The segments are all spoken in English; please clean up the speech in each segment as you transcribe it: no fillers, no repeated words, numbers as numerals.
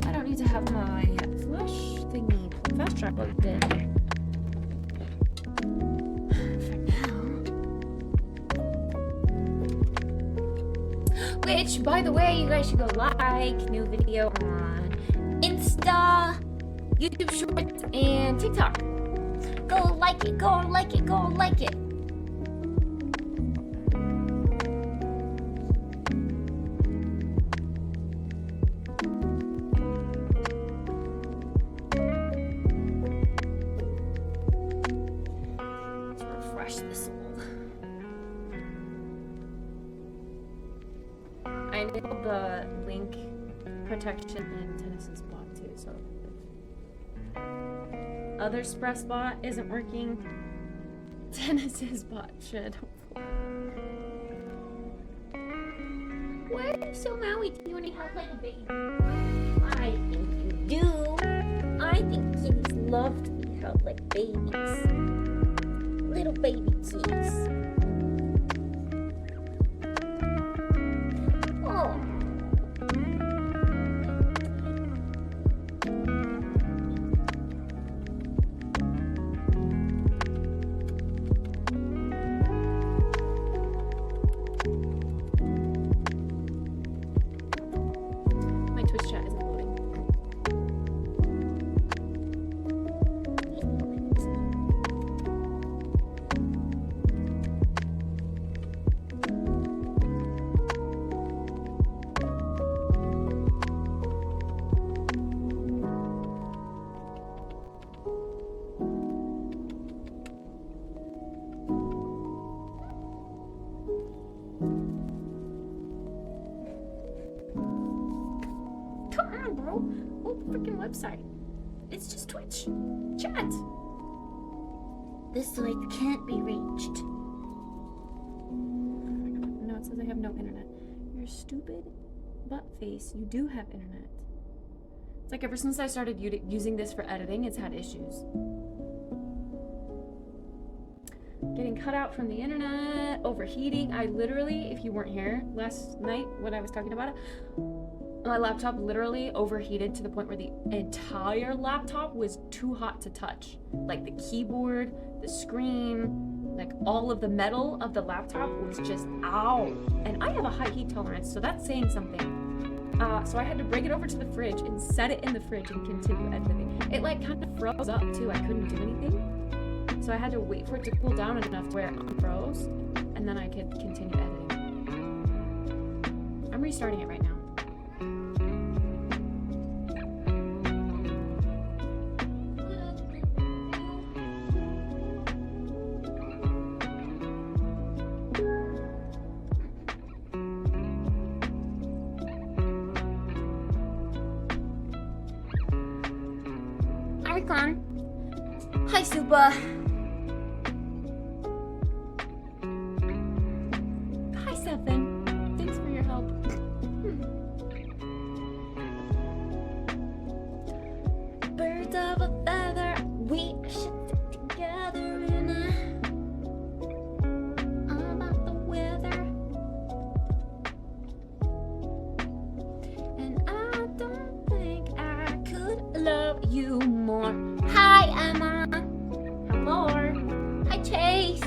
I don't need to have my flash thingy, fast track plugged in. For now. Which, by the way, you guys should go like new video on Insta, YouTube Shorts, and TikTok. Go like it, go like it, go like it. I enabled the link protection in Tennis's bot too, so if other Spress bot isn't working, Tennis's bot should. Why are you so mad? Do you want to help like a baby? I think you do. I think kitties love to be held like babies. Little baby kitties. Website. It's just Twitch. Chat. This link can't be reached. No, it says I have no internet. You're stupid butt face. You do have internet. It's like ever since I started using this for editing, it's had issues. Getting cut out from the internet, overheating. I literally, if you weren't here last night when I was talking about it, my laptop literally overheated to the point where the entire laptop was too hot to touch. Like the keyboard, the screen, like all of the metal of the laptop was just ow. And I have a high heat tolerance, so that's saying something. So I had to bring it over to the fridge and set it in the fridge and continue editing. It like kind of froze up too. I couldn't do anything. So I had to wait for it to cool down enough where it unfroze, and then I could continue editing. I'm restarting it right now. Hi, Supa. Hi, Seven. Thanks for your help. Birds of a feather, we should stick together in about the weather. And I don't think I could love you more. Hi, Emma. Hello. Hi, Chase.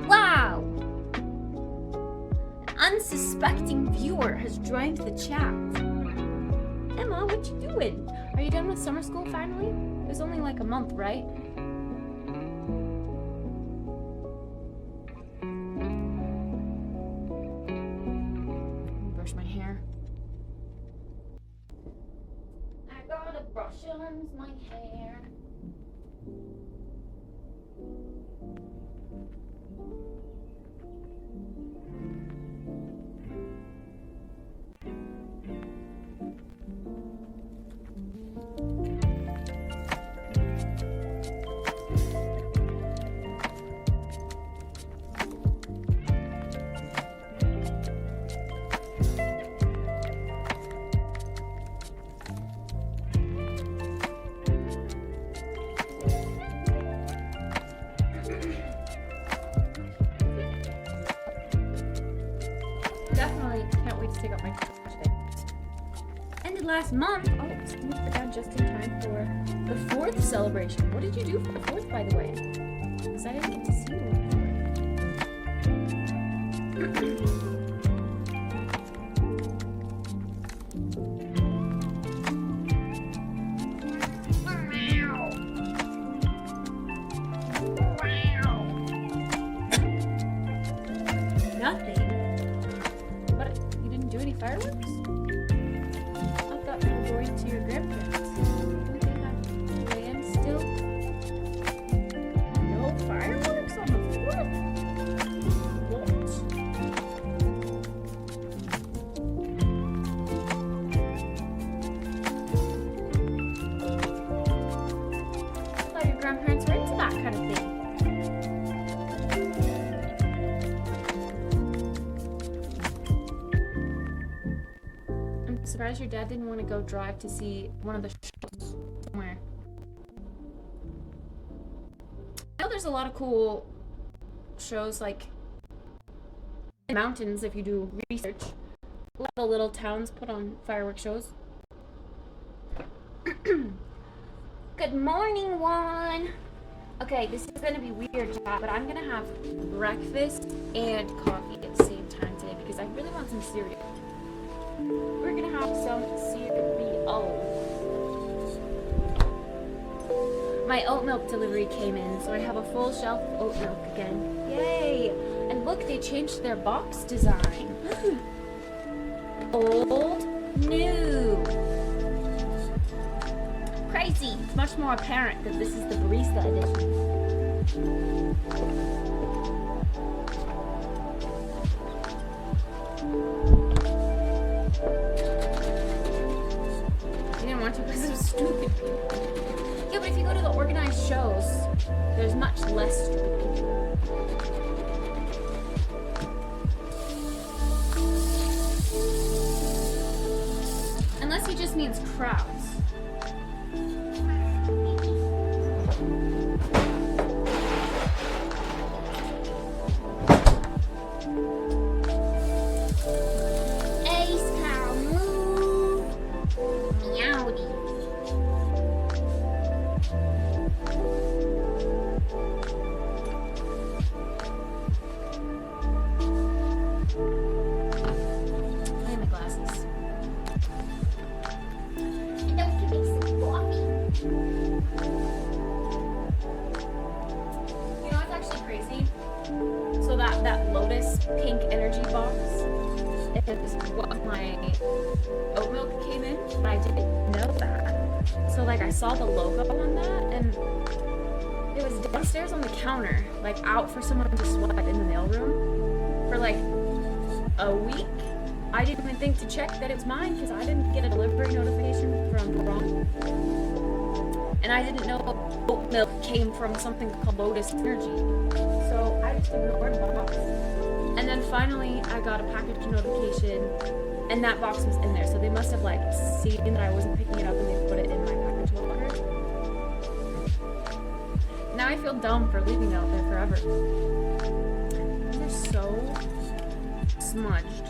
Wow. An unsuspecting viewer has joined the chat. Emma, what you doing? Are you done with summer school finally? It was only like a month, right? Brush my hair. I gotta brush on my hair. forget to take out my trash today. Ended last month. Oh, it's moved it down just in time for the 4th celebration. What did you do for the 4th, by the way? Because I didn't get to see you. Nothing. What? You didn't do any fireworks? I thought you were going to your grandparents. Don't they have land still? No fireworks on the 4th? What? I thought your grandparents were into that kind of thing. Surprised your dad didn't want to go drive to see one of the shows somewhere. I know there's a lot of cool shows like in mountains if you do research. A lot of little towns put on fireworks shows. Good morning, Juan. Okay, this is gonna be weird, chat, but I'm gonna have breakfast and coffee at the same time today because I really want some cereal. We're gonna have some cereal. My oat milk delivery came in, so I have a full shelf of oat milk again. Yay! And look, they changed their box design. Old, new. Crazy! It's much more apparent that this is the barista edition. Because it was stupid people. Yeah, but if you go to the organized shows, there's much less stupid people. Unless he just means crowds. That Lotus pink energy box is what my oat milk came in, but I didn't know that. So like I saw the logo on that and it was downstairs on the counter, like out for someone to swipe in the mailroom for like a week. I didn't even think to check that it was mine because I didn't get a delivery notification from Ron. And I didn't know oat milk came from something called Lotus Energy. So I just ignored the box. And then finally I got a package notification and that box was in there. So they must have like seen that I wasn't picking it up and they put it in my package locker. Now I feel dumb for leaving it out there forever. They're so smudged.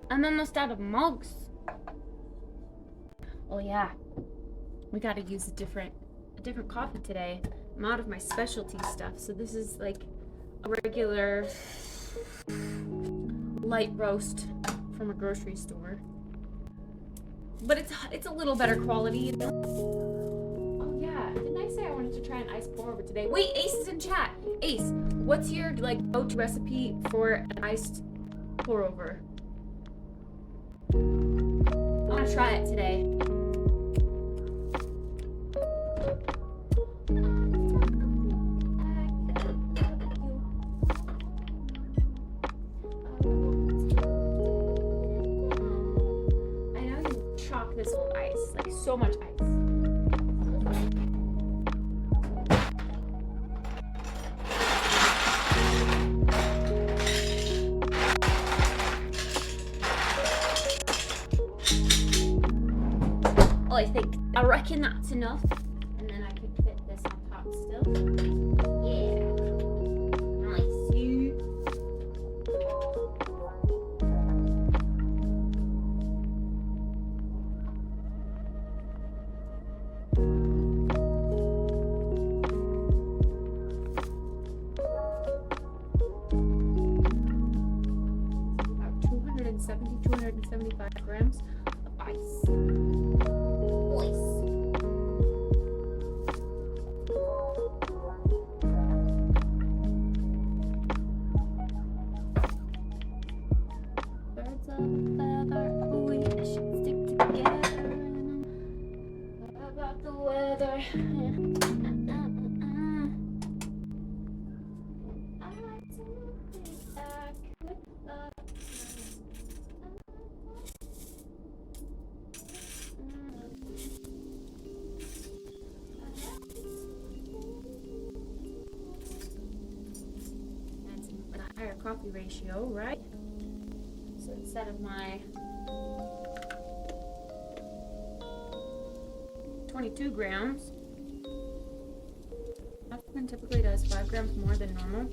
I'm almost out of mugs. Oh yeah, we gotta use a different coffee today. I'm out of my specialty stuff, so this is like a regular light roast from a grocery store. But it's a little better quality, you know? Oh yeah, didn't I say I wanted to try an ice pour over today? Wait, Ace is in chat. Ace, what's your like go-to recipe for an iced pour over? I want to try it today. I reckon that's enough. And then I could fit this on top still. Yeah. Nice. About 275 grams of ice. Birds of feather, we should stick together. What about the weather? I like to think I could love. That's a higher coffee ratio, right? So instead of my 22 grams, African typically does 5 grams more than normal.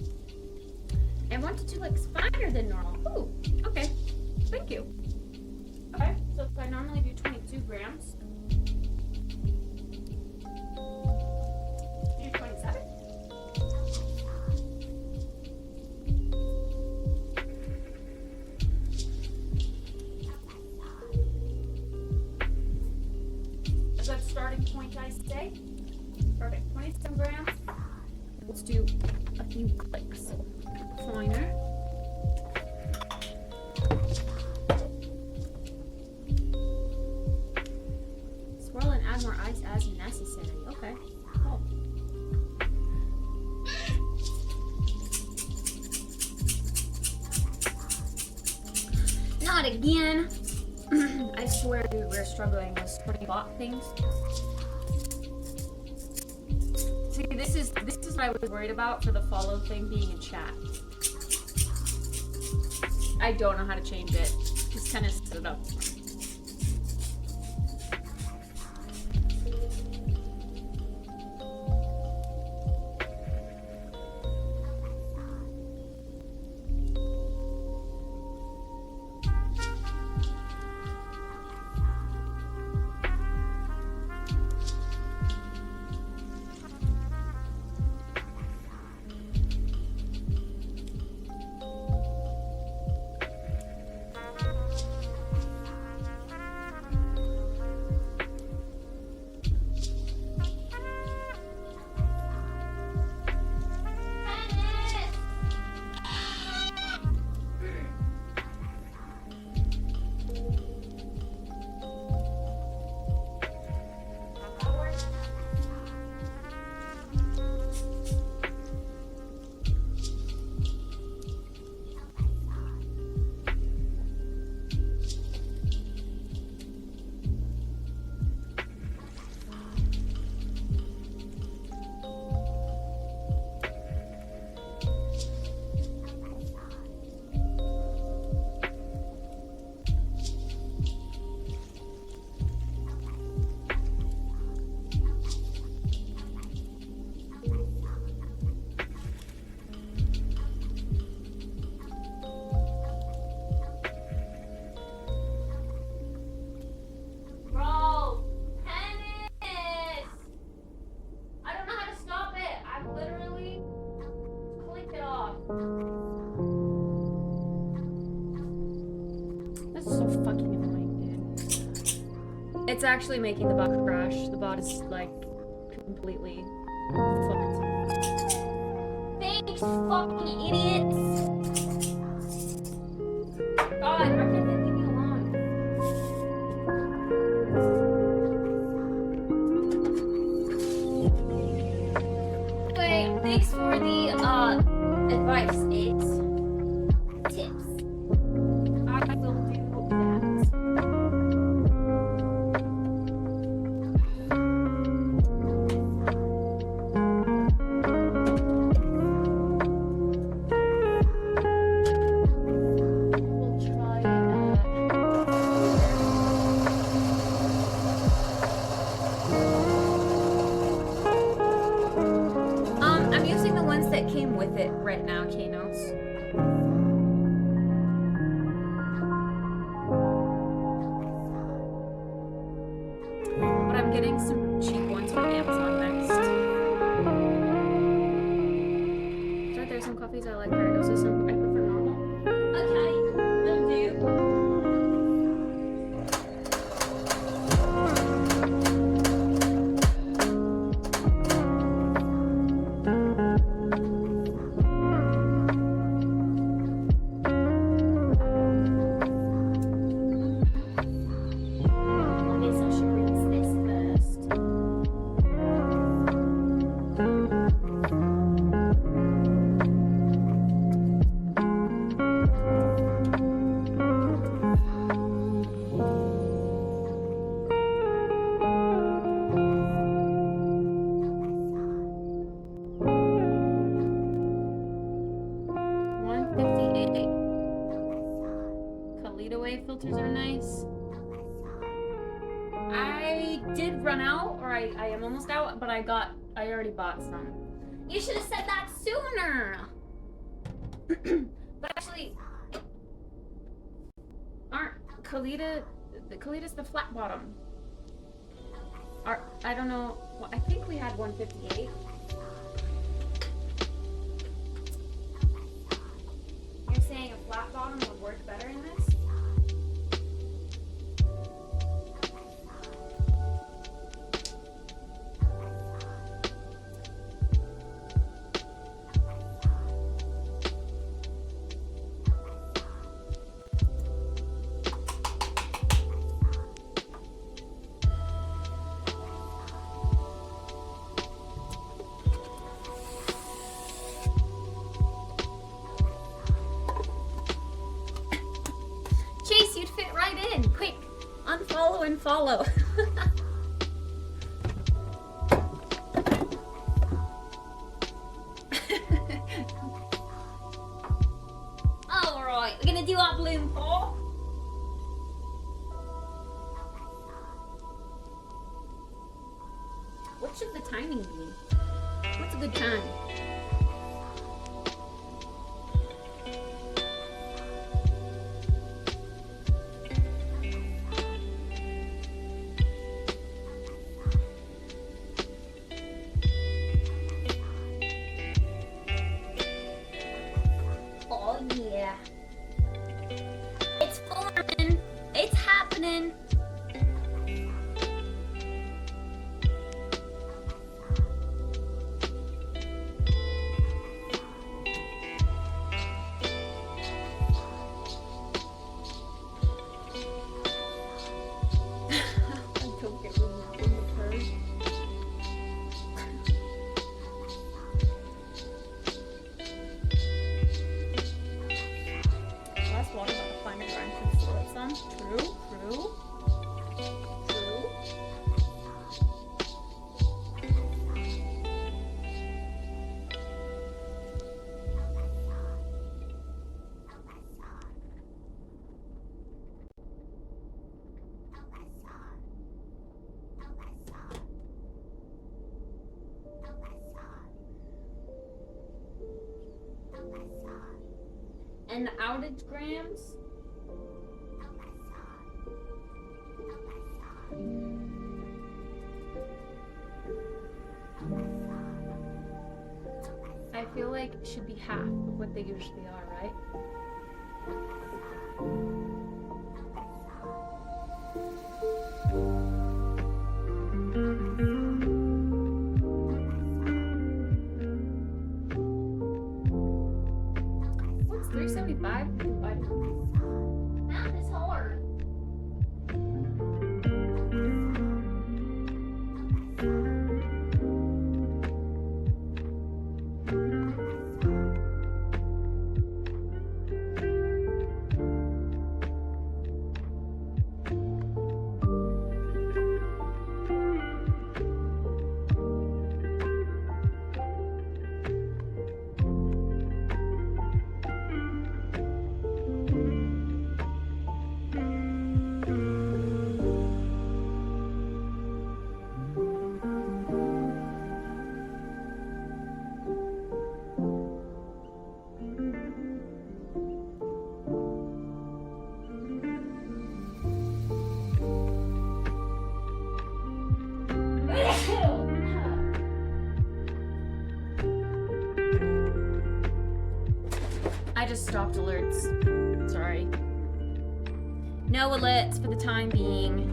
And 1 to 2 licks finer than normal. Ooh, okay. Thank you. Okay, so if I normally do 22 grams, do 27. A good starting point, I say. Perfect. 27 grams. Let's do a few clicks finer. Swirl and add more ice as necessary. Okay. Cool. Not again. I swear, dude, we're struggling with 20 bot things. See, this is what I was worried about for the follow thing being in chat. I don't know how to change it. Just kind of set it up. That's so fucking annoying, dude. It's actually making the bot crash. The bot is like completely fucked. Thanks, fucking idiots! God, why can't they leave me alone? Anyway, thanks for the advice, Eggs. Tips. I will do that. with it right now, Kanos. But I'm getting some cheap ones from Amazon next. So there's some coffees I like better. Those are some I prefer normal. Okay, will do. Filters are nice. I did run out, or I am almost out, but I already bought some. You should have said that sooner. But actually, Kalita's the flat bottom. I don't know. Well, I think we had 158. You're saying a flat bottom would work better in this? Follow. Alright, we're gonna do our bloom pour. What should the timing be? What's a good time? And the outage grams? I feel like it should be half of what they usually are, right? What's 375 divided? Math is hard. just stopped alerts. Sorry. No alerts for the time being.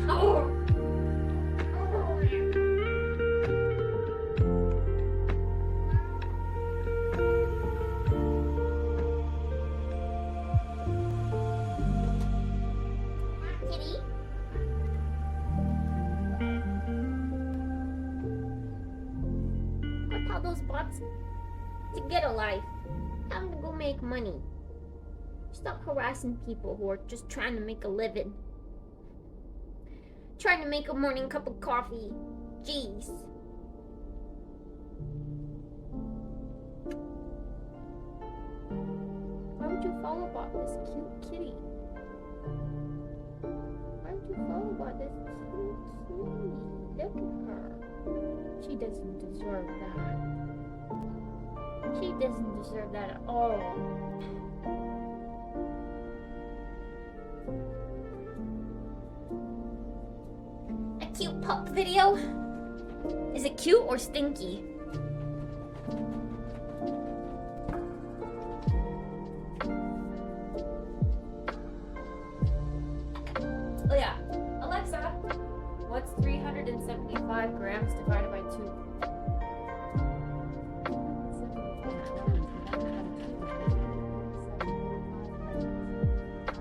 Oh! Kitty? I'll tell those bots to get a life. Time to go make money. Stop harassing people who are just trying to make a living. Trying to make a morning cup of coffee. Jeez. Why would you follow about this cute kitty? Why would you follow about this cute kitty? Look at her. She doesn't deserve that. She doesn't deserve that at all. A cute pup video? Is it cute or stinky? Oh yeah. Alexa, what's 375 grams divided by 2?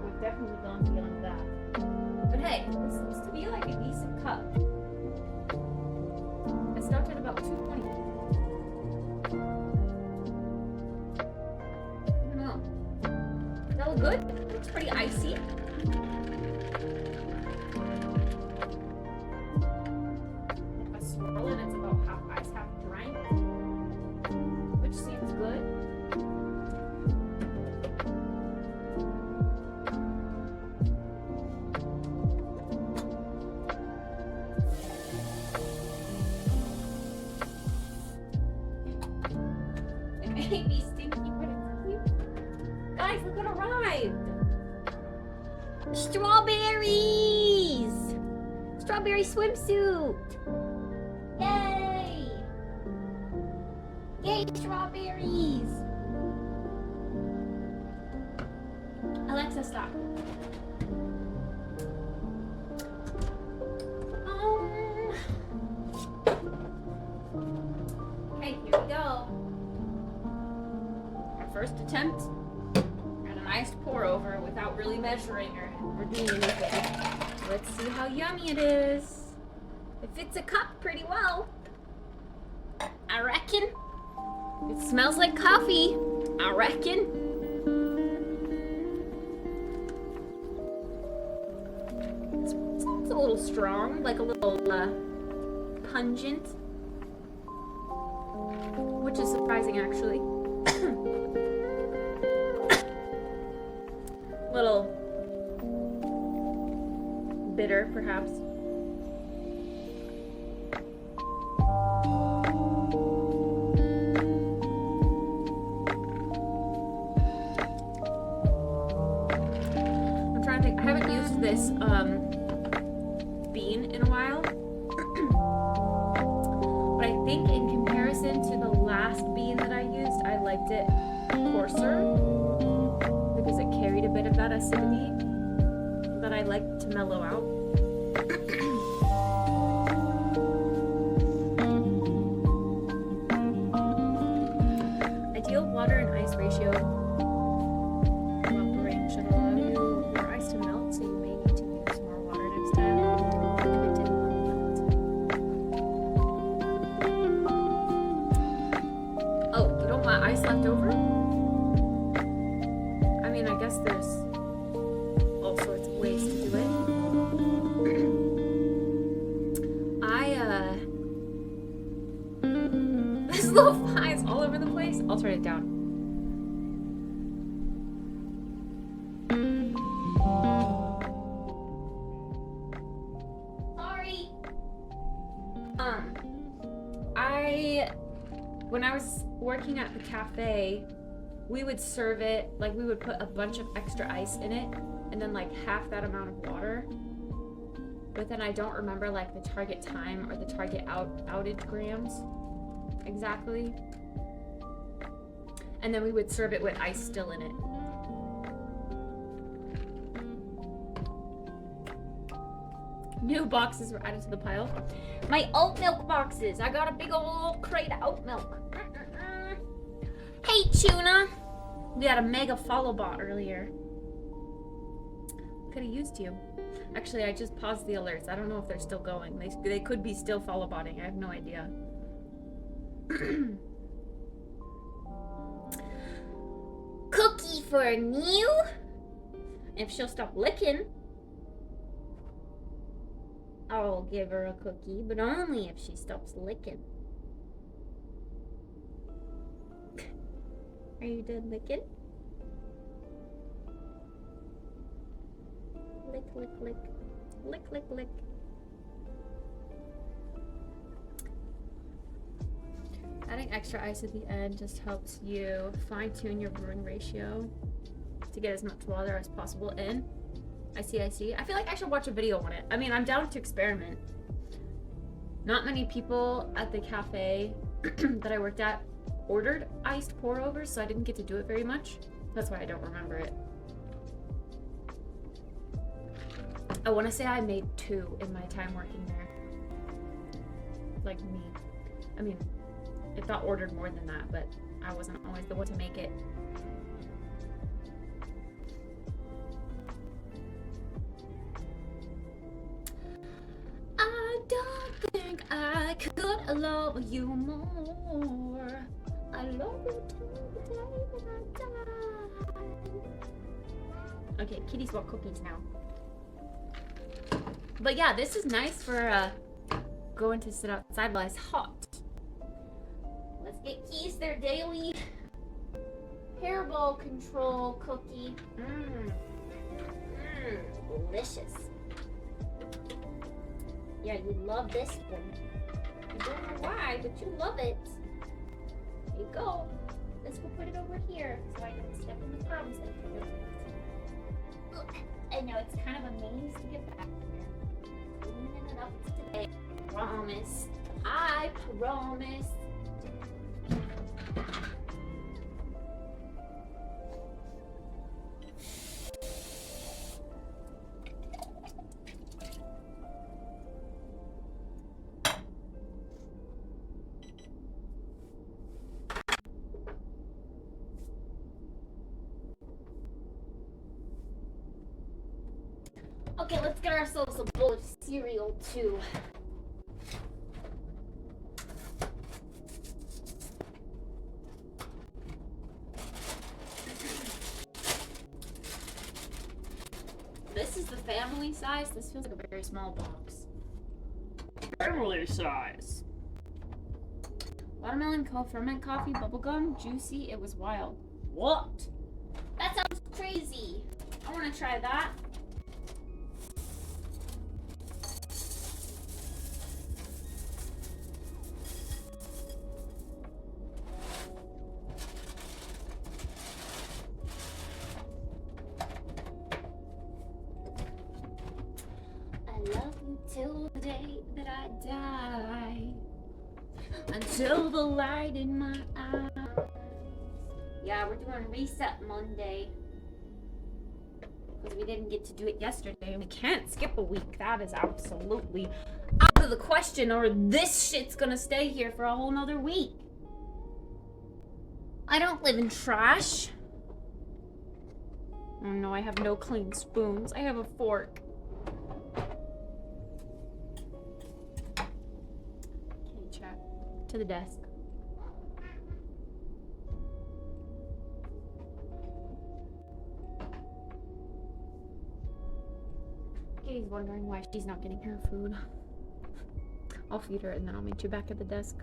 We've definitely gone beyond that. But hey, this looks to be like a decent cup. It stopped at about 220. I don't know. Does that look good? Looks pretty icy. If I swirl it, it's about half ice, half drank, which seems good. It may be stinky, but it's cute. Guys, look what arrived! Strawberries! Strawberry swimsuit! Yay! Yay, strawberries! Alexa, stop. Okay, here we go. Our first attempt at a nice pour over without really measuring or doing anything. Let's see how yummy it is. It fits a cup pretty well. I reckon. It smells like coffee. I reckon. It sounds a little strong, like a little pungent, which is surprising actually. Little bitter, perhaps. I'm trying to think. I haven't used this bean in a while, but I think in comparison to the last bean that I used, I liked it coarser because it carried a bit of that acidity that I like to mellow out. Ideal water and ice ratio. Evaporating should allow your ice to melt, so you may need to use more water next time. If it didn't melt. Oh, you don't want ice left over? I mean, I guess there's all sorts of ways to do it. There's little flies all over the place. I'll turn it down. Sorry. When I was working at the cafe, we would serve it, like we would put a bunch of extra ice in it and then like half that amount of water. But then I don't remember like the target time or the target outage grams exactly. And then we would serve it with ice still in it. New boxes were added to the pile. My oat milk boxes. I got a big old crate of oat milk. Hey, Tuna. We had a mega follow bot earlier. Could have used you. Actually, I just paused the alerts. I don't know if they're still going. They could be still follow botting. I have no idea. Cookie for New. If she'll stop licking, I'll give her a cookie, but only if she stops licking. Are you done licking? Lick, lick, lick. Lick, lick, lick. Adding extra ice at the end just helps you fine-tune your brewing ratio to get as much water as possible in. I see. I feel like I should watch a video on it. I mean, I'm down to experiment. Not many people at the cafe that I worked at ordered iced pour-overs, so I didn't get to do it very much. That's why I don't remember it. I want to say I made 2 in my time working there. Like me. I mean, it got ordered more than that, but I wasn't always the one to make it. I don't think I could love you more. I love you till the day that I die. Okay, kitties want cookies now. But yeah, this is nice for going to sit outside while it's hot. Let's get Keys their daily hairball control cookie. Delicious. Yeah, you love this one. You don't know why, but you love it. There you go. Let's go put it over here so I don't step in the crumbs that you don't. I know it's kind of a maze to get back here. Cleaning it up today. Promise. I promise. Okay, let's get ourselves a bowl of cereal too. This is the family size. This feels like a very small box. Family size. Watermelon co-ferment coffee, bubblegum, juicy. It was wild. What? That sounds crazy. I want to try that. Till the day that I die, until the light in my eyes. Yeah, we're doing Reset Monday because we didn't get to do it yesterday. We can't skip a week. That is absolutely out of the question, or this shit's gonna stay here for a whole nother week. I don't live in trash. Oh no, I have no clean spoons. I have a fork. To the desk. Katie's wondering why she's not getting her food. I'll feed her and then I'll meet you back at the desk.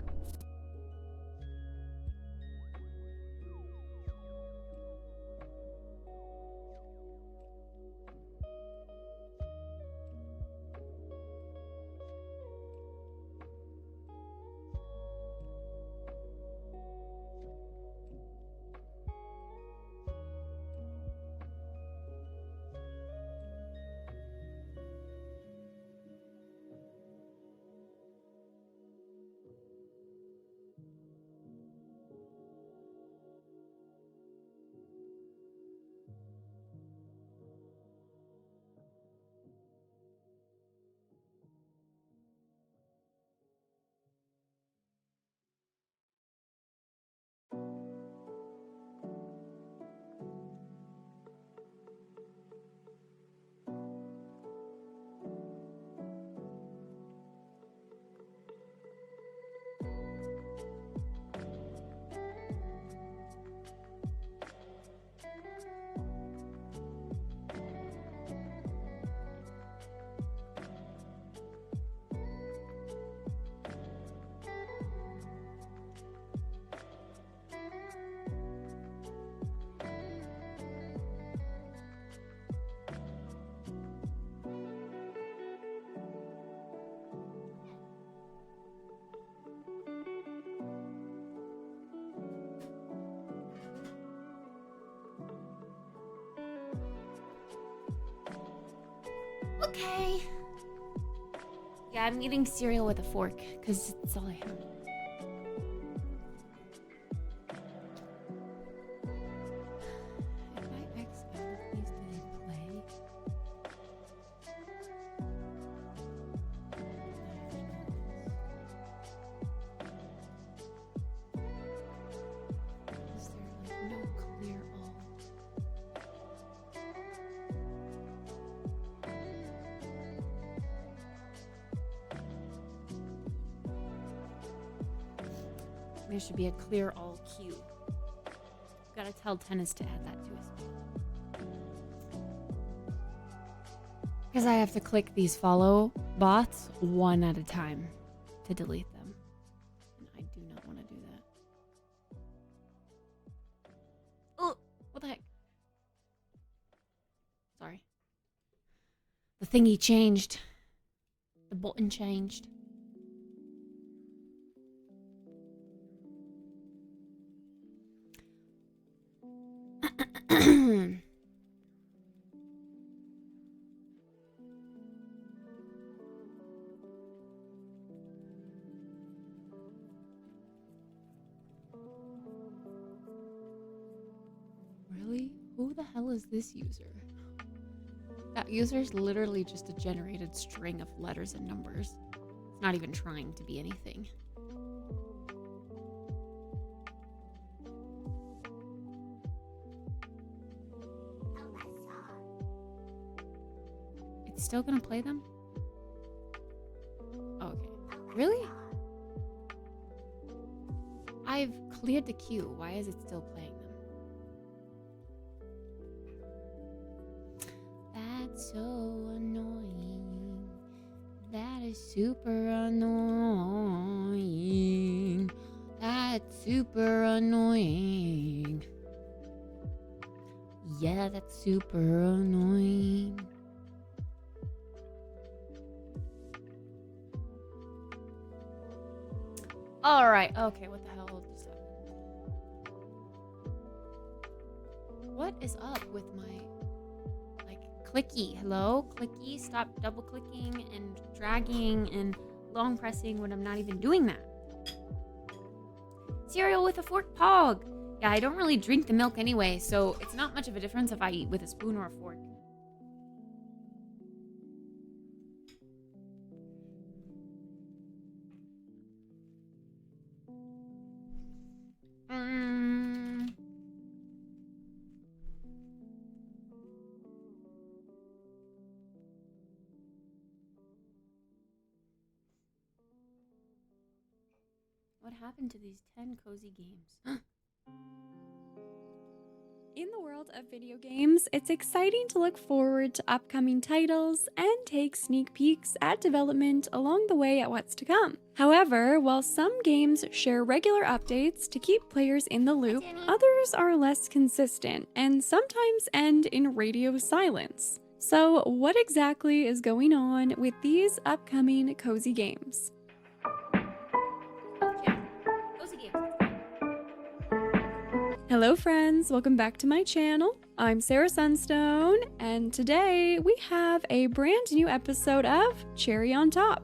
Okay. Yeah, I'm eating cereal with a fork because it's all I have. If I X all of these, do they play? Is there like no clear all? There should be a clear all queue. Gotta tell Tennis to add that to his. Because I have to click these follow bots one at a time to delete them. And I do not want to do that. Oh, what the heck? Sorry. The thingy changed. The button changed. Really? Who the hell is this user? That user is literally just a generated string of letters and numbers. It's not even trying to be anything. It's still gonna play them? Okay. Really? I've cleared the queue. Why is it still playing them? That's so annoying. That is super annoying. That's super annoying. Yeah, that's super annoying. Alright, okay, what the hell just happened? What is up with my, like, clicky? Hello? Clicky? Stop double clicking and dragging and long pressing when I'm not even doing that. Cereal with a fork pog. Yeah, I don't really drink the milk anyway, so it's not much of a difference if I eat with a spoon or a fork. What happened to these 10 cozy games? In the world of video games, it's exciting to look forward to upcoming titles and take sneak peeks at development along the way at what's to come. However, while some games share regular updates to keep players in the loop, others are less consistent and sometimes end in radio silence. So, what exactly is going on with these upcoming cozy games? Hello friends, welcome back to my channel. I'm Sarah Sunstone, and today we have a brand new episode of Cherry on Top,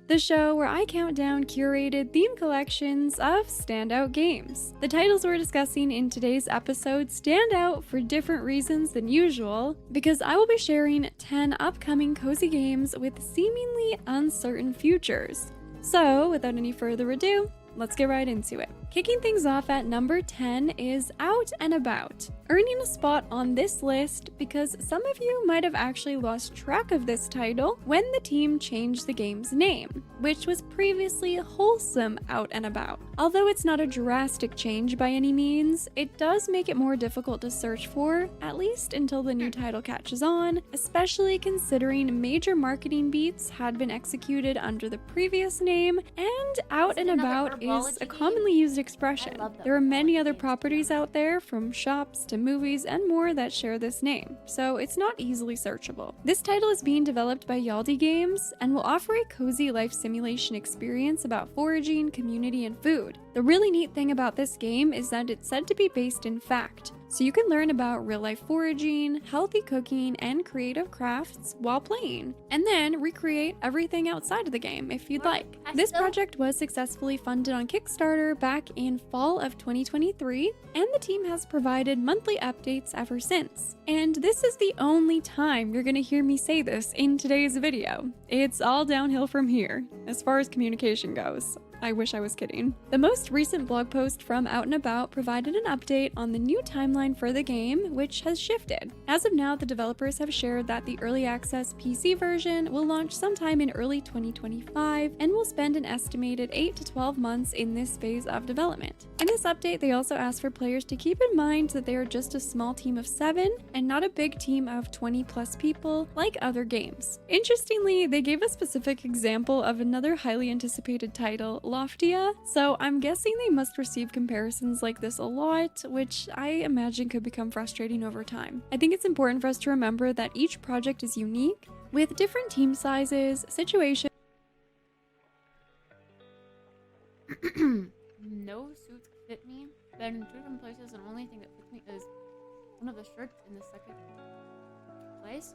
the show where I count down curated theme collections of standout games. The titles we're discussing in today's episode stand out for different reasons than usual, because I will be sharing 10 upcoming cozy games with seemingly uncertain futures. So, without any further ado, let's get right into it. Kicking things off at number 10 is Out and About, earning a spot on this list because some of you might have actually lost track of this title when the team changed the game's name, which was previously Wholesome Out and About. Although it's not a drastic change by any means, it does make it more difficult to search for, at least until the new title catches on, especially considering major marketing beats had been executed under the previous name, and Out and About is a commonly used expression. There are many other properties out there, from shops to movies and more, that share this name, so it's not easily searchable. This title is being developed by Yaldi Games and will offer a cozy life simulation experience about foraging, community, and food. The really neat thing about this game is that it's said to be based in fact, so you can learn about real-life foraging, healthy cooking, and creative crafts while playing, and then recreate everything outside of the game if you'd like. This project was successfully funded on Kickstarter back in fall of 2023, and the team has provided monthly updates ever since. And this is the only time you're gonna hear me say this in today's video. It's all downhill from here, as far as communication goes. I wish I was kidding. The most recent blog post from Out and About provided an update on the new timeline for the game, which has shifted. As of now, the developers have shared that the early access PC version will launch sometime in early 2025 and will spend an estimated 8 to 12 months in this phase of development. In this update, they also asked for players to keep in mind that they are just a small team of 7 and not a big team of 20 plus people like other games. Interestingly, they gave a specific example of another highly anticipated title, Loftia, so I'm guessing they must receive comparisons like this a lot, which I imagine could become frustrating over time. I think it's important for us to remember that each project is unique, with different team sizes, situations. No suits fit me. Been in 2 different places, and the only thing that fits me is one of the shirts in the second place.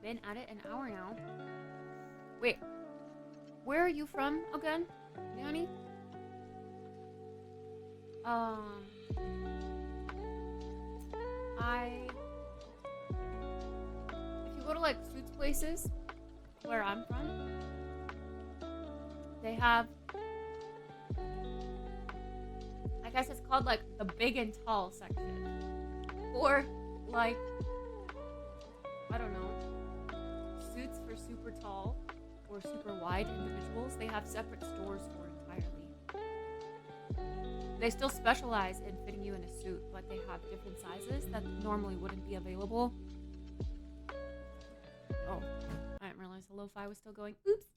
Been at it an hour now. Wait. Where are you from again, Danny? If you go to like suits places where I'm from, they have, I guess it's called like the big and tall section. Or like, I don't know, suits for super tall or super wide individuals. They have separate stores for entirely. They still specialize in fitting you in a suit, but they have different sizes that normally wouldn't be available. Oh, I didn't realize the lo-fi was still going. Oops.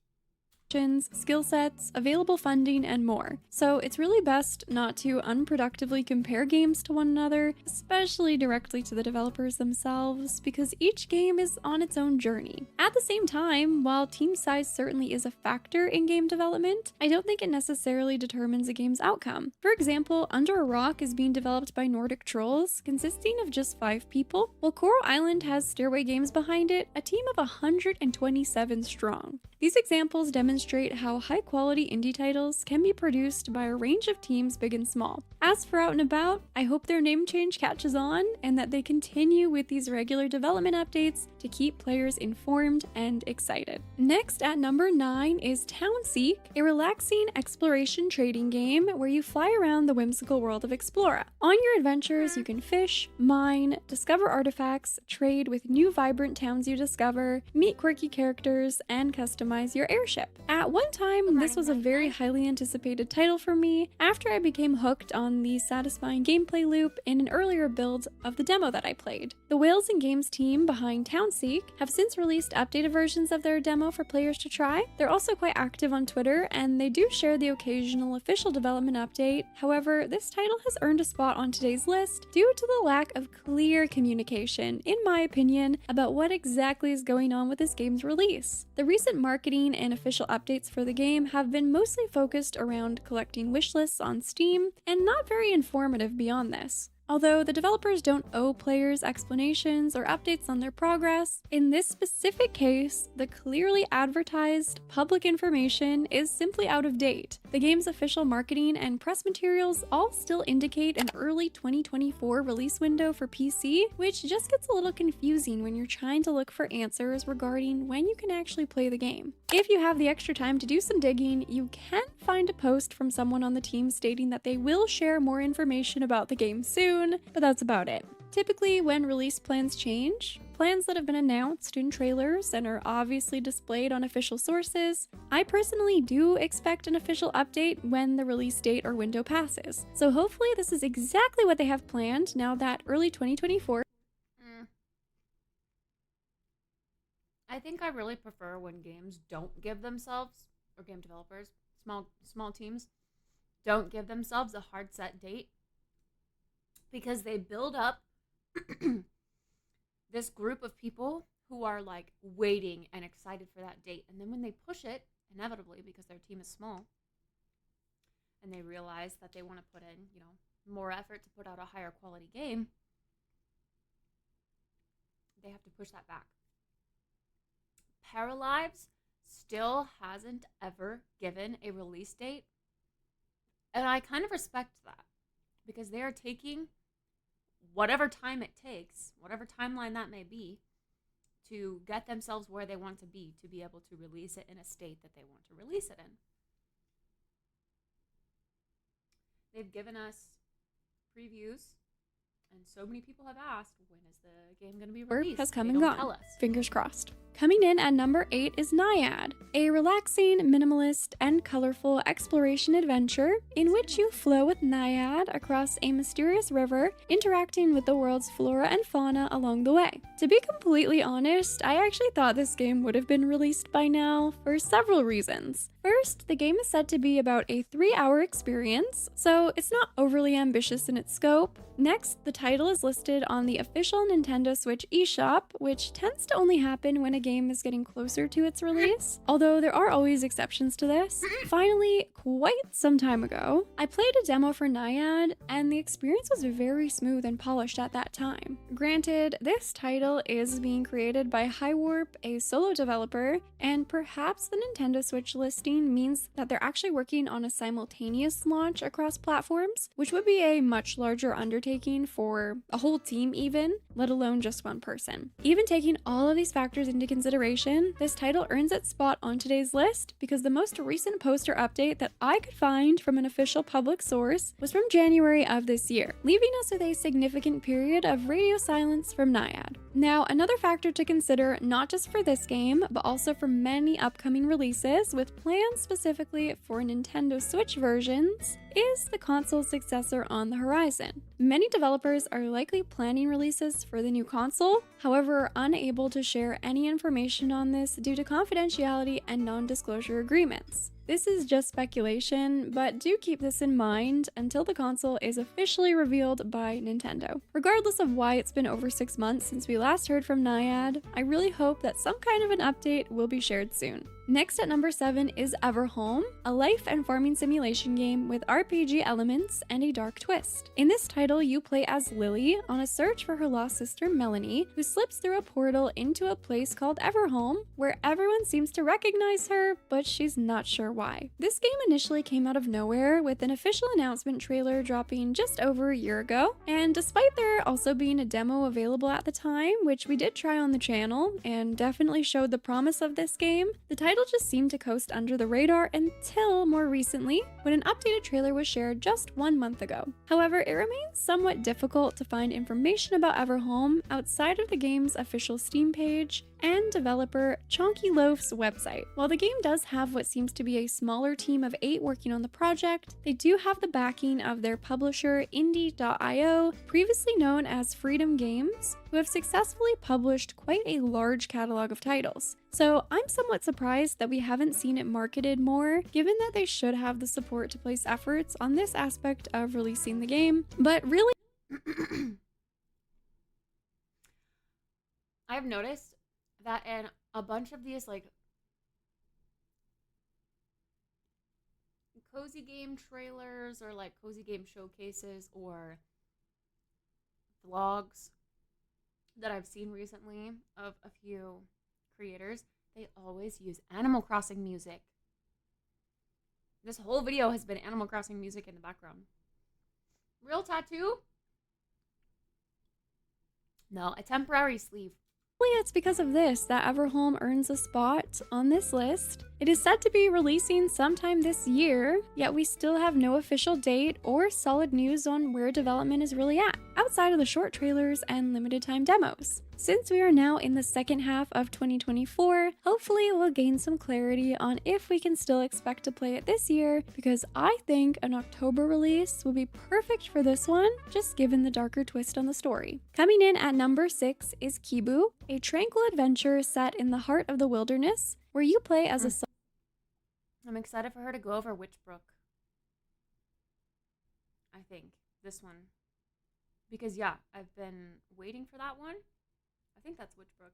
Skill sets, available funding, and more. So it's really best not to unproductively compare games to one another, especially directly to the developers themselves, because each game is on its own journey. At the same time, while team size certainly is a factor in game development, I don't think it necessarily determines a game's outcome. For example, Under a Rock is being developed by Nordic Trolls, consisting of just 5 people, while Coral Island has Stairway Games behind it, a team of 127 strong. These examples demonstrate how high-quality indie titles can be produced by a range of teams big and small. As for Out and About, I hope their name change catches on and that they continue with these regular development updates to keep players informed and excited. Next at number 9 is Townseek, a relaxing exploration trading game where you fly around the whimsical world of Explora. On your adventures, you can fish, mine, discover artifacts, trade with new vibrant towns you discover, meet quirky characters, and customize your airship. At one time, this was a very highly anticipated title for me after I became hooked on the satisfying gameplay loop in an earlier build of the demo that I played. The Whales and Games team behind Townseek have since released updated versions of their demo for players to try. They're also quite active on Twitter, and they do share the occasional official development update. However, this title has earned a spot on today's list due to the lack of clear communication, in my opinion, about what exactly is going on with this game's release. The recent marketing and official updates for the game have been mostly focused around collecting wishlists on Steam and not very informative beyond this. Although the developers don't owe players explanations or updates on their progress, in this specific case, the clearly advertised public information is simply out of date. The game's official marketing and press materials all still indicate an early 2024 release window for PC, which just gets a little confusing when you're trying to look for answers regarding when you can actually play the game. If you have the extra time to do some digging, you can find a post from someone on the team stating that they will share more information about the game soon, but that's about it. Typically, when release plans change, plans that have been announced in trailers and are obviously displayed on official sources, I personally do expect an official update when the release date or window passes. So hopefully this is exactly what they have planned now that early 2024. I think I really prefer when games don't give themselves, or game developers, small teams, don't give themselves a hard set date, because they build up this group of people who are like waiting and excited for that date. And then when they push it, inevitably, because their team is small, and they realize that they want to put in, more effort to put out a higher quality game, they have to push that back. Paralives still hasn't ever given a release date, and I kind of respect that because they are taking whatever time it takes, whatever timeline that may be, to get themselves where they want to be able to release it in a state that they want to release it in. They've given us previews, and so many people have asked, when is the game going to be released? Has come They and don't gone. tell us. Fingers crossed. Coming in at number 8 is Naiad, a relaxing, minimalist, and colorful exploration adventure in which you flow with Naiad across a mysterious river, interacting with the world's flora and fauna along the way. To be completely honest, I actually thought this game would have been released by now for several reasons. First, the game is said to be about a 3-hour experience, so it's not overly ambitious in its scope. Next, the title is listed on the official Nintendo Switch eShop, which tends to only happen when a game is getting closer to its release, although there are always exceptions to this. Finally, quite some time ago, I played a demo for Naiad, and the experience was very smooth and polished at that time. Granted, this title is being created by Highwarp, a solo developer, and perhaps the Nintendo Switch listing means that they're actually working on a simultaneous launch across platforms, which would be a much larger undertaking for a whole team even, let alone just one person. Even taking all of these factors into consideration, this title earns its spot on today's list because the most recent poster update that I could find from an official public source was from January of this year, leaving us with a significant period of radio silence from Naiad. Now, another factor to consider, not just for this game, but also for many upcoming releases with plans specifically for Nintendo Switch versions, is the console's successor on the horizon. Many developers are likely planning releases for the new console, however, are unable to share any information on this due to confidentiality and non-disclosure agreements. This is just speculation, but do keep this in mind until the console is officially revealed by Nintendo. Regardless of why it's been over 6 months since we last heard from Naiad, I really hope that some kind of an update will be shared soon. Next at number 7 is Everhome, a life and farming simulation game with RPG elements and a dark twist. In this title, you play as Lily on a search for her lost sister Melanie, who slips through a portal into a place called Everhome, where everyone seems to recognize her, but she's not sure why. This game initially came out of nowhere with an official announcement trailer dropping just over a year ago, and despite there also being a demo available at the time, which we did try on the channel and definitely showed the promise of this game, the title just seemed to coast under the radar until more recently, when an updated trailer was shared just 1 month ago. However, it remains somewhat difficult to find information about Everhome outside of the game's official Steam page and developer Chonky Loaf's website. While the game does have what seems to be a smaller team of 8 working on the project, they do have the backing of their publisher Indie.io, previously known as Freedom Games, who have successfully published quite a large catalog of titles. So I'm somewhat surprised that we haven't seen it marketed more, given that they should have the support to place efforts on this aspect of releasing the game. But really, I've noticed that in a bunch of these like cozy game trailers or like cozy game showcases or vlogs that I've seen recently of a few creators, they always use Animal Crossing music. This whole video has been Animal Crossing music in the background. Real tattoo? No, a temporary sleeve. it's because of this that Everhome earns a spot on this list. It is said to be releasing sometime this year, yet we still have no official date or solid news on where development is really at, outside of the short trailers and limited time demos. Since we are now in the second half of 2024, hopefully we'll gain some clarity on if we can still expect to play it this year, because I think an October release would be perfect for this one, just given the darker twist on the story. Coming in at number 6 is Kibu, a tranquil adventure set in the heart of the wilderness, where you play as a I'm excited for her to go over Witchbrook. I think this one. Because yeah, I've been waiting for that one. I think that's Witchbrook.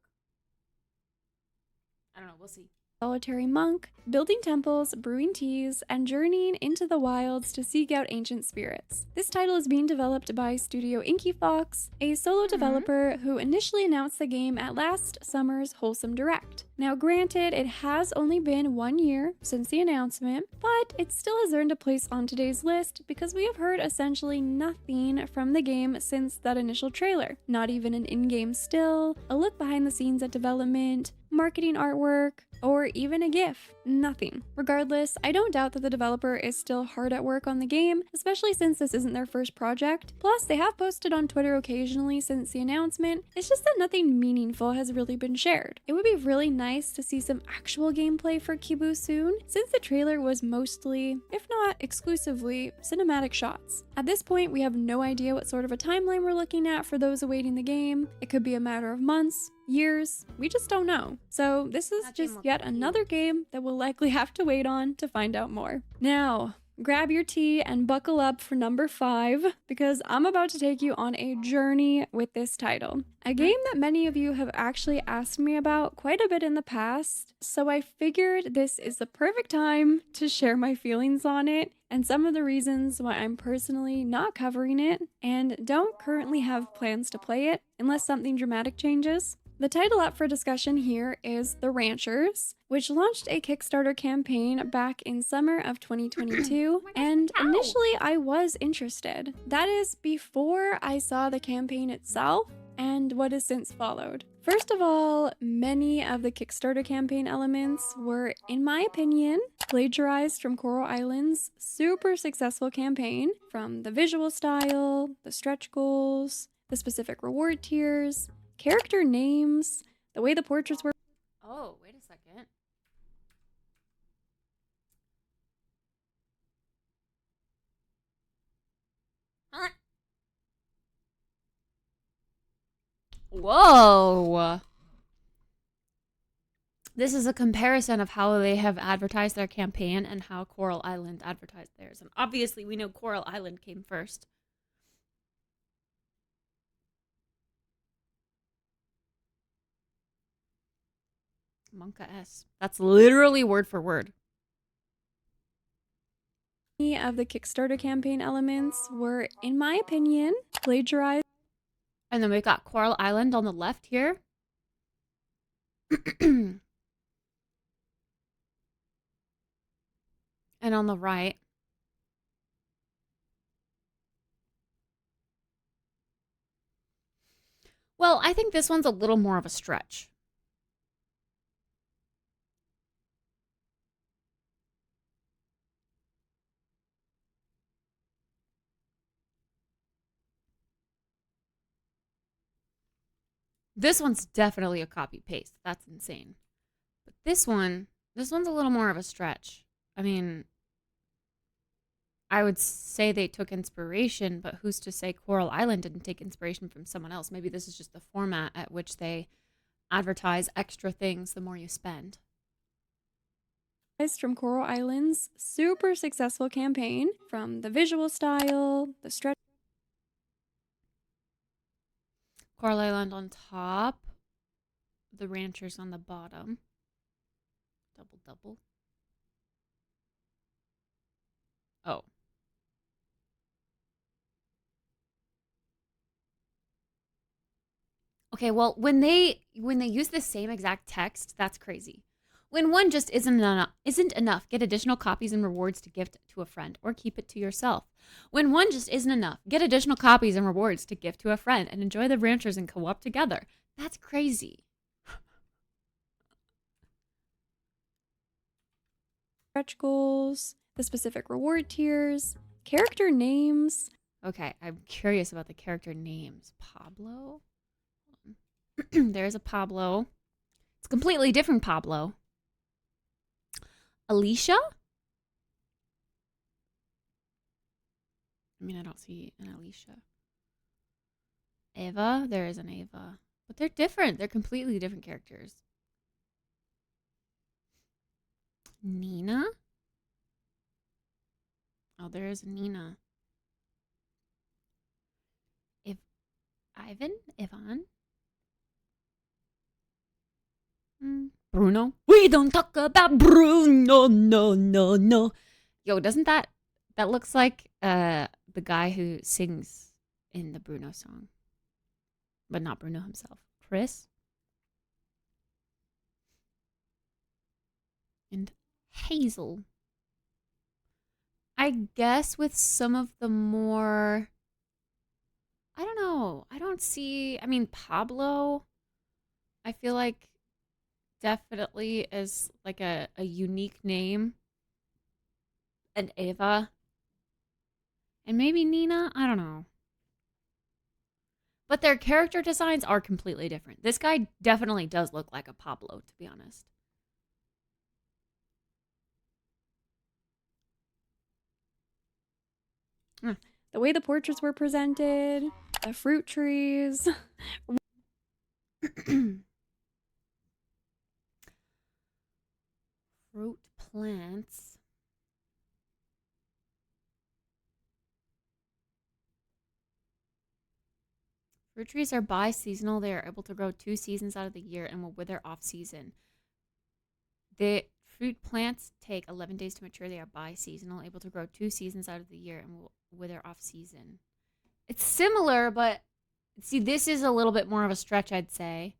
I don't know, we'll see. solitary monk, building temples, brewing teas, and journeying into the wilds to seek out ancient spirits. This title is being developed by Studio Inky Fox, a solo developer who initially announced the game at last summer's Wholesome Direct. Now granted, it has only been 1 year since the announcement, but it still has earned a place on today's list because we have heard essentially nothing from the game since that initial trailer. Not even an in-game still, a look behind the scenes at development, marketing artwork, or even a GIF. Nothing. Regardless, I don't doubt that the developer is still hard at work on the game, especially since this isn't their first project. Plus, they have posted on Twitter occasionally since the announcement. It's just that nothing meaningful has really been shared. It would be really nice to see some actual gameplay for Kibu soon, since the trailer was mostly, if not exclusively, cinematic shots. At this point, we have no idea what sort of a timeline we're looking at for those awaiting the game. It could be a matter of months, years, we just don't know. So this is just yet another game that we'll likely have to wait on to find out more. Now, grab your tea and buckle up for number 5, because I'm about to take you on a journey with this title. A game that many of you have actually asked me about quite a bit in the past, so I figured this is the perfect time to share my feelings on it and some of the reasons why I'm personally not covering it and don't currently have plans to play it unless something dramatic changes. The title up for discussion here is The Ranchers, which launched a Kickstarter campaign back in summer of 2022, and initially I was interested. That is before I saw the campaign itself and what has since followed. First of all, many of the Kickstarter campaign elements were, in my opinion, plagiarized from Coral Island's super successful campaign, from the visual style, the stretch goals, the specific reward tiers, character names, the way the portraits were. Oh, wait a second. Whoa. This is a comparison of how they have advertised their campaign and how Coral Island advertised theirs. And obviously we know Coral Island came first. Monka S. That's literally word for word. Many of the Kickstarter campaign elements were, in my opinion, plagiarized. And then we've got Coral Island on the left here. And on the right. Well, I think this one's a little more of a stretch. This one's definitely a copy paste. That's insane. But this one's a little more of a stretch. I mean, I would say they took inspiration, but who's to say Coral Island didn't take inspiration from someone else? Maybe this is just the format at which they advertise extra things the more you spend. From Coral Island's super successful campaign, from the visual style, the stretch. Coral Island on top, the Ranchers on the bottom. Double, double. Oh. Okay, well, when they use the same exact text, that's crazy. When one just isn't enough, get additional copies and rewards to gift to a friend or keep it to yourself. When one just isn't enough, get additional copies and rewards to gift to a friend and enjoy the Ranchers and co-op together. That's crazy. Stretch goals, the specific reward tiers, character names. Okay, I'm curious about the character names. Pablo? There's a Pablo. It's a completely different Pablo. Alicia? I mean, I don't see an Alicia. Eva? There is an Eva. But they're different. They're completely different characters. Nina? Oh, there is a Nina. Ivan? Bruno? We don't talk about Bruno, no, no, no. Yo, doesn't that looks like the guy who sings in the Bruno song, but not Bruno himself. Chris and Hazel. I guess with some of the more, I don't know. I don't see, I mean, Pablo, I feel like definitely is like a unique name. And Ava. And maybe Nina? I don't know. But their character designs are completely different. This guy definitely does look like a Pablo, to be honest. The way the portraits were presented, the fruit trees. Fruit plants. Fruit trees are bi-seasonal. They are able to grow 2 seasons out of the year and will wither off-season. The fruit plants take 11 days to mature. They are bi-seasonal, able to grow 2 seasons out of the year and will wither off-season. It's similar, but see, this is a little bit more of a stretch, I'd say.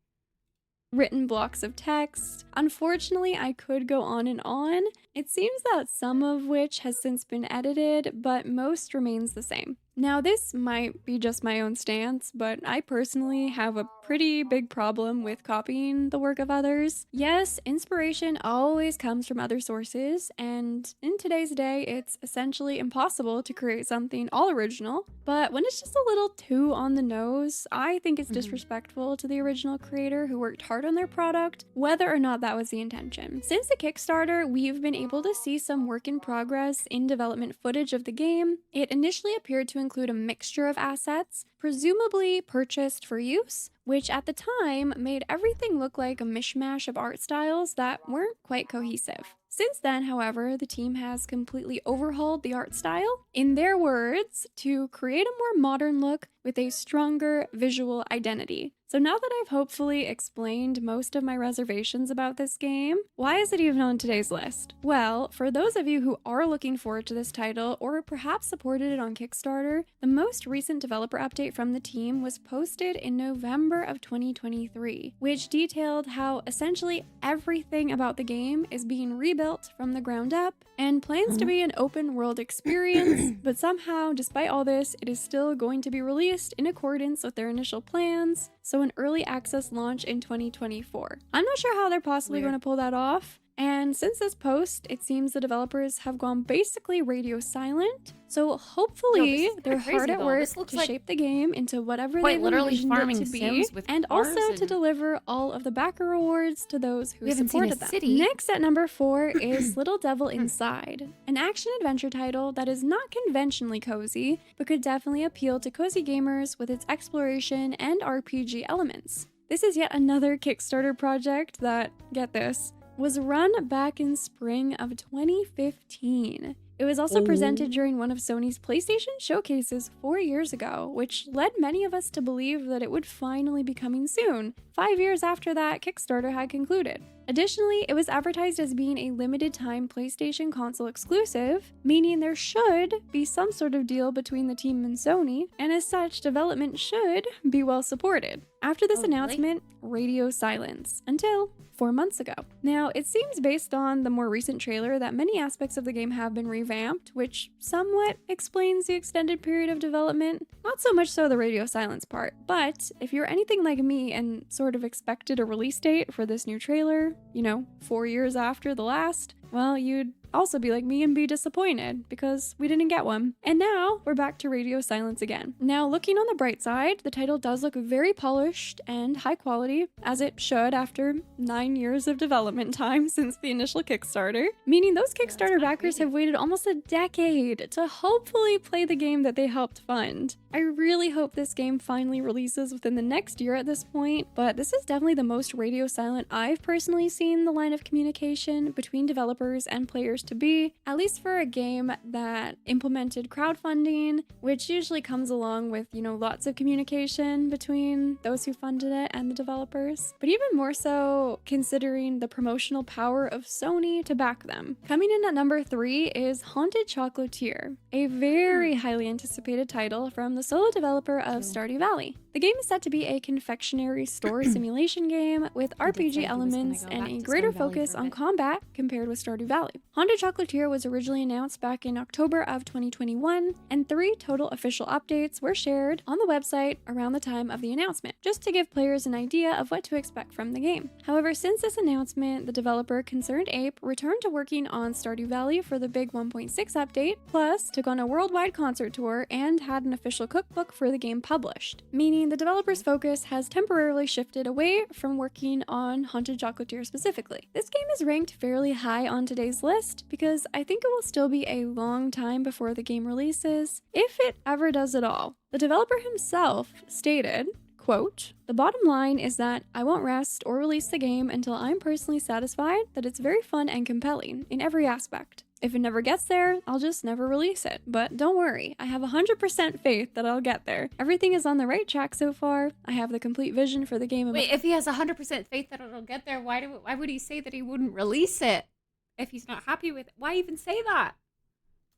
Written blocks of text. Unfortunately, I could go on and on. It seems that some of which has since been edited, but most remains the same. Now, this might be just my own stance, but I personally have a pretty big problem with copying the work of others. Yes, inspiration always comes from other sources, and in today's day, it's essentially impossible to create something all original. But when it's just a little too on the nose, I think it's disrespectful to the original creator who worked hard on their product, whether or not that was the intention. Since the Kickstarter, we've been able to see some work in progress in development footage of the game. It initially appeared to include a mixture of assets, presumably purchased for use, which at the time made everything look like a mishmash of art styles that weren't quite cohesive. Since then, however, the team has completely overhauled the art style, in their words, to create a more modern look with a stronger visual identity. So now that I've hopefully explained most of my reservations about this game, why is it even on today's list? Well, for those of you who are looking forward to this title or perhaps supported it on Kickstarter, the most recent developer update from the team was posted in November of 2023, which detailed how essentially everything about the game is being rebuilt from the ground up and plans to be an open world experience, but somehow, despite all this, it is still going to be released in accordance with their initial plans, so an early access launch in 2024. I'm not sure how they're possibly going to pull that off, and since this post, it seems the developers have gone basically radio silent, so hopefully they're hard at work to shape the game into whatever they've envisioned it to be, and also to deliver all of the backer rewards to those who supported them. Next at number 4 is Little Devil Inside, an action-adventure title that is not conventionally cozy, but could definitely appeal to cozy gamers with its exploration and RPG elements. This is yet another Kickstarter project that, get this, was run back in spring of 2015. It was also presented during one of Sony's PlayStation showcases 4 years ago, which led many of us to believe that it would finally be coming soon, 5 years after that Kickstarter had concluded. Additionally, it was advertised as being a limited time PlayStation console exclusive, meaning there should be some sort of deal between the team and Sony, and as such, development should be well supported. After this announcement, radio silence, until 4 months ago. Now, it seems based on the more recent trailer that many aspects of the game have been revamped, which somewhat explains the extended period of development. Not so much so the radio silence part, but if you're anything like me and sort of expected a release date for this new trailer, 4 years after the last, well, you'd also be like me and be disappointed because we didn't get one. And now we're back to radio silence again. Now, looking on the bright side, the title does look very polished and high quality, as it should after 9 years of development time since the initial Kickstarter, meaning those Kickstarter backers have waited almost a decade to hopefully play the game that they helped fund. I really hope this game finally releases within the next year at this point, but this is definitely the most radio silent I've personally seen the line of communication between developers and players powers to be, at least for a game that implemented crowdfunding, which usually comes along with, lots of communication between those who funded it and the developers. But even more so considering the promotional power of Sony to back them. Coming in at number 3 is Haunted Chocolatier, a very highly anticipated title from the solo developer of Stardew Valley. The game is set to be a confectionery store simulation game with RPG elements and a greater focus on combat compared with Stardew Valley. Haunted Chocolatier was originally announced back in October of 2021, and 3 total official updates were shared on the website around the time of the announcement, just to give players an idea of what to expect from the game. However, since this announcement, the developer Concerned Ape returned to working on Stardew Valley for the big 1.6 update, plus took on a worldwide concert tour and had an official cookbook for the game published, meaning the developer's focus has temporarily shifted away from working on Haunted Chocolatier specifically. This game is ranked fairly high on today's list because I think it will still be a long time before the game releases, if it ever does at all. The developer himself stated, quote, "The bottom line is that I won't rest or release the game until I'm personally satisfied that it's very fun and compelling in every aspect. If it never gets there, I'll just never release it. But don't worry, I have 100% faith that I'll get there. Everything is on the right track so far. I have the complete vision for the game." Wait, if he has 100% faith that it'll get there, why would he say that he wouldn't release it if he's not happy with it? Why even say that?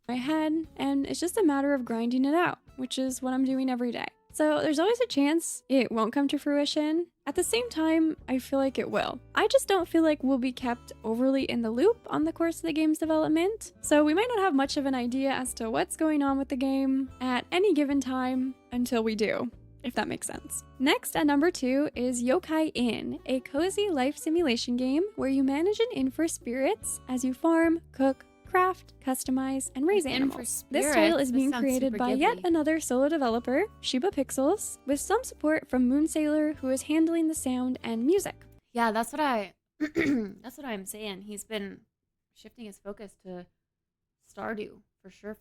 My head, and it's just a matter of grinding it out, which is what I'm doing every day. So there's always a chance it won't come to fruition. At the same time, I feel like it will. I just don't feel like we'll be kept overly in the loop on the course of the game's development, so we might not have much of an idea as to what's going on with the game at any given time until we do, if that makes sense. Next at number 2 is Yokai Inn, a cozy life simulation game where you manage an inn for spirits as you farm, cook, craft, customize, and raise animals. This title is being created by yet another solo developer, Shiba Pixels, with some support from Moonsailor, who is handling the sound and music. Yeah, that's what I'm saying. He's been shifting his focus to Stardew, for sure.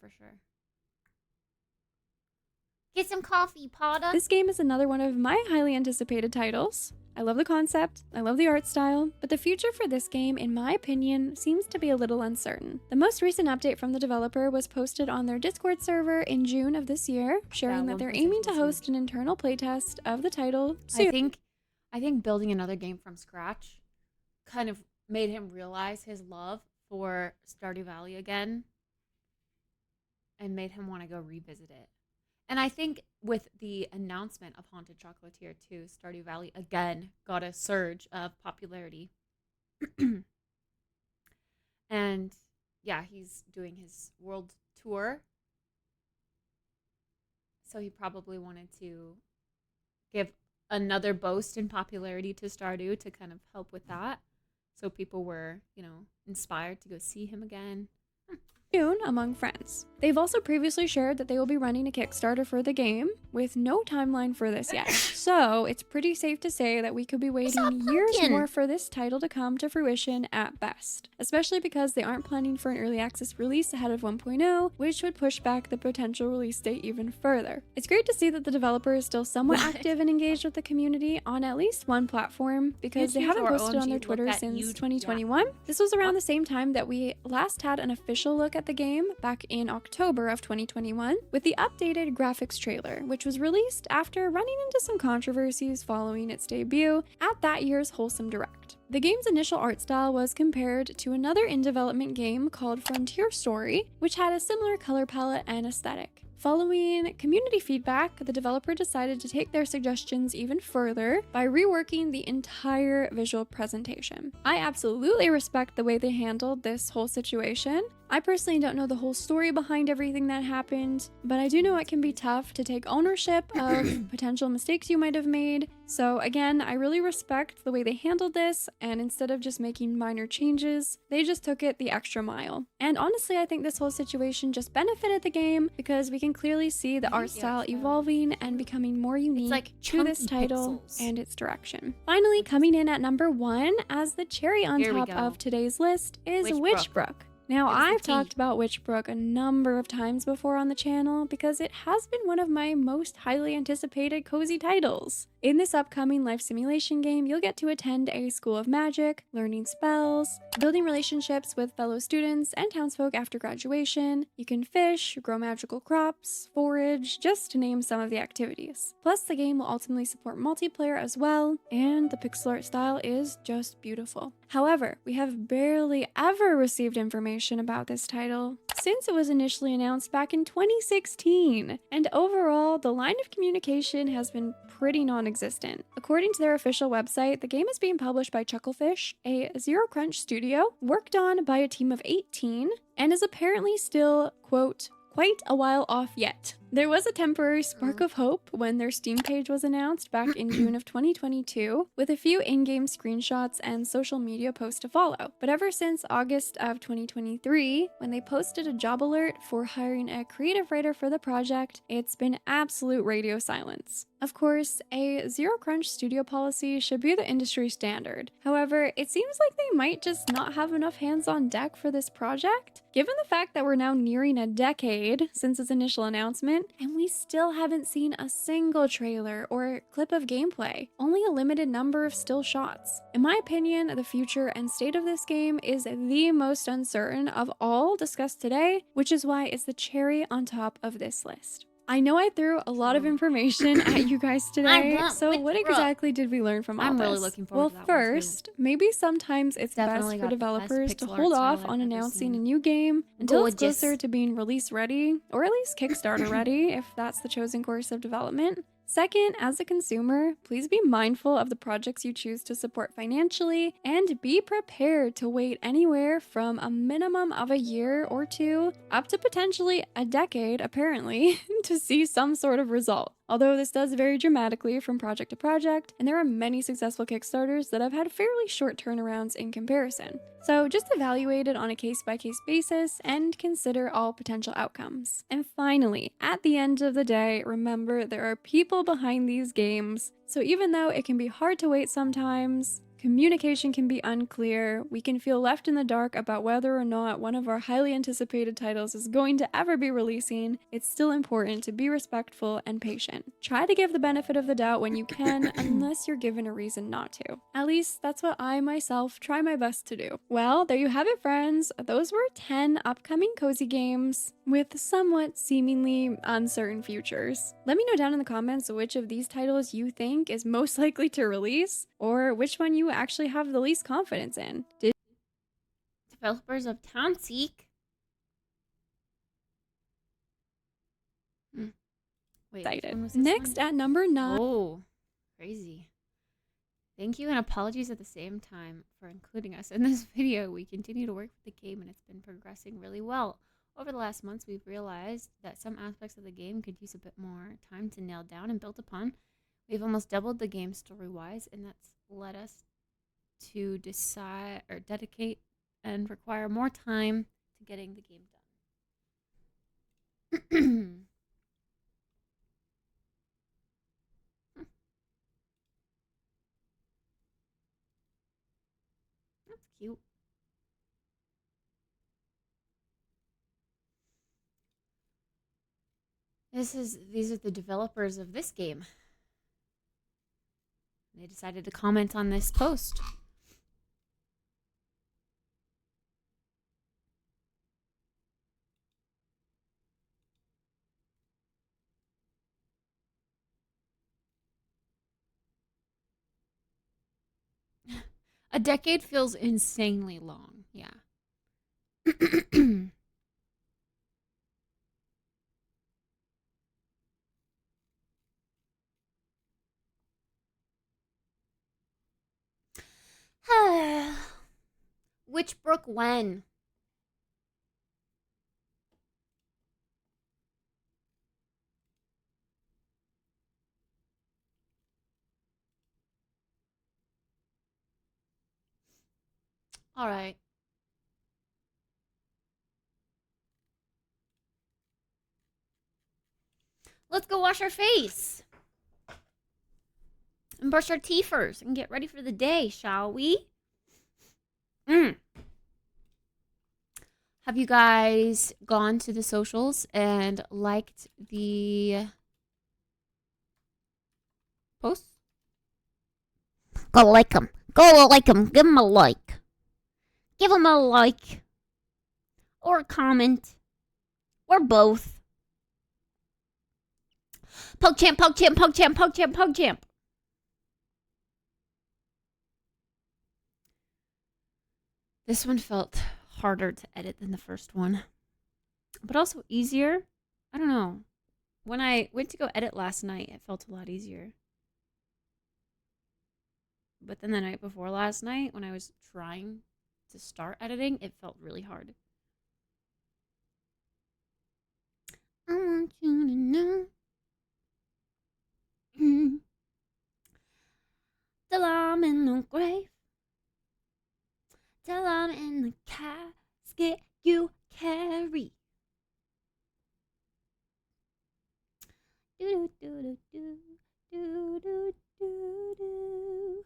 Get some coffee, Potter. This game is another one of my highly anticipated titles. I love the concept, I love the art style, but the future for this game, in my opinion, seems to be a little uncertain. The most recent update from the developer was posted on their Discord server in June of this year, sharing that they're aiming to host an internal playtest of the title soon. I think building another game from scratch kind of made him realize his love for Stardew Valley again and made him want to go revisit it. And I think with the announcement of Haunted Chocolatier 2, Stardew Valley again got a surge of popularity. And yeah, he's doing his world tour. So he probably wanted to give another boost in popularity to Stardew to kind of help with that. So people were, inspired to go see him again. Soon among friends. They've also previously shared that they will be running a Kickstarter for the game, with no timeline for this yet. So it's pretty safe to say that we could be waiting years more for this title to come to fruition at best, especially because they aren't planning for an early access release ahead of 1.0, which would push back the potential release date even further. It's great to see that the developer is still somewhat active and engaged with the community on at least one platform, because they haven't posted on their Twitter since 2021. This was around the same time that we last had an official look at the game back in October of 2021 with the updated graphics trailer, which was released after running into some controversies following its debut at that year's Wholesome Direct. The game's initial art style was compared to another in-development game called Frontier Story, which had a similar color palette and aesthetic. Following community feedback, the developer decided to take their suggestions even further by reworking the entire visual presentation. I absolutely respect the way they handled this whole situation. I personally don't know the whole story behind everything that happened, but I do know it can be tough to take ownership of potential mistakes you might have made. So again, I really respect the way they handled this, and instead of just making minor changes, they just took it the extra mile. And honestly, I think this whole situation just benefited the game because we can clearly see the art style evolving and becoming more unique to this title and its direction. Finally, coming in at number 1 as the cherry on top of today's list is Witchbrook. Now, I've talked about Witchbrook a number of times before on the channel because it has been one of my most highly anticipated cozy titles. In this upcoming life simulation game, you'll get to attend a school of magic, learning spells, building relationships with fellow students and townsfolk after graduation. You can fish, grow magical crops, forage, just to name some of the activities. Plus, the game will ultimately support multiplayer as well, and the pixel art style is just beautiful. However, we have barely ever received information about this title since it was initially announced back in 2016, and overall, the line of communication has been pretty non-existent. According to their official website, the game is being published by Chucklefish, a Zero Crunch studio, worked on by a team of 18, and is apparently still, quote, quite a while off yet. There was a temporary spark of hope when their Steam page was announced back in June of 2022, with a few in-game screenshots and social media posts to follow. But ever since August of 2023, when they posted a job alert for hiring a creative writer for the project, it's been absolute radio silence. Of course, a Zero Crunch studio policy should be the industry standard. However, it seems like they might just not have enough hands on deck for this project, given the fact that we're now nearing a decade since its initial announcement, and we still haven't seen a single trailer or clip of gameplay, only a limited number of still shots. In my opinion, the future and state of this game is the most uncertain of all discussed today, which is why it's the cherry on top of this list. I know I threw a lot of information at you guys today, so what exactly did we learn from all this? I'm really looking forward to that one, too. Well, first, maybe sometimes it's Definitely best for got the best developers to pixel art hold style off I've on ever announcing a seen. new game until it's Gorgeous. closer to being release ready, or at least Kickstarter ready, if that's the chosen course of development. Second, as a consumer, please be mindful of the projects you choose to support financially and be prepared to wait anywhere from a minimum of a year or two up to potentially a decade, apparently, to see some sort of result. Although this does vary dramatically from project to project, and there are many successful Kickstarters that have had fairly short turnarounds in comparison. So just evaluate it on a case-by-case basis and consider all potential outcomes. And finally, at the end of the day, remember there are people behind these games, so even though it can be hard to wait sometimes, communication can be unclear, we can feel left in the dark about whether or not one of our highly anticipated titles is going to ever be releasing, it's still important to be respectful and patient. Try to give the benefit of the doubt when you can, unless you're given a reason not to. At least that's what I myself try my best to do. Well, there you have it, friends. Those were 10 upcoming cozy games with somewhat seemingly uncertain futures. Let me know down in the comments which of these titles you think is most likely to release, or which one you actually have the least confidence in. Developers of Townseek. Wait, which Excited. one was this Next one? at number 9. Oh, crazy. Thank you and apologies at the same time for including us in this video. We continue to work with the game and it's been progressing really well. Over the last months, we've realized that some aspects of the game could use a bit more time to nail down and build upon. We've almost doubled the game story-wise, and that's led us to decide or dedicate and require more time to getting the game done. That's cute. These are the developers of this game. They decided to comment on this post. A decade feels insanely long. Yeah. Which brook when? All right. Let's go wash our face and brush our teeth first and get ready for the day, shall we? Have you guys gone to the socials and liked the posts? Go like him. Go like him. Give him a like. Give him a like. Or a comment. Or both. PogChamp, PogChamp, PogChamp, PogChamp, PogChamp. This one felt harder to edit than the first one, but also easier. I don't know. When I went to go edit last night, it felt a lot easier. But then the night before last night, when I was trying to start editing, it felt really hard. I want you to know. Till I'm in the grave. Till I'm in the casket you carry. Do do do do do do do.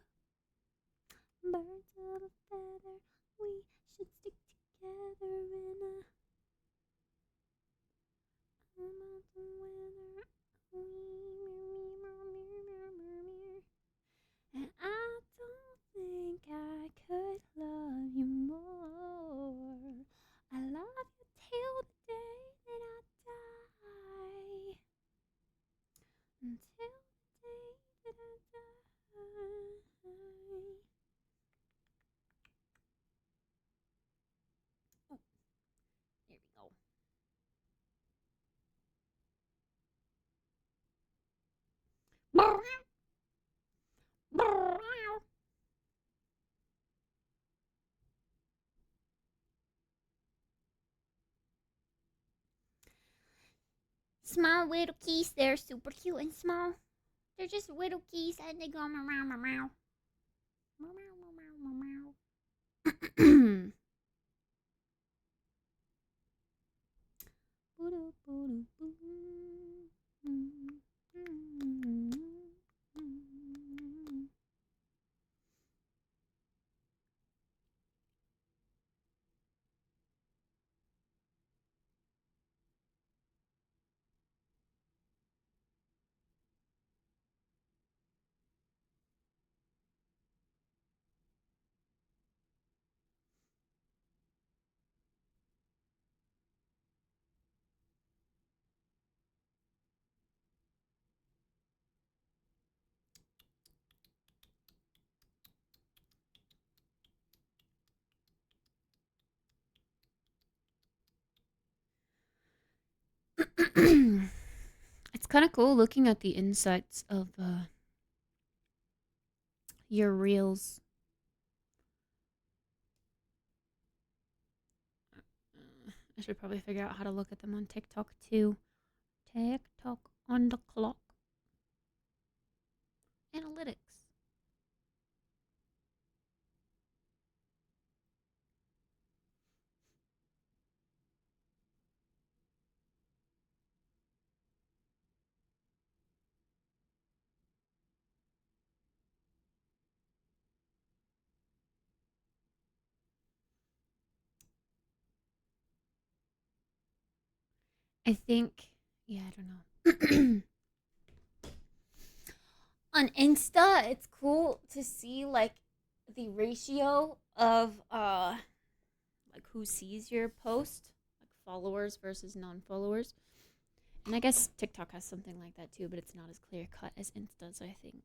Birds of a feather, we should stick together in a weather. And I don't think I could love you more. I love you till the day that I die. Until the day that I die. Oh, here we go. Small little geese, they're super cute and small. They're just little geese and they go meow meow meow meow. Meow meow meow meow meow. It's kind of cool looking at the insides of your reels. I should probably figure out how to look at them on TikTok too. TikTok on the clock. Analytics. I think, yeah, I don't know. On Insta, it's cool to see like the ratio of like who sees your post, like followers versus non-followers. And I guess TikTok has something like that too, but it's not as clear cut as Insta's, I think.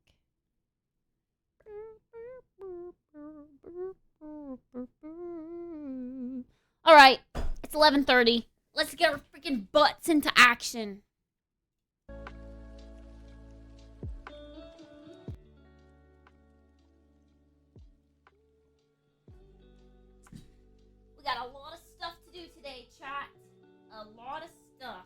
All right, it's 11:30. Let's get our freaking butts into action. We got a lot of stuff to do today, chat. A lot of stuff.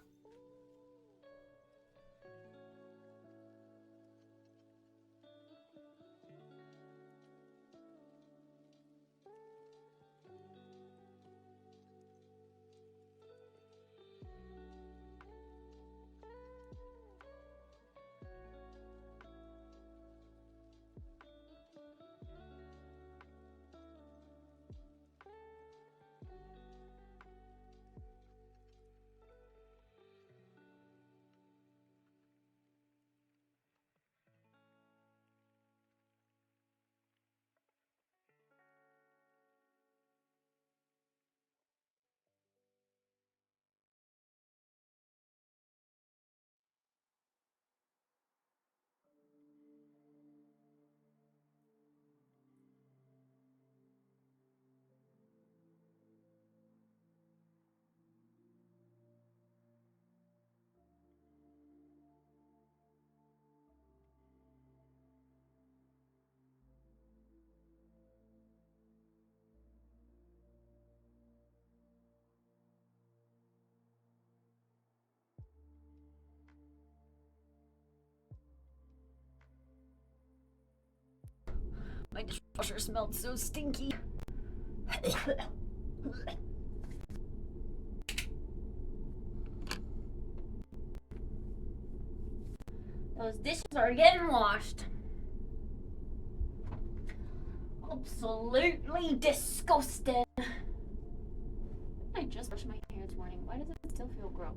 My dishwasher smelled so stinky. Those dishes are getting washed. Absolutely disgusting. I just brushed my hair this morning. Why does it still feel gross?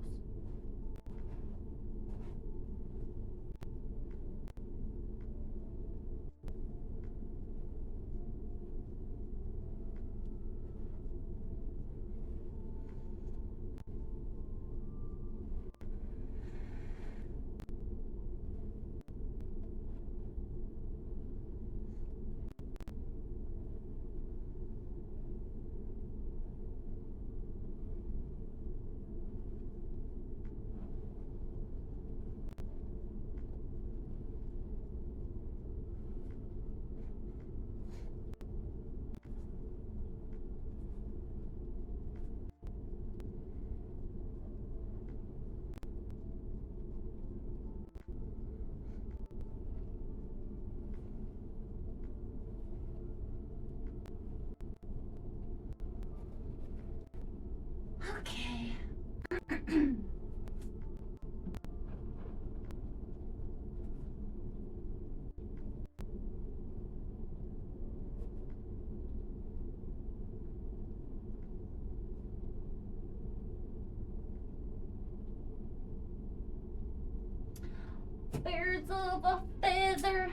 Okay. Birds of a feather.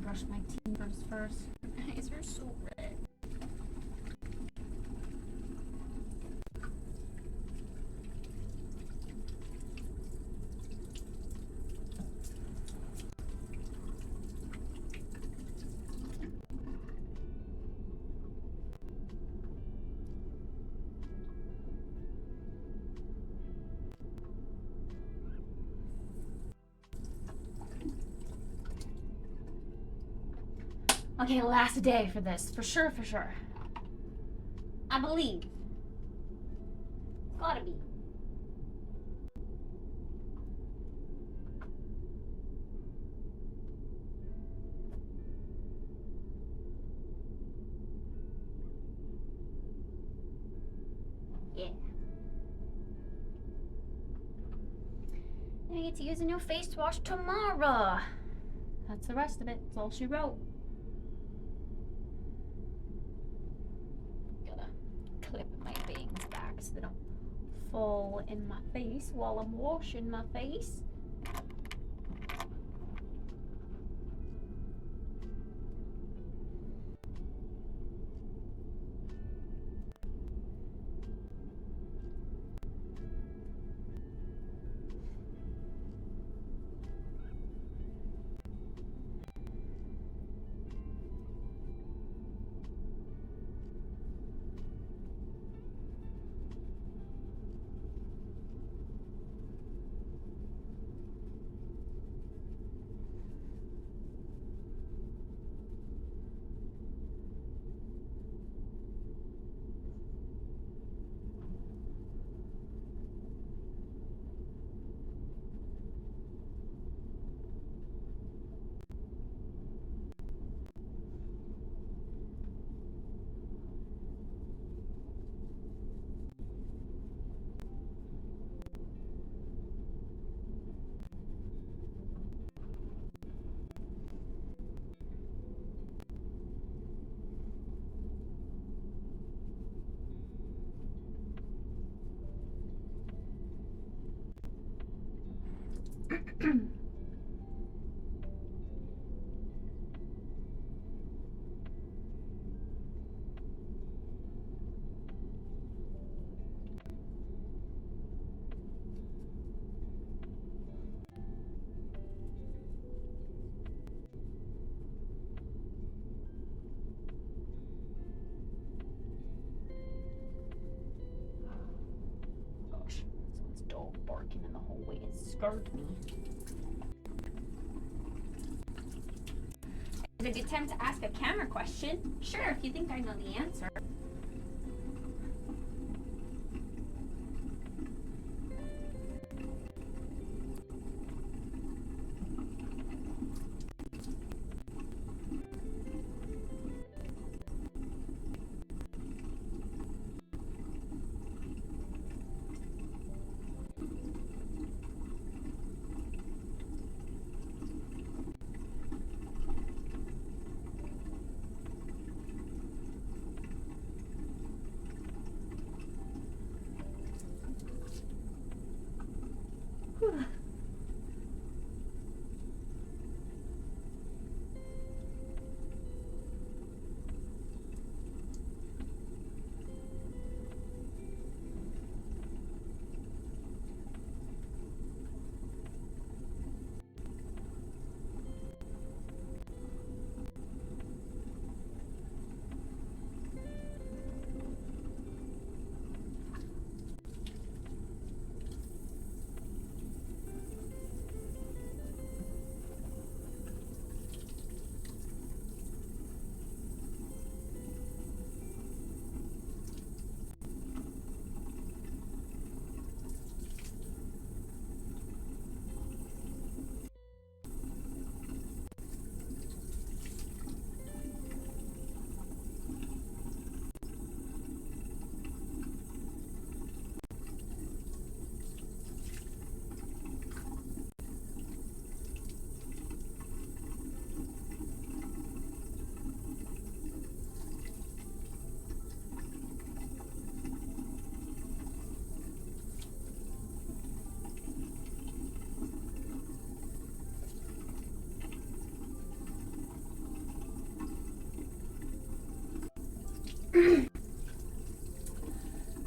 Brush my teeth first. My eyes are so red. Okay, last day for this. For sure, for sure. I believe. Gotta be. Yeah. And I get to use a new face wash tomorrow. That's the rest of it. That's all she wrote. Clip my bangs back so they don't fall in my face while I'm washing my face. scared me. It's a good time to ask a camera question. Sure, if you think I know the answer.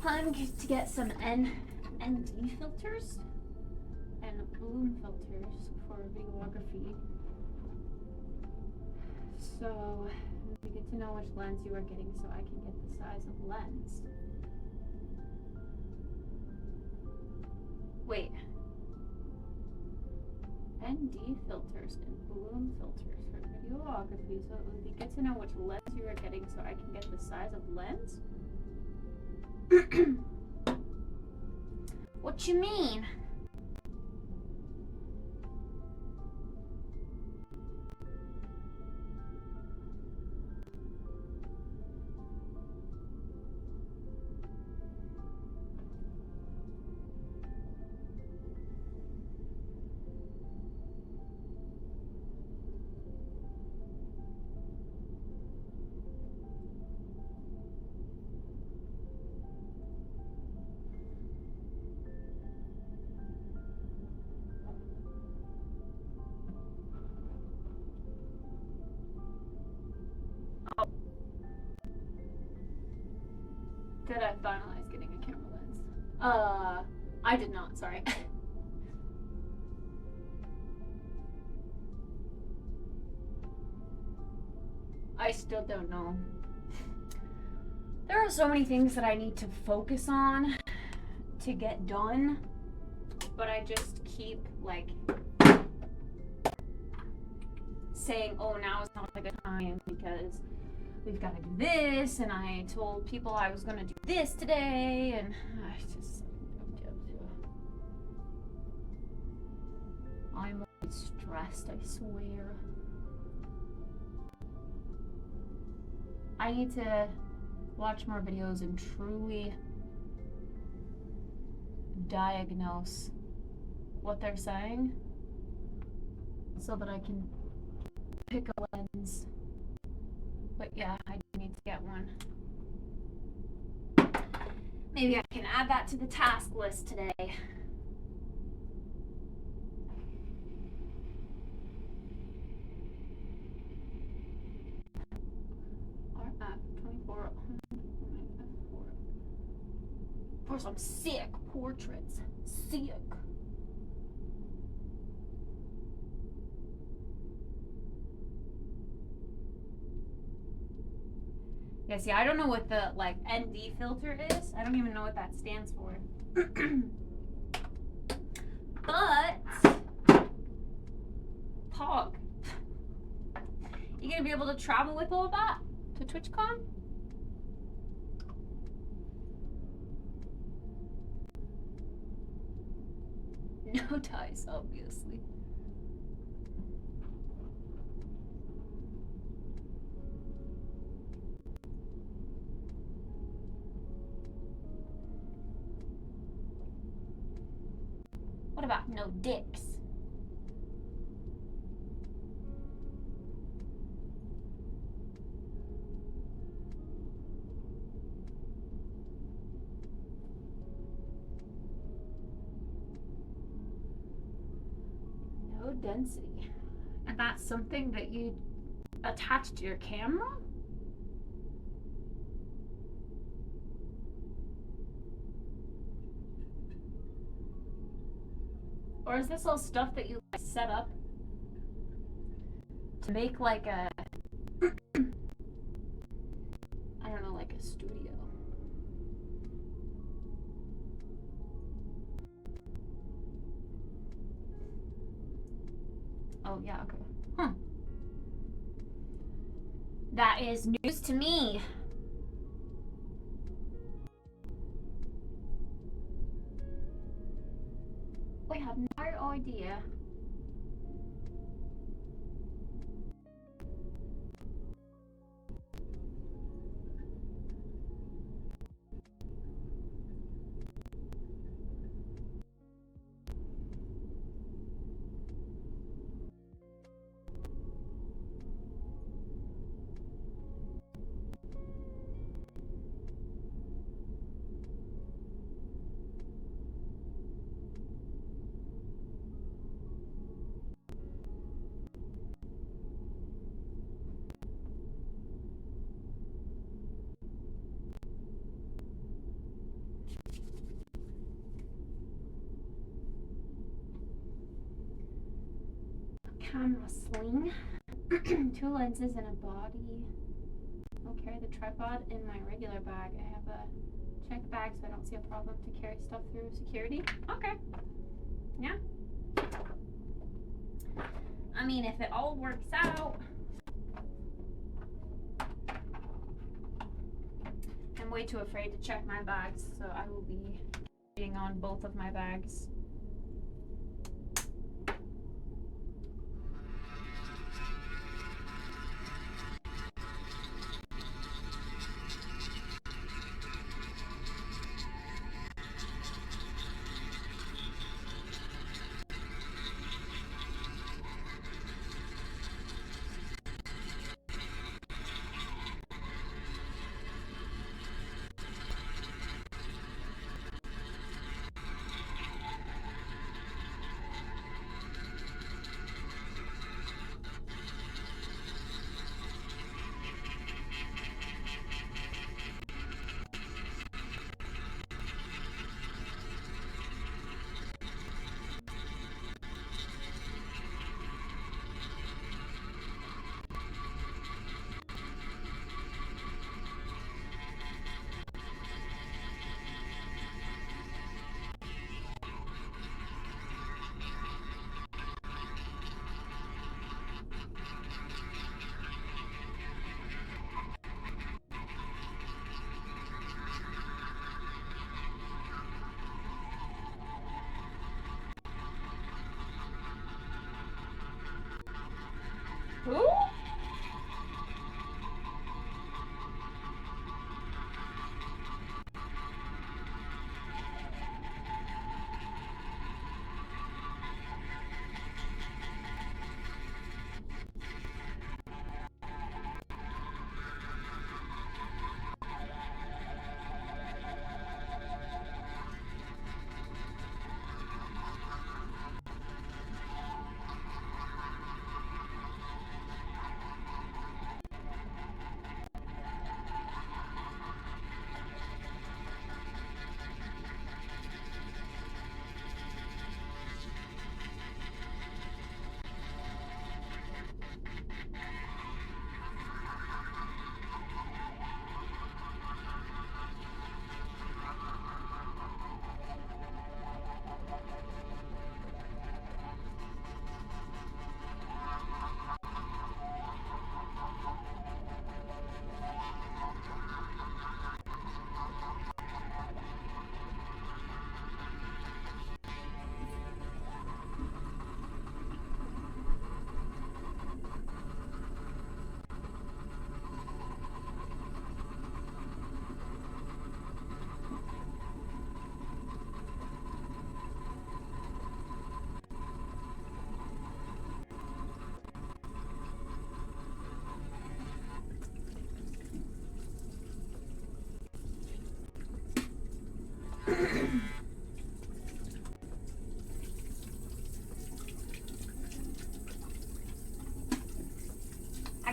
I'm going to get some ND filters and bloom filters for videography. So we get to know which lens you are getting so I can get the size of lens. Wait. ND filters and bloom filters for videography. So it would be good to know which lens you are getting so I can get the size of lens? What you mean? Did I finalize getting a camera lens? I did not, sorry. I still don't know. There are so many things that I need to focus on to get done, but I just keep like saying, oh, now is not a good time because we've got to do this, and I told people I was going to do this today, and I just, I'm stressed, I swear. I need to watch more videos and truly diagnose what they're saying so that I can pick a lens. But yeah, I do need to get one. Maybe I can add that to the task list today. RF 24 for some sick portraits. Sick. Yeah, see, I don't know what the, like, ND filter is. I don't even know what that stands for. But gonna be able to travel with all that to TwitchCon? No ties, obviously. What about no dicks? No density. And that's something that you attach to your camera? Or is this all stuff that you like, set up to make like a, I don't know, like a studio? Oh, yeah, okay. Huh. That is news to me. We have no idea. Camera sling, 2 lenses and a body. I'll carry the tripod in my regular bag. I have a check bag, so I don't see a problem to carry stuff through security. Okay. Yeah. I mean, if it all works out. I'm way too afraid to check my bags, so I will be being on both of my bags.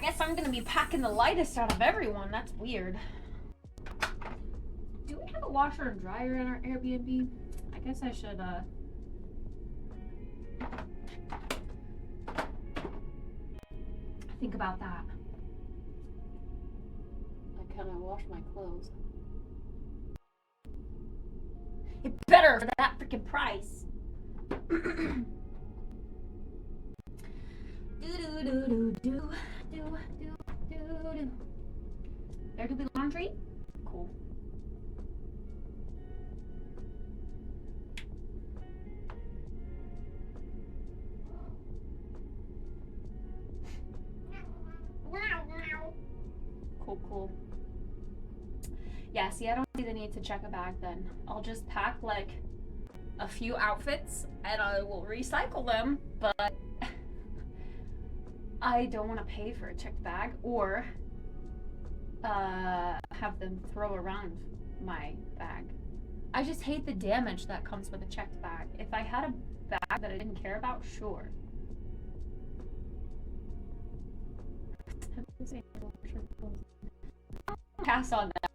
I guess I'm gonna be packing the lightest out of everyone. That's weird. Do we have a washer and dryer in our Airbnb? I guess I should, think about that. I kind of wash my clothes. It better for that freaking price. There to be laundry? Cool. Cool. Yeah, see, I don't see the need to check a bag then. I'll just pack like a few outfits and I will recycle them, but I don't want to pay for a checked bag or have them throw around my bag. I just hate the damage that comes with a checked bag. If I had a bag that I didn't care about, sure. Pass on that.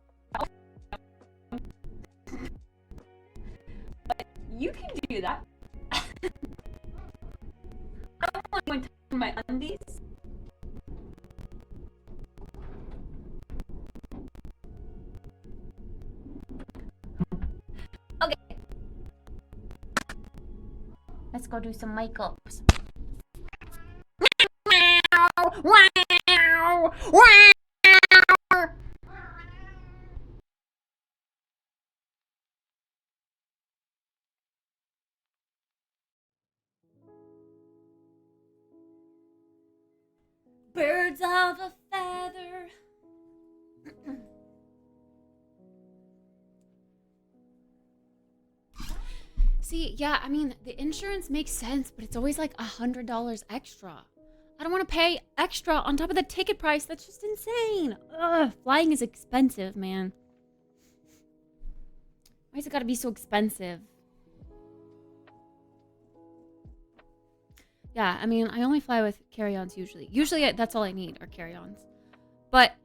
But you can do that. I don't want anyone touching my undies. Okay. Let's go do some makeups. Wow! Birds of a feather. See, yeah, I mean, the insurance makes sense, but it's always like $100 extra. I don't want to pay extra on top of the ticket price. That's just insane. Ugh, flying is expensive, man. Why's it gotta be so expensive? Yeah, I mean, I only fly with carry-ons usually. Usually that's all I need are carry-ons. But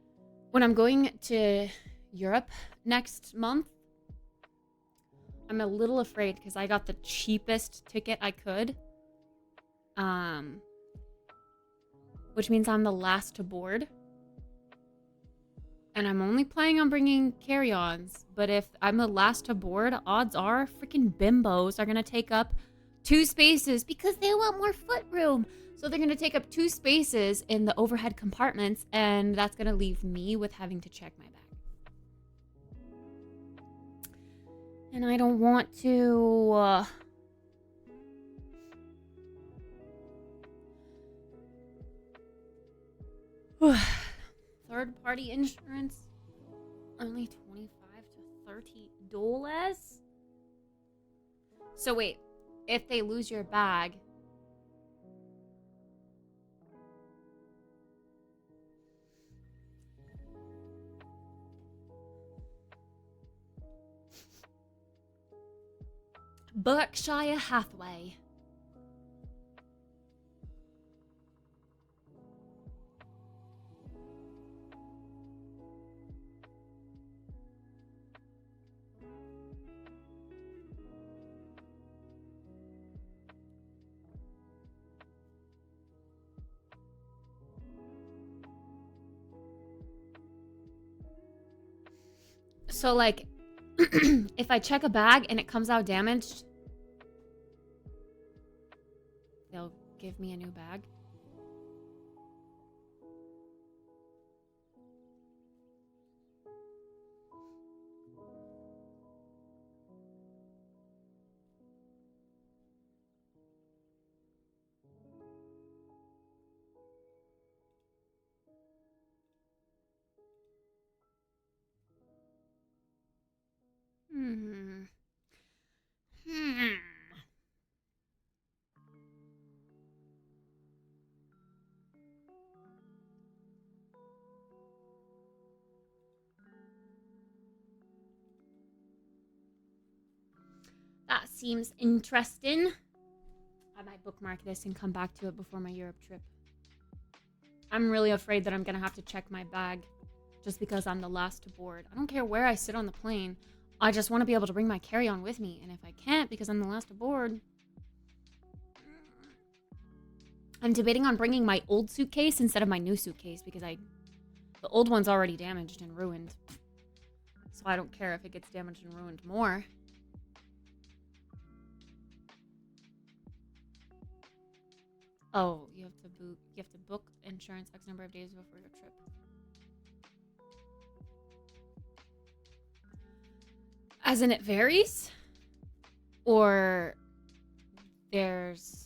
when I'm going to Europe next month, I'm a little afraid because I got the cheapest ticket I could. Which means I'm the last to board. And I'm only planning on bringing carry-ons. But if I'm the last to board, odds are freaking bimbos are going to take up 2 spaces because they want more foot room. So they're going to take up 2 spaces in the overhead compartments. And that's going to leave me with having to check my bag. And I don't want to... Third-party insurance, only $25 to $30. So wait, if they lose your bag, Berkshire Hathaway. So, like, if I check a bag and it comes out damaged, they'll give me a new bag. That seems interesting. I might bookmark this and come back to it before my Europe trip. I'm really afraid that I'm gonna have to check my bag just because I'm the last to board. I don't care where I sit on the plane. I just want to be able to bring my carry-on with me. And if I can't because I'm the last to board, I'm debating on bringing my old suitcase instead of my new suitcase because the old one's already damaged and ruined. So I don't care if it gets damaged and ruined more. Oh, you have to book insurance X number of days before your trip. As in it varies? Or there's...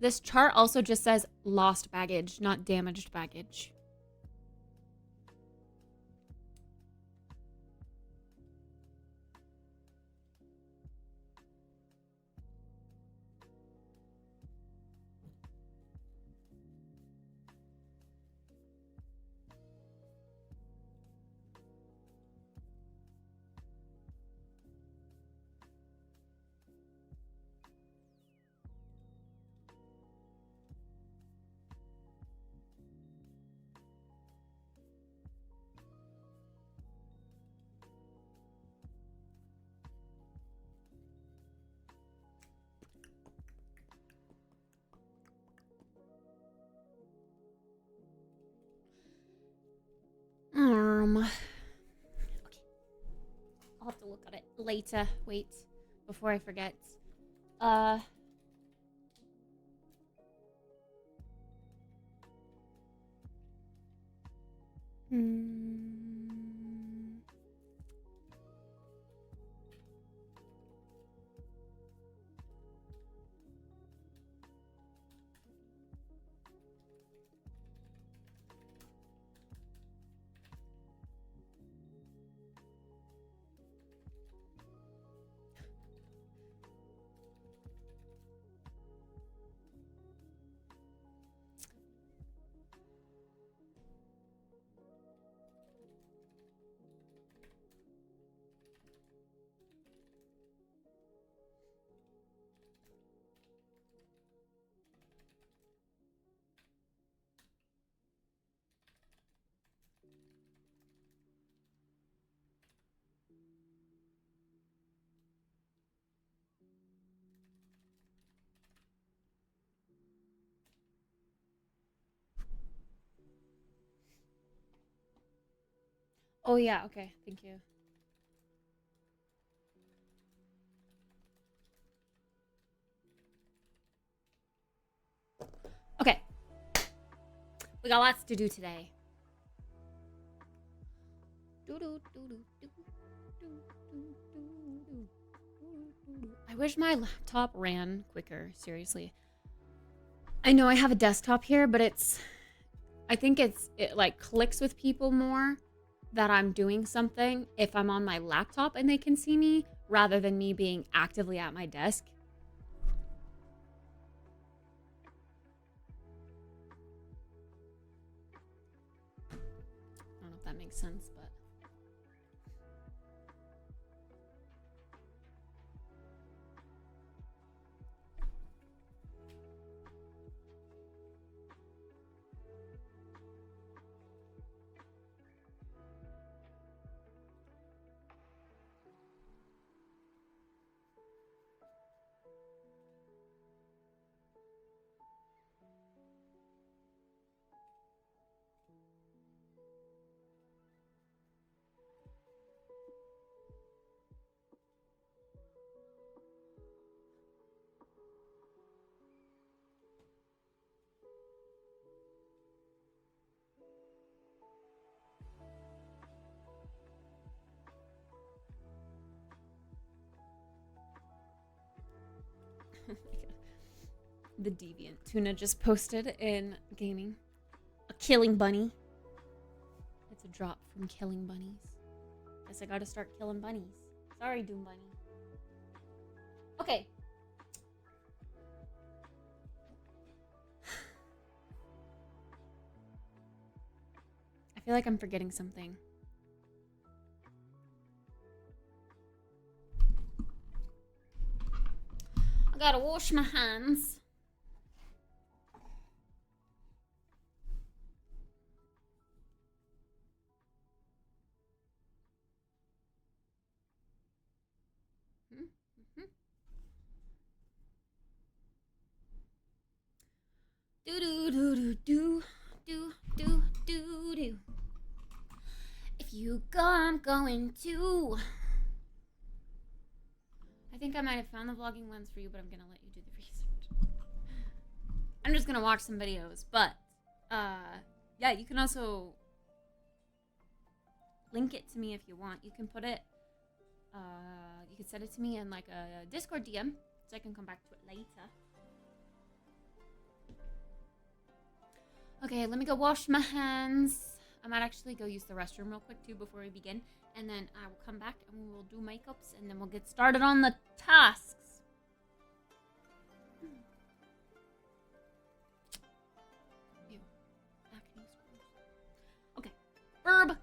This chart also just says lost baggage, not damaged baggage. Okay. I'll have to look at it later. Wait, before I forget. Oh yeah, okay, thank you. Okay. We got lots to do today. I wish my laptop ran quicker, seriously. I know I have a desktop here, but I think it like clicks with people more that I'm doing something if I'm on my laptop and they can see me rather than me being actively at my desk. I don't know if that makes sense, but The deviant. Tuna just posted in gaming. A killing bunny. It's a drop from killing bunnies. Guess I gotta start killing bunnies. Sorry, Doom Bunny. Okay. I feel like I'm forgetting something. I gotta wash my hands. Do do do do do do do do do. If you go, I'm going to. I think I might have found the vlogging lens for you, but I'm gonna let you do the research. I'm just gonna watch some videos, but yeah, you can also link it to me if you want. You can put it, you can send it to me in like a Discord DM, so I can come back to it later. Okay, let me go wash my hands. I might actually go use the restroom real quick too before we begin. And then I will come back and we will do makeups and then we'll get started on the tasks. Ew. Acne scars. Okay. Verb.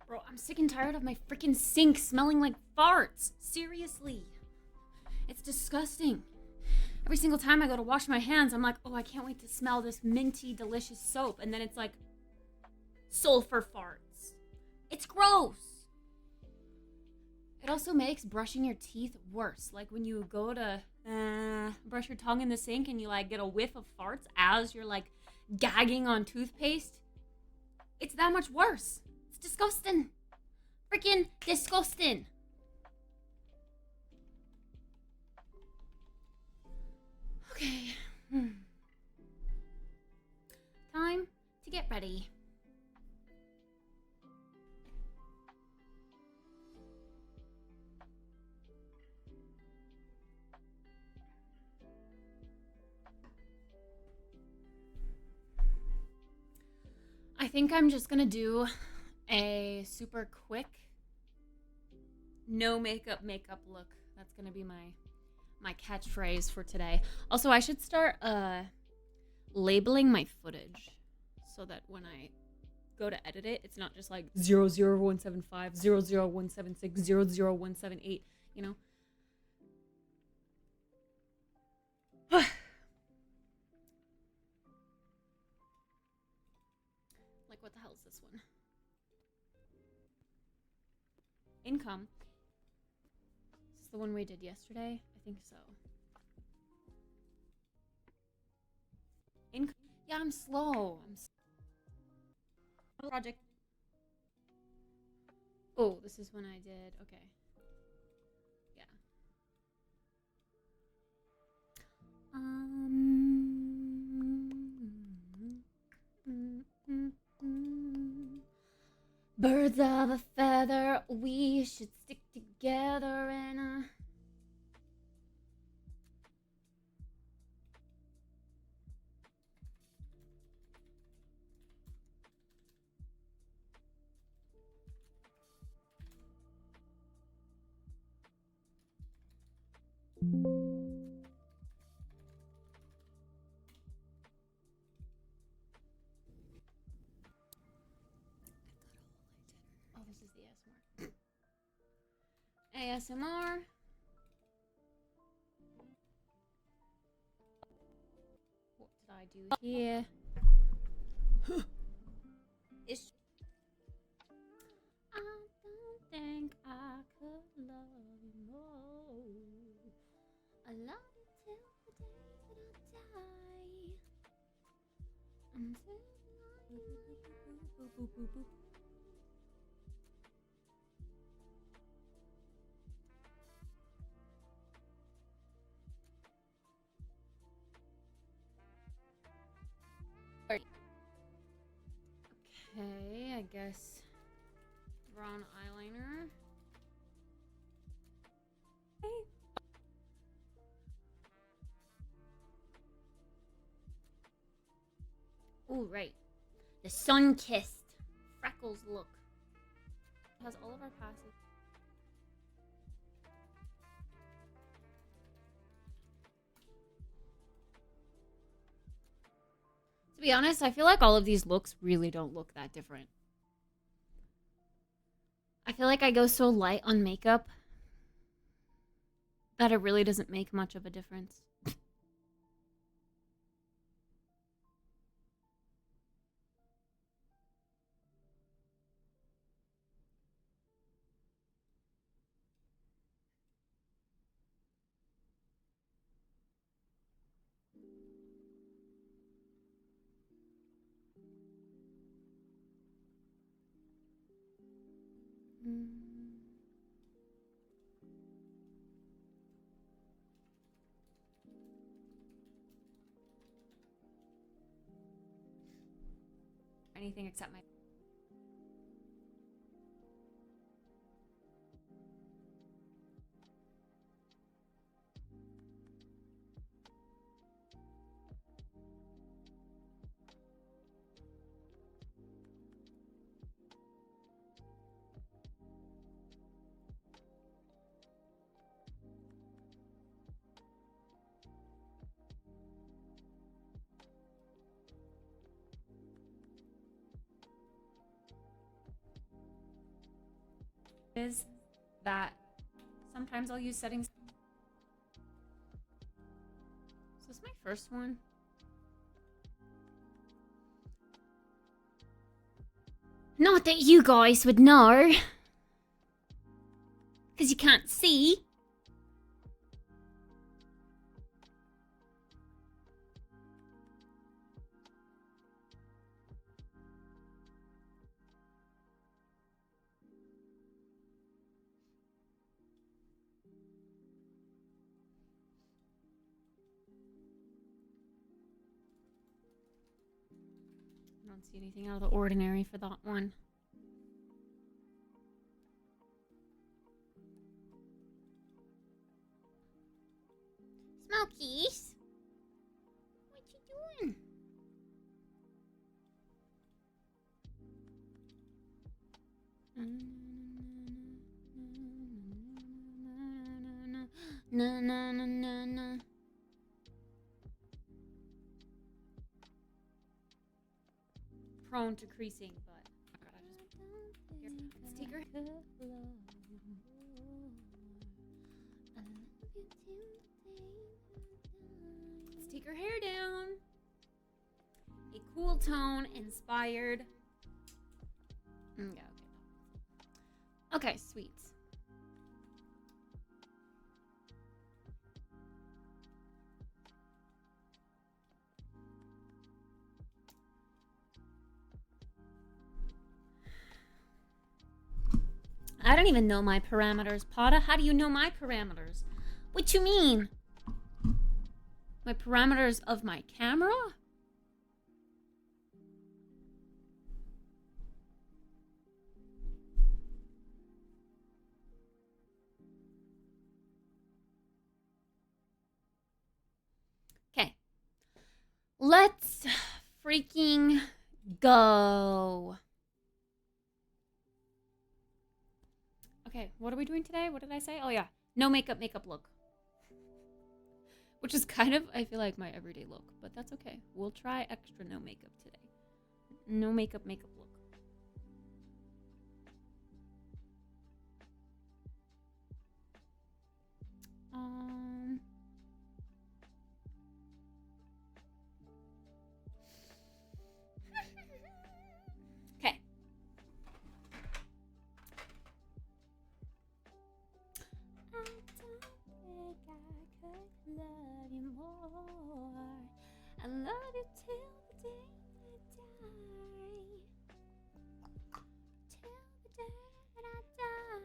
Bro, I'm sick and tired of my freaking sink smelling like farts. Seriously. It's disgusting. Every single time I go to wash my hands, I'm like, oh, I can't wait to smell this minty, delicious soap. And then it's like sulfur farts. It's gross. It also makes brushing your teeth worse. Like when you go to brush your tongue in the sink and you like get a whiff of farts as you're like gagging on toothpaste. It's that much worse. It's disgusting. Freaking disgusting. Okay. Time to get ready. I think I'm just gonna do a super quick no makeup look. That's gonna be my catchphrase for today. Also, I should start labeling my footage so that when I go to edit it, it's not just like 00175, 00176, 00178, you know? Like, what the hell is this one? Income. Is this the one we did yesterday? I think so. Income. Yeah, I'm slow. Project. Oh, this is when I did. Okay. Yeah. Birds of a feather, we should stick together in a. Oh, this is the ASMR. ASMR. What did I do here? It's. I don't think I could love you more. I love you till the day that I die. Until boop, boop, boop, boop. Okay, I guess brown eyeliner. Ooh, right. The sun-kissed freckles look. It has all of our passes. To be honest, I feel like all of these looks really don't look that different. I feel like I go so light on makeup that it really doesn't make much of a difference. Anything except my. Is that sometimes I'll use settings. Is this my first one? Not that you guys would know. Because you can't see. I don't see anything out of the ordinary for that one. Smokies? What you doing? Na na na na na. Prone to creasing, but let's take her. Let's take her hair down. A cool tone inspired. Yeah, okay, sweet. I don't even know my parameters, Potta. How do you know my parameters? What you mean? My parameters of my camera? Okay. Let's freaking go. Okay, what are we doing today? What did I say? Oh yeah, no makeup look. Which is kind of, I feel like, my everyday look, but that's okay. We'll try extra no makeup today. No makeup look. Okay. I don't think I could love you more. I love you till the day I die. Till the day that I die.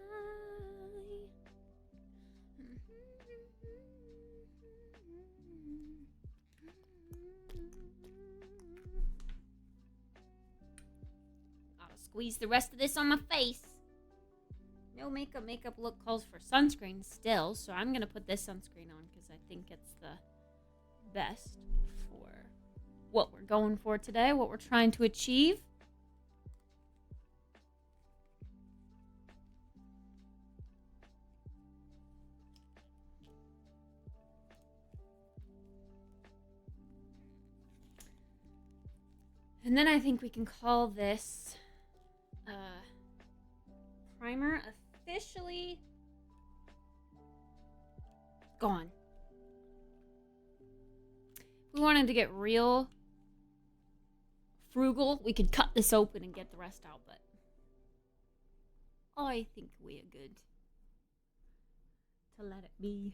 Gotta squeeze the rest of this on my face. No makeup look calls for sunscreen still, so I'm gonna put this sunscreen on because I think it's the best for what we're going for today, what we're trying to achieve. And then I think we can call this primer officially gone. If we wanted to get real frugal, we could cut this open and get the rest out, but I think we are good to let it be.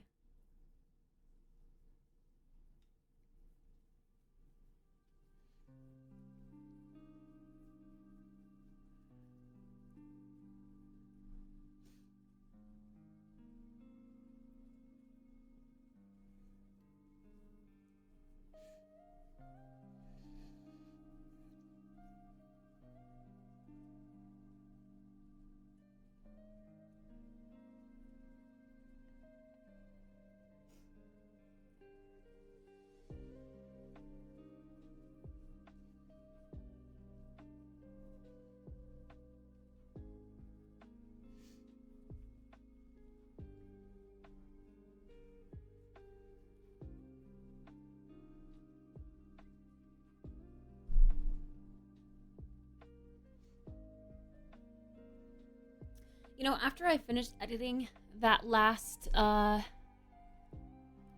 You know, after I finished editing that last, why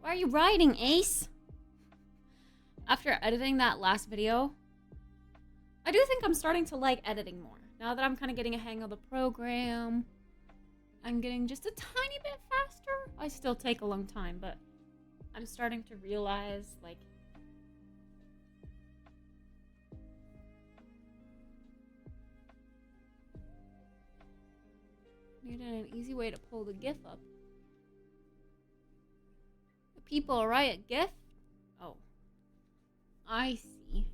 are you writing, Ace? After editing that last video, I do think I'm starting to like editing more. Now that I'm kind of getting a hang of the program, I'm getting just a tiny bit faster. I still take a long time, but I'm starting to realize, like, needed an easy way to pull the GIF up. The people are right at GIF? Oh. I see.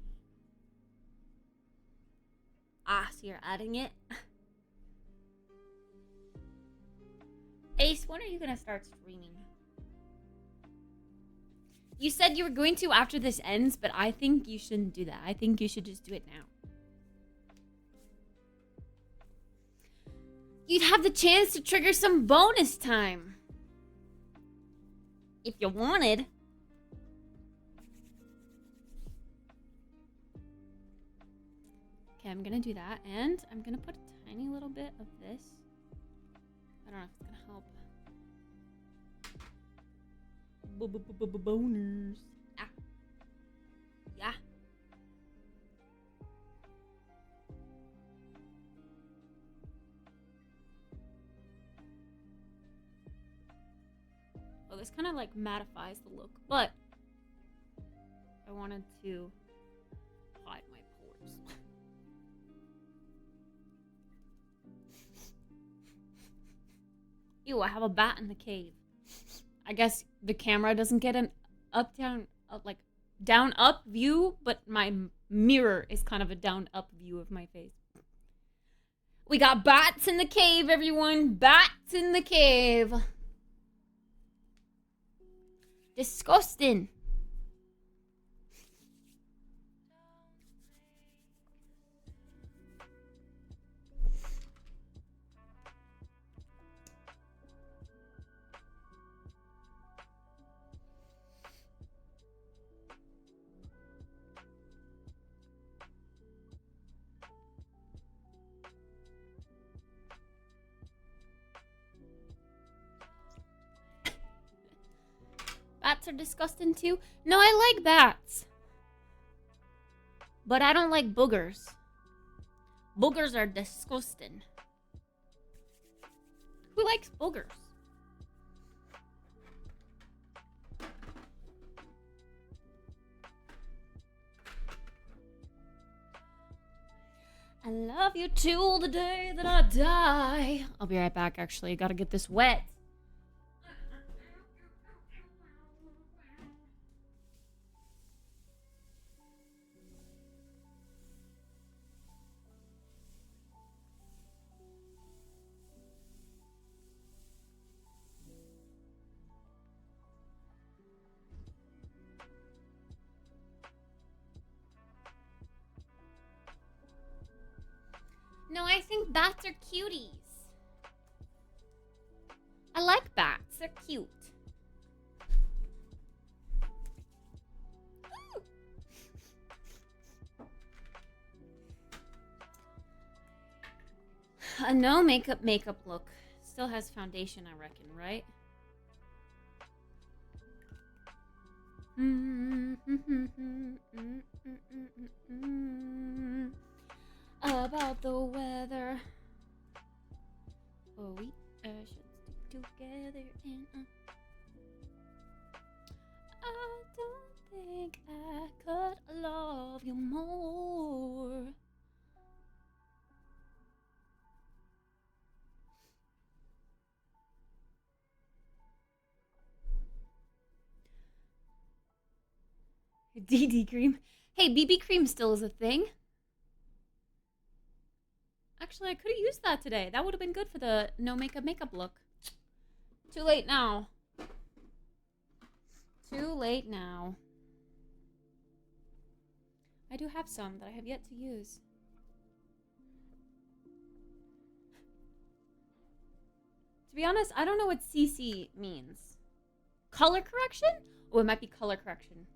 Ah, so you're adding it? Ace, when are you gonna start streaming? You said you were going to after this ends, but I think you shouldn't do that. I think you should just do it now. you'd have the chance to trigger some bonus time. If you wanted. Okay, I'm gonna do that, and I'm gonna put a tiny little bit of this. I don't know if it's gonna help. Boners. Ah. Yeah. Well, this kind of like mattifies the look, but I wanted to hide my pores. Ew, I have a bat in the cave. I guess the camera doesn't get an up-down, like down-up view, but my mirror is kind of a down-up view of my face. We got bats in the cave, everyone. Bats in the cave. Disgusting. Bats are disgusting too. No, I like bats. But I don't like boogers. Boogers are disgusting. Who likes boogers? I love you till the day that I die. I'll be right back, actually. Gotta get this wet. No, I think bats are cuties. I like bats. They're cute. A no makeup look. Still has foundation, I reckon, right? About the weather. Oh, we should stick together and I don't think I could love you more. DD cream. Hey, BB cream still is a thing. Actually, I could have used that today. That would have been good for the no makeup look. Too late now. Too late now. I do have some that I have yet to use. To be honest, I don't know what CC means. Color correction? Oh, it might be color correction.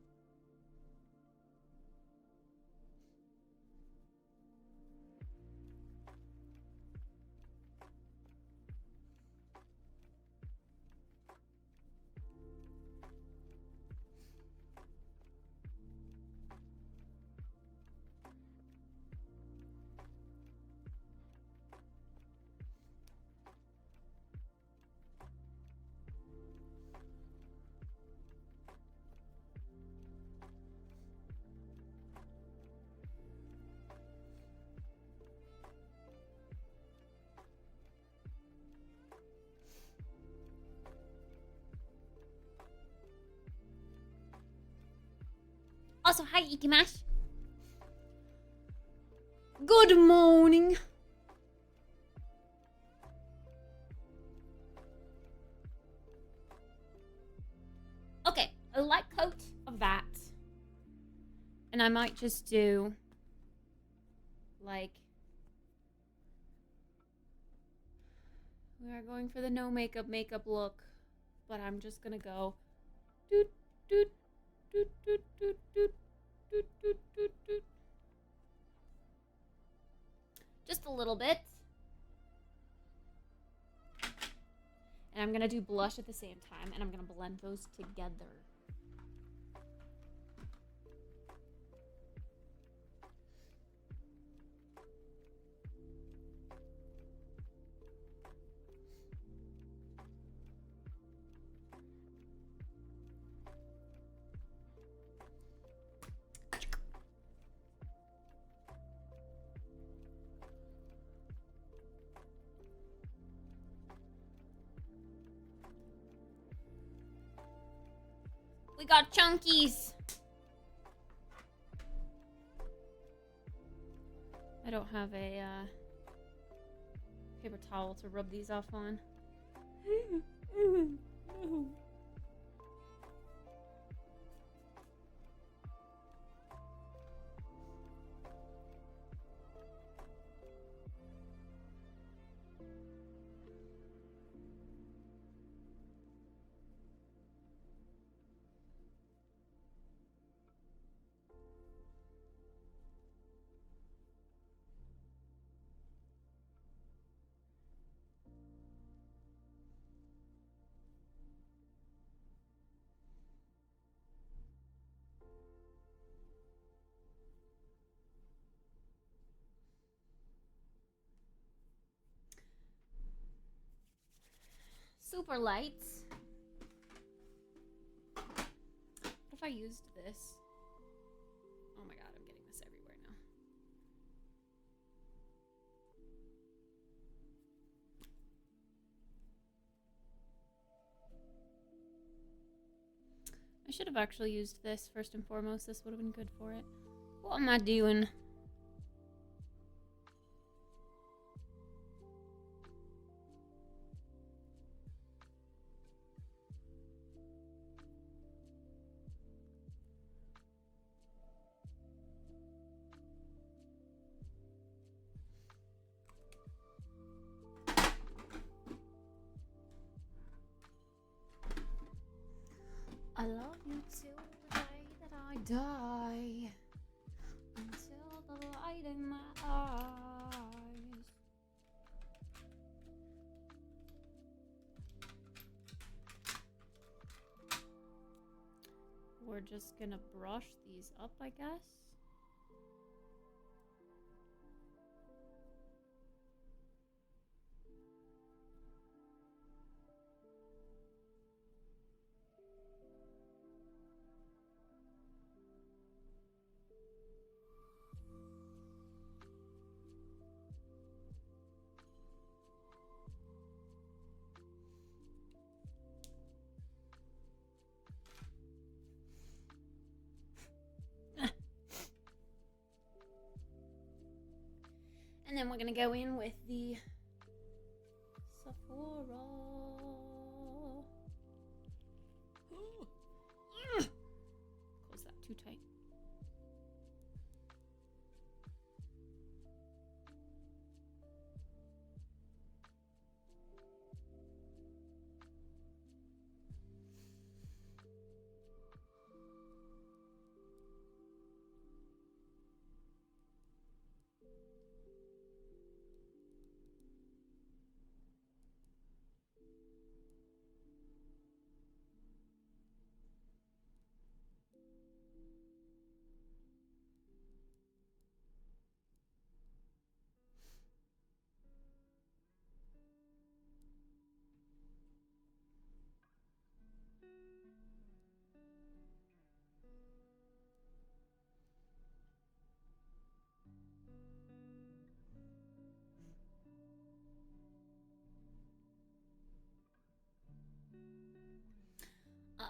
Also, hi, Ikimash. Good morning. Okay, a light coat of that. And I might just do, like, We are going for the no makeup look, but I'm just gonna go doot doot doot doot doot doot doot doot doot doot. Just a little bit. And I'm gonna do blush at the same time, and I'm gonna blend those together. We got chunkies. I don't have a paper towel to rub these off on. Super lights. What if I used this? Oh my god, I'm getting this everywhere now. I should have actually used this first and foremost. This would have been good for it. What am I doing? I love you till the day that I die, until the light in my eyes. We're just gonna brush these up, I guess. And then we're gonna go in with the Sephora. Close that too tight.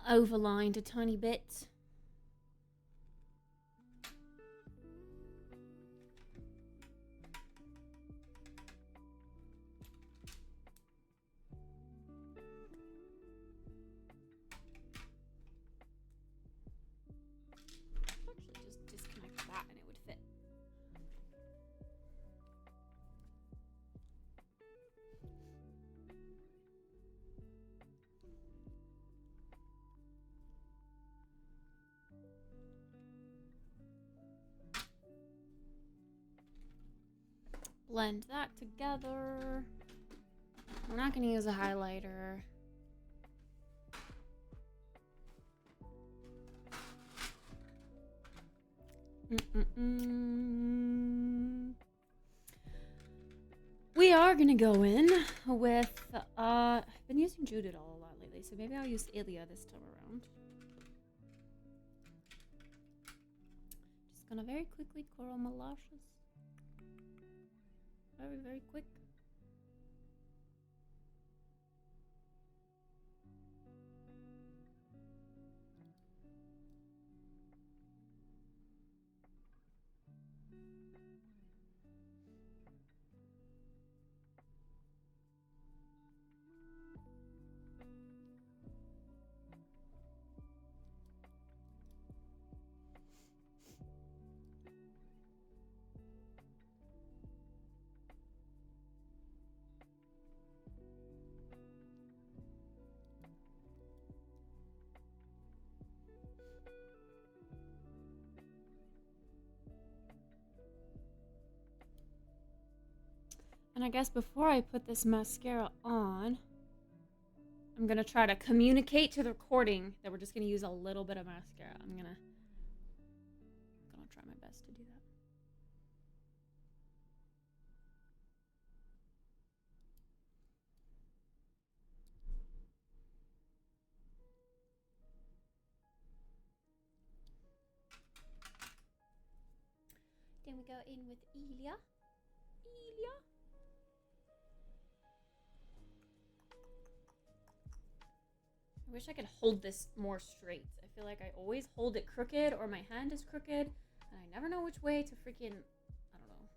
Overlined a tiny bit. Actually, just disconnect that and it would fit. blend that together. We're not going to use a highlighter. We are going to go in with, I've been using Jude a lot lately, so maybe I'll use Ilya this time around. Just gonna very quickly curl my lashes. Very, very quick. And I guess before I put this mascara on, I'm gonna try to communicate to the recording that we're just gonna use a little bit of mascara. I'm gonna try my best to do that. Then we go in with Ilya. I wish I could hold this more straight. I feel like I always hold it crooked or my hand is crooked and I never know which way to freaking, I don't know.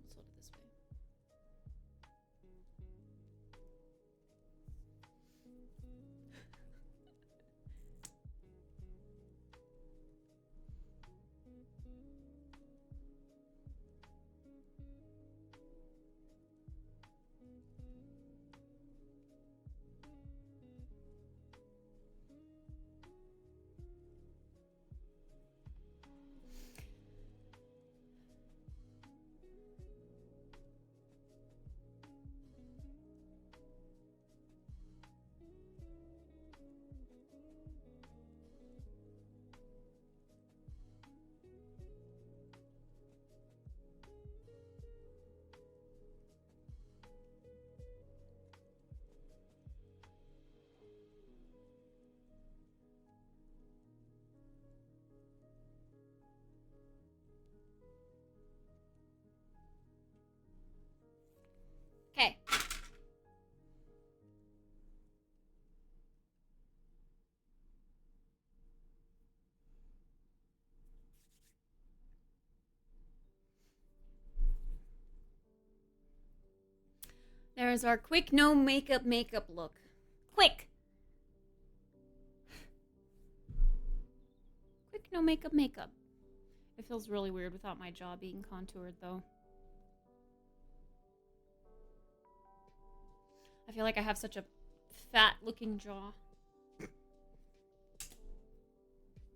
Let's hold it this way. Okay. There's our quick no makeup look. Quick! Quick no makeup. It feels really weird without my jaw being contoured though. I feel like I have such a fat looking jaw.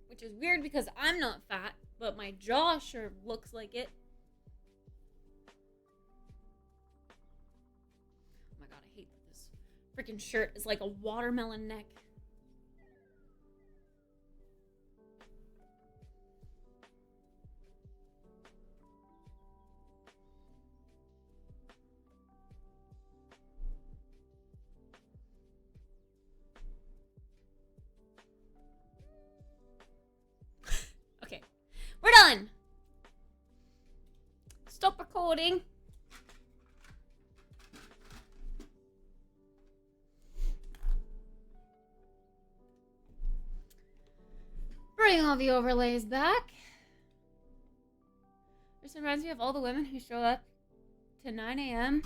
Which is weird because I'm not fat, but my jaw sure looks like it. Oh my god, I hate that this freaking shirt is like a watermelon neck. Okay, we're done. Stop recording. Bring all the overlays back. This reminds me of all the women who show up to 9 a.m.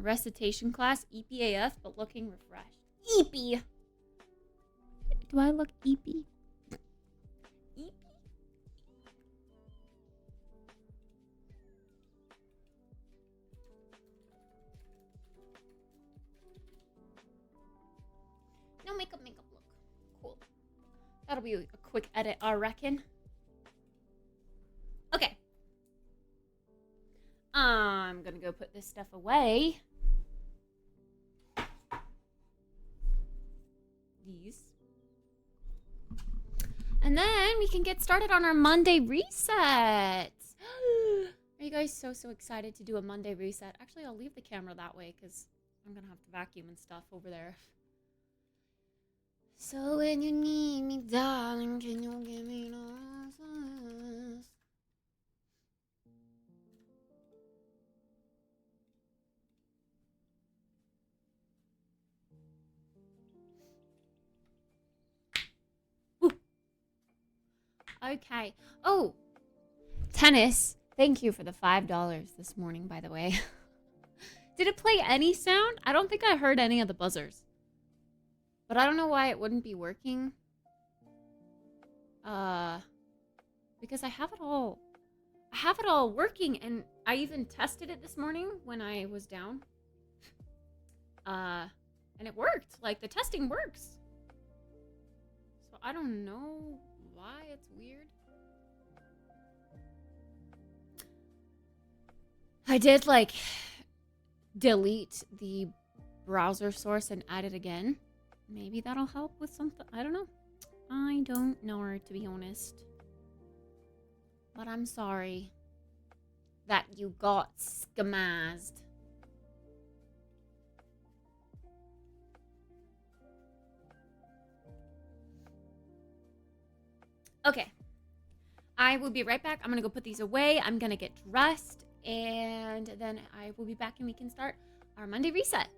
recitation class, EPAF, but looking refreshed. EP. Do I look EP? EP? No makeup look. Cool. That'll be a quick edit, I reckon. Okay. I'm gonna go put this stuff away. These. And then we can get started on our Monday reset. Are you guys so excited to do a Monday reset? Actually, I'll leave the camera that way because I'm gonna have to vacuum and stuff over there. So when you need me, darling, can you give me roses? Ooh. Okay. Oh, tennis. Thank you for the $5 this morning, by the way. Did it play any sound? I don't think I heard any of the buzzers. But I don't know why it wouldn't be working. Because I have it all working, and I even tested it this morning when I was down. And it worked. Like, the testing works. So I don't know why it's weird. I did, like, delete the browser source and add it again. Maybe that'll help with something. I don't know. I don't know, to be honest. But I'm sorry that you got scamazed. Okay. I will be right back. I'm going to go put these away. I'm going to get dressed. And then I will be back and we can start our Monday reset.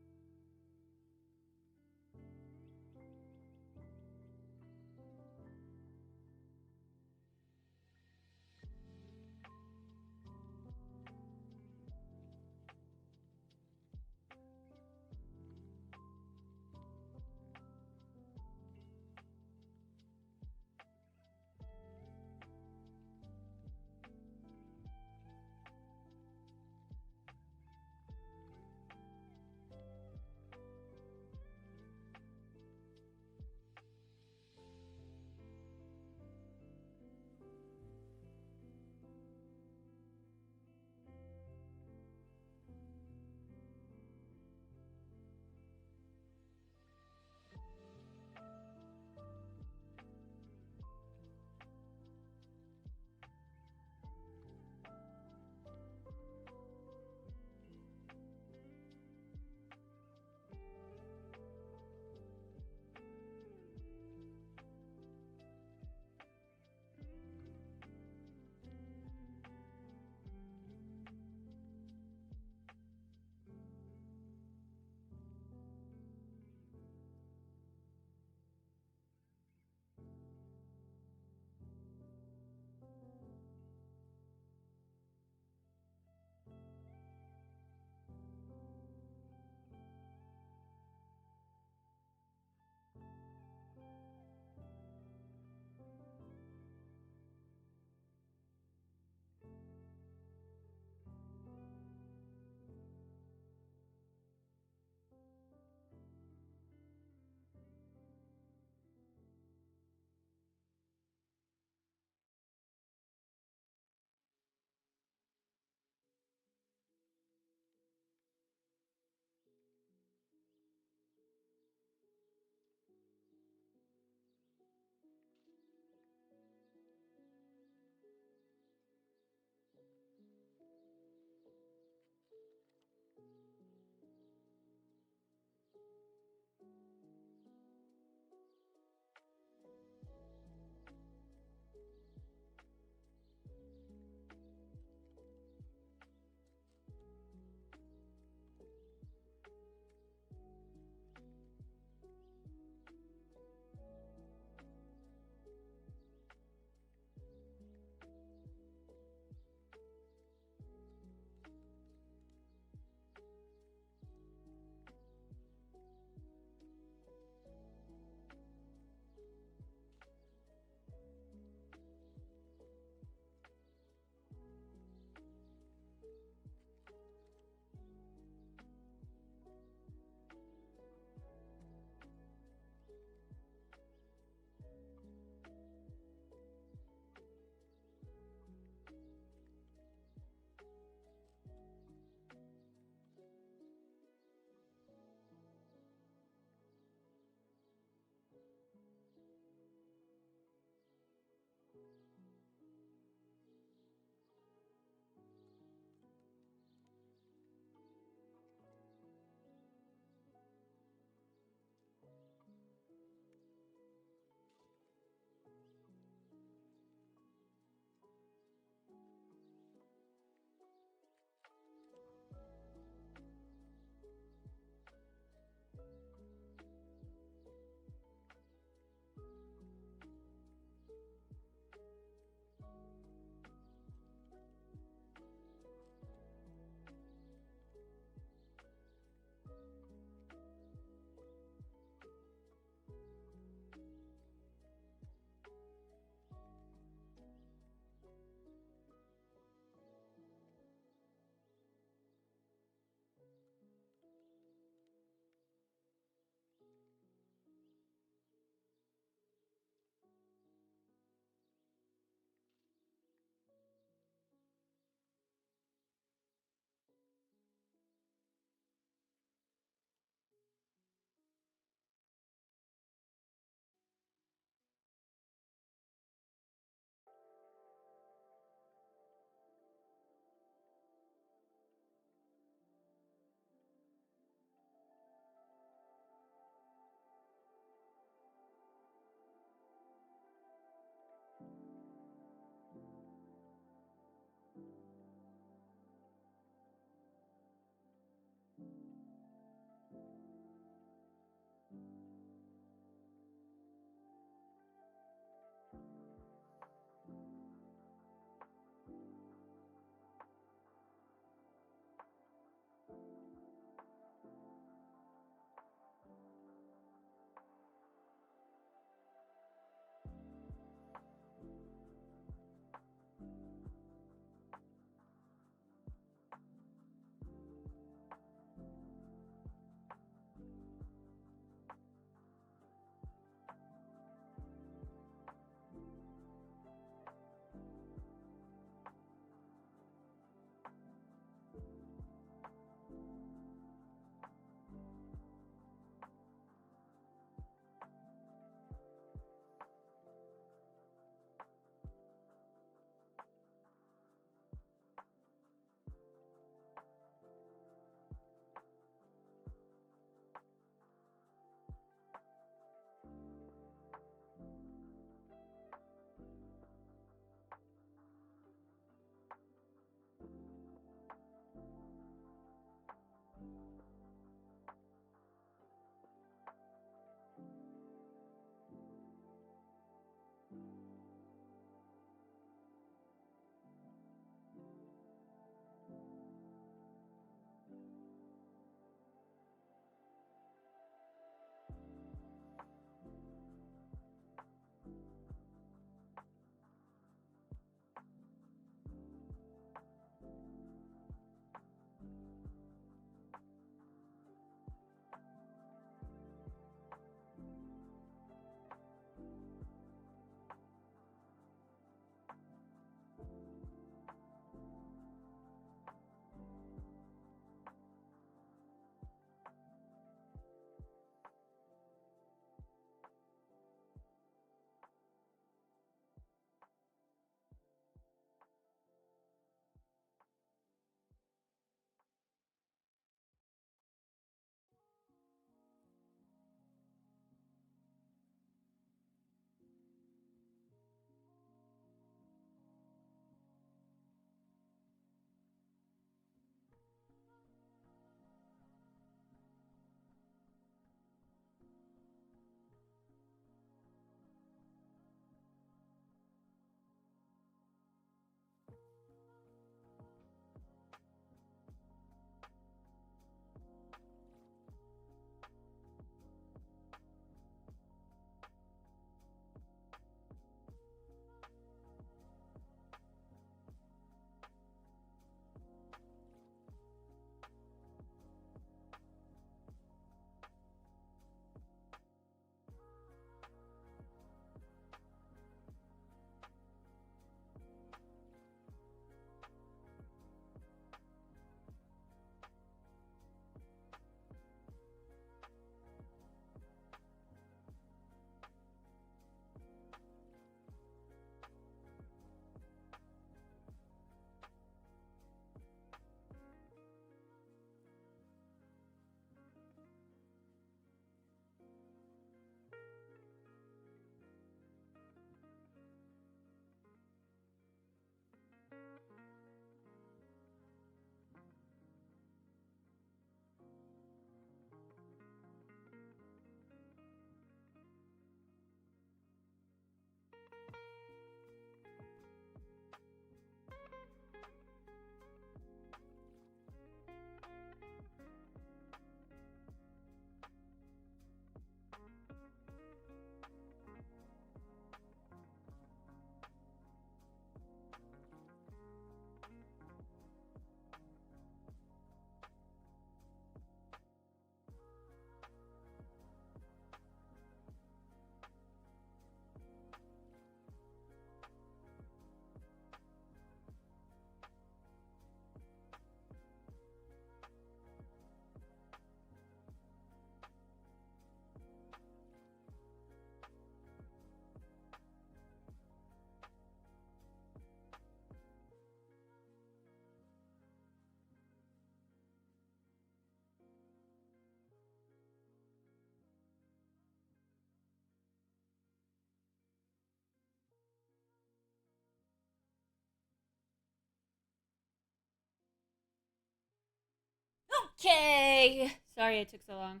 Okay. Sorry it took so long.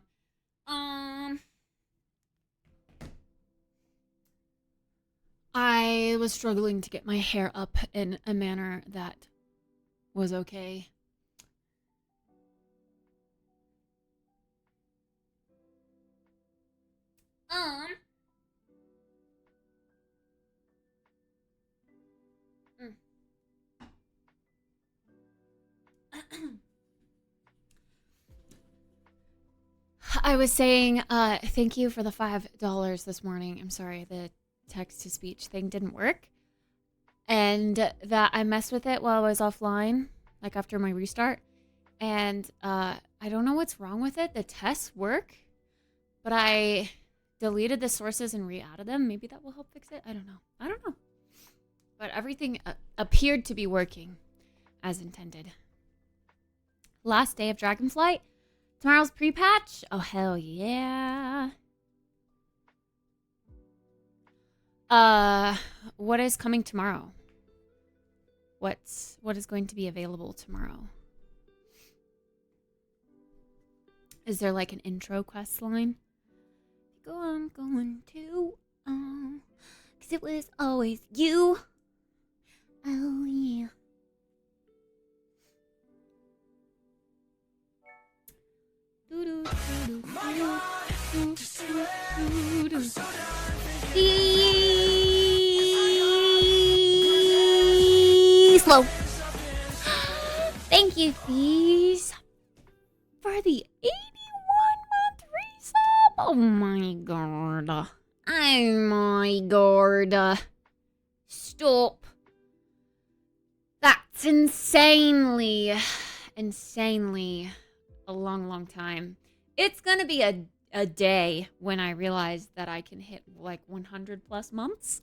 I was struggling to get my hair up in a manner that was okay. I was saying, thank you for the $5 this morning. I'm sorry, the text-to-speech thing didn't work. And that I messed with it while I was offline, like after my restart. And I don't know what's wrong with it. The tests work, but I deleted the sources and re-added them. Maybe that will help fix it. I don't know. But everything appeared to be working as intended. Last day of Dragonflight. Tomorrow's pre-patch? Oh, hell yeah. What is coming tomorrow? What is going to be available tomorrow? Is there like an intro quest line? Go on, going to, 'cause it was always you. Oh, yeah. Slow. Thank you, Fees, for the 81-month resub. Oh my god. Oh my god. Stop. That's insanely a long time. It's gonna be a day when I realize that I can hit like 100 plus months.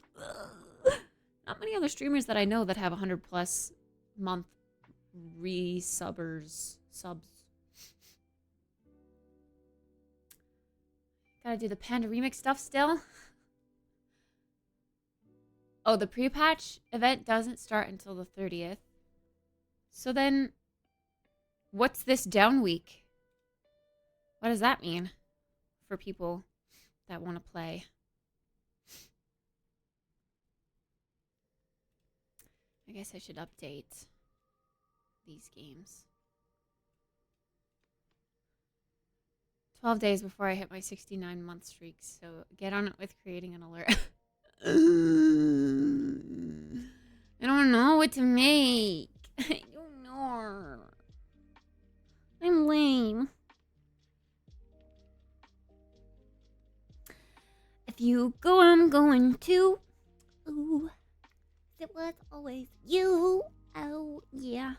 Not many other streamers that I know that have 100 plus month subs. Gotta do the Panda Remix stuff still. Oh, the pre-patch event doesn't start until the 30th. So then, what's this down week? What does that mean for people that want to play? I guess I should update these games. 12 days before I hit my 69-month streak, so get on it with creating an alert. I don't know what to make. I don't know. I'm lame. If you go, I'm going to. Ooh, it was always you. Oh, yeah.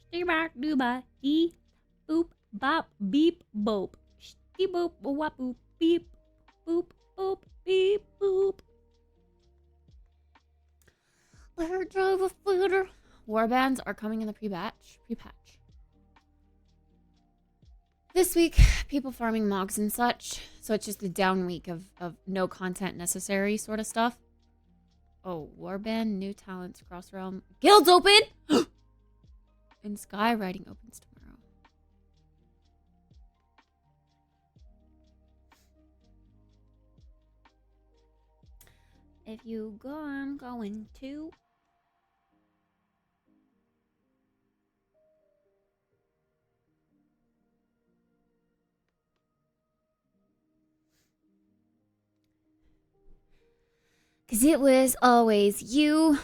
Stay back, do ba, dee, boop, bop, beep, boop. Dee boop, wop, boop, beep, boop, boop, beep, boop. Let her drive a footer. Warbands are coming in the pre-patch. This week, people farming mogs and such. So it's just a down week of no content necessary sort of stuff. Oh, Warband, new talents, cross realm. Guilds open! And skywriting opens tomorrow. If you go, I'm going to. Cause it was always you.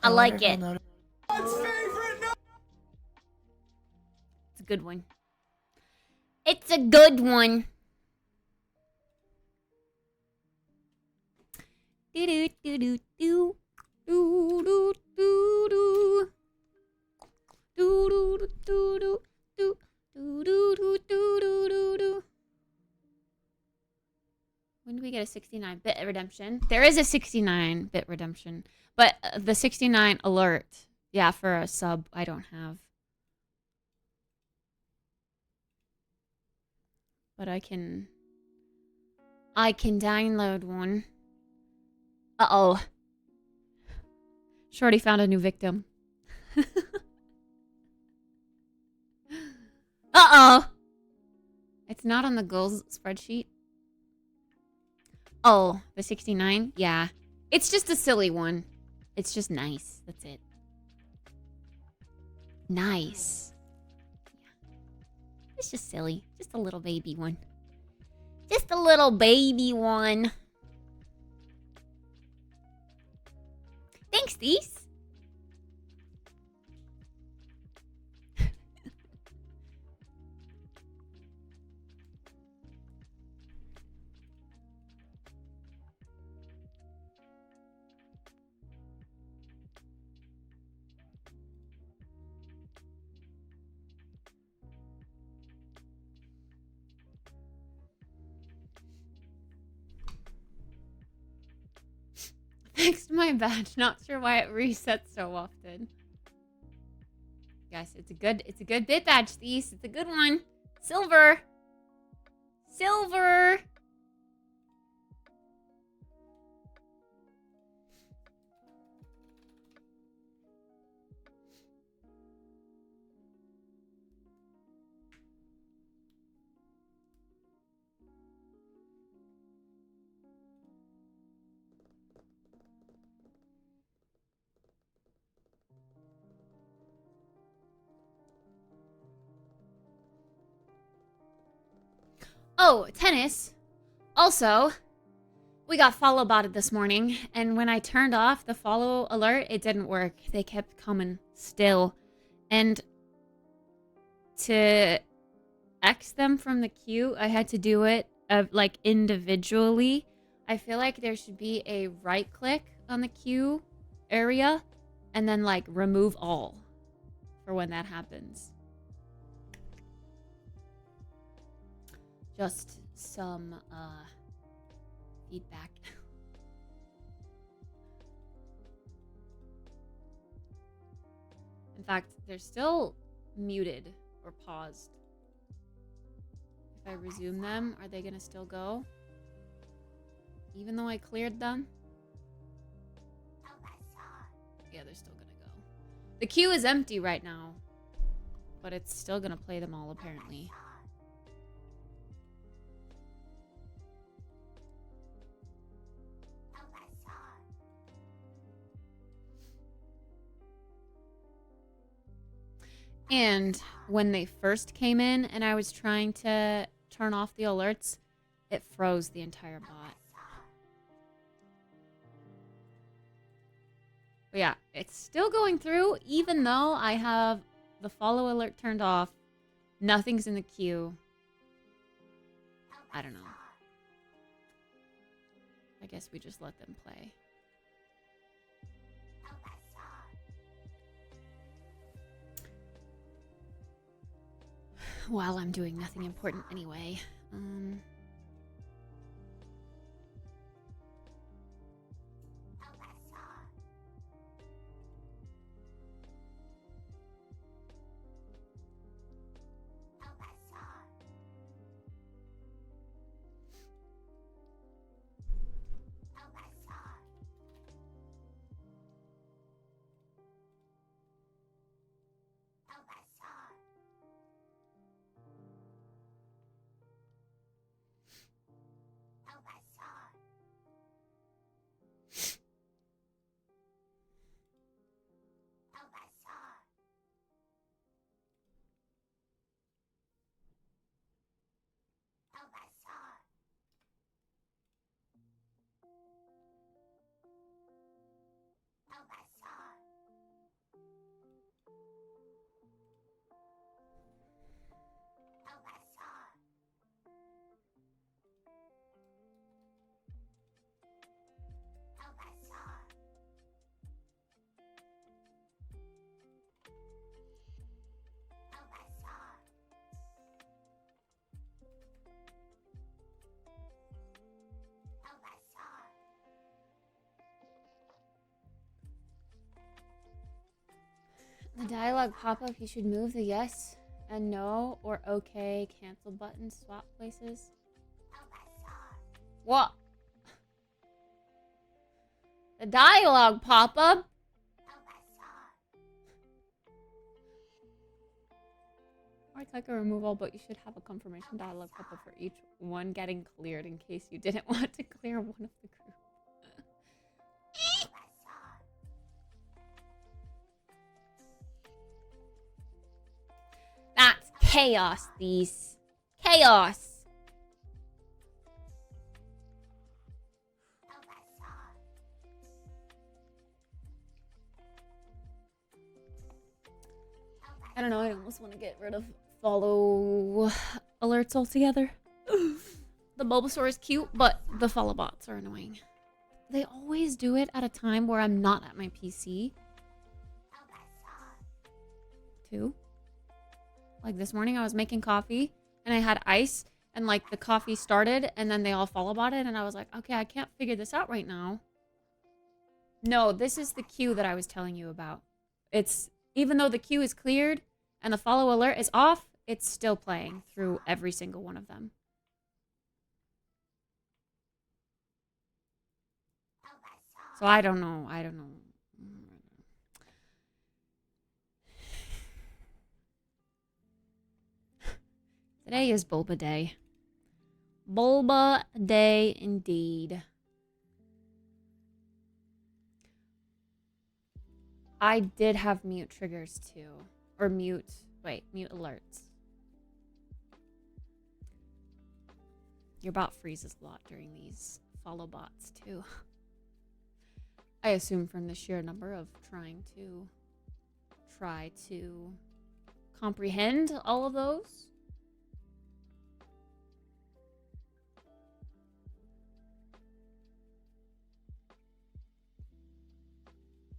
I like it. It's a good one. It's a good one. Do do do do do do do do do. Do do do do do do do do do do do. When do we get a 69-bit redemption? There is a 69-bit redemption, but the 69 alert, yeah, for a sub, I don't have. But I can download one. Uh-oh. Shorty found a new victim. Uh-oh. It's not on the goals spreadsheet. Oh, the 69? Yeah. It's just a silly one. It's just nice. That's it. Nice. Yeah. It's just silly. Just a little baby one. Just a little baby one. Thanks, These. Fixed my badge. Not sure why it resets so often. Guys, it's a good bit badge, These. It's a good one. Silver. Silver. Oh, tennis. Also, we got follow botted this morning, and when I turned off the follow alert, it didn't work. They kept coming still. And to X them from the queue, I had to do it like individually. I feel like there should be a right click on the queue area and then like remove all for when that happens. Just some feedback. In fact, they're still muted or paused. If I resume them, are they gonna still go? Even though I cleared them? Yeah, they're still gonna go. The queue is empty right now, but it's still gonna play them all apparently. And when they first came in and I was trying to turn off the alerts, it froze the entire bot. But yeah, it's still going through even though I have the follow alert turned off. Nothing's in the queue. I don't know. I guess we just let them play. While I'm doing nothing important anyway. The dialogue pop-up, you should move the yes and no or okay cancel buttons, swap places. What? The dialogue pop-up? Right click or remove all, but you should have a confirmation dialogue pop-up for each one getting cleared in case you didn't want to clear one of the group. That's chaos, these. Chaos. I don't know, I almost want to get rid of follow alerts altogether. The Bulbasaur is cute, but the follow bots are annoying. They always do it at a time where I'm not at my PC. Too. Like this morning I was making coffee and I had ice and like the coffee started and then they all follow botted and I was like, okay, I can't figure this out right now. No, this is the queue that I was telling you about. It's even though the queue is cleared and the follow alert is off, it's still playing through every single one of them. So I don't know. Today is Bulba Day. Bulba Day indeed. I did have mute triggers too. Or mute alerts. Your bot freezes a lot during these follow bots too. I assume from the sheer number of try to comprehend all of those.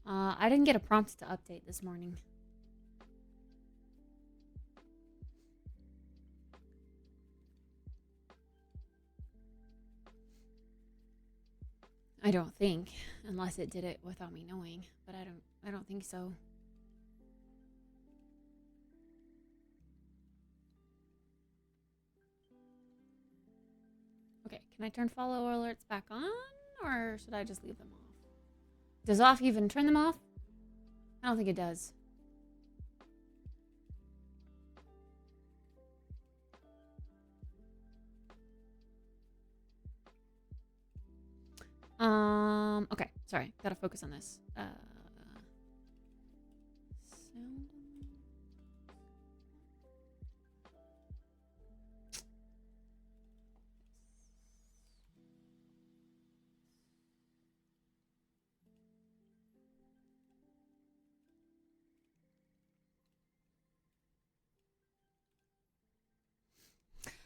I didn't get a prompt to update this morning. I don't think, unless it did it without me knowing, but I don't think so. Okay, can I turn follow alerts back on, or should I just leave them off? Does off even turn them off? I don't think it does. Okay, sorry, gotta focus on this. Sound.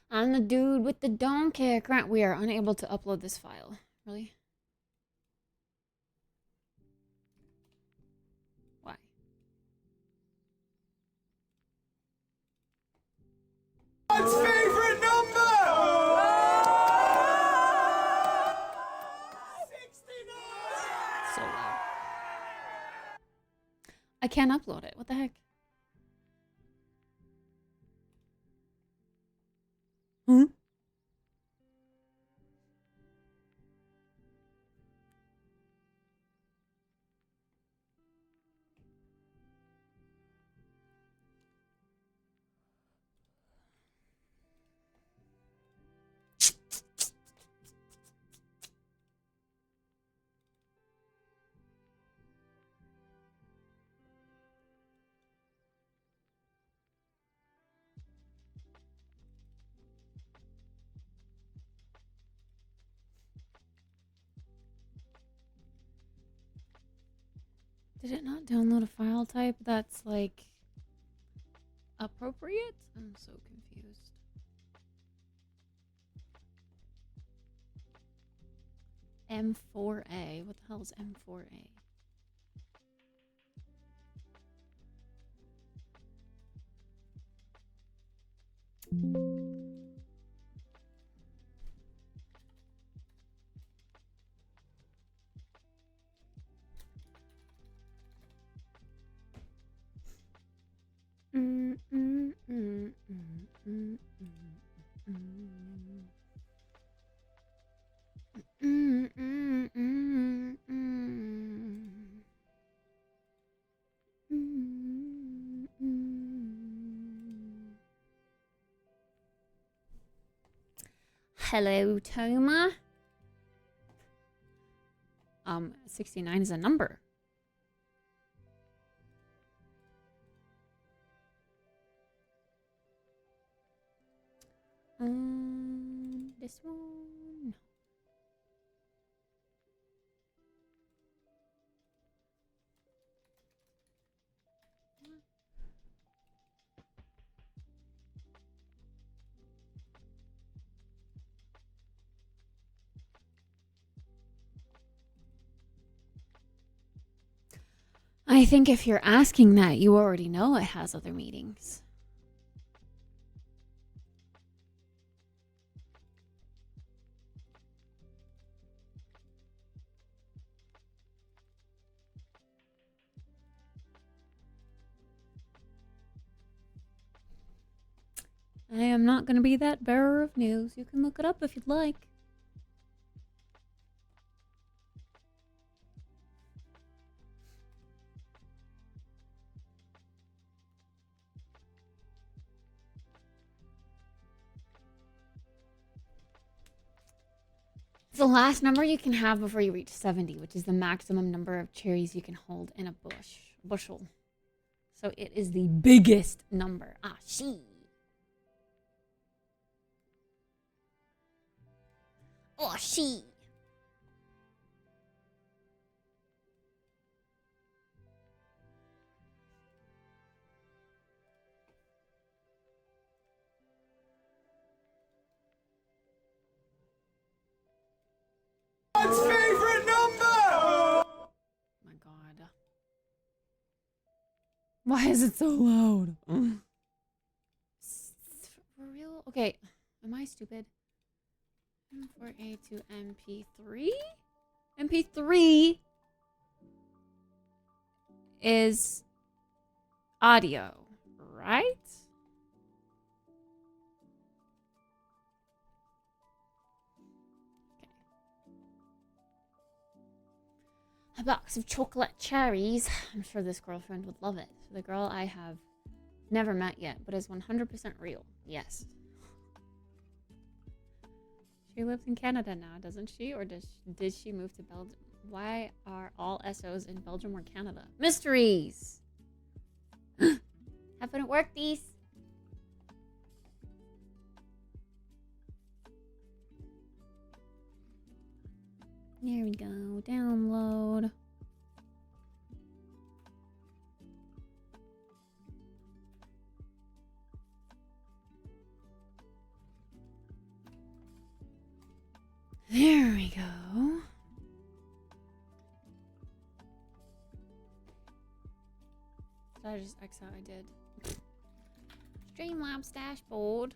I'm the dude with the donkey. Grant, we are unable to upload this file. Really? Why? God's favorite number! 69! So loud. I can't upload it. What the heck? Hmm? Did it not download a file type that's like appropriate? I'm so confused. M4A. What the hell is M4A? Hello, Toma. 69 is a number. This one. I think if you're asking that, you already know it has other meetings. I am not going to be that bearer of news. You can look it up if you'd like. It's the last number you can have before you reach 70, which is the maximum number of cherries you can hold in a bushel. So it is the biggest number. Ah, she. Oh, she. God's favorite number! Oh my god. Why is it so loud? For real? Okay. Am I stupid? M4A to MP3? MP3 is audio, right? Okay. A box of chocolate cherries. I'm sure this girlfriend would love it. The girl I have never met yet, but is 100% real. Yes. She lives in Canada now, doesn't she? Or did she move to Belgium? Why are all SOs in Belgium or Canada? Mysteries! Have fun at work, these. There we go. Download. There we go. Did I just X out? I did. Streamlabs dashboard.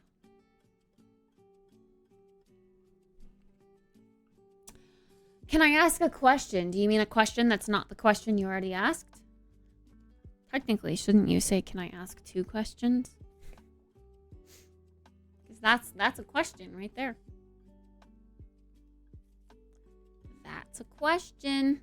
Can I ask a question? Do you mean a question that's not the question you already asked? Technically, shouldn't you say, can I ask 2 questions? Because that's a question right there. That's a question.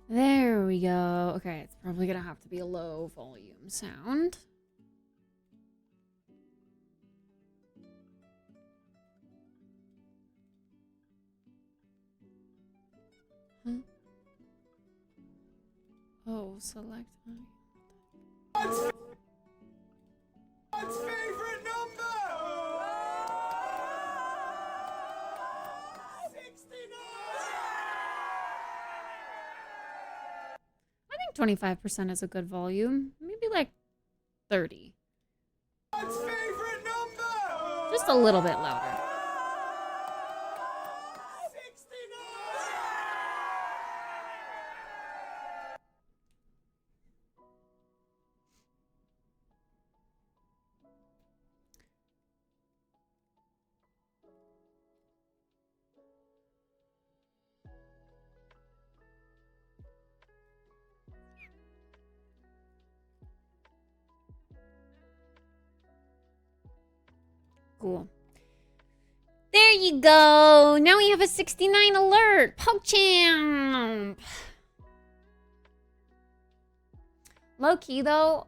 There we go. Okay, it's probably gonna have to be a low volume sound. Huh? Oh, select. God's favorite number! 69! I think 25% is a good volume. Maybe like 30. God's favorite number! Just a little bit louder. 69! Cool. There you go. Now we have a 69 alert. PogChamp. Low key though,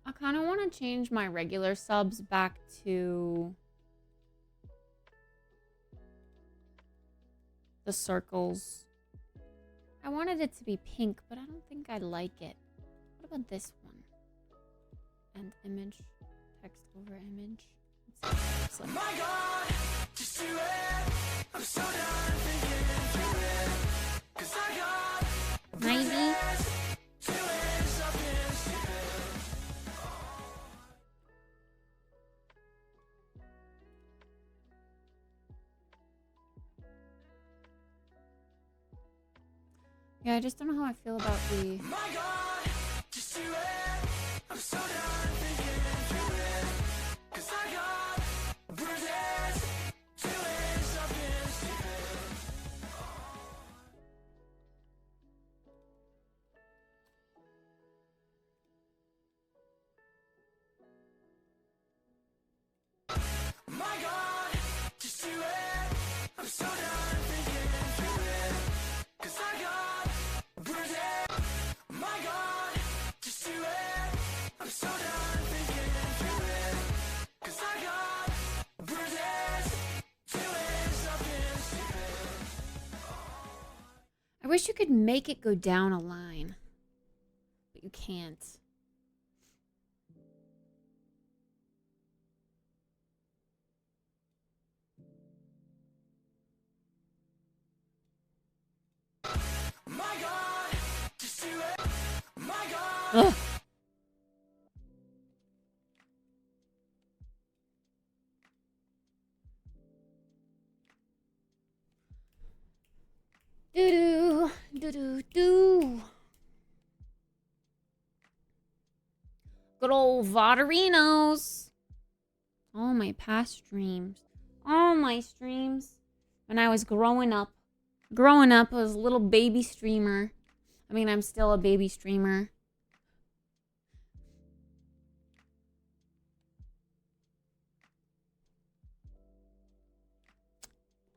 I kind of want to change my regular subs back to the circles. I wanted it to be pink, but I don't think I like it. What about this one? And image, text over image. Let's see what it looks like. My God, just do it. I'm so done thinking through it. 'Cause I got Maybe. doing something stupid. Yeah, I just don't know how I feel about the... My God, just do it. I'm so done thinking through it. 'Cause I got bruises doing something stupid. My God, just do it. I'm so done thinking through it. 'Cause I got bruises. My God, just do it. I'm so done thinking through it. 'Cause I got bruises doing something stupid. I wish you could make it go down a line. But you can't. My God, just do it. My God. Ugh. Doo-doo, doo-doo-doo. Good old Voderinos. All my past streams. All my streams. When I was growing up. Growing up as a little baby streamer. I mean, I'm still a baby streamer.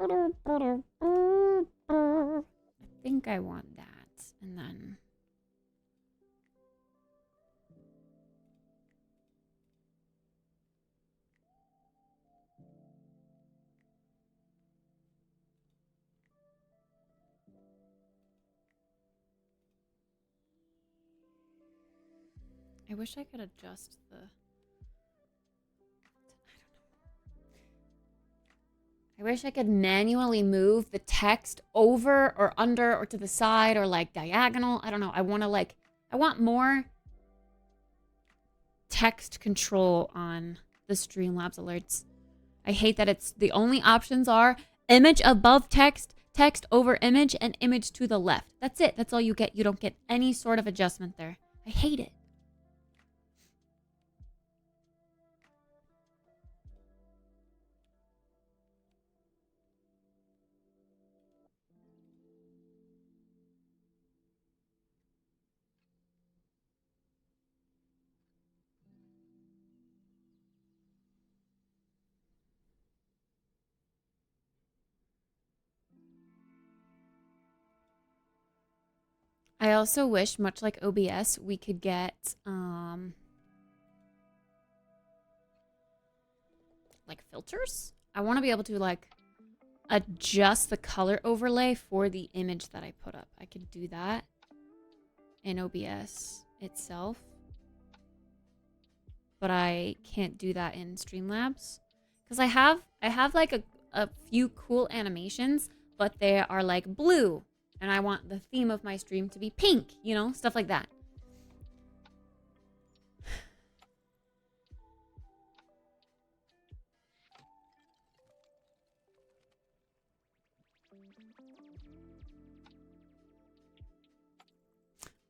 I think I want that. And then... I wish I could adjust the... I wish I could manually move the text over or under or to the side or like diagonal. I don't know. I want more text control on the Streamlabs alerts. I hate that it's the only options are image above text, text over image, and image to the left. That's it. That's all you get. You don't get any sort of adjustment there. I hate it. I also wish, much like OBS, we could get, like filters. I want to be able to like adjust the color overlay for the image that I put up. I could do that in OBS itself, but I can't do that in Streamlabs because I have like a few cool animations, but they are like blue. And I want the theme of my stream to be pink, you know, stuff like that.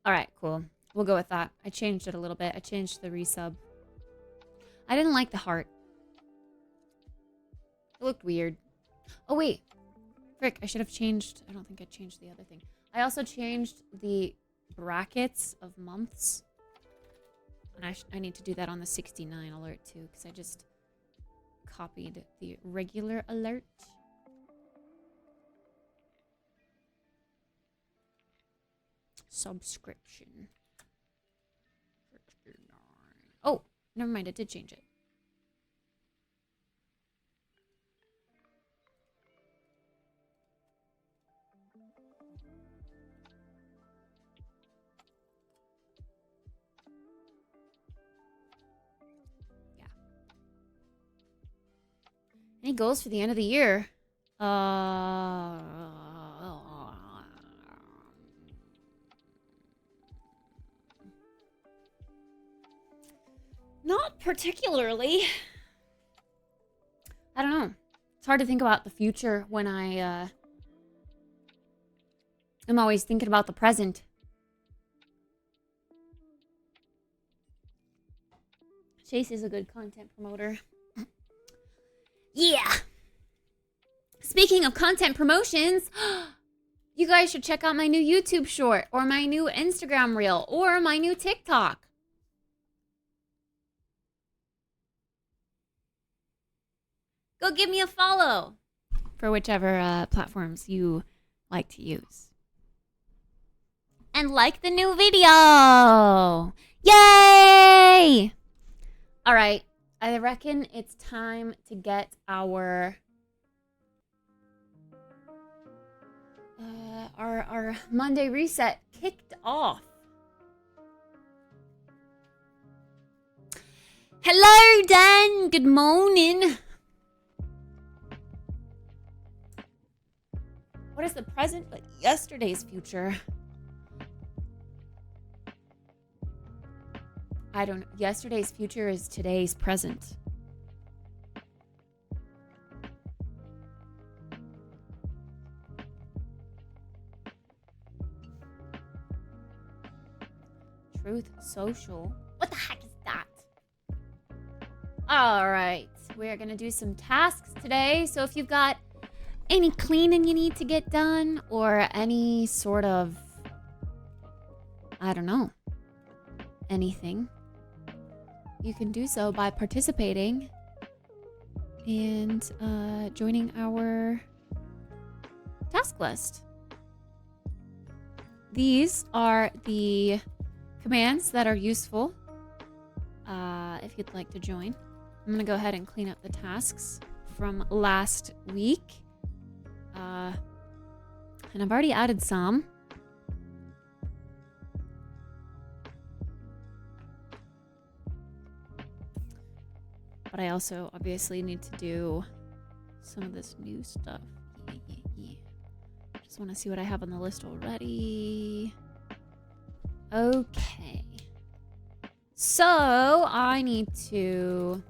All right, cool. We'll go with that. I changed it a little bit. I changed the resub. I didn't like the heart. It looked weird. Oh, wait. Frick, I should have changed. I don't think I changed the other thing. I also changed the brackets of months. And I need to do that on the 69 alert too, because I just copied the regular alert. Subscription. 69. Oh, never mind. I did change it. Yeah. Any goals for the end of the year? Not particularly. I don't know. It's hard to think about the future when I'm always thinking about the present. Chase is a good content promoter. Yeah. Speaking of content promotions, you guys should check out my new YouTube short or my new Instagram reel or my new TikTok. Go give me a follow for whichever platforms you like to use. And like the new video. Yay! All right. I reckon it's time to get our Monday reset kicked off. Hello, Dan. Good morning. What is the present but yesterday's future? I don't know. Yesterday's future is today's present. Truth Social. What the heck is that? All right. We're going to do some tasks today. So if you've got any cleaning you need to get done or any sort of, I don't know, anything, you can do so by participating and joining our task list. These are the commands that are useful if you'd like to join. I'm going to go ahead and clean up the tasks from last week. And I've already added some. But I also obviously need to do some of this new stuff. Yeah. Just want to see what I have on the list already. Okay. So I need to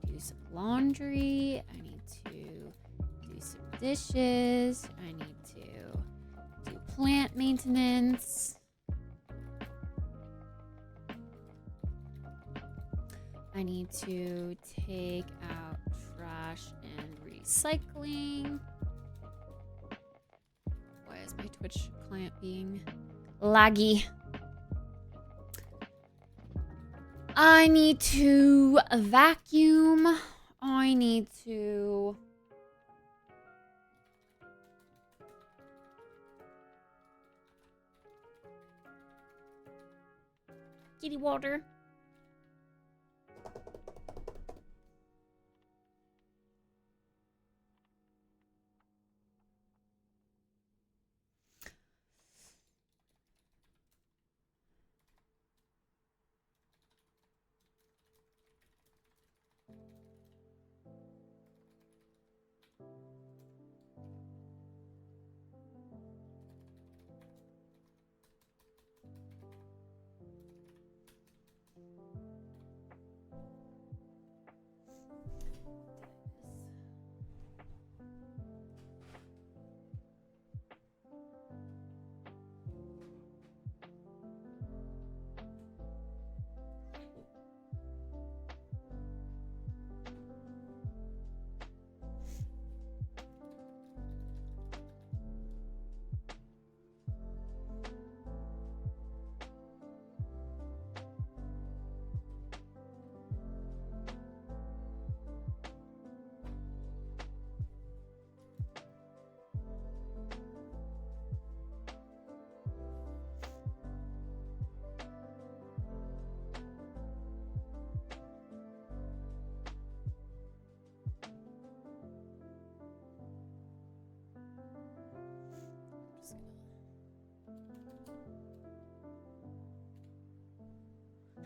do some laundry. I need to do some dishes. I need to do plant maintenance. I need to take out trash and recycling. Why is my Twitch client being laggy? I need to vacuum. I need to kitty water.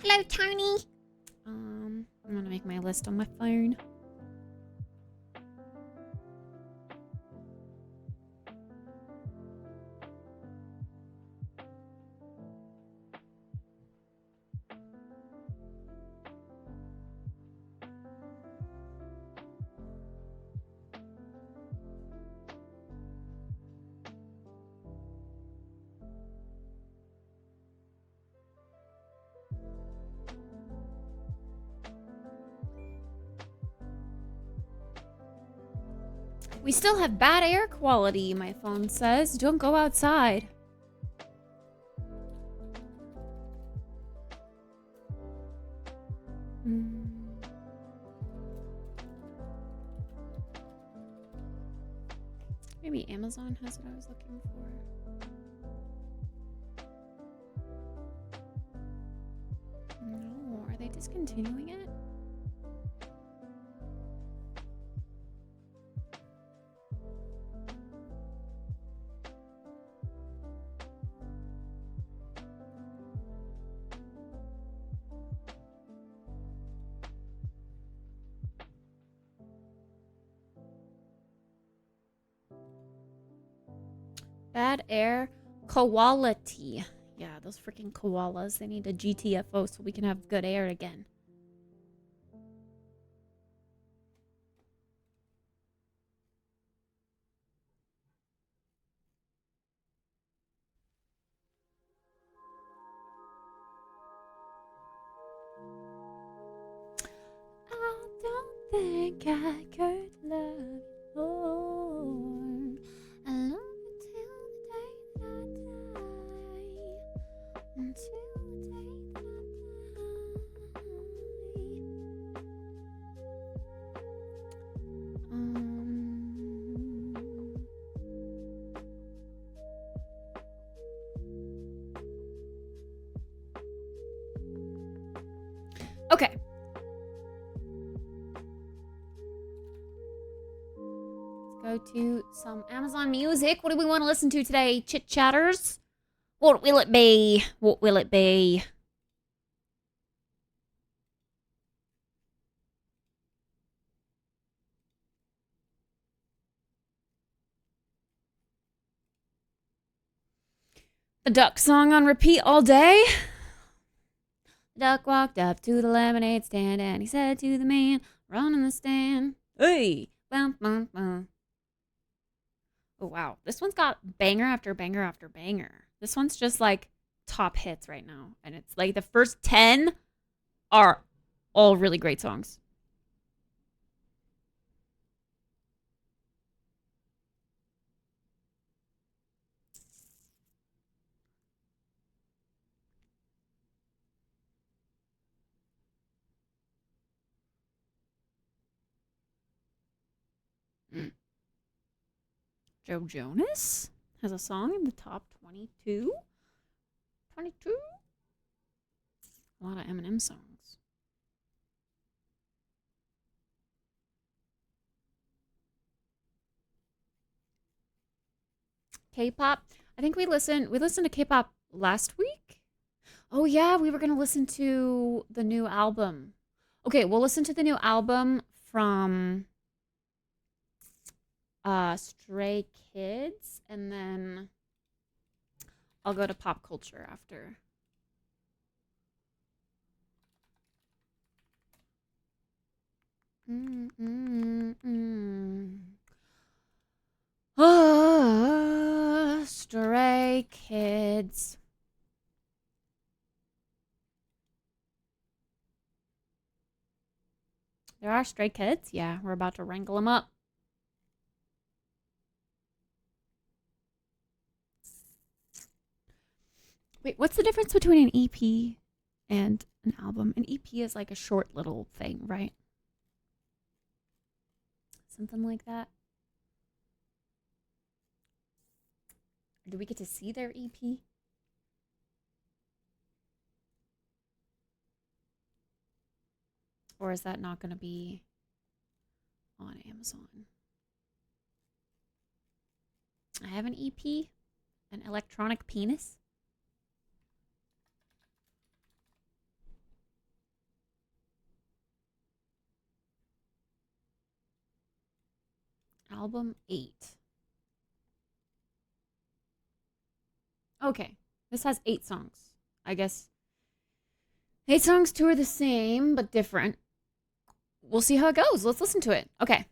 Hello, Tony. I'm gonna make my list on my phone. We still have bad air quality, my phone says. Don't go outside. Maybe Amazon has what I was looking for. No, are they discontinuing it? Bad air quality. Yeah, those freaking koalas. They need a GTFO so we can have good air again. I don't think I could love you more. I love you till the day that I die. Until the day that I die. Okay. Go to some Amazon Music. What do we want to listen to today? Chit chatters? What will it be? What will it be? The duck song on repeat all day. The duck walked up to the lemonade stand and he said to the man, run in the stand. Hey! Bum, bum, bum. Oh, wow. This one's got banger after banger after banger. This one's just like top hits right now. And it's like the first 10 are all really great songs. Joe Jonas has a song in the top 22. 22? A lot of Eminem songs. K-pop. I think we listened to K-pop last week. Oh yeah, we were going to listen to the new album. Okay, we'll listen to the new album from Stray Kids, and then I'll go to pop culture after. Stray Kids. There are stray kids? Yeah, we're about to wrangle them up. Wait, what's the difference between an EP and an album? An EP is like a short little thing, right? Something like that. Do we get to see their EP? Or is that not going to be on Amazon? I have an EP, an electronic penis. album 8. Okay, this has 8 songs. I guess 8 songs, 2 are the same, but different. We'll see how it goes. Let's listen to it. Okay.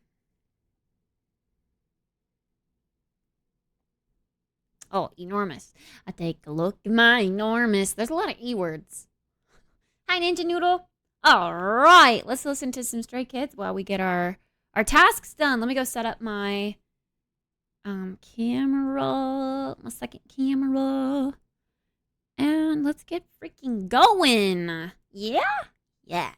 Oh, enormous. I take a look at my enormous. There's a lot of E words. Hi, Ninja Noodle. All right, let's listen to some Stray Kids while we get our tasks done. Let me go set up my camera, my second camera. And let's get freaking going. Yeah? Yeah.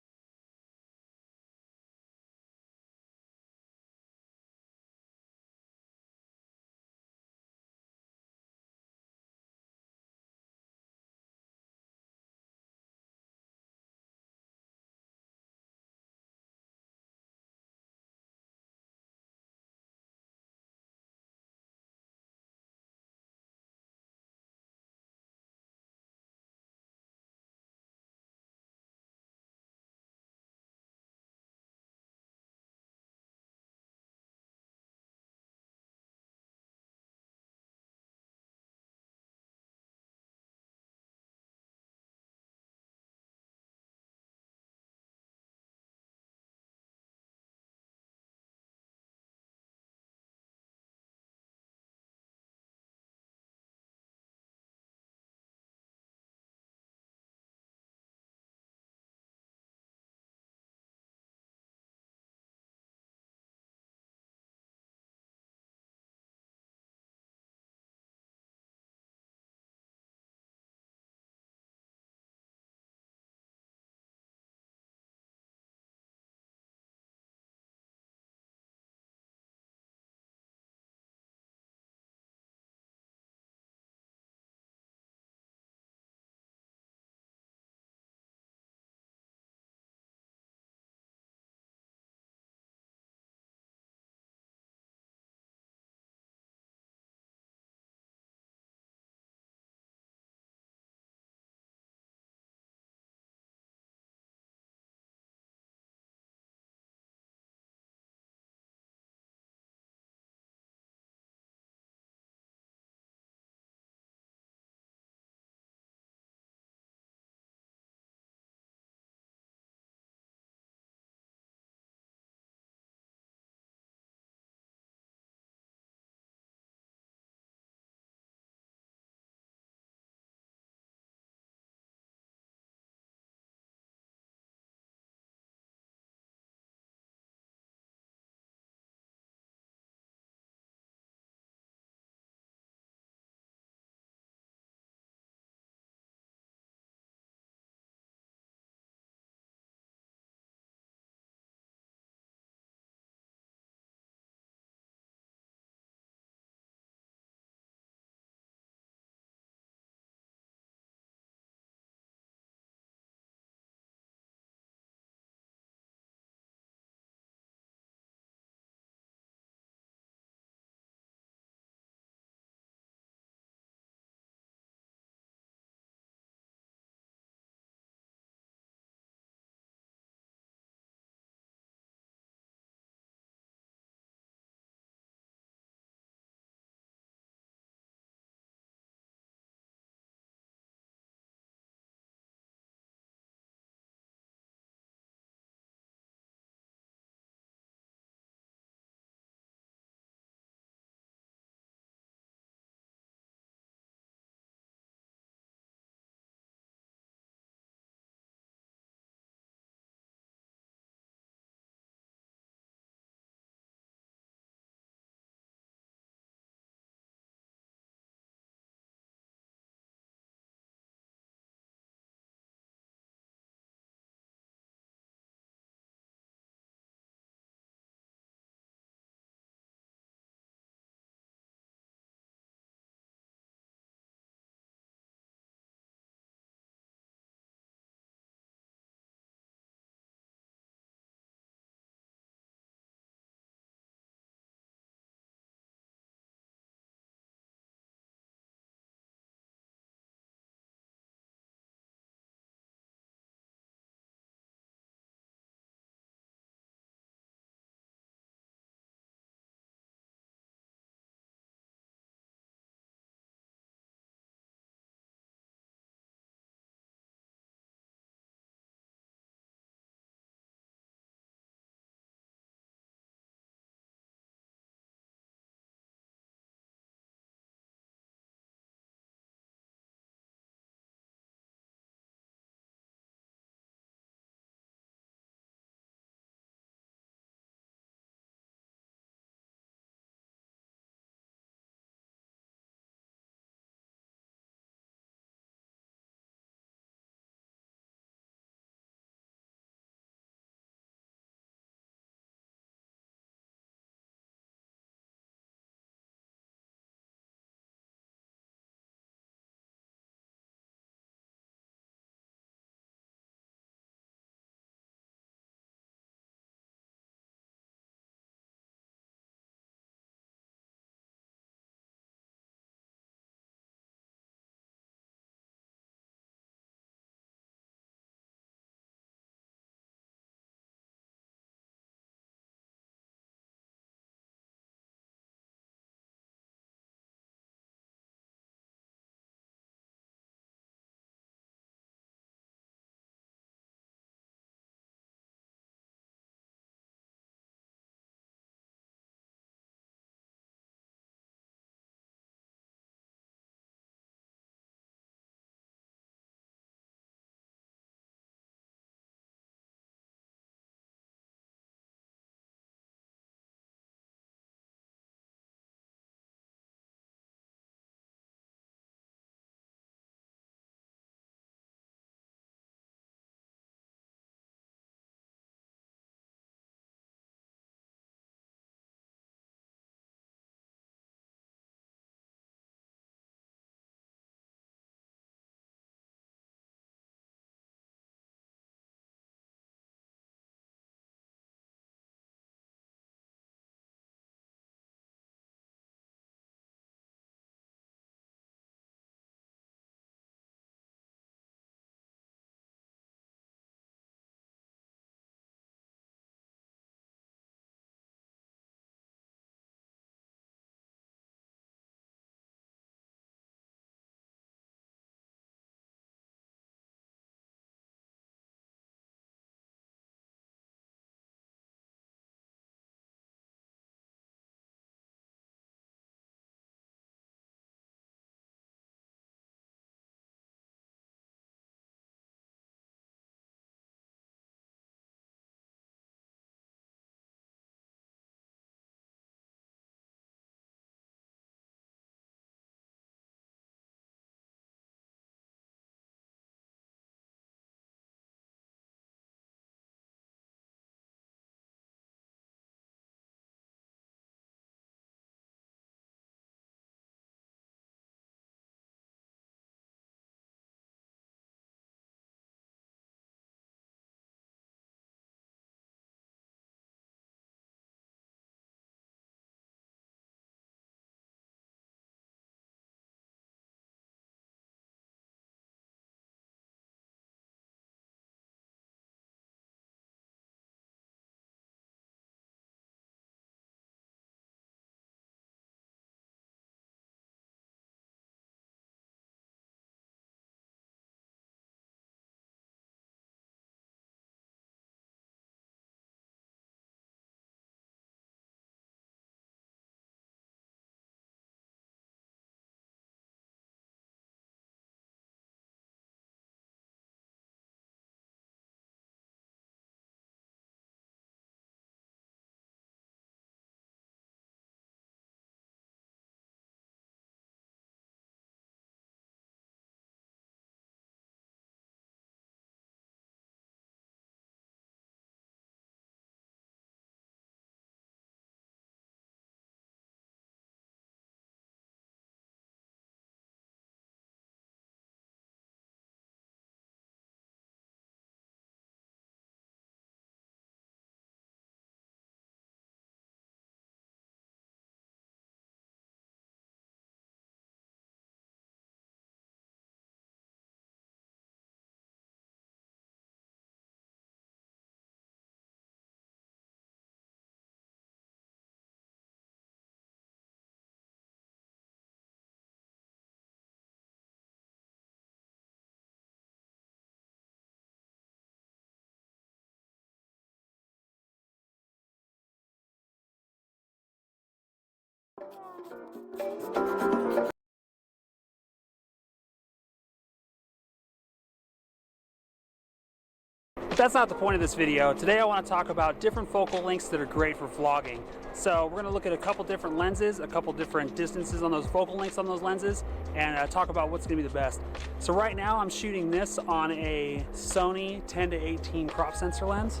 But that's not the point of this video. Today I want to talk about different focal lengths that are great for vlogging. So we're going to look at a couple different lenses, a couple different distances on those focal lengths on those lenses, and talk about what's going to be the best. So right now I'm shooting this on a Sony 10-18 crop sensor lens.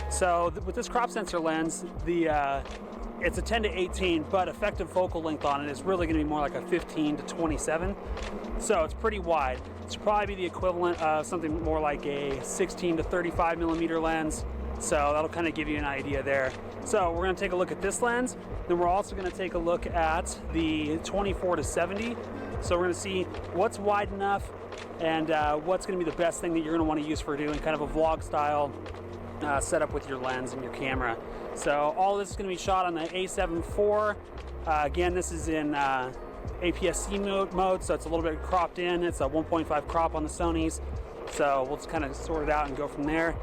So with this crop sensor lens, it's a 10-18, but effective focal length on it is really going to be more like a 15-27. So it's pretty wide. It should probably be the equivalent of something more like a 16-35 millimeter lens. So that'll kind of give you an idea there. So we're going to take a look at this lens. Then we're also going to take a look at the 24-70. So we're going to see what's wide enough and what's going to be the best thing that you're going to want to use for doing kind of a vlog style setup with your lens and your camera. So all this is going to be shot on the A7 IV. Again, this is in APS-C mode, so it's a little bit cropped in. It's a 1.5 crop on the Sonys. So we'll just kind of sort it out and go from there.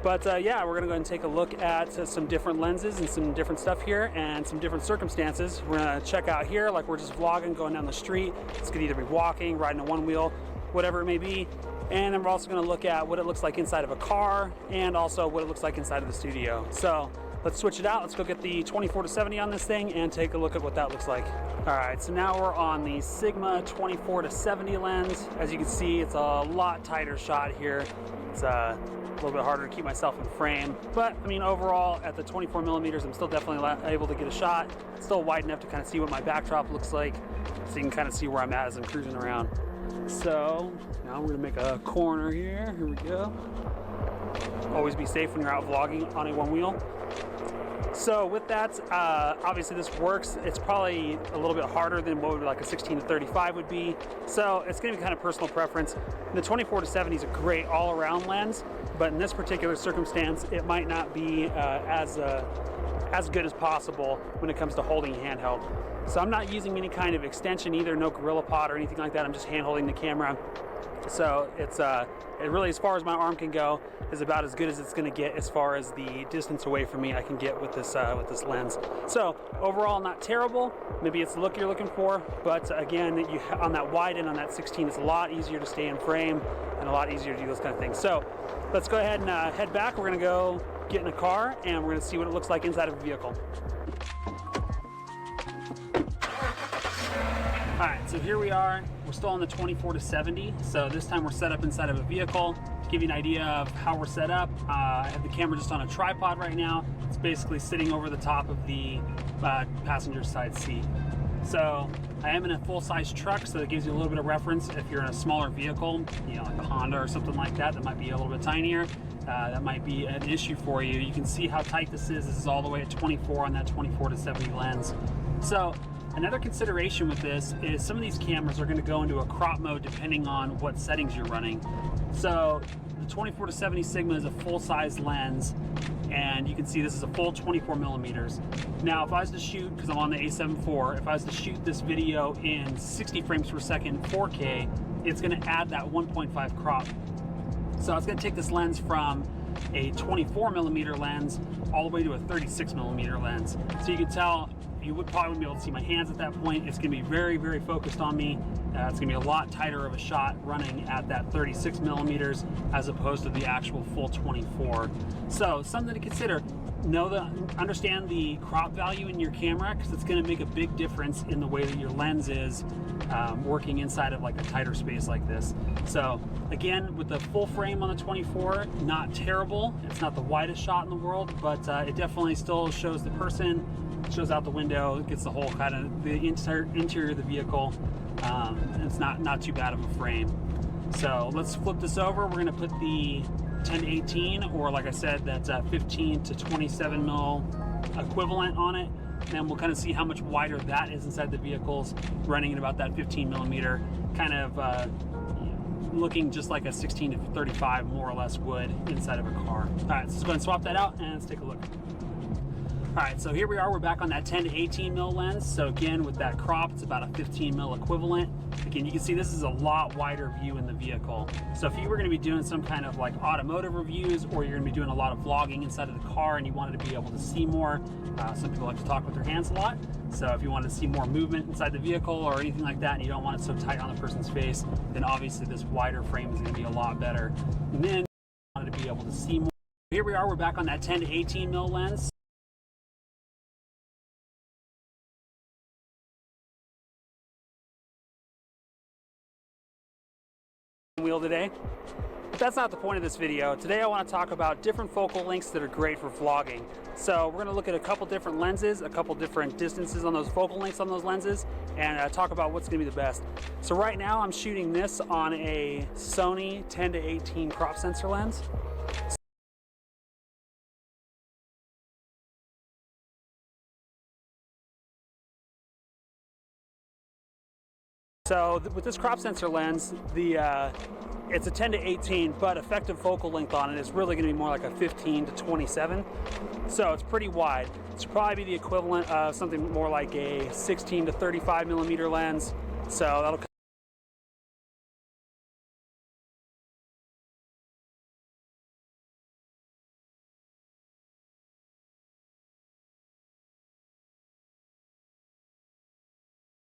But yeah, we're going to go ahead and take a look at some different lenses and some different stuff here and some different circumstances. We're going to check out here like we're just vlogging, going down the street. It's going to either be walking, riding a one wheel, whatever it may be. And then we're also going to look at what it looks like inside of a car and also what it looks like inside of the studio. So let's switch it out. Let's go get the 24-70 on this thing and take a look at what that looks like. All right, so now we're on the Sigma 24-70 lens. As you can see, it's a lot tighter shot here. It's a little bit harder to keep myself in frame. But I mean, overall at the 24 millimeters, I'm still definitely able to get a shot. It's still wide enough to kind of see what my backdrop looks like. So you can kind of see where I'm at as I'm cruising around. So now we're gonna make a corner here. Here we go. Always be safe when you're out vlogging on a one wheel. So with that, obviously this works. It's probably a little bit harder than what would like a 16-35 would be. So it's gonna be kind of personal preference. The 24-70 is a great all-around lens, but in this particular circumstance, it might not be as good as possible when it comes to holding handheld. So I'm not using any kind of extension either, no Gorilla Pod or anything like that. I'm just hand holding the camera. So it's it really, as far as my arm can go, is about as good as it's going to get as far as the distance away from me I can get with this lens. So overall, not terrible. Maybe it's the look you're looking for, but again, on that wide end on that 16, it's a lot easier to stay in frame and a lot easier to do those kind of things. So let's go ahead and head back. We're going to go get in a car and we're going to see what it looks like inside of a vehicle. Alright, so here we are. We're still on the 24-70. So this time we're set up inside of a vehicle. To give you an idea of how we're set up, I have the camera just on a tripod right now. It's basically sitting over the top of the passenger side seat. So I am in a full-size truck, so it gives you a little bit of reference. If you're in a smaller vehicle, you know, like a Honda or something like that, that might be a little bit tinier. That might be an issue for you. You can see how tight this is. This is all the way at 24 on that 24-70 lens. So another consideration with this is some of these cameras are going to go into a crop mode depending on what settings you're running. So the 24-70 Sigma is a full-size lens, and you can see this is a full 24 millimeters. Now, if I was to shoot, because I'm on the A7 IV, if I was to shoot this video in 60 frames per second 4K, it's going to add that 1.5 crop. So it's going to take this lens from a 24 millimeter lens all the way to a 36 millimeter lens. So you can tell, you would probably be able to see my hands at that point. It's going to be very, very focused on me. It's going to be a lot tighter of a shot running at that 36 millimeters as opposed to the actual full 24. So something to consider. Understand the crop value in your camera, because it's going to make a big difference in the way that your lens is working inside of like a tighter space like this. So again, with the full frame on the 24, not terrible. It's not the widest shot in the world, but it definitely still shows the person, shows out the window, it gets the whole kind of the interior of the vehicle. It's not too bad of a frame. So let's flip this over. We're going to put the 10-18, or like I said, that's 15 to 27 mil equivalent on it, and we'll kind of see how much wider that is inside the vehicles, running at about that 15 millimeter, kind of looking just like a 16 to 35 more or less would inside of a car. All right, so let's go ahead and swap that out and let's take a look. All right, so here we are, we're back on that 10 to 18 mil lens. So again, with that crop, it's about a 15 mil equivalent. Again, you can see this is a lot wider view in the vehicle. So if you were gonna be doing some kind of like automotive reviews, or you're gonna be doing a lot of vlogging inside of the car and you wanted to be able to see more, some people like to talk with their hands a lot. So if you wanted to see more movement inside the vehicle or anything like that, and you don't want it so tight on the person's face, then obviously this wider frame is gonna be a lot better. And then if you wanted to be able to see more. Here we are, we're back on that 10 to 18 mil lens. Wheel today. But that's not the point of this video. Today I want to talk about different focal lengths that are great for vlogging. So we're going to look at a couple different lenses, a couple different distances on those focal lengths on those lenses, and talk about what's going to be the best. So right now I'm shooting this on a Sony 10 to 18 crop sensor lens. So with this crop sensor lens, it's a 10 to 18, but effective focal length on it is really going to be more like a 15 to 27. So it's pretty wide. It should probably be the equivalent of something more like a 16 to 35 millimeter lens. So that'll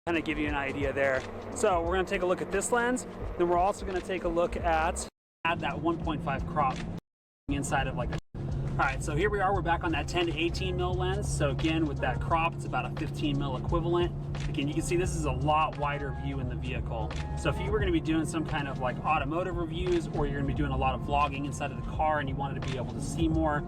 kind of give you an idea there. So we're going to take a look at this lens, then we're also going to take a look at that 1.5 crop inside of like a... All right, so here we are, we're back on that 10 to 18 mil lens. So again, with that crop, it's about a 15 mil equivalent. Again, you can see this is a lot wider view in the vehicle. So if you were going to be doing some kind of like automotive reviews, or you're going to be doing a lot of vlogging inside of the car and you wanted to be able to see more,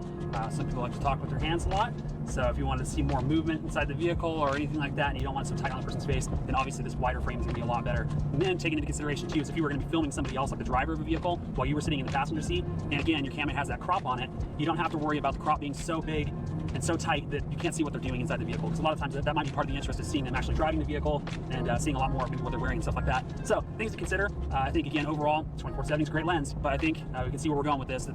some people like to talk with their hands a lot. So if you wanted to see more movement inside the vehicle or anything like that, and you don't want it so tight on the person's face, then obviously this wider frame is going to be a lot better. And then taking into consideration too is if you were going to be filming somebody else, like the driver of a vehicle, while you were sitting in the passenger seat, and again, your camera has that crop on it, you don't have to worry about the crop being so big and so tight that you can't see what they're doing inside the vehicle. Because a lot of times that might be part of the interest, is seeing them actually driving the vehicle and seeing a lot more of maybe what they're wearing and stuff like that. So things to consider. I think again, overall, 24-70 is a great lens, but I think we can see where we're going with this.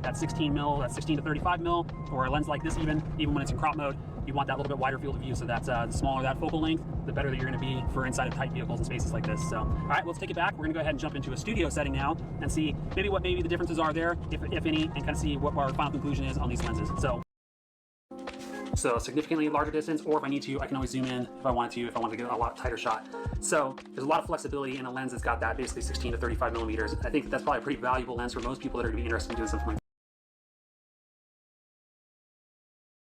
That 16 mil, that 16 to 35 mil, or a lens like this even when it's in crop mode, you want that little bit wider field of view. So that's the smaller that focal length, the better that you're going to be for inside of tight vehicles and spaces like this. So, all right, let's take it back. We're going to go ahead and jump into a studio setting now and see what maybe the differences are there, if any, and kind of see what our final conclusion is on these lenses. So significantly larger distance, or if I need to, I can always zoom in if I wanted to get a lot tighter shot. So there's a lot of flexibility in a lens that's got that basically 16 to 35 millimeters. I think that's probably a pretty valuable lens for most people that are going to be interested in doing something like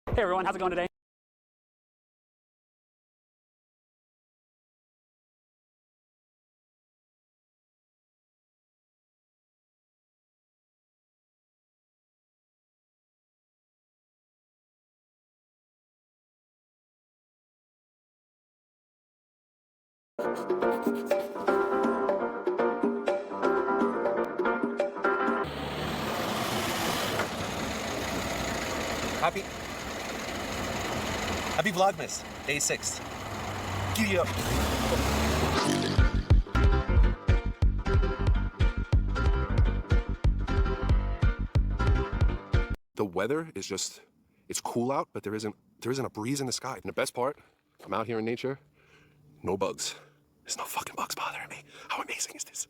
that. Hey everyone, how's it going today? Happy Vlogmas, day 6. Giddy up. The weather is just, it's cool out, but there isn't a breeze in the sky. And the best part, I'm out here in nature, no bugs. There's no fucking bugs bothering me. How amazing is this?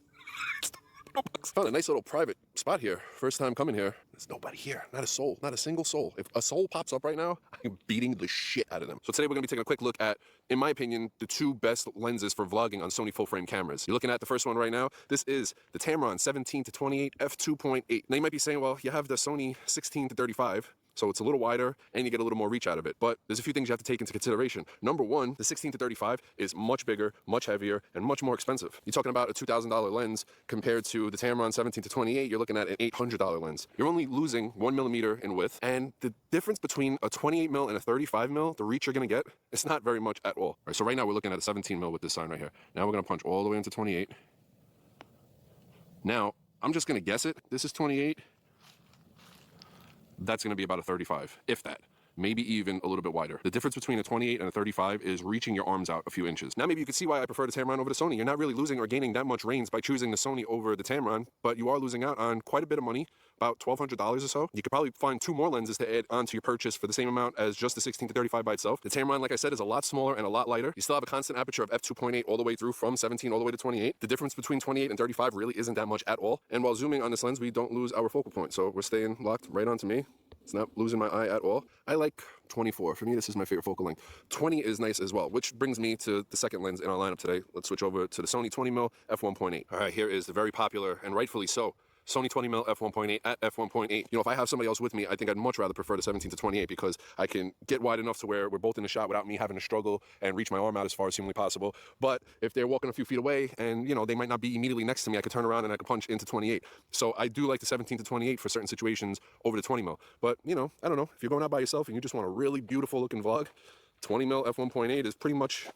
No bugs. Found a nice little private spot here. First time coming here. There's nobody here. Not a soul. Not a single soul. If a soul pops up right now, I'm beating the shit out of them. So today we're going to be taking a quick look at, in my opinion, the two best lenses for vlogging on Sony full-frame cameras. You're looking at the first one right now. This is the Tamron 17 to 28 f2.8. Now you might be saying, well, you have the Sony 16 to 35. So it's a little wider and you get a little more reach out of it. But there's a few things you have to take into consideration. Number one, the 16 to 35 is much bigger, much heavier, and much more expensive. You're talking about a $2,000 lens compared to the Tamron 17 to 28, you're looking at an $800 lens. You're only losing 1 millimeter in width, and the difference between a 28 mil and a 35 mil, the reach you're gonna get, it's not very much at all. All right, so right now we're looking at a 17 mil with this sign right here. Now we're gonna punch all the way into 28. Now, I'm just gonna guess it. This is 28. That's going to be about a 35, if that. Maybe even a little bit wider. The difference between a 28 and a 35 is reaching your arms out a few inches. Now maybe you can see why I prefer the Tamron over the Sony. You're not really losing or gaining that much range by choosing the Sony over the Tamron, but you are losing out on quite a bit of money about $1,200 or so. You could probably find 2 more lenses to add onto your purchase for the same amount as just the 16 to 35 by itself. The Tamron, like I said, is a lot smaller and a lot lighter. You still have a constant aperture of f2.8 all the way through from 17 all the way to 28. The difference between 28 and 35 really isn't that much at all. And while zooming on this lens, we don't lose our focal point. So we're staying locked right onto me. It's not losing my eye at all. I like 24. For me, this is my favorite focal length. 20 is nice as well, which brings me to the second lens in our lineup today. Let's switch over to the Sony 20mm f1.8. All right, here is the very popular, and rightfully so, Sony 20mm f1.8 at f1.8. You know, if I have somebody else with me, I think I'd much rather prefer the 17 to 28 because I can get wide enough to where we're both in the shot without me having to struggle and reach my arm out as far as humanly possible. But if they're walking a few feet away and, you know, they might not be immediately next to me, I could turn around and I could punch into 28. So I do like the 17 to 28 for certain situations over the 20mm. But, you know, I don't know. If you're going out by yourself and you just want a really beautiful looking vlog, 20mm f1.8 is pretty much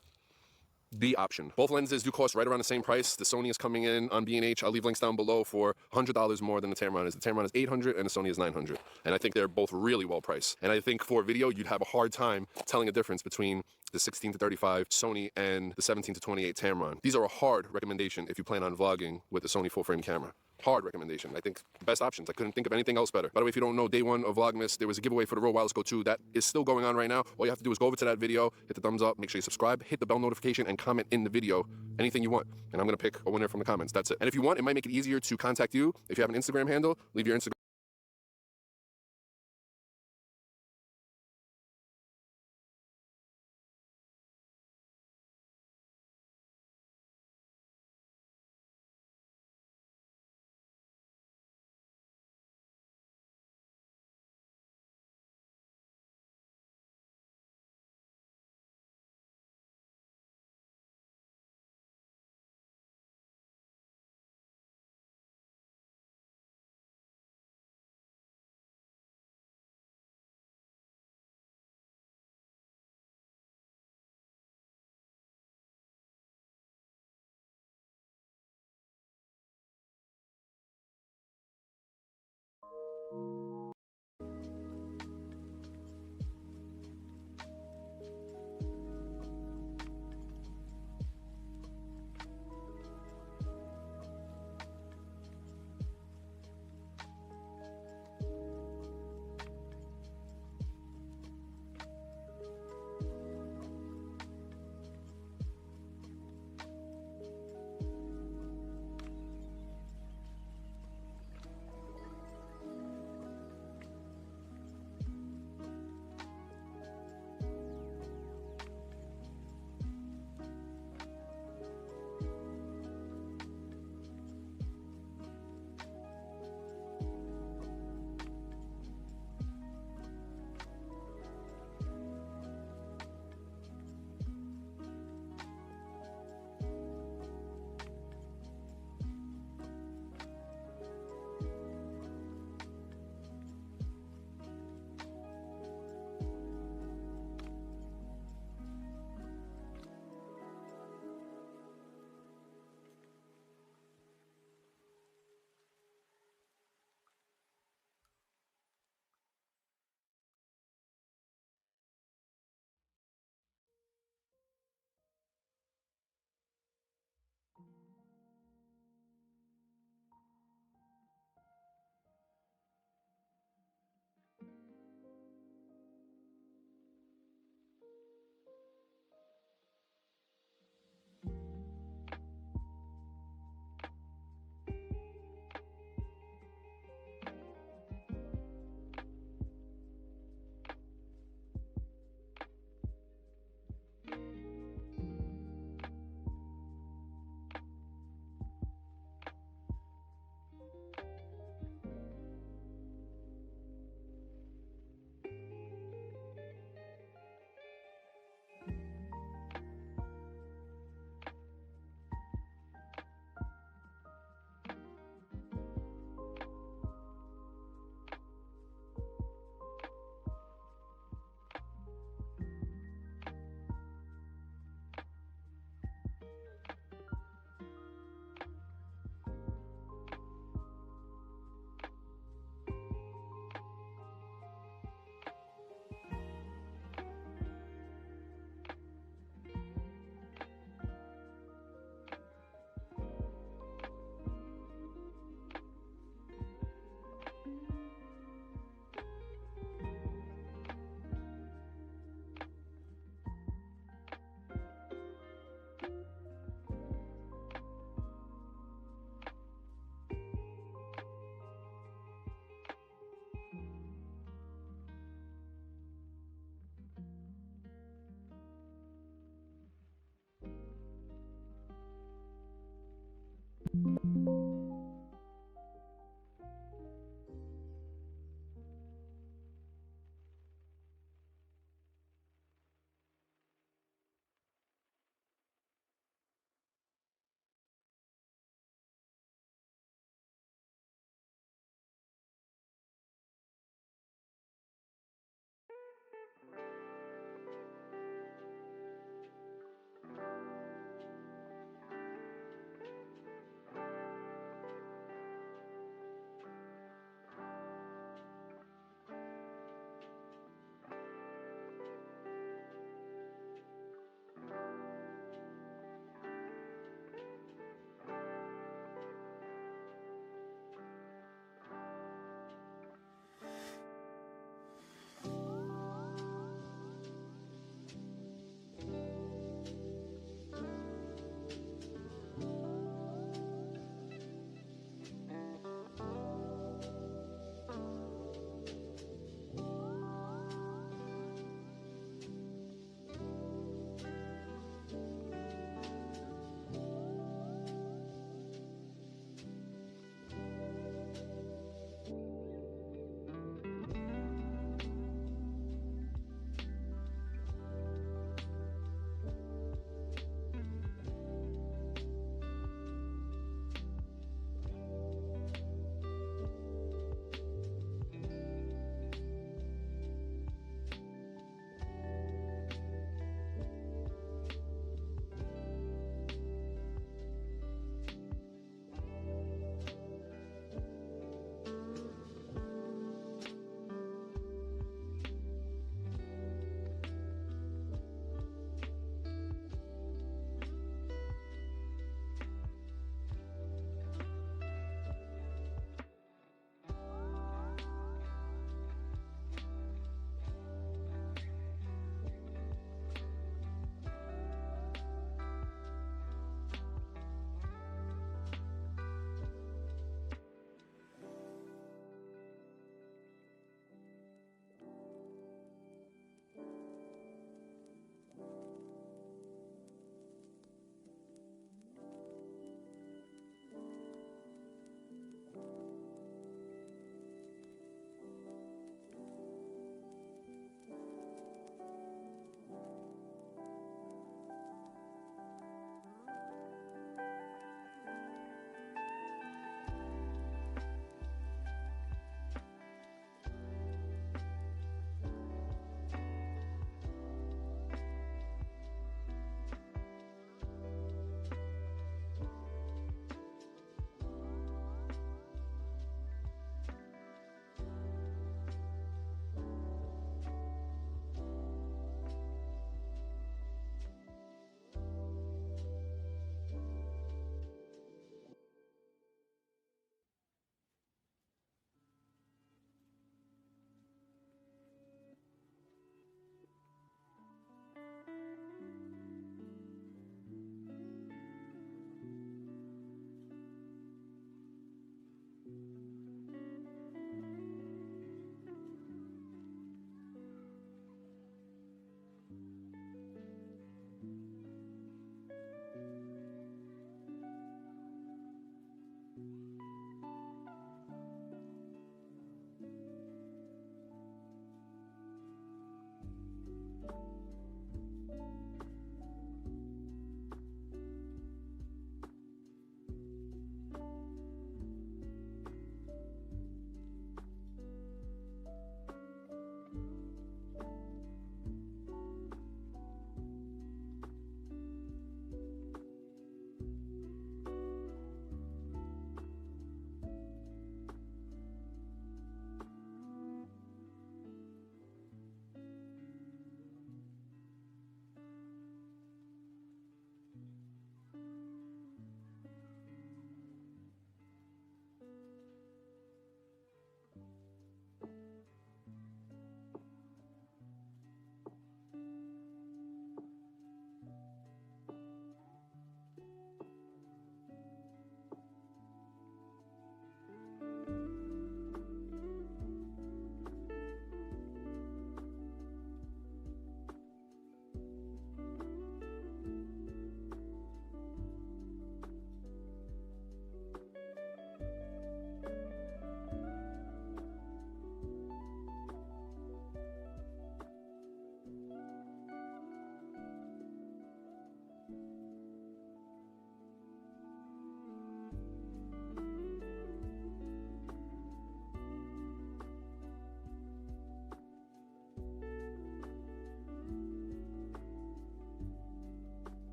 the option. Both lenses do cost right around the same price. The Sony is coming in on B&H. I'll leave links down below for $100 more than the Tamron is. The Tamron is $800 and the Sony is $900. And I think they're both really well priced. And I think for video, you'd have a hard time telling a difference between the 16 to 35 Sony and the 17 to 28 Tamron. These are a hard recommendation if you plan on vlogging with the Sony full frame camera. Hard recommendation. I think best options. I couldn't think of anything else better. By the way, if you don't know, day 1 of Vlogmas, there was a giveaway for the Real Wireless Go 2 that is still going on right now. All you have to do is go over to that video, hit the thumbs up, make sure you subscribe, hit the bell notification, and comment in the video anything you want. And I'm going to pick a winner from the comments. That's it. And if you want, it might make it easier to contact you. If you have an Instagram handle, leave your Instagram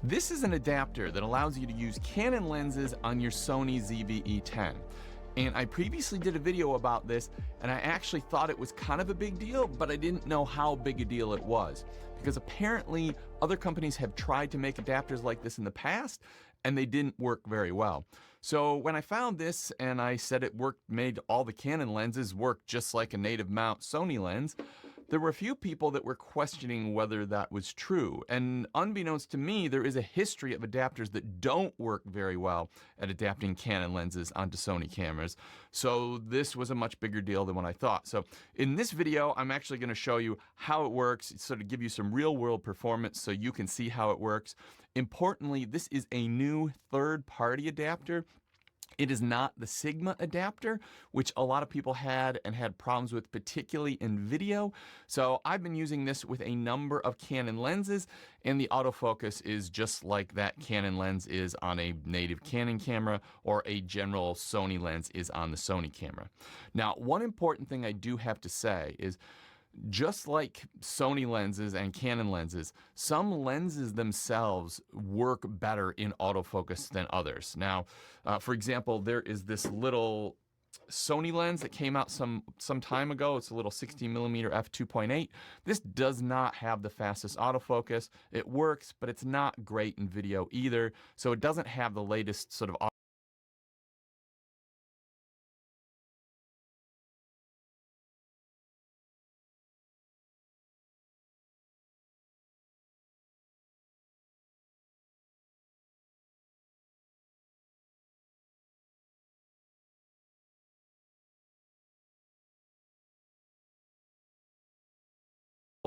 This is an adapter that allows you to use Canon lenses on your Sony ZV-E10. And I previously did a video about this, and I actually thought it was kind of a big deal, but I didn't know how big a deal it was. Because apparently other companies have tried to make adapters like this in the past, and they didn't work very well. So when I found this and I said it made all the Canon lenses work just like a native mount Sony lens, there were a few people that were questioning whether that was true. And unbeknownst to me, there is a history of adapters that don't work very well at adapting Canon lenses onto Sony cameras. So this was a much bigger deal than what I thought. So in this video, I'm actually going to show you how it works, sort of give you some real world performance so you can see how it works. Importantly, this is a new third-party adapter. It is not the Sigma adapter, which a lot of people had and had problems with, particularly in video. So I've been using this with a number of Canon lenses, and the autofocus is just like that Canon lens is on a native Canon camera or a general Sony lens is on the Sony camera. Now, one important thing I do have to say is, just like Sony lenses and Canon lenses, some lenses themselves work better in autofocus than others. Now, for example, there is this little Sony lens that came out some time ago. It's a little 16mm f2.8. This does not have the fastest autofocus. It works, but it's not great in video either. So it doesn't have the latest sort of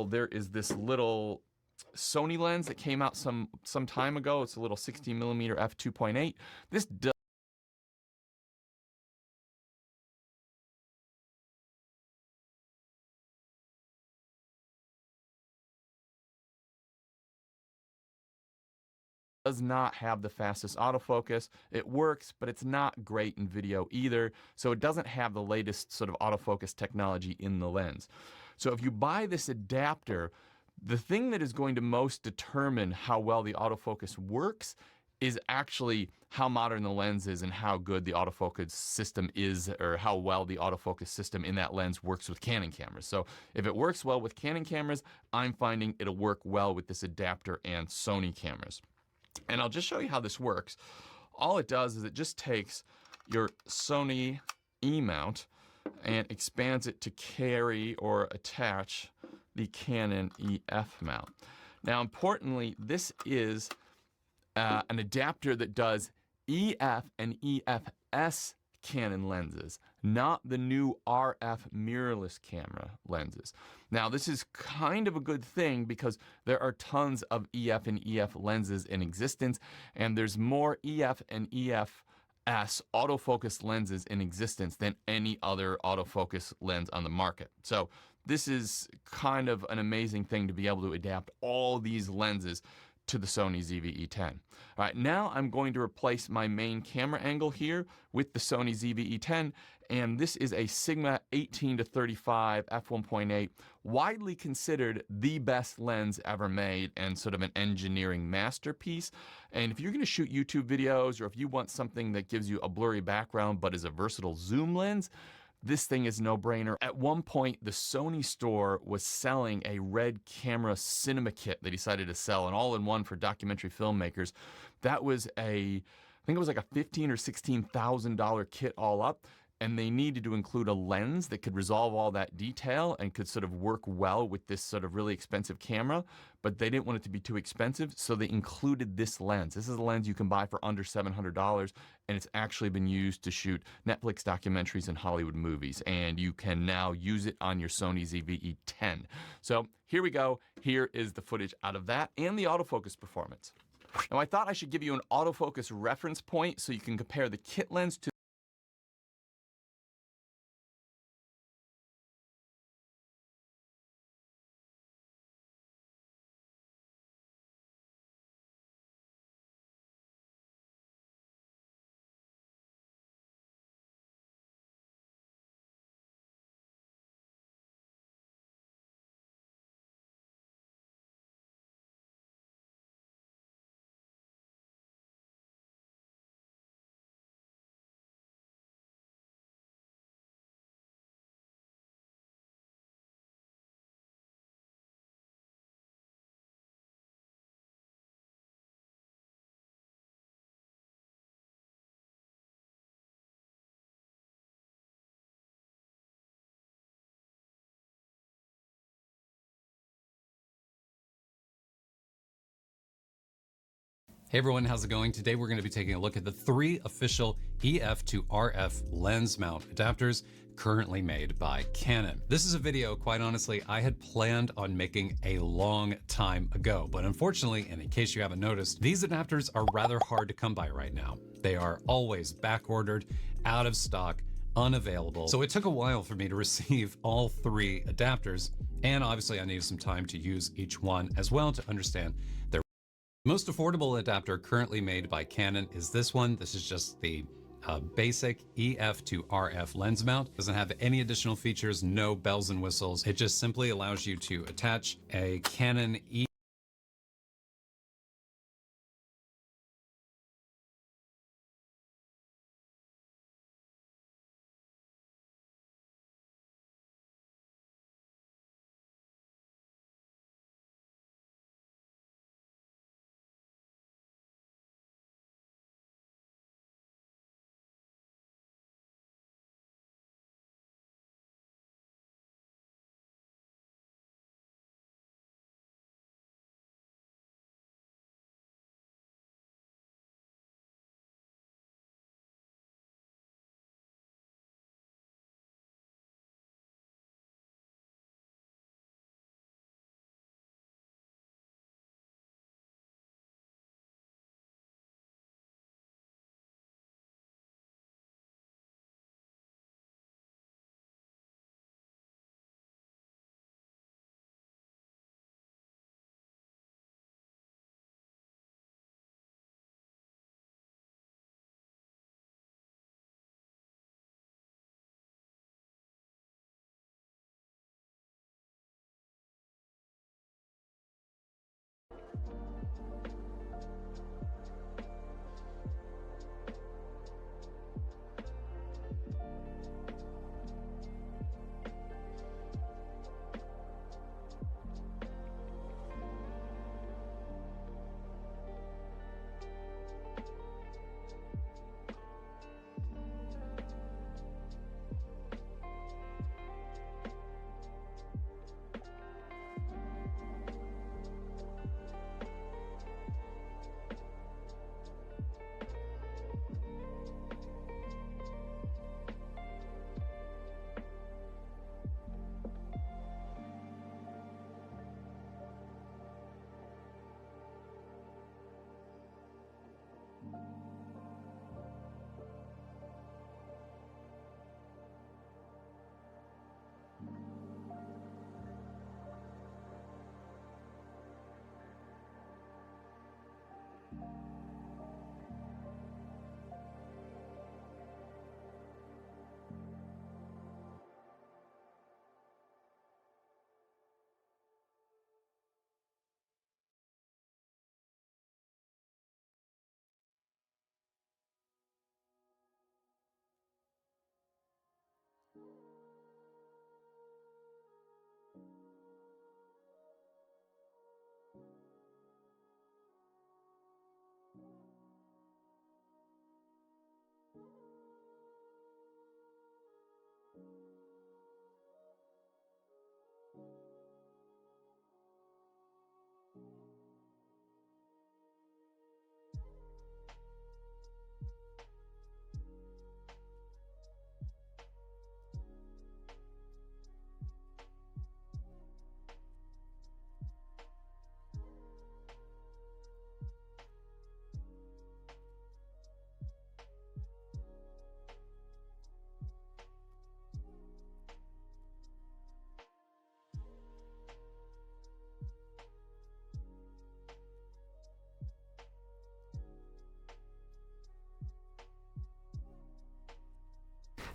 there is this little Sony lens that came out some time ago. It's a little 16mm f2.8. This does not have the fastest autofocus. It works, but it's not great in video either. So it doesn't have the latest sort of autofocus technology in the lens. So if you buy this adapter, the thing that is going to most determine how well the autofocus works is actually how modern the lens is and how good the autofocus system is, or how well the autofocus system in that lens works with Canon cameras. So if it works well with Canon cameras, I'm finding it'll work well with this adapter and Sony cameras. And I'll just show you how this works. All it does is it just takes your Sony E-mount and expands it to carry or attach the Canon EF mount. Now, importantly, this is an adapter that does EF and EFS Canon lenses, not the new RF mirrorless camera lenses. Now, this is kind of a good thing because there are tons of EF and EF lenses in existence, and there's more EF and EFS autofocus lenses in existence than any other autofocus lens on the market. So this is kind of an amazing thing to be able to adapt all these lenses to the Sony ZV-E10. All right, now I'm going to replace my main camera angle here with the Sony ZV-E10, and this is a Sigma 18-35 f1.8, widely considered the best lens ever made and sort of an engineering masterpiece. And if you're going to shoot YouTube videos, or if you want something that gives you a blurry background but is a versatile zoom lens, this thing is no-brainer. At one point, the Sony store was selling a red camera cinema kit they decided to sell, an all-in-one for documentary filmmakers. That was I think it was like a $15,000 or $16,000 kit all up. and they needed to include a lens that could resolve all that detail and could sort of work well with this sort of really expensive camera, but they didn't want it to be too expensive, so they included this lens. This is a lens you can buy for under $700, and it's actually been used to shoot Netflix documentaries and Hollywood movies, and you can now use it on your Sony ZV-E10. So here we go. Here is the footage out of that and the autofocus performance. Now I thought I should give you an autofocus reference point so you can compare the kit lens to Hey everyone, how's it going? Today we're going to be taking a look at the 3 official EF to RF lens mount adapters currently made by Canon. This is a video, quite honestly, I had planned on making a long time ago, but unfortunately, and in case you haven't noticed, these adapters are rather hard to come by right now. They are always back ordered, out of stock, unavailable. So it took a while for me to receive all 3 adapters, and obviously I needed some time to use each one as well to understand their most affordable adapter currently made by Canon is this one. This is just the basic EF to RF lens mount. Doesn't have any additional features, no bells and whistles. It just simply allows you to attach a Canon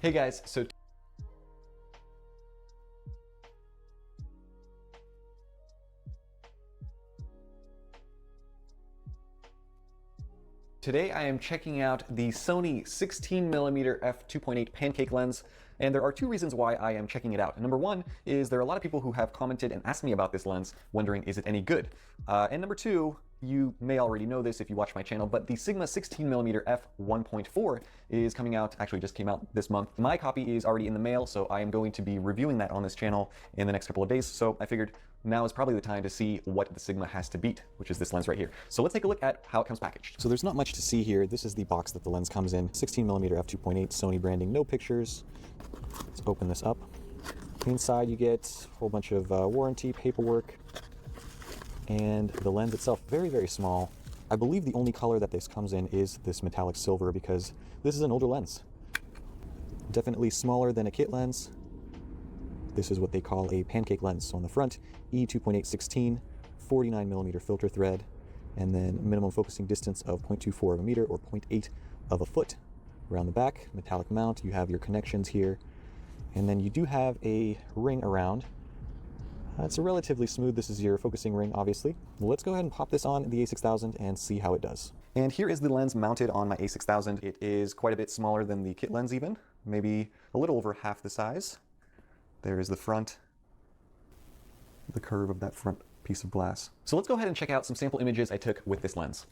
Hey guys, so today I am checking out the Sony 16mm f2.8 pancake lens, and there are two reasons why I am checking it out. Number one is there are a lot of people who have commented and asked me about this lens, wondering is it any good? And number two, you may already know this if you watch my channel, but the Sigma 16mm f1.4 is coming out, actually just came out this month. My copy is already in the mail, so I am going to be reviewing that on this channel in the next couple of days, so I figured now is probably the time to see what the Sigma has to beat, which is this lens right here. So let's take a look at how it comes packaged. So there's not much to see here. This is the box that the lens comes in. 16mm f2.8, Sony branding, no pictures. Let's open this up. Inside you get a whole bunch of warranty paperwork, and the lens itself, very, very small. I believe the only color that this comes in is this metallic silver because this is an older lens. Definitely smaller than a kit lens. This is what they call a pancake lens. So on the front, E2.816, 49mm filter thread, and then minimum focusing distance of 0.24 of a meter or 0.8 of a foot. Around the back, metallic mount, you have your connections here, and then you do have a ring around. It's a relatively smooth, this is your focusing ring, obviously. Let's go ahead and pop this on the a6000 and see how it does. And here is the lens mounted on my a6000. It is quite a bit smaller than the kit lens even, maybe a little over half the size. There is the front, the curve of that front piece of glass. So let's go ahead and check out some sample images I took with this lens.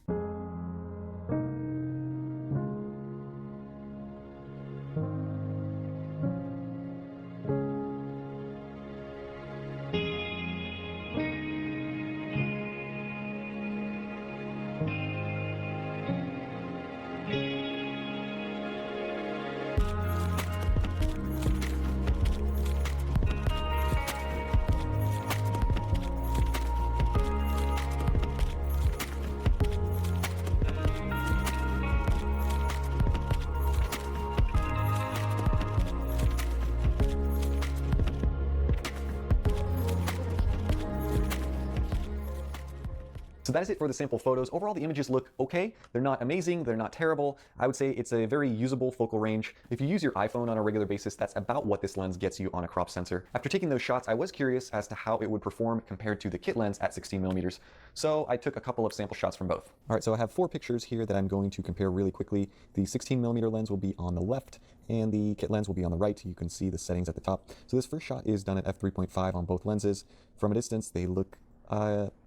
So that is it for the sample photos. Overall, the images look okay. They're not amazing, they're not terrible. I would say it's a very usable focal range. If you use your iPhone on a regular basis, that's about what this lens gets you on a crop sensor. After taking those shots, I was curious as to how it would perform compared to the kit lens at 16mm. So I took a couple of sample shots from both. All right, so I have 4 pictures here that I'm going to compare really quickly. The 16mm lens will be on the left, and the kit lens will be on the right. You can see the settings at the top. So this first shot is done at f3.5 on both lenses. From a distance, they look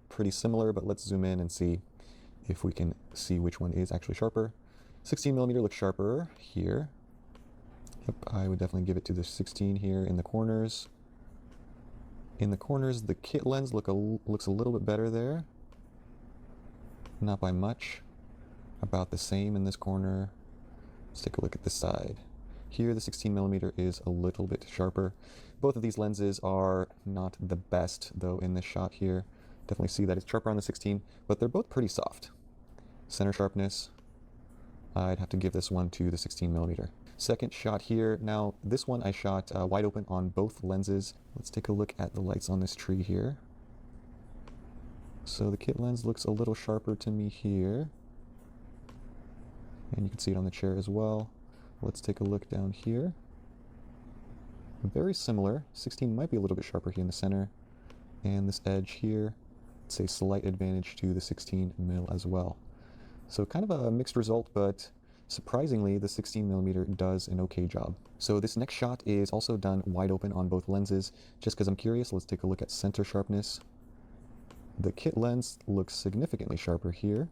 pretty similar, but let's zoom in and see if we can see which one is actually sharper. 16mm looks sharper here. Yep, I would definitely give it to the 16 here in the corners. In the corners, the kit lens looks a little bit better there. Not by much. About the same in this corner. Let's take a look at this side. Here, the 16mm is a little bit sharper. Both of these lenses are not the best, though, in this shot here. Definitely see that it's sharper on the 16, but they're both pretty soft. Center sharpness, I'd have to give this one to the 16mm. Second shot here. Now, this one I shot wide open on both lenses. Let's take a look at the lights on this tree here. So the kit lens looks a little sharper to me here. And you can see it on the chair as well. Let's take a look down here. Very similar. 16 might be a little bit sharper here in the center. And this edge here, it's a slight advantage to the 16mm as well. So kind of a mixed result, but surprisingly, the 16mm does an okay job. So this next shot is also done wide open on both lenses. Just because I'm curious, let's take a look at center sharpness. The kit lens looks significantly sharper here.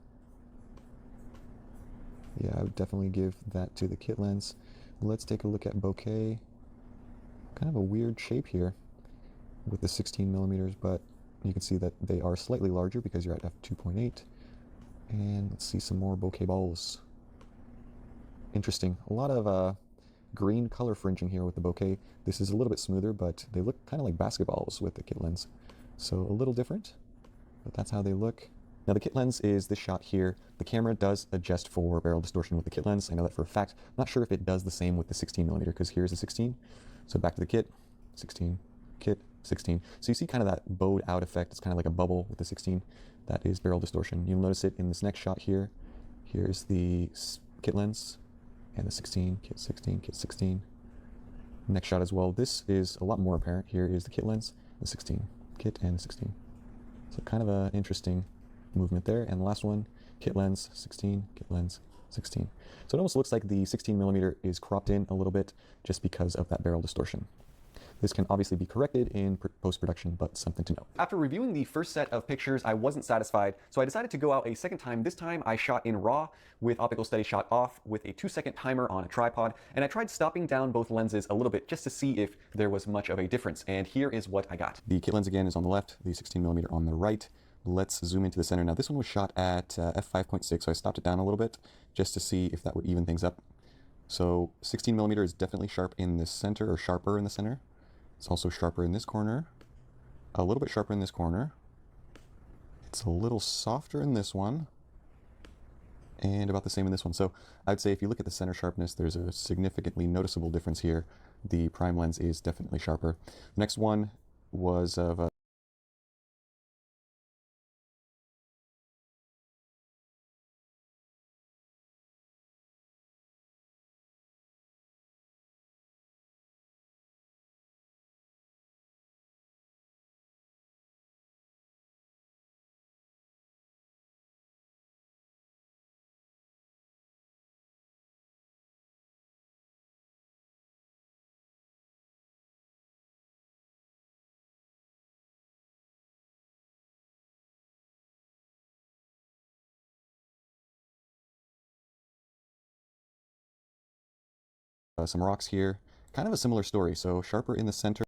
Yeah, I would definitely give that to the kit lens. Let's take a look at bokeh. Kind of a weird shape here with the 16mm, but you can see that they are slightly larger because you're at f2.8. And let's see some more bokeh balls. Interesting. A lot of green color fringing here with the bokeh. This is a little bit smoother, but they look kind of like basketballs with the kit lens. So a little different, but that's how they look. Now the kit lens is this shot here. The camera does adjust for barrel distortion with the kit lens. I know that for a fact. I'm not sure if it does the same with the 16mm because here's the 16. So back to the kit, 16, kit, 16. So you see kind of that bowed out effect. It's kind of like a bubble with the 16. That is barrel distortion. You'll notice it in this next shot here. Here's the kit lens and the 16, kit 16, kit 16. Next shot as well. This is a lot more apparent. Here is the kit lens, the 16, kit and the 16. So kind of an interesting movement there. And the last one, kit lens 16, kit lens 16. So it almost looks like the 16mm is cropped in a little bit just because of that barrel distortion. This can obviously be corrected in post-production, but something to note. After reviewing the first set of pictures, I wasn't satisfied, so I decided to go out a second time. This time I shot in RAW with optical steady shot off with a 2-second timer on a tripod, and I tried stopping down both lenses a little bit just to see if there was much of a difference, and here is what I got. The kit lens again is on the left, the 16mm on the right. Let's zoom into the center. Now this one was shot at f5.6, so I stopped it down a little bit just to see if that would even things up. So 16mm is definitely sharp in the center, or sharper in the center. It's also sharper in this corner, a little bit sharper in this corner. It's a little softer in this one, and about the same in this one. So I'd say if you look at the center sharpness, there's a significantly noticeable difference here. The prime lens is definitely sharper. The next one was of some rocks here. Kind of a similar story, so sharper in the center.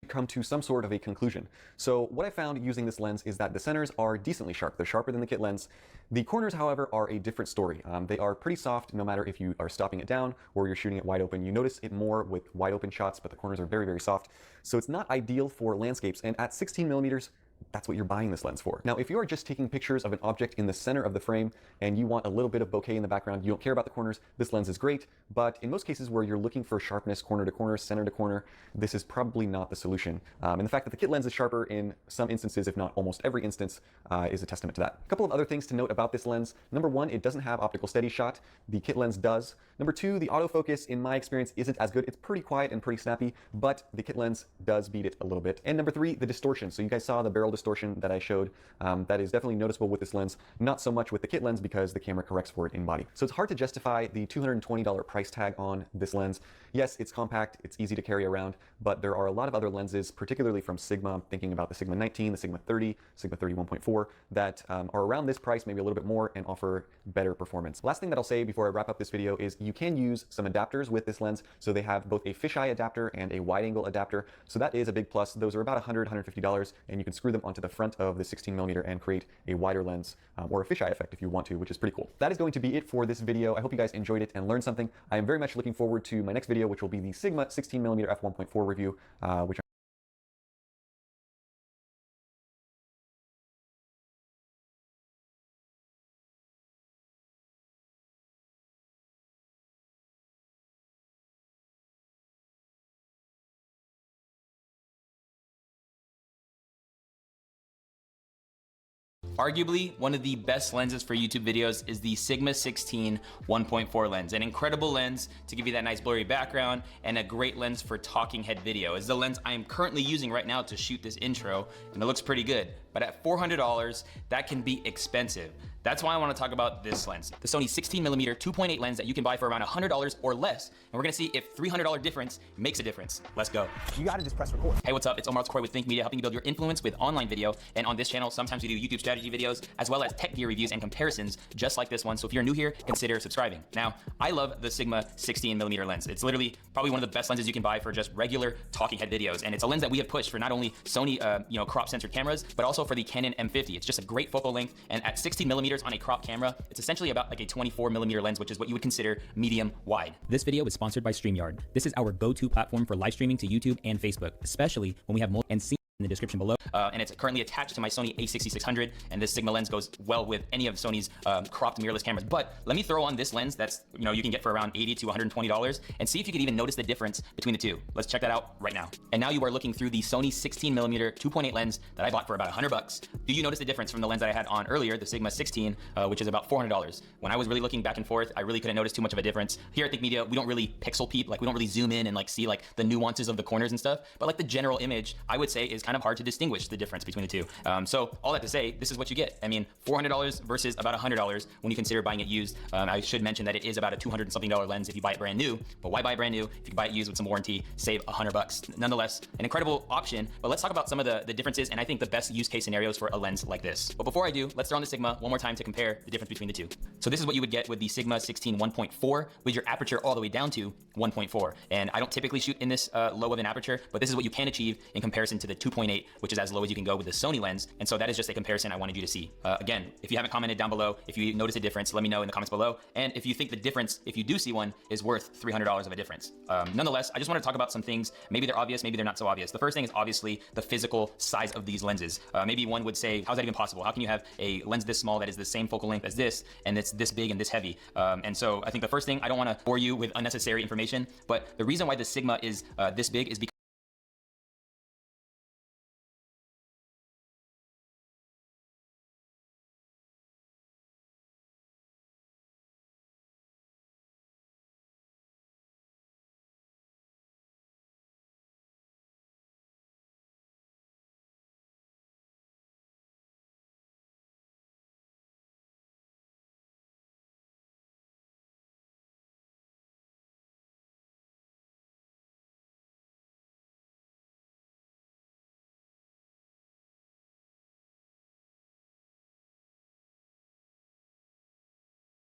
Come to some sort of a conclusion. So what I found using this lens is that the centers are decently sharp. They're sharper than the kit lens. The corners, however, are a different story. They are pretty soft no matter if you are stopping it down or you're shooting it wide open. You notice it more with wide open shots, but the corners are very, very soft. So it's not ideal for landscapes, and at 16mm, that's what you're buying this lens for. Now, if you are just taking pictures of an object in the center of the frame and you want a little bit of bokeh in the background, you don't care about the corners, this lens is great. But in most cases where you're looking for sharpness corner to corner, center to corner, this is probably not the solution. And the fact that the kit lens is sharper in some instances, if not almost every instance, is a testament to that. A couple of other things to note about this lens. Number one, it doesn't have optical steady shot. The kit lens does. Number two, the autofocus, in my experience, isn't as good. It's pretty quiet and pretty snappy, but the kit lens does beat it a little bit. And number three, the distortion. So you guys saw the barrel distortion that I showed. That is definitely noticeable with this lens, not so much with the kit lens because the camera corrects for it in body. So it's hard to justify the $220 price tag on this lens. Yes, it's compact, it's easy to carry around, but there are a lot of other lenses, particularly from Sigma. I'm thinking about the Sigma 19, the Sigma 30, Sigma 30 1.4, that are around this price, maybe a little bit more, and offer better performance. Last thing that I'll say before I wrap up this video is you can use some adapters with this lens. So they have both a fisheye adapter and a wide angle adapter. So that is a big plus. Those are about $100, $150, and you can screw them onto the front of the 16mm and create a wider lens or a fisheye effect if you want to, which is pretty cool. That is going to be it for this video. I hope you guys enjoyed it and learned something. I am very much looking forward to my next video, which will be the Sigma 16mm f1.4 review, which Arguably, one of the best lenses for YouTube videos is the Sigma 16 1.4 lens. An incredible lens to give you that nice blurry background and a great lens for talking head video. It's the lens I am currently using right now to shoot this intro, and it looks pretty good. But at $400, that can be expensive. That's why I want to talk about this lens, the Sony 16mm 2.8 lens that you can buy for around $100 or less. And we're gonna see if $300 difference makes a difference. Let's go. You gotta just press record. Hey, what's up? It's Omar Corey with Think Media, helping you build your influence with online video. And on this channel, sometimes we do YouTube strategy videos, as well as tech gear reviews and comparisons, just like this one. So if you're new here, consider subscribing. Now, I love the Sigma 16mm lens. It's literally probably one of the best lenses you can buy for just regular talking head videos. And it's a lens that we have pushed for not only Sony, crop censored cameras, but also for the Canon M50. It's just a great focal length. And at 16mm on a crop camera, it's essentially about like a 24mm lens, which is what you would consider medium wide. This video is sponsored by StreamYard. This is our go-to platform for live streaming to YouTube and Facebook, especially when we have more and in the description below. And it's currently attached to my Sony a6600, and this Sigma lens goes well with any of Sony's cropped mirrorless cameras. But let me throw on this lens that's, you can get for around $80 to $120, and see if you can even notice the difference between the two. Let's check that out right now. And now you are looking through the Sony 16mm 2.8 lens that I bought for about $100. Do you notice the difference from the lens that I had on earlier, the Sigma 16, which is about $400? When I was really looking back and forth, I really couldn't notice too much of a difference. Here at Think Media, we don't really pixel peep, like we don't really zoom in and like see like the nuances of the corners and stuff, but like the general image, I would say is kind of hard to distinguish the difference between the two. So all that to say, this is what you get. I mean, $400 versus about $100 when you consider buying it used. I should mention that it is about a $200 and something lens if you buy it brand new, but why buy it brand new if you can buy it used with some warranty, save $100? Nonetheless, an incredible option, but let's talk about some of the differences and I think the best use case scenarios for a lens like this. But before I do, let's throw on the Sigma one more time to compare the difference between the two. So this is what you would get with the Sigma 16 1.4 with your aperture all the way down to 1.4. And I don't typically shoot in this low of an aperture, but this is what you can achieve in comparison to the 2.8, which is as low as you can go with the Sony lens. And so that is just a comparison I wanted you to see. Again, if you haven't commented down below, if you notice a difference, let me know in the comments below. And if you think the difference, if you do see one, is worth $300 of a difference. Nonetheless, I just want to talk about some things. Maybe they're obvious, maybe they're not so obvious. The first thing is obviously the physical size of these lenses. Maybe one would say, how's that even possible? How can you have a lens this small that is the same focal length as this, and it's this big and this heavy? And so I think the first thing, I don't want to bore you with unnecessary information, but the reason why the Sigma is this big is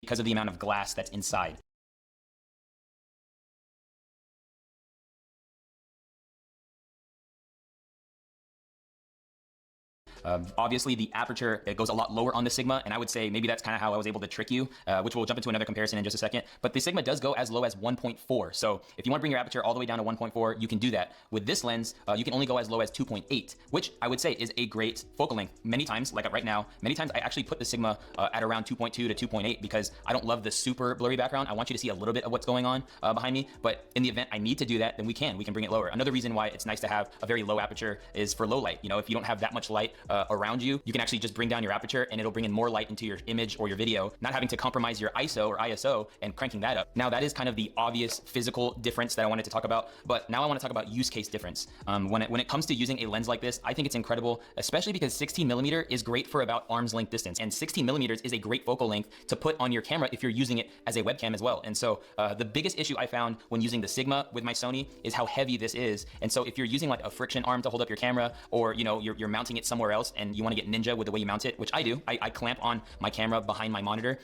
because of the amount of glass that's inside. Obviously, the aperture, it goes a lot lower on the Sigma, and I would say maybe that's kind of how I was able to trick you, which we'll jump into another comparison in just a second. But the Sigma does go as low as 1.4. So if you want to bring your aperture all the way down to 1.4, you can do that. With this lens, you can only go as low as 2.8, which I would say is a great focal length. Many times, like right now, many times I actually put the Sigma at around 2.2 to 2.8 because I don't love the super blurry background. I want you to see a little bit of what's going on behind me. But in the event I need to do that, then we can bring it lower. Another reason why it's nice to have a very low aperture is for low light. If you don't have that much light around you, you can actually just bring down your aperture and it'll bring in more light into your image or your video, not having to compromise your ISO or ISO and cranking that up. Now that is kind of the obvious physical difference that I wanted to talk about, but now I want to talk about use case difference. When it comes to using a lens like this, I think it's incredible, especially because 16mm is great for about arm's length distance, and 16mm is a great focal length to put on your camera if you're using it as a webcam as well. And so the biggest issue I found when using the Sigma with my Sony is how heavy this is. And so if you're using like a friction arm to hold up your camera, or you're mounting it somewhere else and you want to get ninja with the way you mount it, which I do. I clamp on my camera behind my monitor.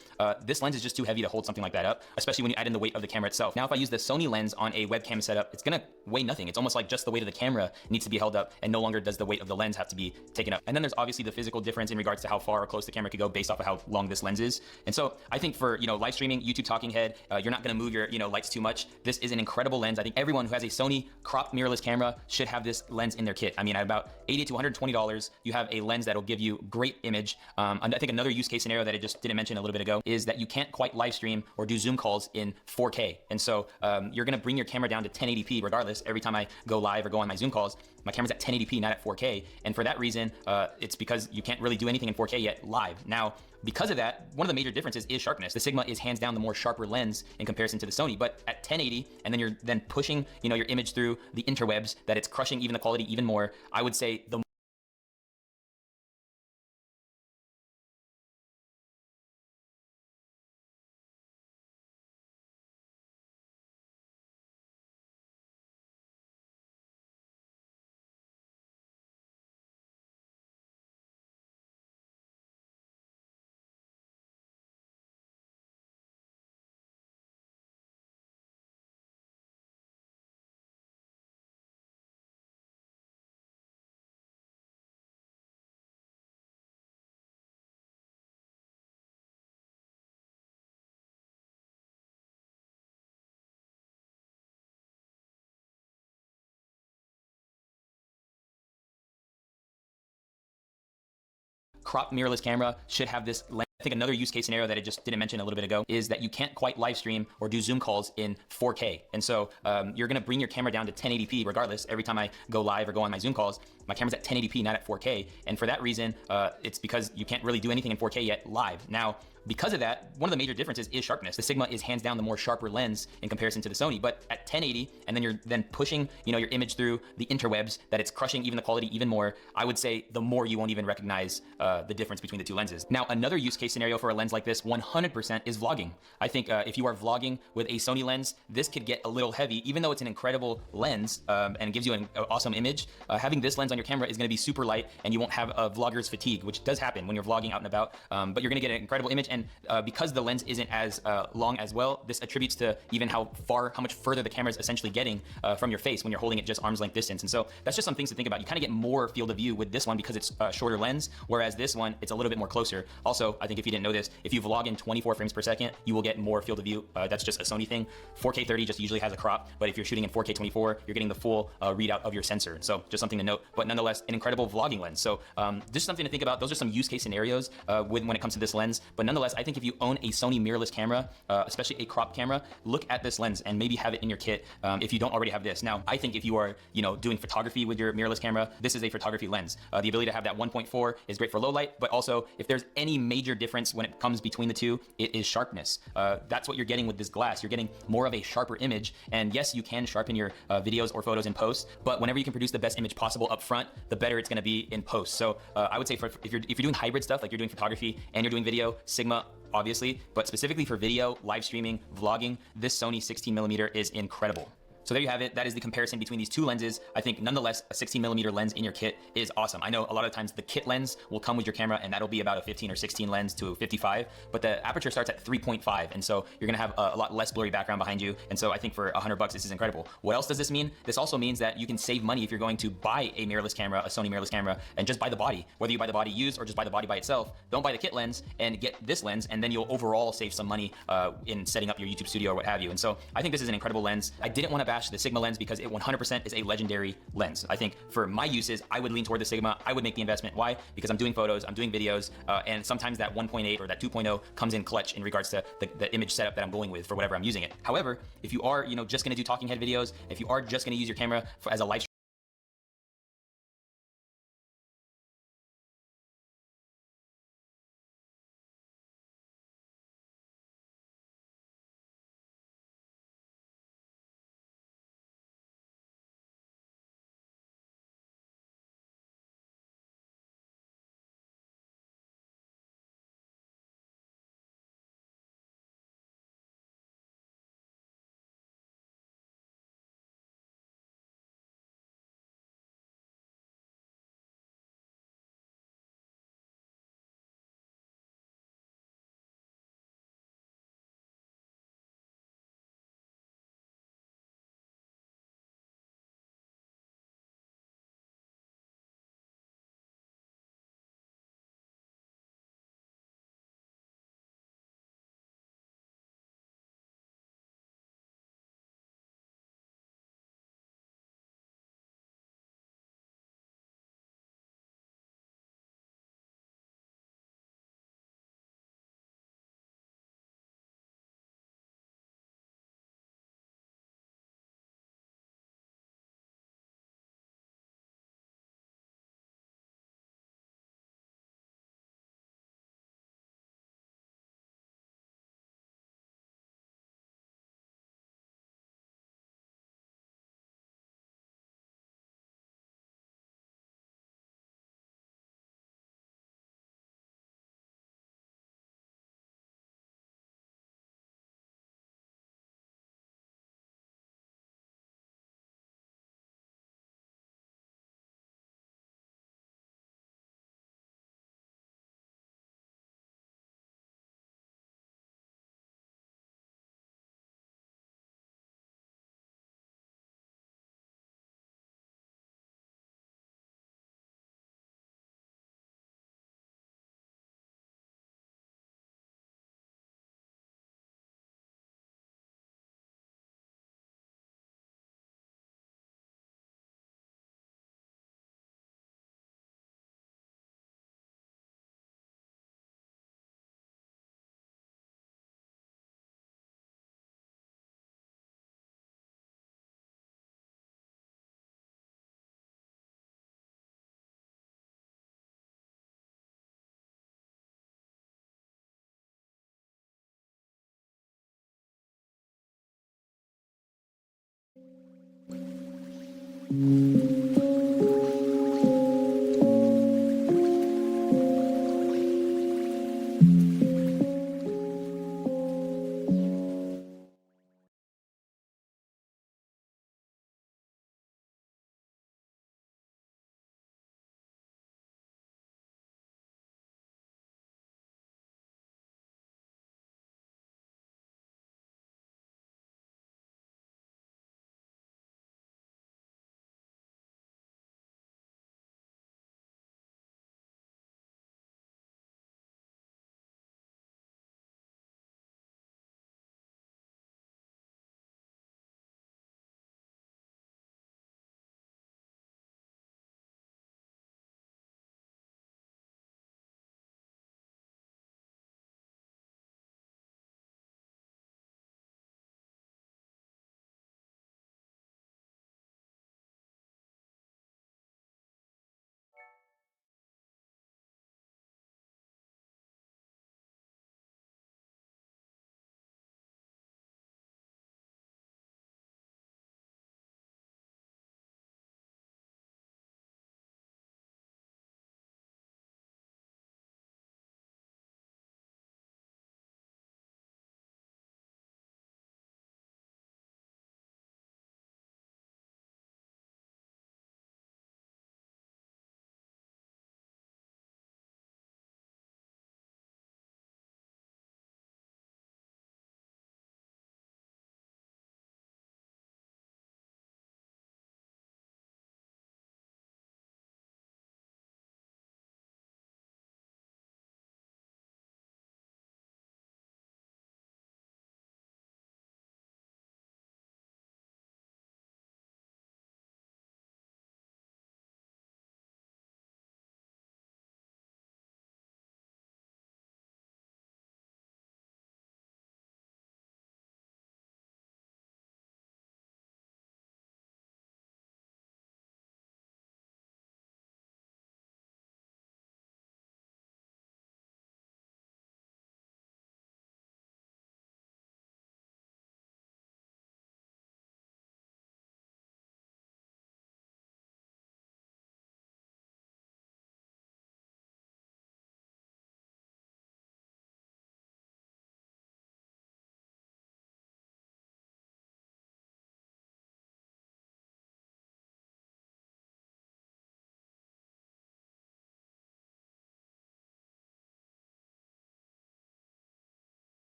This lens is just too heavy to hold something like that up, especially when you add in the weight of the camera itself. Now, if I use the Sony lens on a webcam setup, it's gonna weigh nothing. It's almost like just the weight of the camera needs to be held up, and no longer does the weight of the lens have to be taken up. And then there's obviously the physical difference in regards to how far or close the camera could go based off of how long this lens is. And so I think for live streaming, YouTube talking head, you're not gonna move your lights too much. This is an incredible lens. I think everyone who has a Sony cropped mirrorless camera should have this lens in their kit. I mean, at about $80 to $120, you have a lens that'll give you great image. I think another use case scenario that I just didn't mention a little bit ago is that you can't quite live stream or do Zoom calls in 4K. And so you're gonna bring your camera down to 1080p regardless. Every time I go live or go on my Zoom calls, my camera's at 1080p, not at 4K. And for that reason, it's because you can't really do anything in 4K yet live. Now, because of that, one of the major differences is sharpness. The Sigma is hands down the more sharper lens in comparison to the Sony, but at 1080, and then you're then pushing your image through the interwebs, that it's crushing even the quality even more. I would say the crop mirrorless camera should have this lens. I think another use case scenario that I just didn't mention a little bit ago is that you can't quite live stream or do Zoom calls in 4K. And so you're gonna bring your camera down to 1080p regardless. Every time I go live or go on my Zoom calls, my camera's at 1080p, not at 4K. And for that reason, it's because you can't really do anything in 4K yet live. Now, because of that, one of the major differences is sharpness. The Sigma is hands down the more sharper lens in comparison to the Sony, but at 1080, and then you're then pushing, your image through the interwebs, that it's crushing even the quality even more. I would say the more you won't even recognize the difference between the two lenses. Now, another use case scenario for a lens like this, 100% is vlogging. I think if you are vlogging with a Sony lens, this could get a little heavy, even though it's an incredible lens and gives you an awesome image. Having this lens on your camera is gonna be super light, and you won't have vlogger's fatigue, which does happen when you're vlogging out and about, but you're gonna get an incredible image. And because the lens isn't as long as well, this attributes to even how much further the camera is essentially getting from your face when you're holding it just arm's length distance. And so that's just some things to think about. You kind of get more field of view with this one because it's a shorter lens, whereas this one, it's a little bit more closer. Also, I think if you didn't know this, if you vlog in 24 frames per second, you will get more field of view. That's just a Sony thing. 4K 30 just usually has a crop, but if you're shooting in 4K 24, you're getting the full readout of your sensor. So just something to note, but nonetheless, an incredible vlogging lens. So just something to think about. Those are some use case scenarios when it comes to this lens. But nonetheless, I think if you own a Sony mirrorless camera, especially a crop camera, look at this lens and maybe have it in your kit if you don't already have this. Now, I think if you are, doing photography with your mirrorless camera, this is a photography lens. The ability to have that 1.4 is great for low light, but also if there's any major difference when it comes between the two, it is sharpness. That's what you're getting with this glass. You're getting more of a sharper image. And yes, you can sharpen your videos or photos in post, but whenever you can produce the best image possible up front, the better it's gonna be in post. So I would say if you're doing hybrid stuff, like you're doing photography and you're doing video, Sigma, obviously, but specifically for video, live streaming, vlogging, this Sony 16mm is incredible. So there you have it. That is the comparison between these two lenses. I think nonetheless, a 16mm lens in your kit is awesome. I know a lot of times the kit lens will come with your camera and that'll be about a 15 or 16 lens to a 55, but the aperture starts at 3.5. And so you're gonna have a lot less blurry background behind you. And so I think for $100, this is incredible. What else does this mean? This also means that you can save money if you're going to buy a mirrorless camera, a Sony mirrorless camera, and just buy the body. Whether you buy the body used or just buy the body by itself, don't buy the kit lens and get this lens, and then you'll overall save some money in setting up your YouTube studio or what have you. And so I think this is an incredible lens. I didn't want to bash the Sigma lens because it 100% is a legendary lens. I think for my uses, I would lean toward the Sigma. I would make the investment. Why? Because I'm doing photos, I'm doing videos, and sometimes that 1.8 or that 2.0 comes in clutch in regards to the image setup that I'm going with for whatever I'm using it. However, if you are, just gonna do talking head videos, if you are just gonna use your camera as a live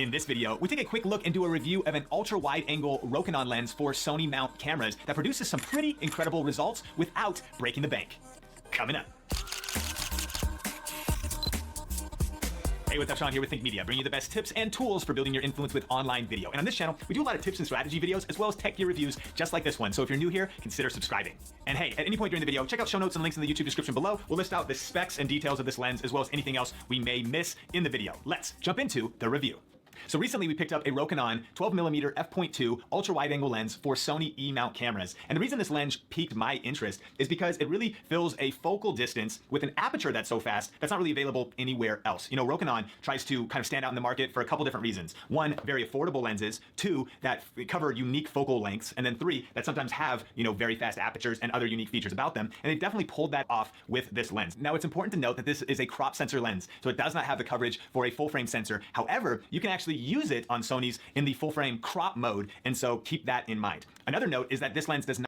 In this video, we take a quick look and do a review of an ultra-wide-angle Rokinon lens for Sony mount cameras that produces some pretty incredible results without breaking the bank. Coming up. Hey, what's up, Sean here with Think Media, bringing you the best tips and tools for building your influence with online video. And on this channel, we do a lot of tips and strategy videos, as well as tech gear reviews, just like this one. So if you're new here, consider subscribing. And hey, at any point during the video, check out show notes and links in the YouTube description below. We'll list out the specs and details of this lens, as well as anything else we may miss in the video. Let's jump into the review. So recently we picked up a Rokinon 12mm f.2 ultra-wide-angle lens for Sony E-mount cameras. And the reason this lens piqued my interest is because it really fills a focal distance with an aperture that's so fast that's not really available anywhere else. You know, Rokinon tries to kind of stand out in the market for a couple different reasons. One, very affordable lenses. Two, that cover unique focal lengths. And then three, that sometimes have, you know, very fast apertures and other unique features about them. And they definitely pulled that off with this lens. Now, it's important to note that this is a crop sensor lens, so it does not have the coverage for a full-frame sensor. However, you can actually use it on Sony's in the full frame crop mode, and so keep that in mind. Another note is that this lens does not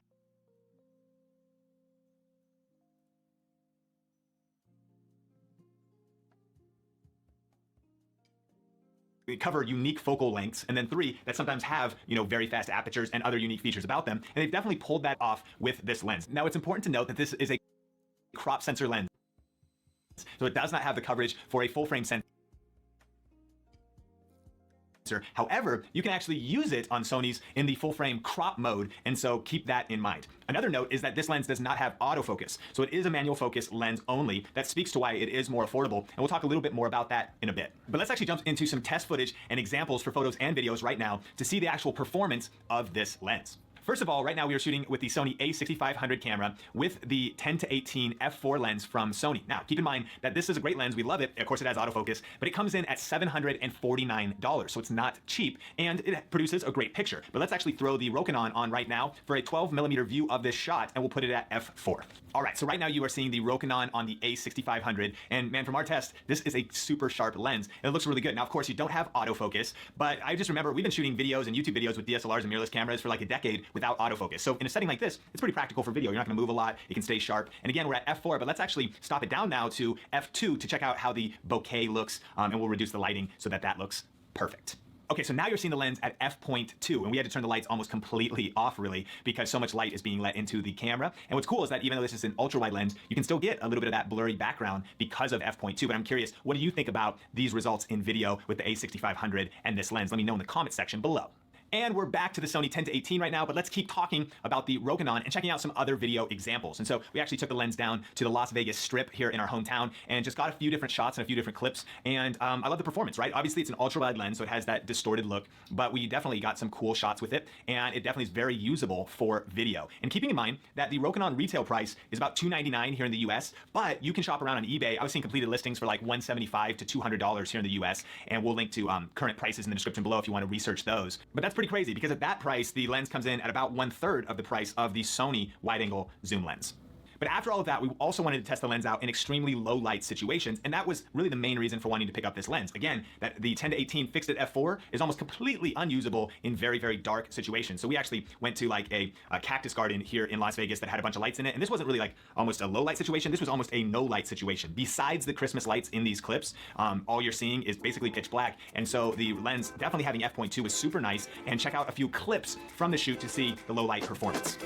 cover unique focal lengths, and then three, that sometimes have, you know, very fast apertures and other unique features about them, and they've definitely pulled that off with this lens. Now, it's important to note that this is a crop sensor lens, so it does not have the coverage for a full frame sensor. However, you can actually use it on Sony's in the full frame crop mode, and so keep that in mind. Another note is that this lens does not have autofocus, so it is a manual focus lens only. That speaks to why it is more affordable, and we'll talk a little bit more about that in a bit. But let's actually jump into some test footage and examples for photos and videos right now to see the actual performance of this lens. First of all, right now we are shooting with the Sony a6500 camera with the 10-18 f4 lens from Sony. Now, keep in mind that this is a great lens. We love it. Of course, it has autofocus, but it comes in at $749, so it's not cheap, and it produces a great picture. But let's actually throw the Rokinon on right now for a 12mm view of this shot, and we'll put it at f4. All right, so right now you are seeing the Rokinon on the a6500, and man, from our test, this is a super sharp lens, and it looks really good. Now, of course, you don't have autofocus, but I just remember we've been shooting videos and YouTube videos with DSLRs and mirrorless cameras for like a decade without autofocus. So in a setting like this, it's pretty practical for video. You're not gonna move a lot, it can stay sharp. And again, we're at f4, but let's actually stop it down now to f2 to check out how the bokeh looks, and we'll reduce the lighting so that that looks perfect. Okay, so now you're seeing the lens at f.2, and we had to turn the lights almost completely off, really, because so much light is being let into the camera. And what's cool is that even though this is an ultra-wide lens, you can still get a little bit of that blurry background because of f.2. But I'm curious, what do you think about these results in video with the a6500 and this lens? Let me know in the comment section below. And we're back to the Sony 10-18 right now, but let's keep talking about the Rokinon and checking out some other video examples. And so we actually took the lens down to the Las Vegas Strip here in our hometown and just got a few different shots and a few different clips. And I love the performance, right? Obviously, it's an ultra-wide lens, so it has that distorted look, but we definitely got some cool shots with it, and it definitely is very usable for video. And keeping in mind that the Rokinon retail price is about $299 here in the US, but you can shop around on eBay. I was seeing completed listings for like $175 to $200 here in the US, and we'll link to current prices in the description below if you want to research those. But that's pretty crazy because at that price, the lens comes in at about 1/3 of the price of the Sony wide-angle zoom lens. But after all of that, we also wanted to test the lens out in extremely low light situations, and that was really the main reason for wanting to pick up this lens. Again, that the 10-18 fixed at f4 is almost completely unusable in very, very dark situations. So we actually went to like a cactus garden here in Las Vegas that had a bunch of lights in it, and this wasn't really like almost a low light situation. This was almost a no light situation. Besides the Christmas lights in these clips, all you're seeing is basically pitch black, and so the lens definitely having f.2 is super nice. And check out a few clips from the shoot to see the low light performance.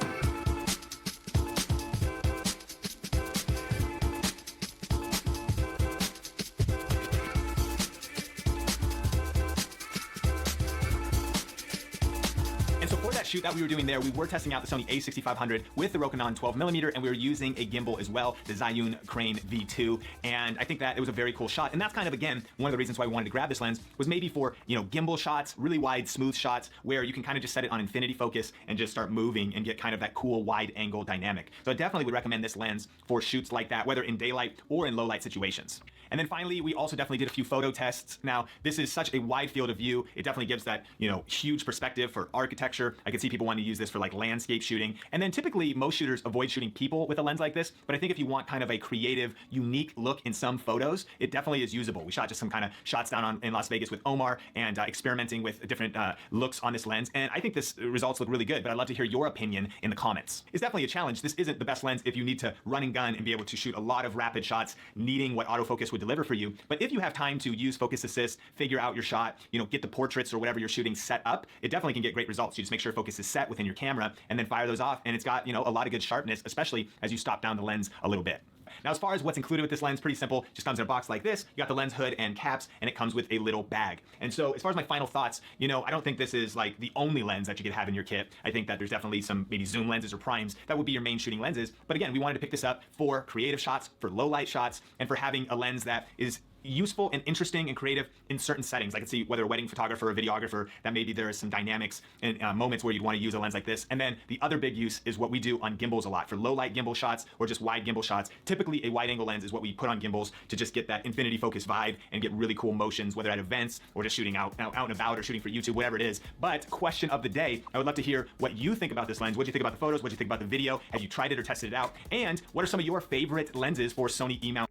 Shoot that we were doing there, we were testing out the Sony a6500 with the Rokinon 12mm, and we were using a gimbal as well, the Zhiyun Crane V2, and I think that it was a very cool shot. And that's kind of, again, one of the reasons why we wanted to grab this lens was maybe for, you know, gimbal shots, really wide, smooth shots, where you can kind of just set it on infinity focus and just start moving and get kind of that cool wide angle dynamic. So I definitely would recommend this lens for shoots like that, whether in daylight or in low light situations. And then finally, we also definitely did a few photo tests. Now, this is such a wide field of view. It definitely gives that, you know, huge perspective for architecture. I could see people wanting to use this for like landscape shooting. And then typically most shooters avoid shooting people with a lens like this, but I think if you want kind of a creative, unique look in some photos, it definitely is usable. We shot just some kind of shots down in Las Vegas with Omar and experimenting with different looks on this lens. And I think this results look really good, but I'd love to hear your opinion in the comments. It's definitely a challenge. This isn't the best lens if you need to run and gun and be able to shoot a lot of rapid shots, needing what autofocus would would deliver for you. But if you have time to use focus assist, figure out your shot, get the portraits or whatever you're shooting set up, it definitely can get great results. You just make sure focus is set within your camera and then fire those off, and it's got a lot of good sharpness, especially as you stop down the lens a little bit. Now, as far as what's included with this lens, pretty simple. Just comes in a box like this. You got the lens hood and caps, and it comes with a little bag. And so as far as my final thoughts, I don't think this is like the only lens that you could have in your kit. I think that there's definitely some maybe zoom lenses or primes that would be your main shooting lenses. But again, we wanted to pick this up for creative shots, for low light shots, and for having a lens that is useful and interesting and creative in certain settings. I can see whether a wedding photographer or videographer, that maybe there is some dynamics and moments where you'd want to use a lens like this. And then the other big use is what we do on gimbals a lot for low light gimbal shots or just wide gimbal shots. Typically a wide angle lens is what we put on gimbals to just get that infinity focus vibe and get really cool motions, whether at events or just shooting out and about or shooting for YouTube, whatever it is. But question of the day, I would love to hear what you think about this lens. What do you think about the photos? What do you think about the video? Have you tried it or tested it out? And what are some of your favorite lenses for Sony E-mount?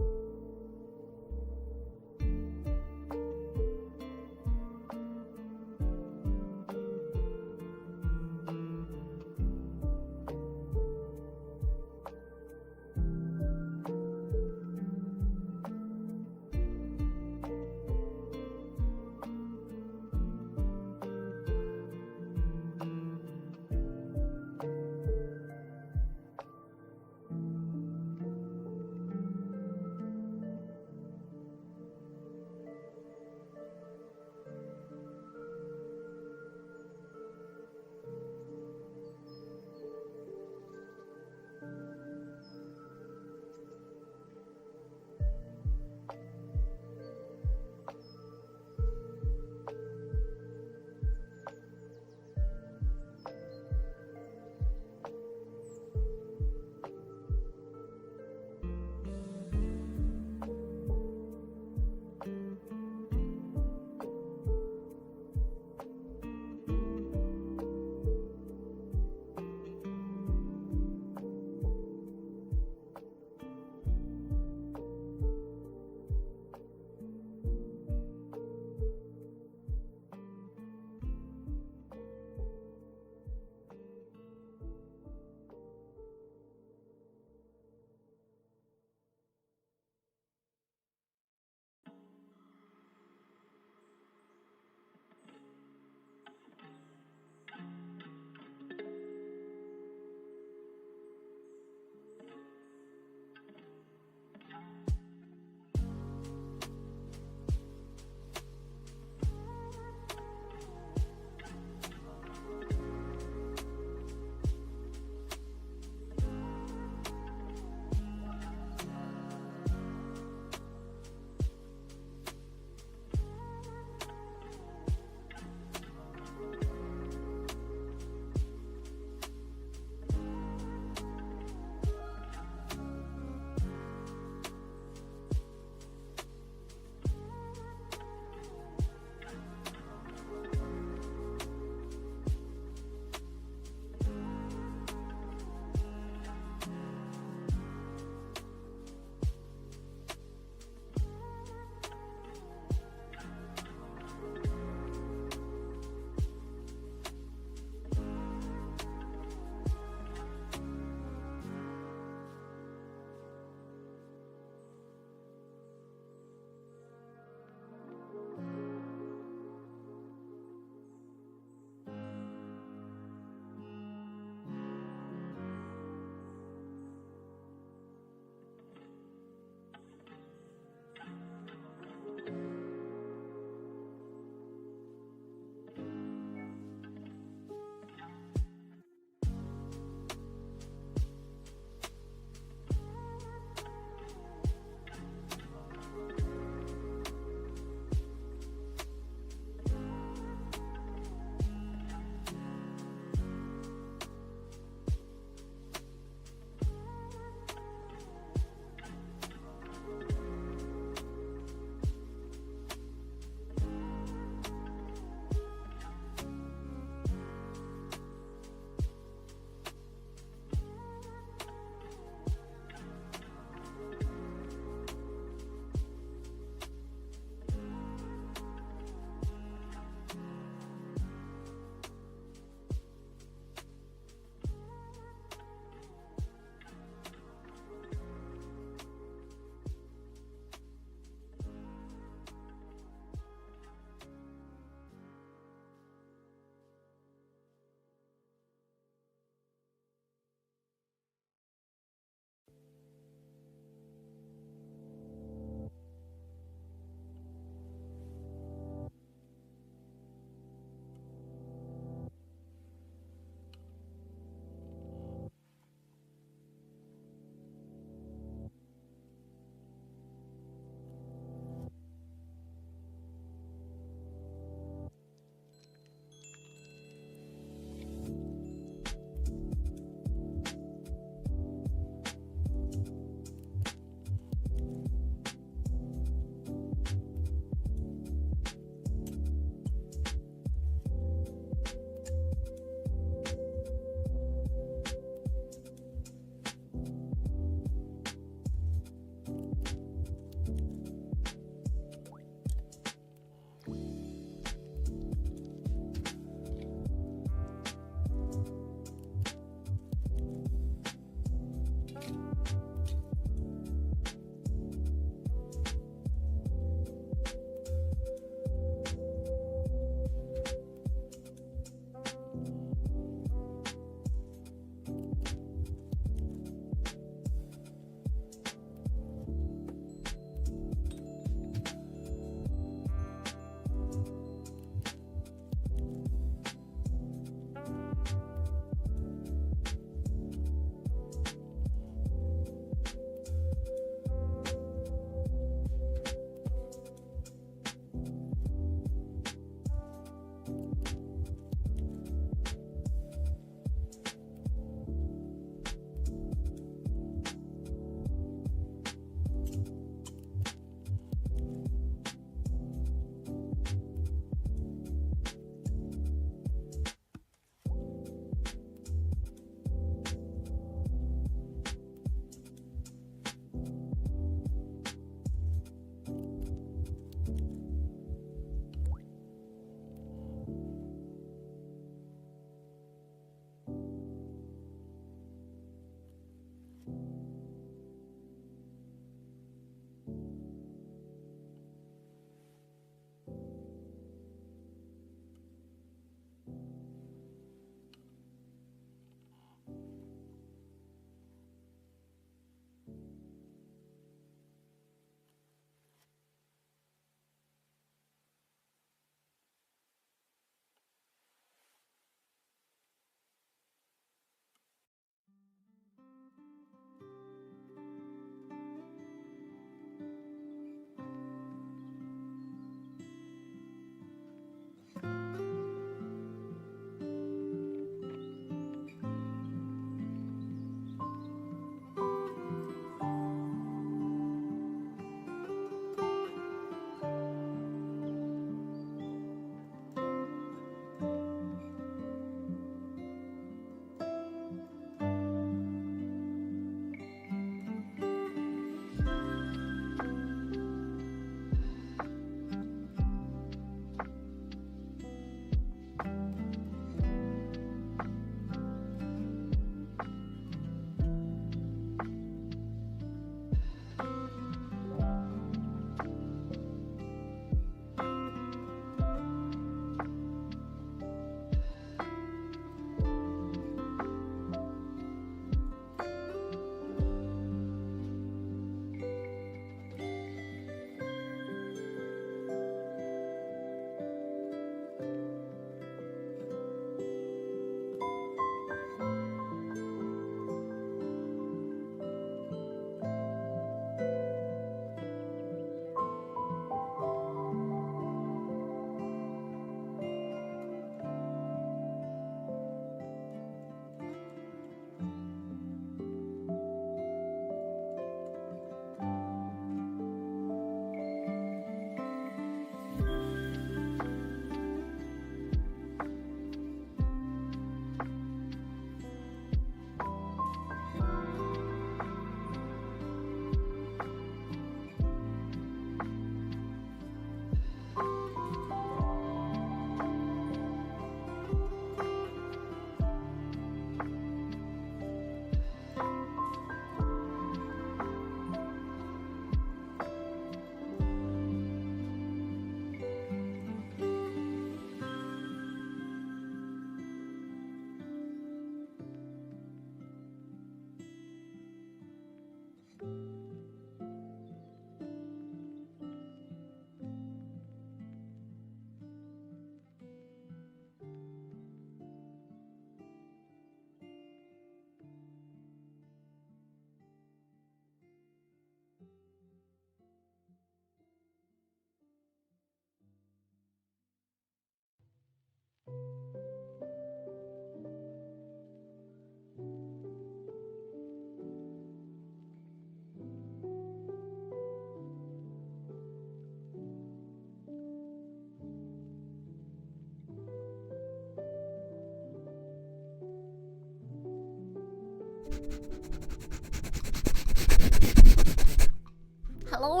Hello.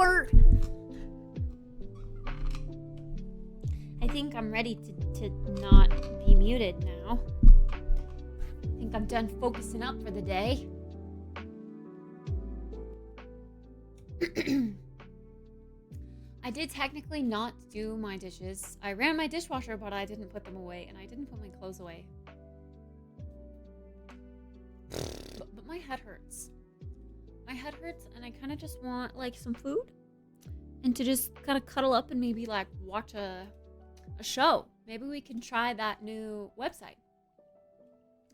I think I'm ready to not be muted now. I think I'm done focusing up for the day. I did technically not do my dishes. I ran my dishwasher, but I didn't put them away, and I didn't put my clothes away. But my head hurts. My head hurts, and I kind of just want like some food and to just kind of cuddle up and maybe like watch a show. Maybe we can try that new website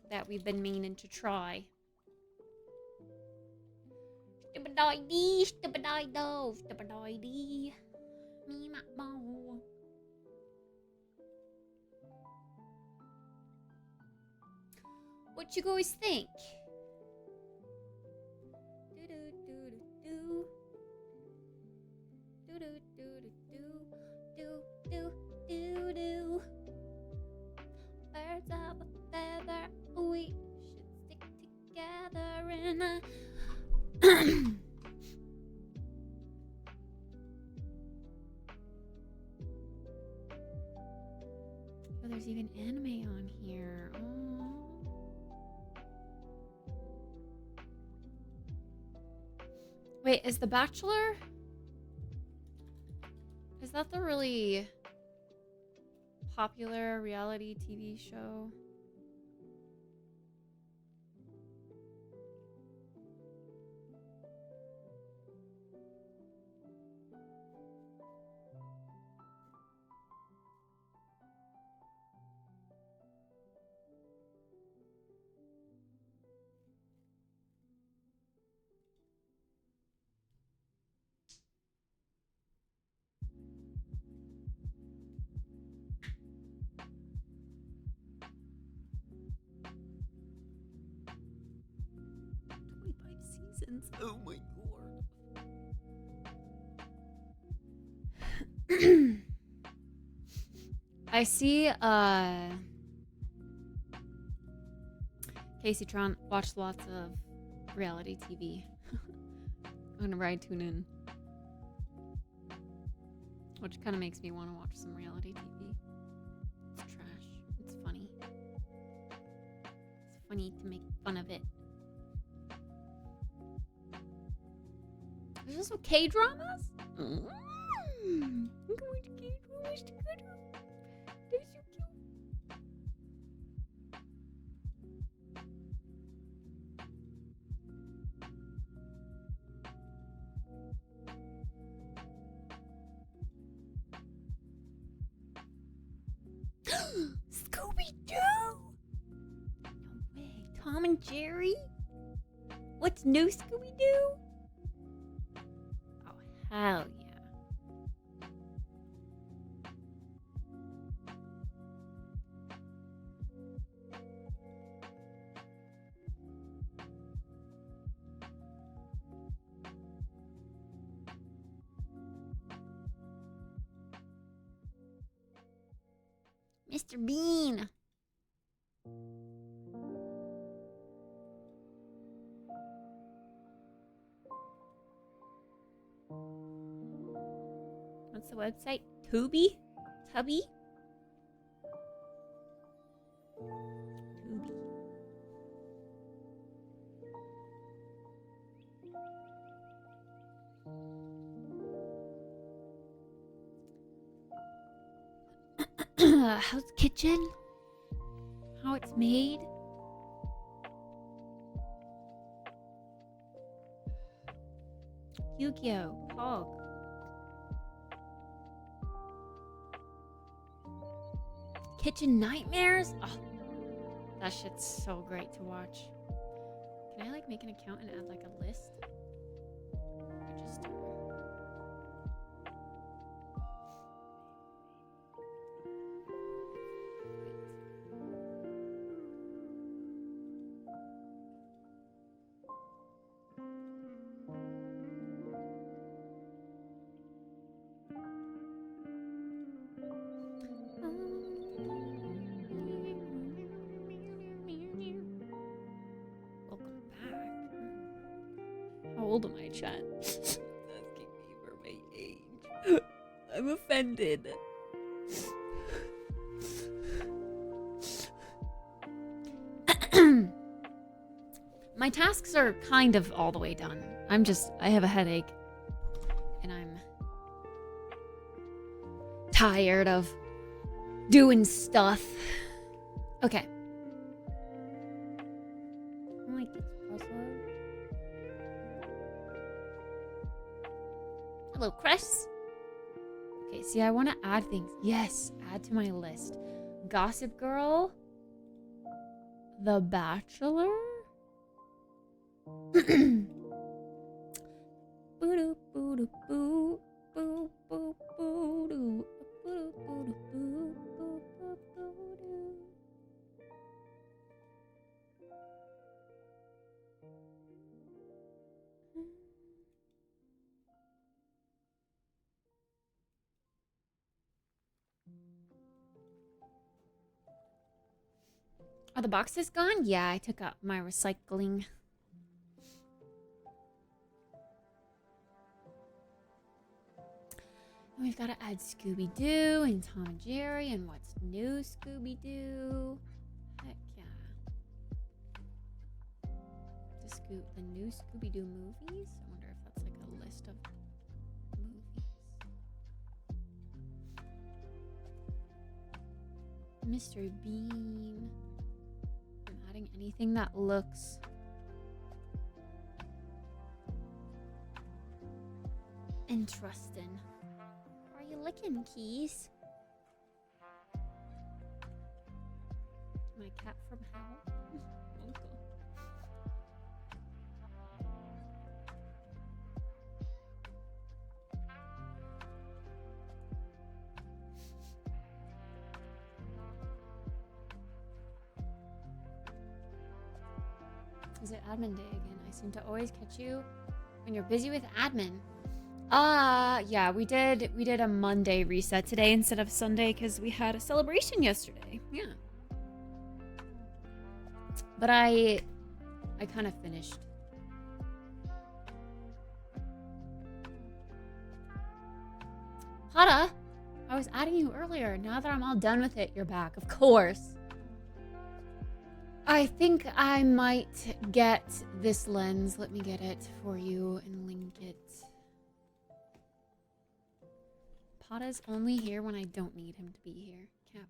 that we've been meaning to try. Stupid-idee, stupid-idee, stupid-idee. Me, my bow. What you guys think? Birds of a feather, we should stick together in a Oh, there's even anime on here. Oh. Wait, is The Bachelor? Is that the really popular reality TV show? Oh my god. I see Casey Tron watched lots of reality TV. Whenever I tune in. Which kind of makes me want to watch some reality TV. It's trash. It's funny. It's funny to make fun of it. There's also K-dramas? I'm going to K-dramas together. They're so cute. Scooby-Doo! No way. Tom and Jerry? What's new, Scooby-Doo? Hell yeah. Mr. Bean. What's the website? Tubi? Tubby? Tubi. How's the kitchen? How it's made? Yu-Gi-Oh! Pog. Kitchen Nightmares? Oh, that shit's so great to watch. Can I like make an account and add like a list? Or just welcome back. old am I, chat? Asking me for my age. I'm offended. My tasks are kind of all the way done. I have a headache. And I'm tired of doing stuff. Okay. I like Kittspresso. Hello, Chris. Okay, see, I want to add things. Yes, add to my list. Gossip Girl. The Bachelor. Are the boxes gone? Yeah, I took out my recycling. And we've got to add Scooby-Doo and Tom and Jerry and what's new Scooby-Doo. Heck yeah. The new Scooby-Doo movies? I wonder if that's like a list of movies. Mr. Bean. I'm adding anything that looks interesting. Are you licking, Keys? My cat from hell? Okay. Is it admin day again? I seem to always catch you when you're busy with admin. Yeah, we did a Monday reset today instead of Sunday because we had a celebration yesterday. Yeah. But I kind of finished. Hada, I was adding you earlier. Now that I'm all done with it, you're back. Of course. I think I might get this lens. Let me get it for you and link it. Pata's only here when I don't need him to be here. Cap.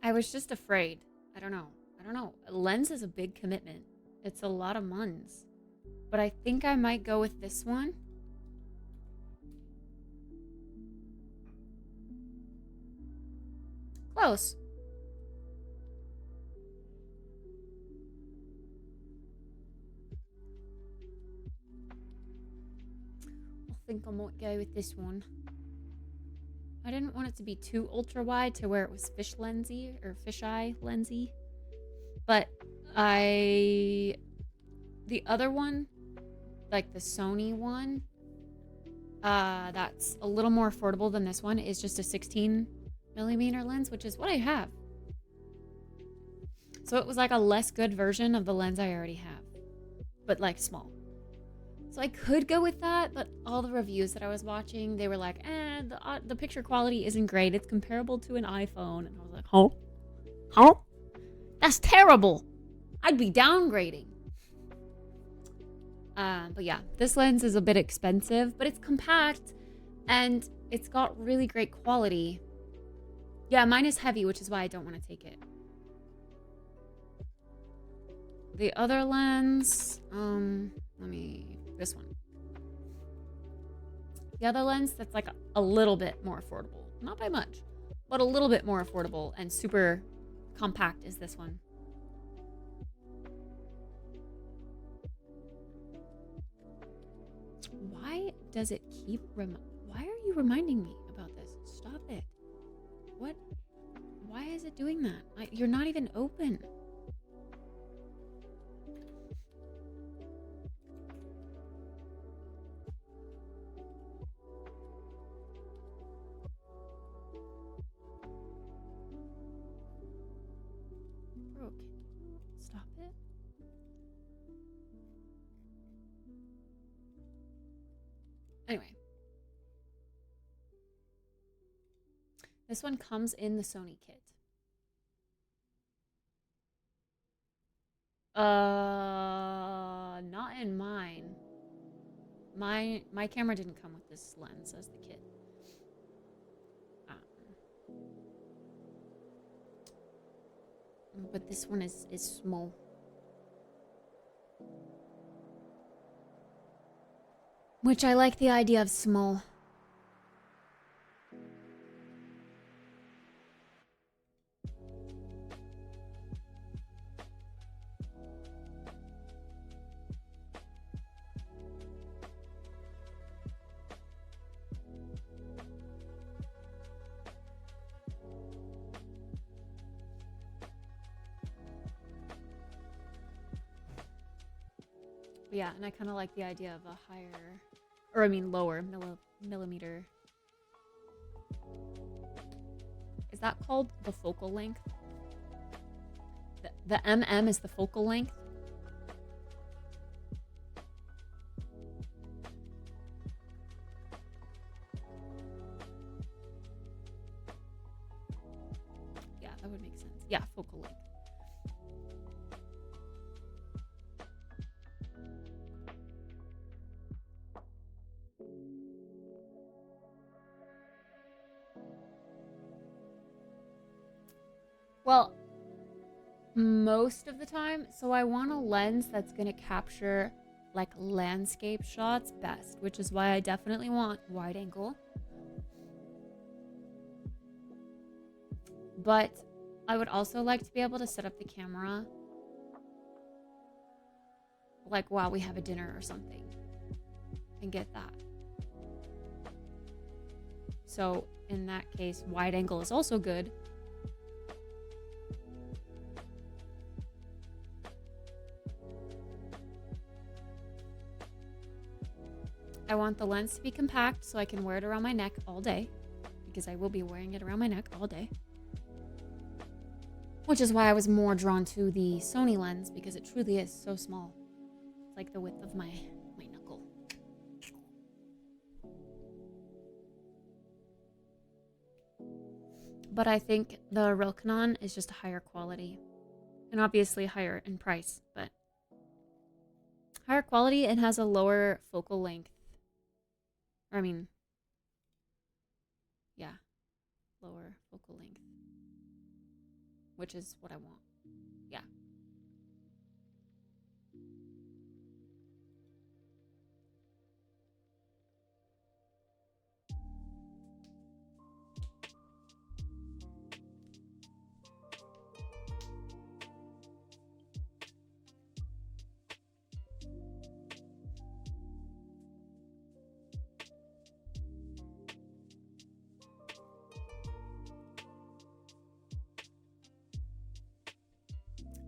I was just afraid. I don't know. A lens is a big commitment. It's a lot of months. But I think I might go with this one. Close. I think I might go with this one. I didn't want it to be too ultra wide to where it was fish lensy or fisheye lensy. But the other one, like the Sony one, that's a little more affordable than this one, is just a 16mm lens, which is what I have. So it was like a less good version of the lens I already have, but like small. So I could go with that, but all the reviews that I was watching, they were like, the picture quality isn't great. It's comparable to an iPhone. And I was like, huh? That's terrible. I'd be downgrading. But yeah, this lens is a bit expensive, but it's compact and it's got really great quality. Yeah, mine is heavy, which is why I don't want to take it. The other lens, this one. The other lens that's like a little bit more affordable. Not by much, but a little bit more affordable and super compact is this one. Why does it keep why are you reminding me about this? Stop it. What? Why is it doing that? You're not even open. This one comes in the Sony kit. Not in mine. My camera didn't come with this lens as the kit. But this one is small. Which I like the idea of small. Yeah, and I kind of like the idea of a higher, or I mean lower millimeter. Is that called the focal length? The MM is the focal length? Yeah, that would make sense. Yeah, focal length. Well, most of the time, so I want a lens that's going to capture like landscape shots best, which is why I definitely want wide angle. But I would also like to be able to set up the camera like while we have a dinner or something and get that. So in that case, wide angle is also good. I want the lens to be compact so I can wear it around my neck all day, because I will be wearing it around my neck all day. Which is why I was more drawn to the Sony lens, because it truly is so small. It's like the width of my knuckle. But I think the real Canon is just a higher quality. And obviously higher in price, but higher quality and has a lower focal length. Or I mean, yeah, lower focal length, which is what I want. Yeah.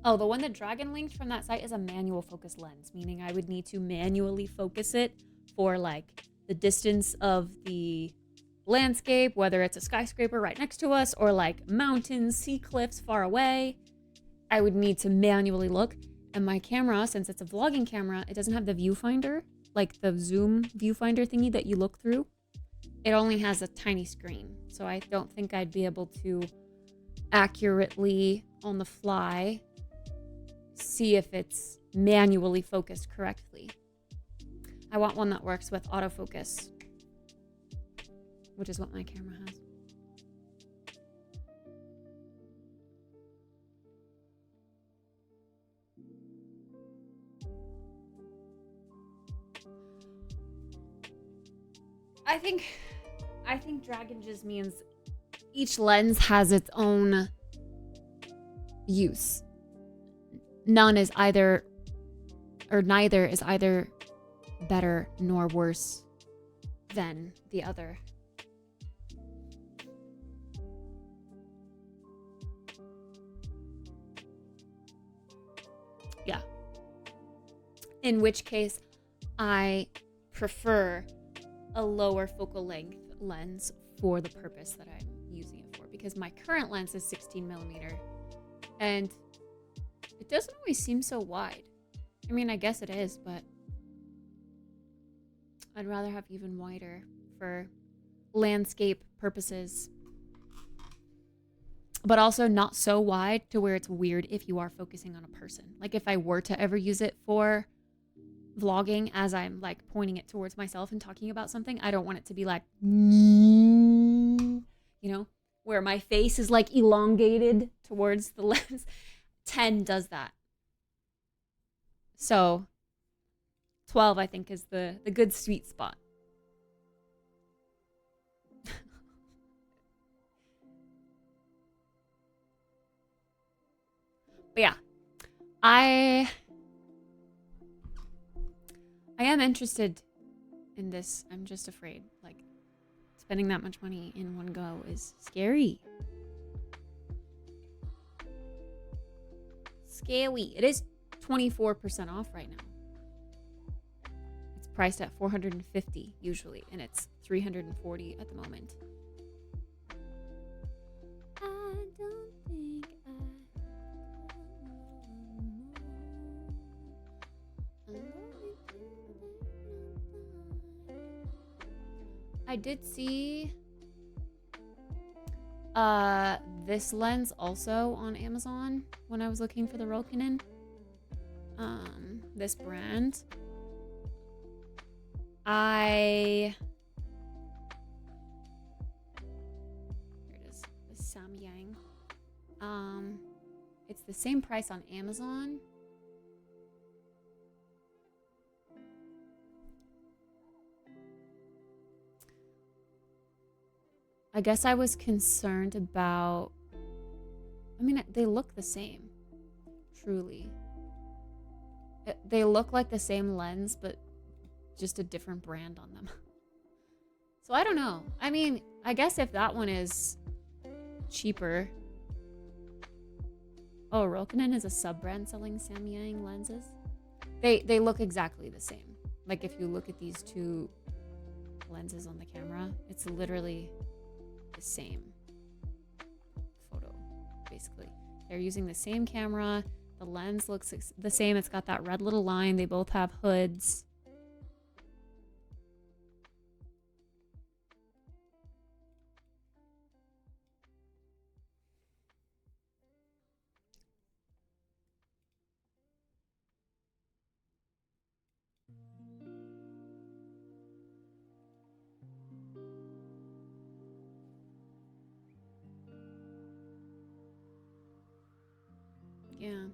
Oh, the one that Dragon linked from that site is a manual focus lens, meaning I would need to manually focus it for like the distance of the landscape, whether it's a skyscraper right next to us or like mountains, sea cliffs far away. I would need to manually look. And my camera, since it's a vlogging camera, it doesn't have the viewfinder, like the zoom viewfinder thingy that you look through. It only has a tiny screen. So I don't think I'd be able to accurately on the fly see if it's manually focused correctly. I want one that works with autofocus, which is what my camera has. I think Dragon just means each lens has its own use. None is either, or neither is either better nor worse than the other. Yeah. In which case, I prefer a lower focal length lens for the purpose that I'm using it for, because my current lens is 16mm and it doesn't always seem so wide. I mean, I guess it is, but I'd rather have even wider for landscape purposes. but also not so wide to where it's weird if you are focusing on a person. Like if I were to ever use it for vlogging as I'm like pointing it towards myself and talking about something, I don't want it to be like, you know, where my face is like elongated towards the lens. 10 does that. So 12, I think, is the good sweet spot. But yeah, I am interested in this. I'm just afraid, like, spending that much money in one go is scary. Scary. It is 24% off right now. It's priced at $450 usually, and it's $340 at the moment. I don't think I did see this lens also on Amazon when I was looking for the Rokinon. This brand. Here it is. The Samyang. It's the same price on Amazon. I guess I was concerned about, I mean, they look the same, truly. They look like the same lens, but just a different brand on them. So I don't know. I mean, I guess if that one is cheaper. Oh, Rokinon is a sub-brand selling Samyang lenses. They look exactly the same. Like if you look at these two lenses on the camera, it's literally the same photo, basically. They're using the same camera. The lens looks the same. It's got that red little line. They both have hoods. Yeah.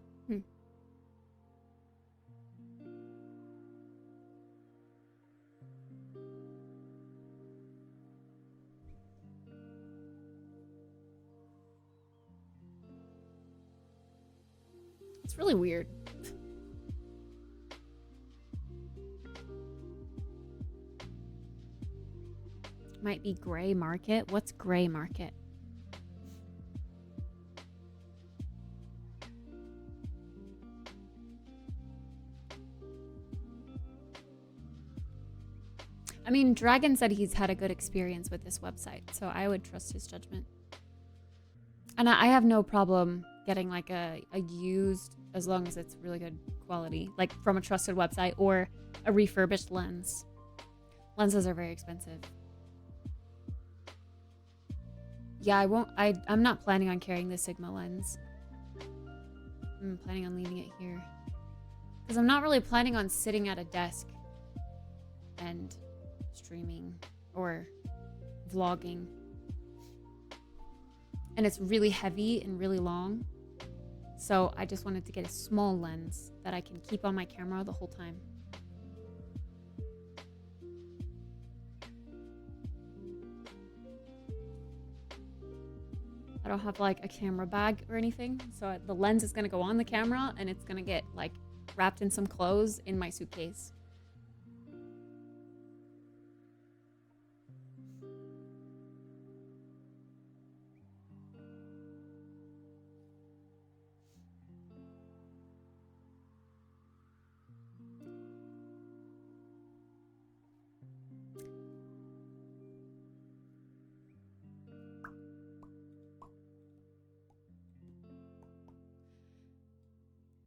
It's really weird. Might be gray market. What's gray market? I mean, Dragon said he's had a good experience with this website, so I would trust his judgment. And I have no problem getting like a used, as long as it's really good quality, like from a trusted website or a refurbished lens. Lenses are very expensive. Yeah, I'm not planning on carrying the Sigma lens. I'm planning on leaving it here. Because I'm not really planning on sitting at a desk and streaming or vlogging. And it's really heavy and really long. So I just wanted to get a small lens that I can keep on my camera the whole time. I don't have like a camera bag or anything. So the lens is going to go on the camera and it's going to get like wrapped in some clothes in my suitcase.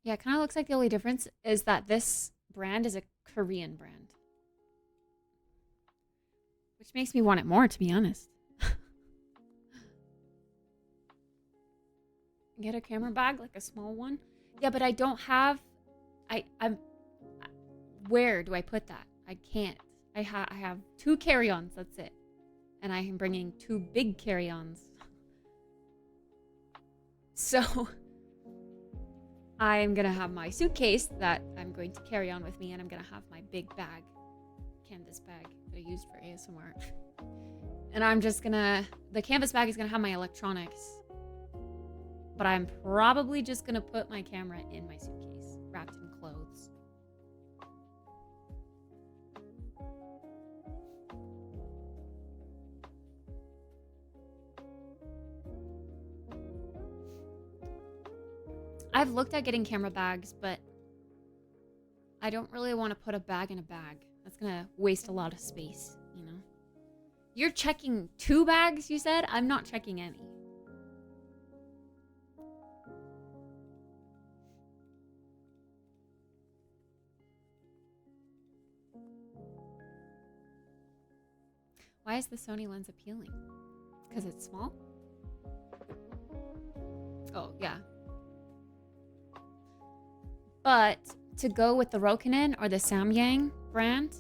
Yeah, it kind of looks like the only difference is that this brand is a Korean brand. Which makes me want it more, to be honest. Get a camera bag, like a small one. Yeah, but I don't have. I'm. Where do I put that? I can't. I have 2 carry-ons. That's it, and I am bringing 2 big carry-ons. So I am gonna have my suitcase that I'm going to carry on with me, and I'm gonna have my big bag, canvas bag that I used for ASMR. And I'm just gonna. The canvas bag is gonna have my electronics. But I'm probably just gonna put my camera in my suitcase, wrapped in clothes. I've looked at getting camera bags, but I don't really want to put a bag in a bag. That's gonna waste a lot of space, you know? You're checking 2 bags, you said? I'm not checking any. Why is the Sony lens appealing? Because it's small? Oh, yeah. But to go with the Rokinon or the Samyang brand,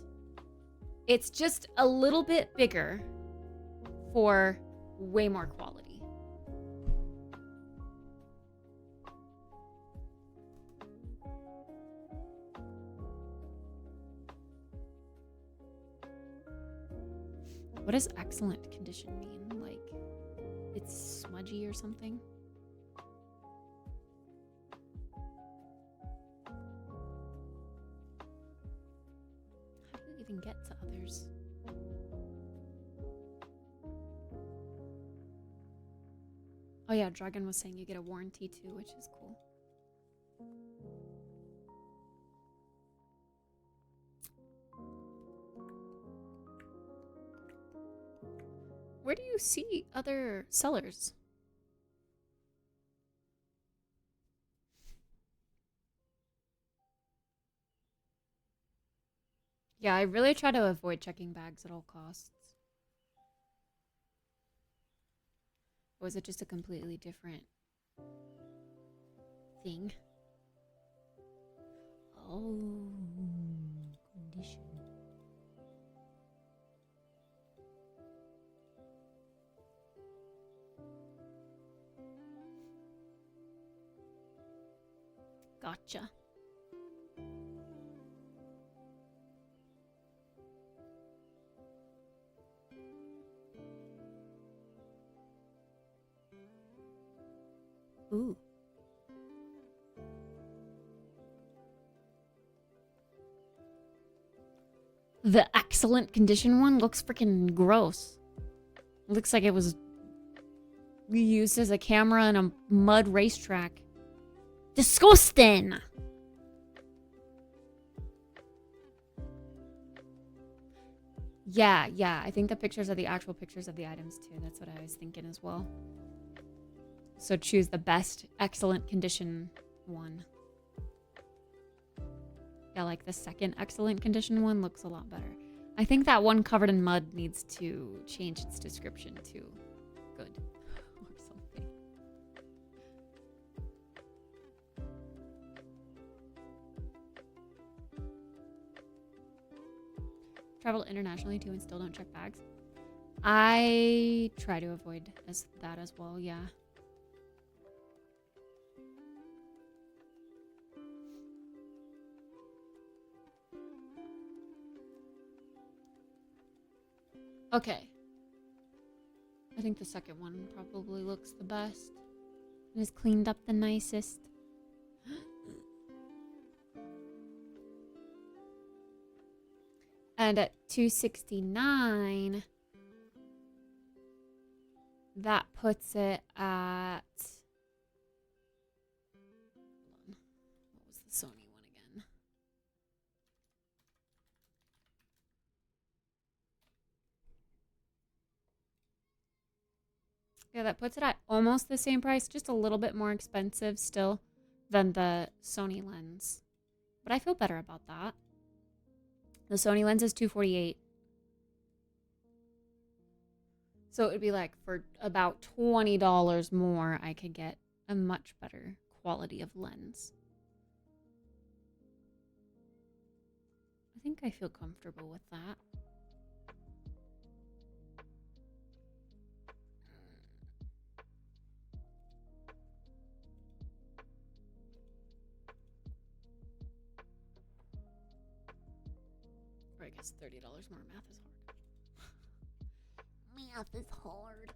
it's just a little bit bigger for way more quality. What does excellent condition mean? Like, it's smudgy or something? How do you even get to others? Oh yeah, Dragon was saying you get a warranty too, which is cool. Where do you see other sellers? Yeah, I really try to avoid checking bags at all costs. Or is it just a completely different thing? Oh, condition. Gotcha. Ooh. The excellent condition one looks freaking gross. Looks like it was used as a camera in a mud racetrack. Disgusting! Yeah, I think the pictures are the actual pictures of the items too. That's what I was thinking as well. So choose the best excellent condition one. Yeah, like the second excellent condition one looks a lot better. I think that one covered in mud needs to change its description to good or something. Travel internationally too and still don't check bags. I try to avoid that as well, yeah. Okay. I think the second one probably looks the best. And is cleaned up the nicest. And at $269, that puts it at... Hold on. What was the Sony one again? Yeah, that puts it at almost the same price, just a little bit more expensive still than the Sony lens. But I feel better about that. The Sony lens is $248. So it would be like for about $20 more, I could get a much better quality of lens. I think I feel comfortable with that. Or I guess $30 more. Math is hard. Math is hard.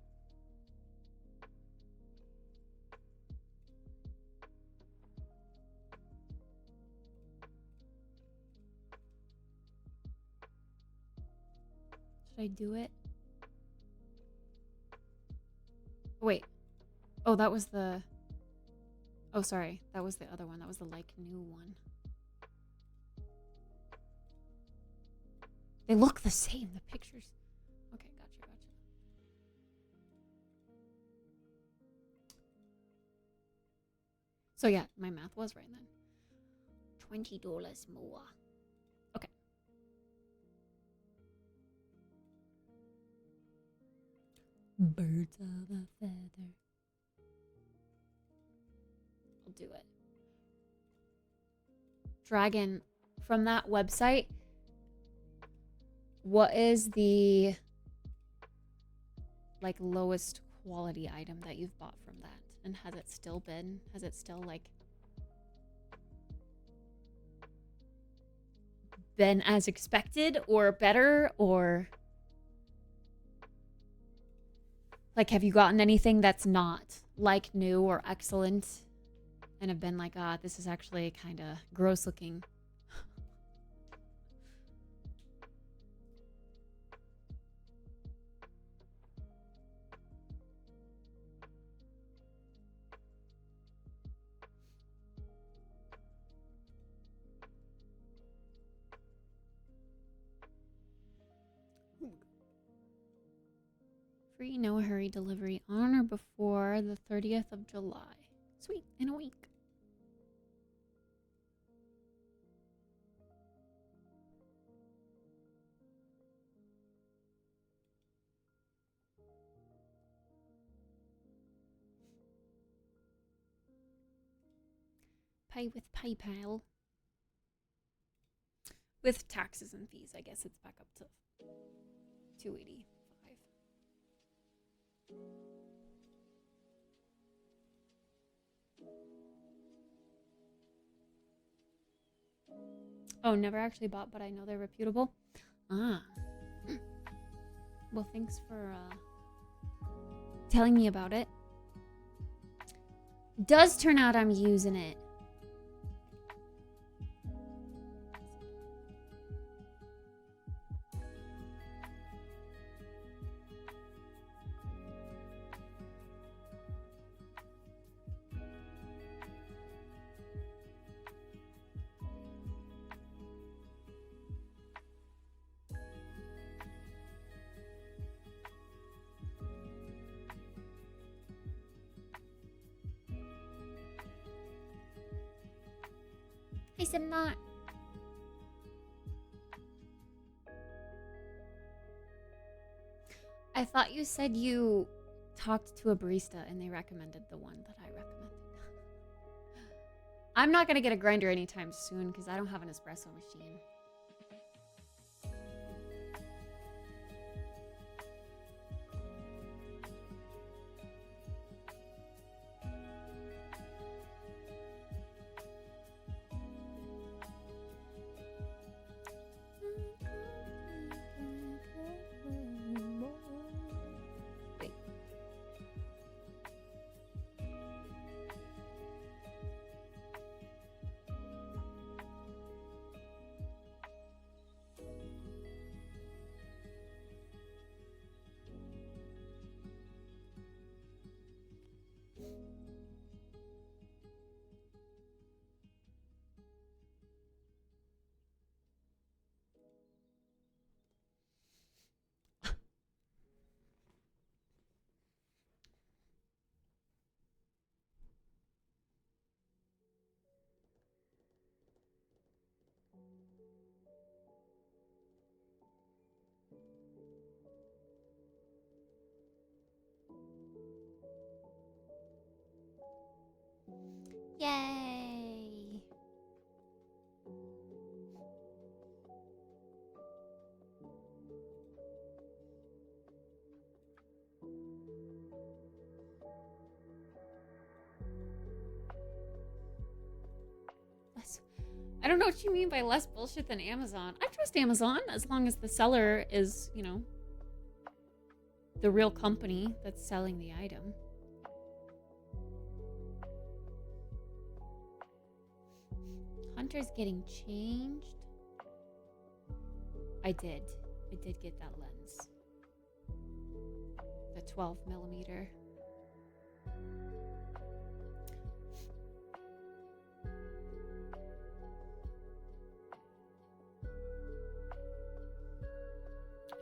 Should I do it? Wait. Oh, that was the... Oh, sorry. That was the other one. That was the like new one. They look the same, the pictures. Okay, gotcha. So yeah, my math was right then. $20 more. Okay. Birds of a feather. I'll do it. Dragon, from that website, what is the like lowest quality item that you've bought from that? And has it still like been as expected or better, or like have you gotten anything that's not like new or excellent and have been like, ah, this is actually kind of gross looking? Free no hurry delivery on or before the 30th of July. Sweet, in a week. Pay with PayPal. With taxes and fees, I guess it's back up to $285. Oh, never actually bought, but I know they're reputable. Ah. Well, thanks for telling me about it. Does turn out I'm using it. I said not. I thought you said you talked to a barista and they recommended the one that I recommended. I'm not gonna get a grinder anytime soon because I don't have an espresso machine. Yay! I don't know what you mean by less bullshit than Amazon. I trust Amazon as long as the seller is, you know, the real company that's selling the item. Hunter's getting changed. I did get that lens. The 12mm.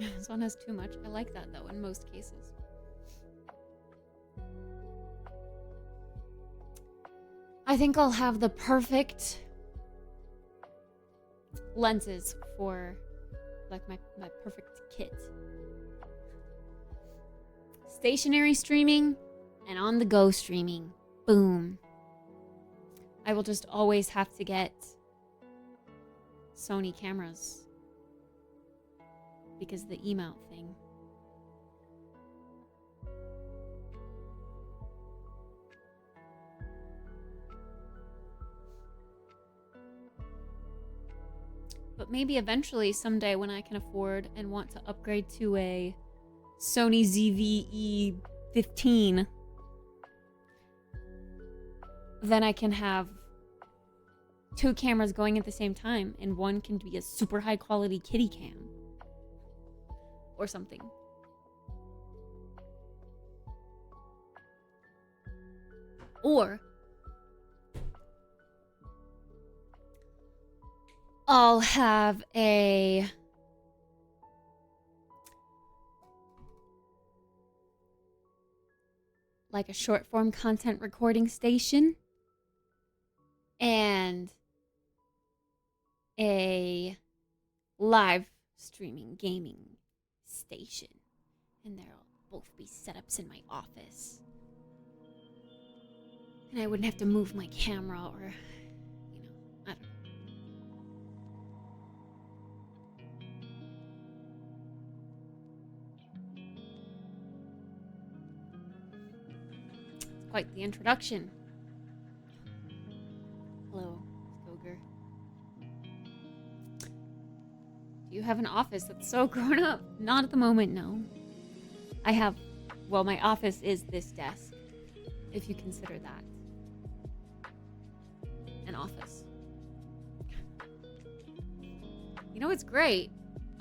Amazon has too much. I like that though in most cases. I think I'll have the perfect lenses for like my perfect kit. Stationary streaming and on the go streaming. Boom. I will just always have to get Sony cameras because of the E-mount thing. But maybe eventually, someday when I can afford and want to upgrade to a Sony ZV-E15, then I can have 2 cameras going at the same time, and one can be a super high quality kitty cam. Or something. Or I'll have a short form content recording station and a live streaming gaming station, and they'll both be setups in my office, and I wouldn't have to move my camera or, you know, I don't know. It's quite the introduction. Hello, Skoger. Do you have an office that's so grown up? Not at the moment, no. I have, well, my office is this desk, if you consider that an office. You know what's great?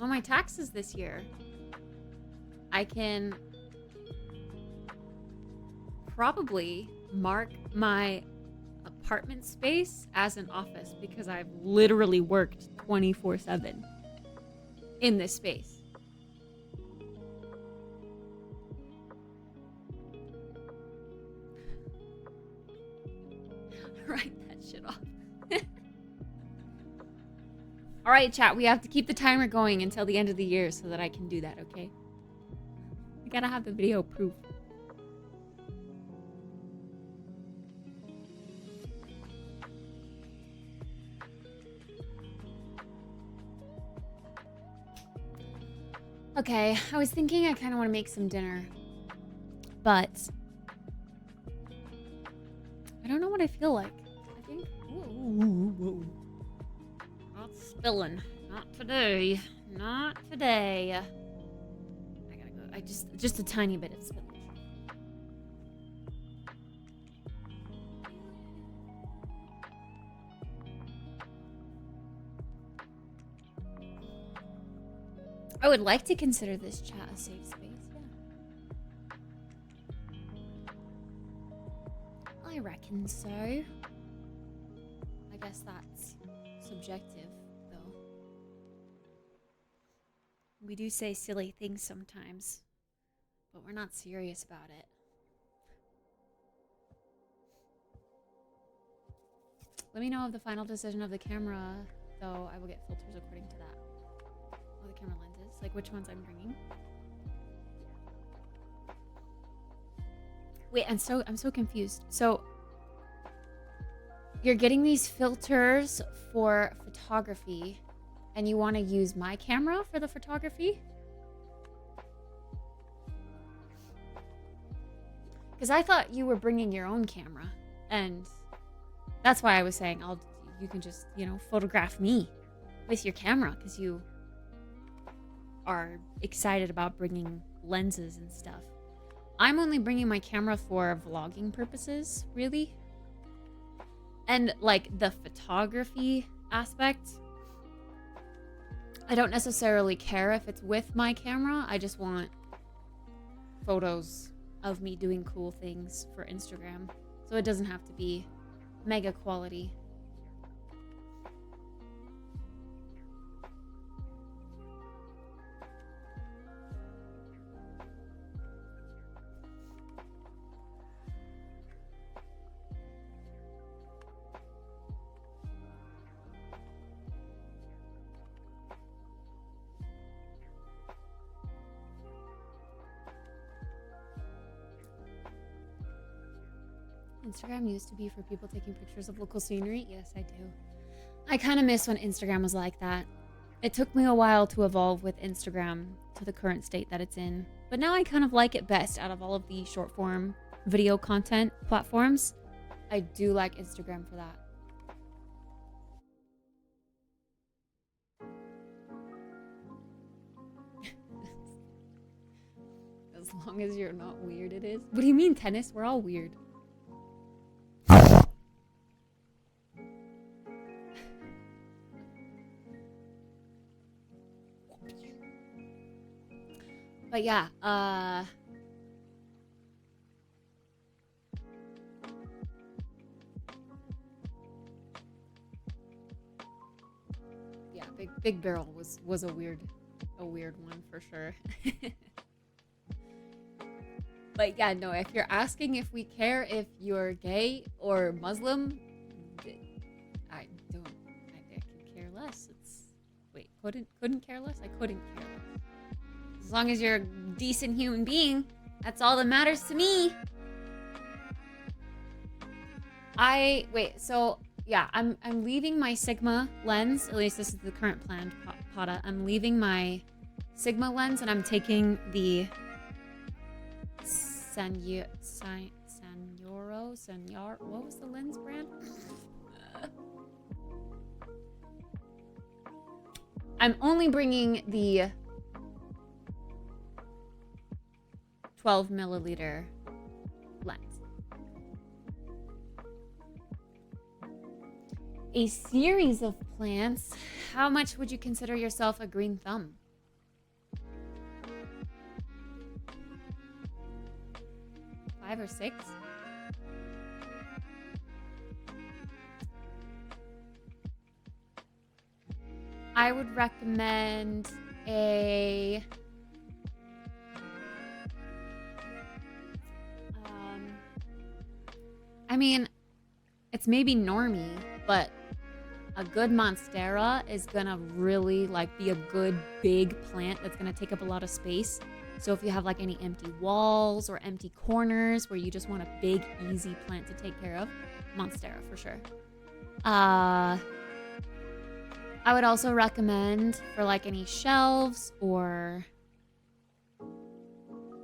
On my taxes this year, I can probably mark my apartment space as an office because I've literally worked 24/7 in this space. Write that shit off. All right, chat, we have to keep the timer going until the end of the year so that I can do that, okay? I gotta have the video proof. Okay, I was thinking I kind of want to make some dinner, but I don't know what I feel like. I think, whoa. Not spilling. Not today. Not today. I gotta go. Just a tiny bit of spilling. I would like to consider this chat a safe space, yeah. I reckon so. I guess that's subjective, though. We do say silly things sometimes, but we're not serious about it. Let me know of the final decision of the camera, though I will get filters according to that. Oh, the camera lenses, like which ones I'm bringing. Wait, I'm so confused. So you're getting these filters for photography and you want to use my camera for the photography? Because I thought you were bringing your own camera, and that's why I was saying you can just, you know, photograph me with your camera because you are excited about bringing lenses and stuff. I'm only bringing my camera for vlogging purposes, really. And like the photography aspect, I don't necessarily care if it's with my camera. I just want photos of me doing cool things for Instagram. So it doesn't have to be mega quality. Instagram used to be for people taking pictures of local scenery. Yes, I do. I kind of miss when Instagram was like that. It took me a while to evolve with Instagram to the current state that it's in. But now I kind of like it best out of all of the short form video content platforms. I do like Instagram for that. As long as you're not weird, it is. What do you mean, tennis? We're all weird. But yeah, yeah, big barrel was a weird one for sure. But yeah, no, if you're asking if we care if you're gay or Muslim, I could care less. Couldn't care less? I couldn't care less. As long as you're a decent human being, that's all that matters to me. So yeah, I'm leaving my Sigma lens. At least this is the current plan, Pata. I'm leaving my Sigma lens and I'm taking the what was the lens brand? I'm only bringing the 12 milliliter lens. A series of plants. How much would you consider yourself a green thumb? Five or six? I would recommend a I mean, it's maybe normie, but a good monstera is gonna really like be a good big plant that's gonna take up a lot of space. So if you have like any empty walls or empty corners where you just want a big, easy plant to take care of, monstera for sure. I would also recommend for like any shelves or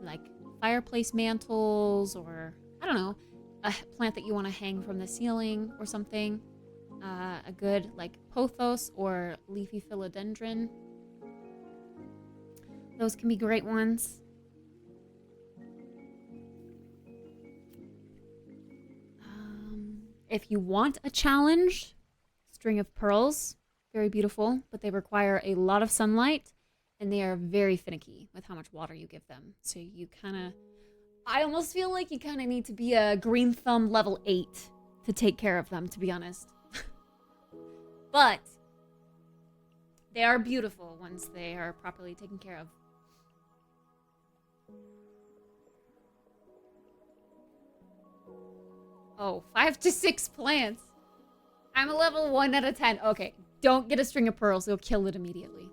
like fireplace mantles or I don't know, a plant that you want to hang from the ceiling or something. A good like pothos or leafy philodendron. Those can be great ones. If you want a challenge, string of pearls, very beautiful, but they require a lot of sunlight and they are very finicky with how much water you give them. So you I almost feel like you kind of need to be a green thumb level 8 to take care of them, to be honest. But they are beautiful once they are properly taken care of. Oh, 5 to 6 plants. I'm a level 1 out of 10. Okay, don't get a string of pearls. You'll kill it immediately.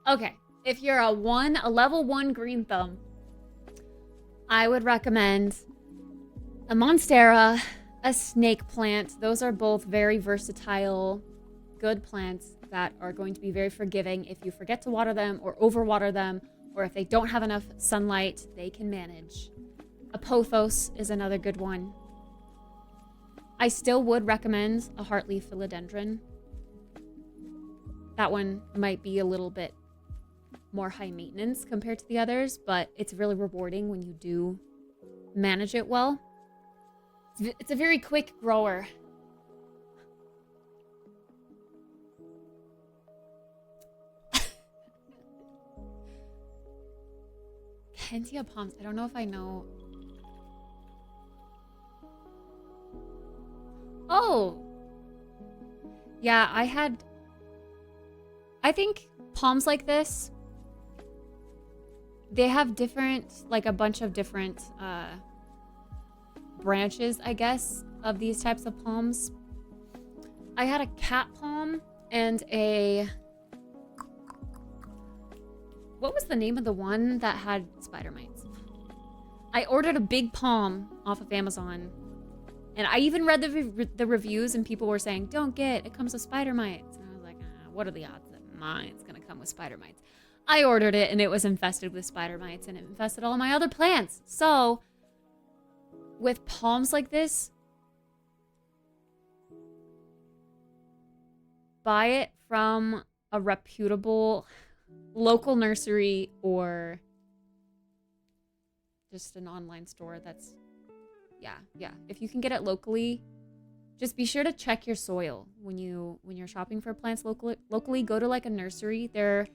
Okay, if you're a level 1 green thumb, I would recommend a monstera, a snake plant. Those are both very versatile, good plants that are going to be very forgiving if you forget to water them or overwater them, or if they don't have enough sunlight, they can manage. A pothos is another good one. I still would recommend a heartleaf philodendron. That one might be a little bit more high maintenance compared to the others, but it's really rewarding when you do manage it well. It's a very quick grower. Kentia palms. I don't know if I know. Oh! Yeah, I think palms like this, they have different, like a bunch of different branches, I guess, of these types of palms. I had a cat palm and a... What was the name of the one that had spider mites? I ordered a big palm off of Amazon. And I even read the reviews, and people were saying, don't get it comes with spider mites. And I was like, what are the odds that mine's gonna come with spider mites? I ordered it, and it was infested with spider mites, and it infested all my other plants. So, with palms like this, buy it from a reputable local nursery or just an online store that's... Yeah. If you can get it locally, just be sure to check your soil when you're shopping for plants locally. Go to like a nursery. They're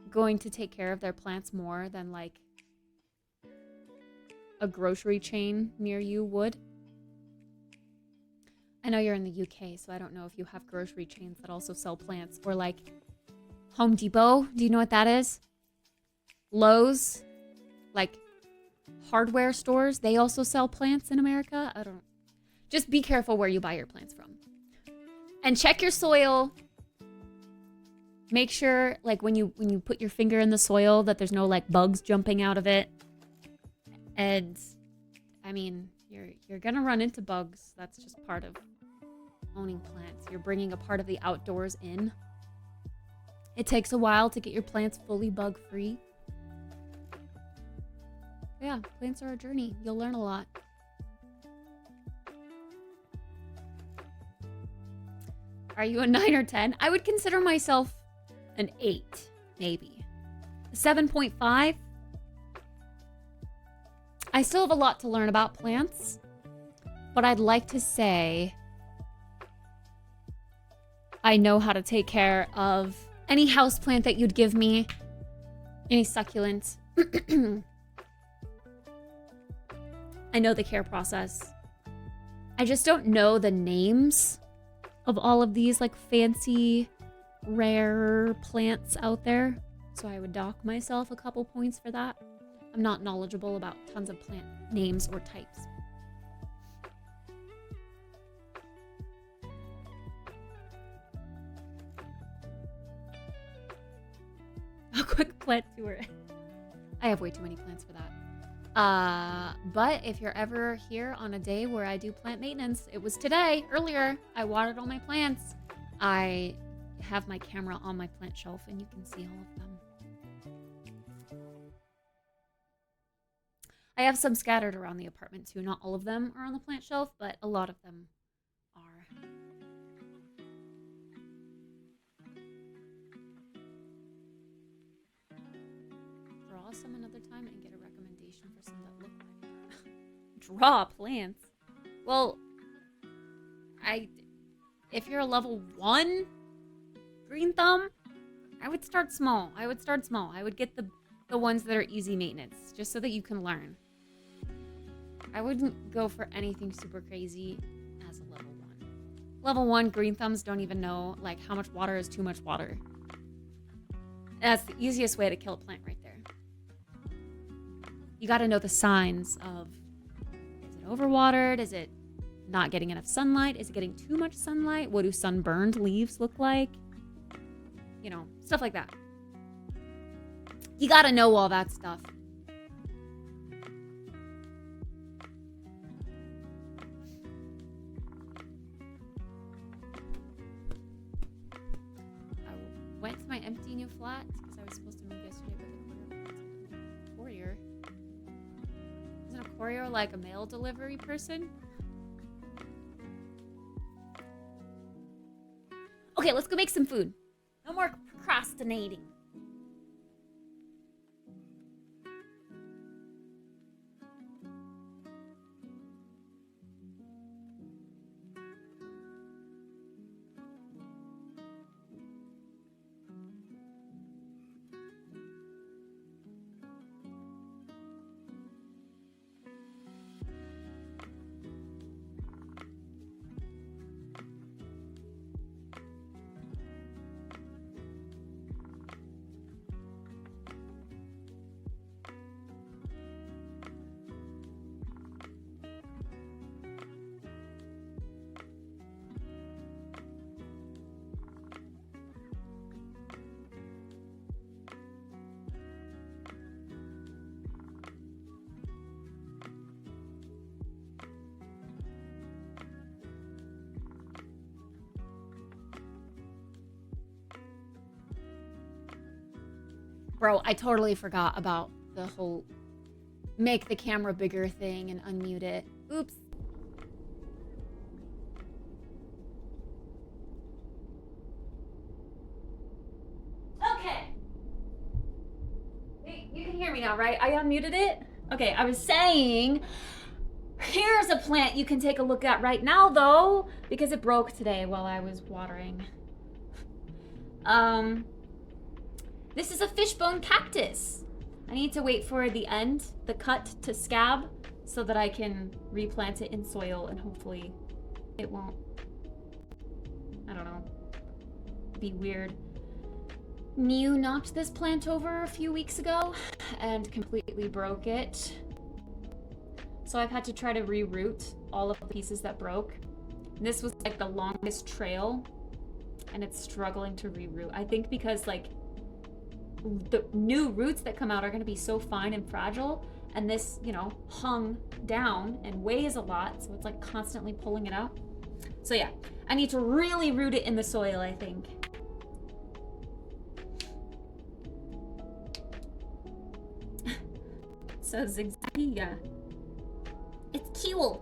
going to take care of their plants more than like a grocery chain near you would. I know you're in the UK, so I don't know if you have grocery chains that also sell plants, or like Home Depot. Do you know what that is? Lowe's, like hardware stores, they also sell plants in America. I don't... Just be careful where you buy your plants from. And check your soil. Make sure, like, when you put your finger in the soil, that there's no, like, bugs jumping out of it. And, I mean, you're gonna run into bugs. That's just part of owning plants. You're bringing a part of the outdoors in. It takes a while to get your plants fully bug-free. Yeah, plants are a journey. You'll learn a lot. Are you a 9 or 10? I would consider myself an 8, maybe. 7.5. I still have a lot to learn about plants, but I'd like to say I know how to take care of any houseplant that you'd give me, any succulent. I know the care process. I just don't know the names of all of these like fancy, rare plants out there. So I would dock myself a couple points for that. I'm not knowledgeable about tons of plant names or types. A quick plant tour. I have way too many plants for that. But if you're ever here on a day where I do plant maintenance, it was today, earlier, I watered all my plants. I have my camera on my plant shelf and you can see all of them. I have some scattered around the apartment too. Not all of them are on the plant shelf, but a lot of them are. Draw some another time and get a recommendation for some that look like that. Draw plants? Well, if you're a level 1 green thumb, I would start small. I would get the ones that are easy maintenance, just so that you can learn. I wouldn't go for anything super crazy as a level 1. Level 1 green thumbs don't even know like how much water is too much water. That's the easiest way to kill a plant right there. You gotta know the signs of, is it overwatered? Is it not getting enough sunlight? Is it getting too much sunlight? What do sunburned leaves look like? You know, stuff like that. You gotta know all that stuff. empty new flat because I was supposed to move yesterday, but the courier. Isn't a courier like a mail delivery person? Okay, let's go make some food. No more procrastinating. Bro, I totally forgot about the whole make the camera bigger thing and unmute it. Oops. Okay. You can hear me now, right? I unmuted it? Okay, I was saying, here's a plant you can take a look at right now, though, because it broke today while I was watering. This is a fishbone cactus. I need to wait for the end, the cut to scab, so that I can replant it in soil and hopefully it won't, I don't know, be weird. Mew knocked this plant over a few weeks ago and completely broke it. So I've had to try to reroot all of the pieces that broke. And this was like the longest trail and it's struggling to reroot. I think because like the new roots that come out are going to be so fine and fragile, and this, you know, hung down and weighs a lot, so it's like constantly pulling it out. So yeah, I need to really root it in the soil, I think. So zigzaggy, yeah. It's cute.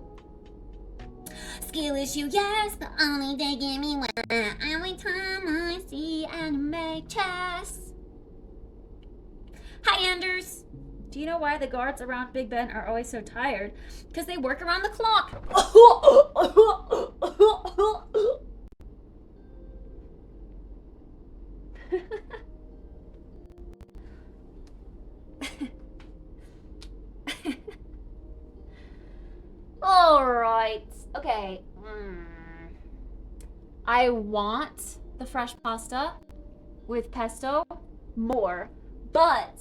Skill issue, yes, but only they give me one. Every time I see anime chess. Hi, Anders. Do you know why the guards around Big Ben are always so tired? Because they work around the clock. All right. Okay. I want the fresh pasta with pesto more, but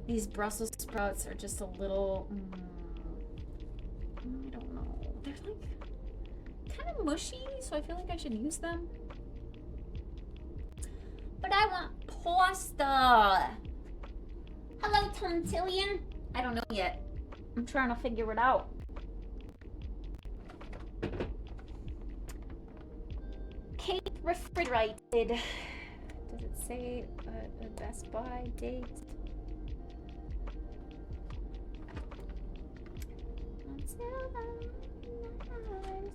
these Brussels sprouts are just a little, I don't know. They're like kind of mushy, so I feel like I should use them. But I want pasta. Hello, Tontillion. I don't know yet. I'm trying to figure it out. Cake refrigerated. Does it say a Best Buy date?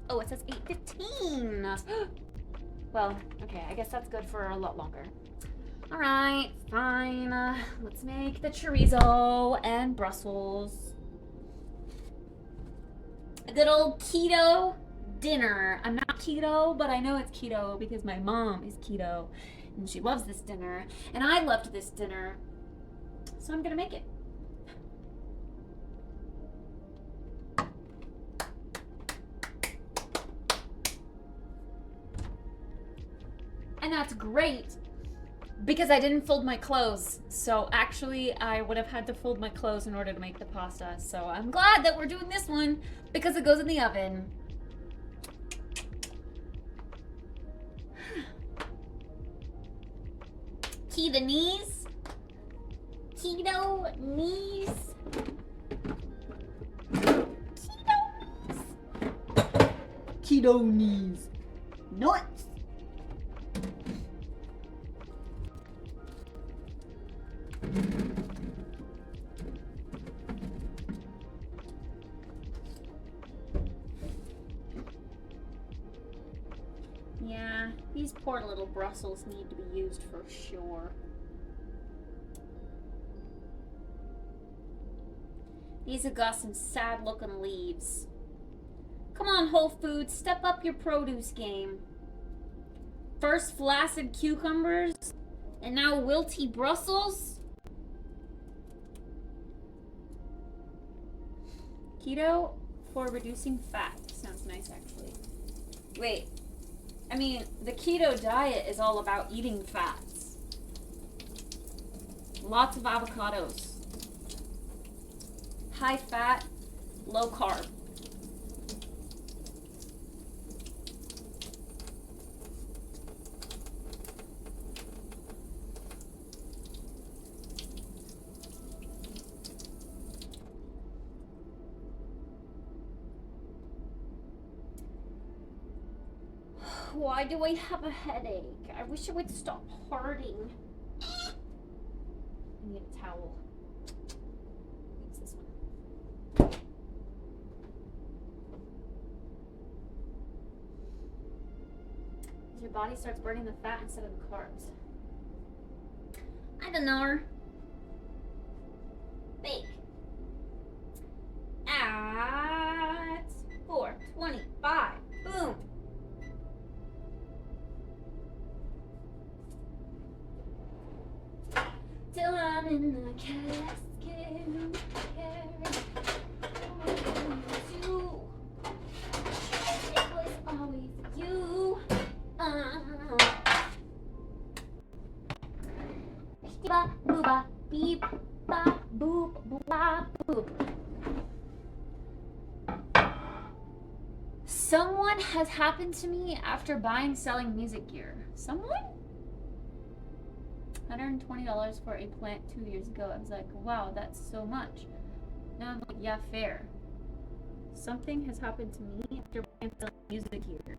Oh, it says 8:15. Well, okay, I guess that's good for a lot longer. All right, fine. Let's make the chorizo and Brussels. A good old keto dinner. I'm not keto, but I know it's keto because my mom is keto and she loves this dinner and I loved this dinner, so I'm gonna make it. And that's great because I didn't fold my clothes. So actually I would have had to fold my clothes in order to make the pasta. So I'm glad that we're doing this one because it goes in the oven. Keto knees. Keto knees. Keto knees. Nuts. Yeah, these poor little Brussels need to be used for sure. These have got some sad looking leaves. Come on, Whole Foods, step up your produce game. First flaccid cucumbers, and now wilty Brussels? Keto for reducing fat. Sounds nice, actually. Wait, I mean, the keto diet is all about eating fats. Lots of avocados. High fat, low carb. Why do I have a headache? I wish it would stop hurting. I need a towel. Use this one. Your body starts burning the fat instead of the carbs. I don't know. Bake. At 4:25. Boom. Till I'm in the casket. You. It was always you. Ba booba beep ba boop ba boop. Someone has happened to me after selling music gear. Someone? $120 for a plant 2 years ago. I was like, wow, that's so much. Now I'm like, yeah, fair. Something has happened to me after selling music gear.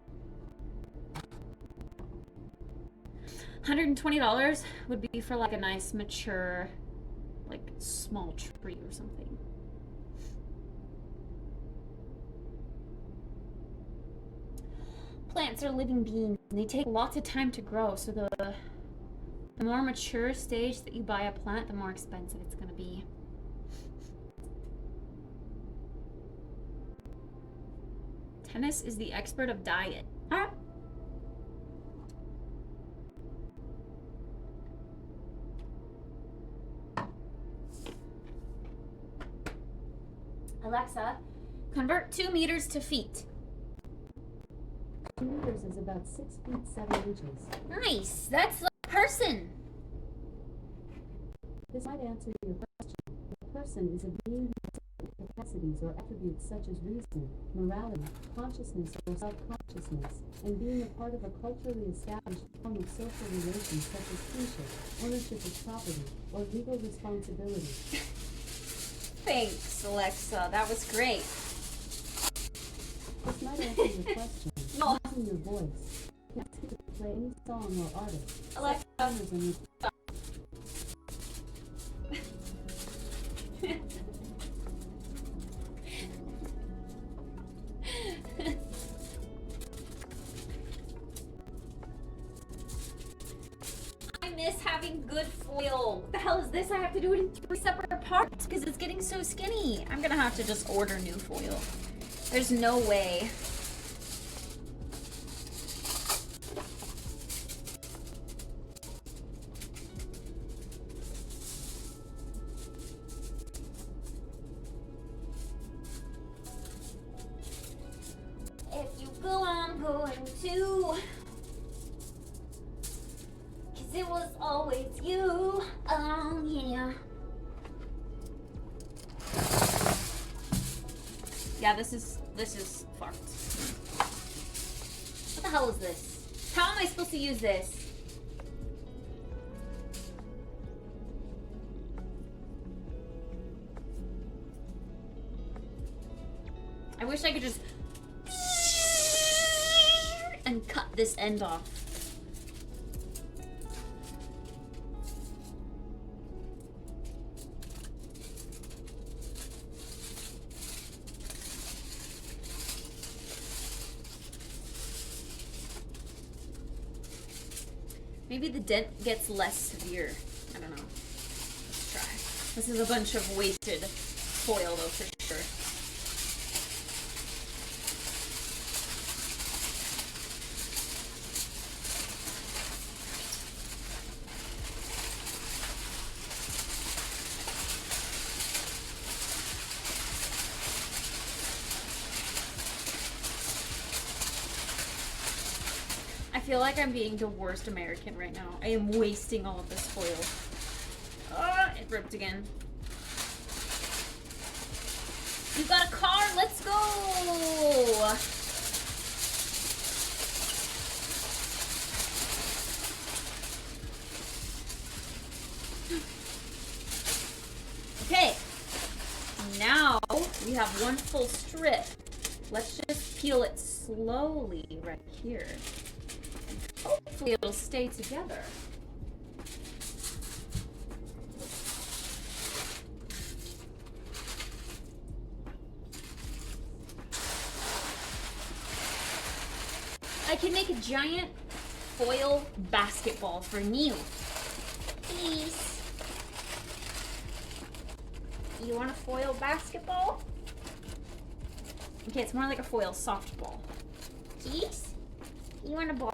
$120 would be for like a nice mature, like small tree or something. Plants are living beings and they take lots of time to grow, so the more mature stage that you buy a plant, the more expensive it's going to be. Tennis is the expert of diet. Huh? Alexa, convert 2 meters to feet. 2 meters is about 6 feet 7 inches. Nice, that's a person. This might answer your question. A person is a being with capacities or attributes such as reason, morality, consciousness or self-consciousness, and being a part of a culturally established form of social relations such as kinship, ownership of property, or legal responsibility. Thanks, Alexa. That was great. This might answer your question. No. Using your voice. You can play any song or artist. Alexa. I miss having good foil. What the hell is this? I have to do it in 3 separate parts because it's getting so skinny. I'm gonna have to just order new foil. There's no way. If you go, I'm going to. Cause it was always you. Oh, yeah. Yeah, this is fucked. What the hell is this? How am I supposed to use this? I wish I could just and cut this end off. Maybe the dent gets less severe. I don't know. Let's try. This is a bunch of wasted foil though, for sure. I feel like I'm being the worst American right now. I am wasting all of this foil. Ah, it ripped again. You got a car? Let's go! Okay. Now we have one full strip. Let's just peel it slowly right here. Hopefully it'll stay together. I can make a giant foil basketball for Neil. Please. You want a foil basketball? Okay, it's more like a foil softball. Please? You want a ball?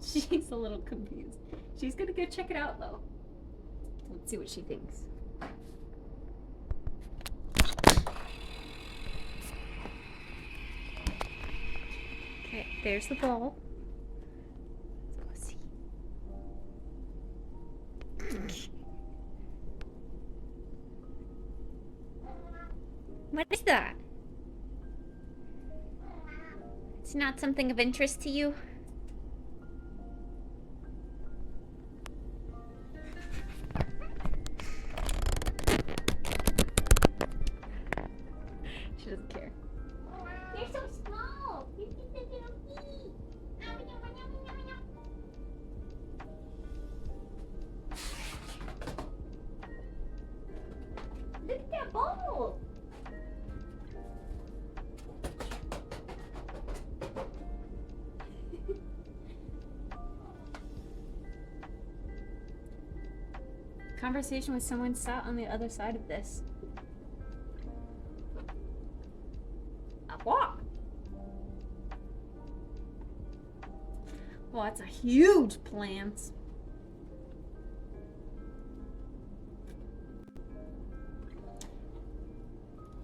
She's a little confused. She's gonna go check it out though. Let's see what she thinks. Okay, there's the ball. Let's go see. What is that? It's not something of interest to you? She doesn't care. They're so small. You think they're gonna eat? Look at that ball. Conversation with someone sat on the other side of this. What? Well, that's a huge plant.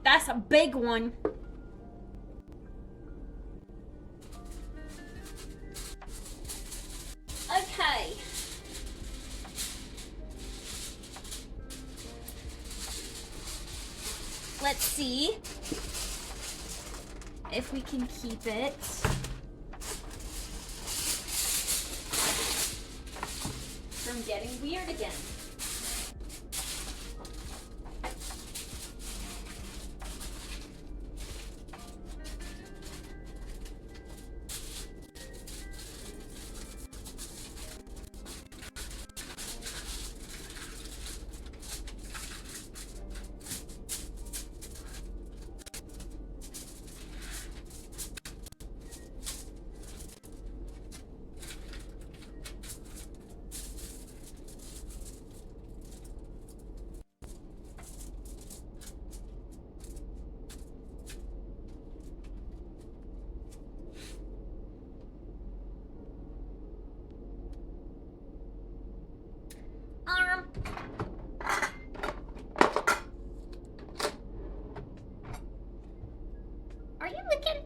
That's a big one. Okay. Let's see if we can keep it from getting weird again. Are you licking?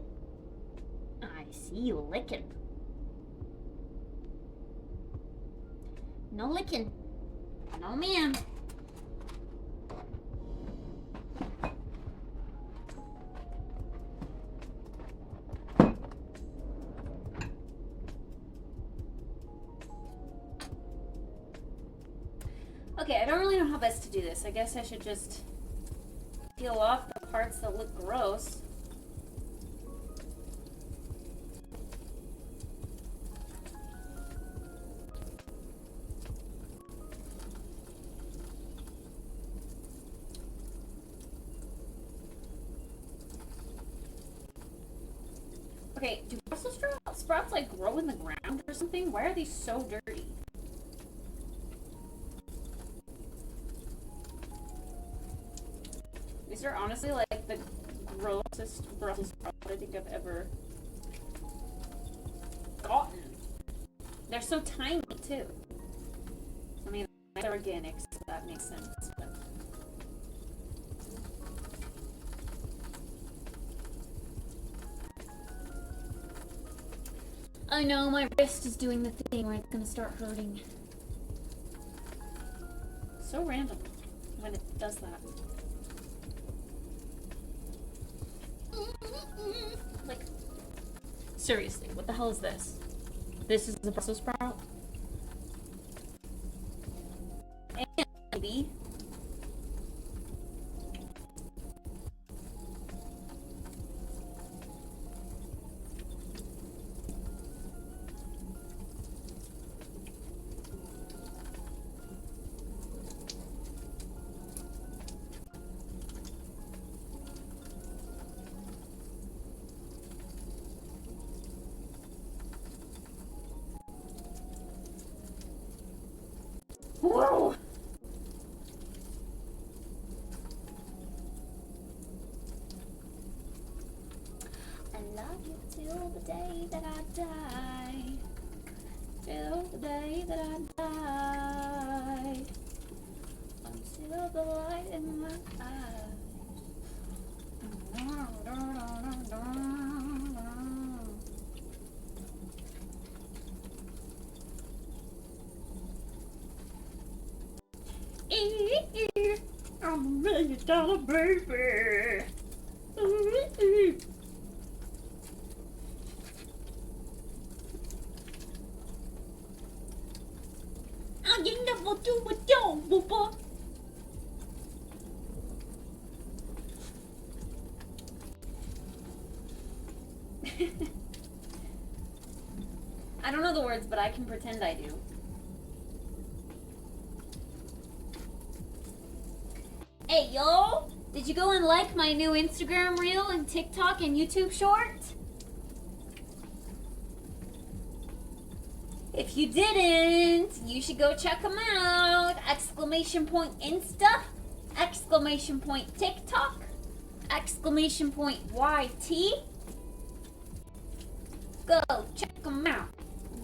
I see you licking. No licking. No, ma'am. Okay, I don't really know how best to do this. I guess I should just peel off the parts that look gross. Okay, do Brussels sprouts like grow in the ground or something? Why are these so dirty? These are honestly like the grossest Brussels sprouts I think I've ever gotten. They're so tiny too. I mean, they're organic, so that makes sense. But I know my wrist is doing the thing where it's gonna start hurting. So random when it does that. Like, seriously, what the hell is this? This is a Brussels sprout? And maybe. Whoa! I love you till the day that I die. Till the day that I die. Until the light in my eyes. I'm $1 million baby. I can never do it, don't, Booba. I don't know the words, but I can pretend I do. Hey, yo! Did you go and like my new Instagram reel and TikTok and YouTube short? If you didn't, you should go check them out. Exclamation point Insta, exclamation point TikTok, exclamation point YT. Go check them out.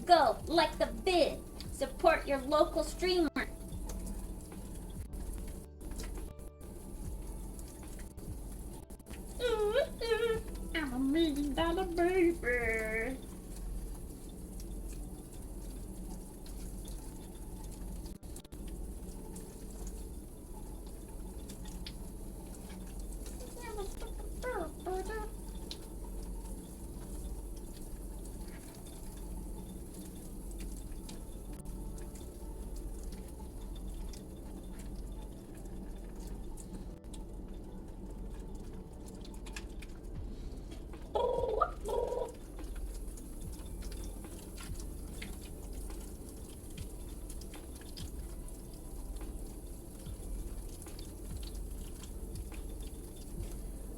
Go like the vid. Support your local streamer. I'm $1 million baby.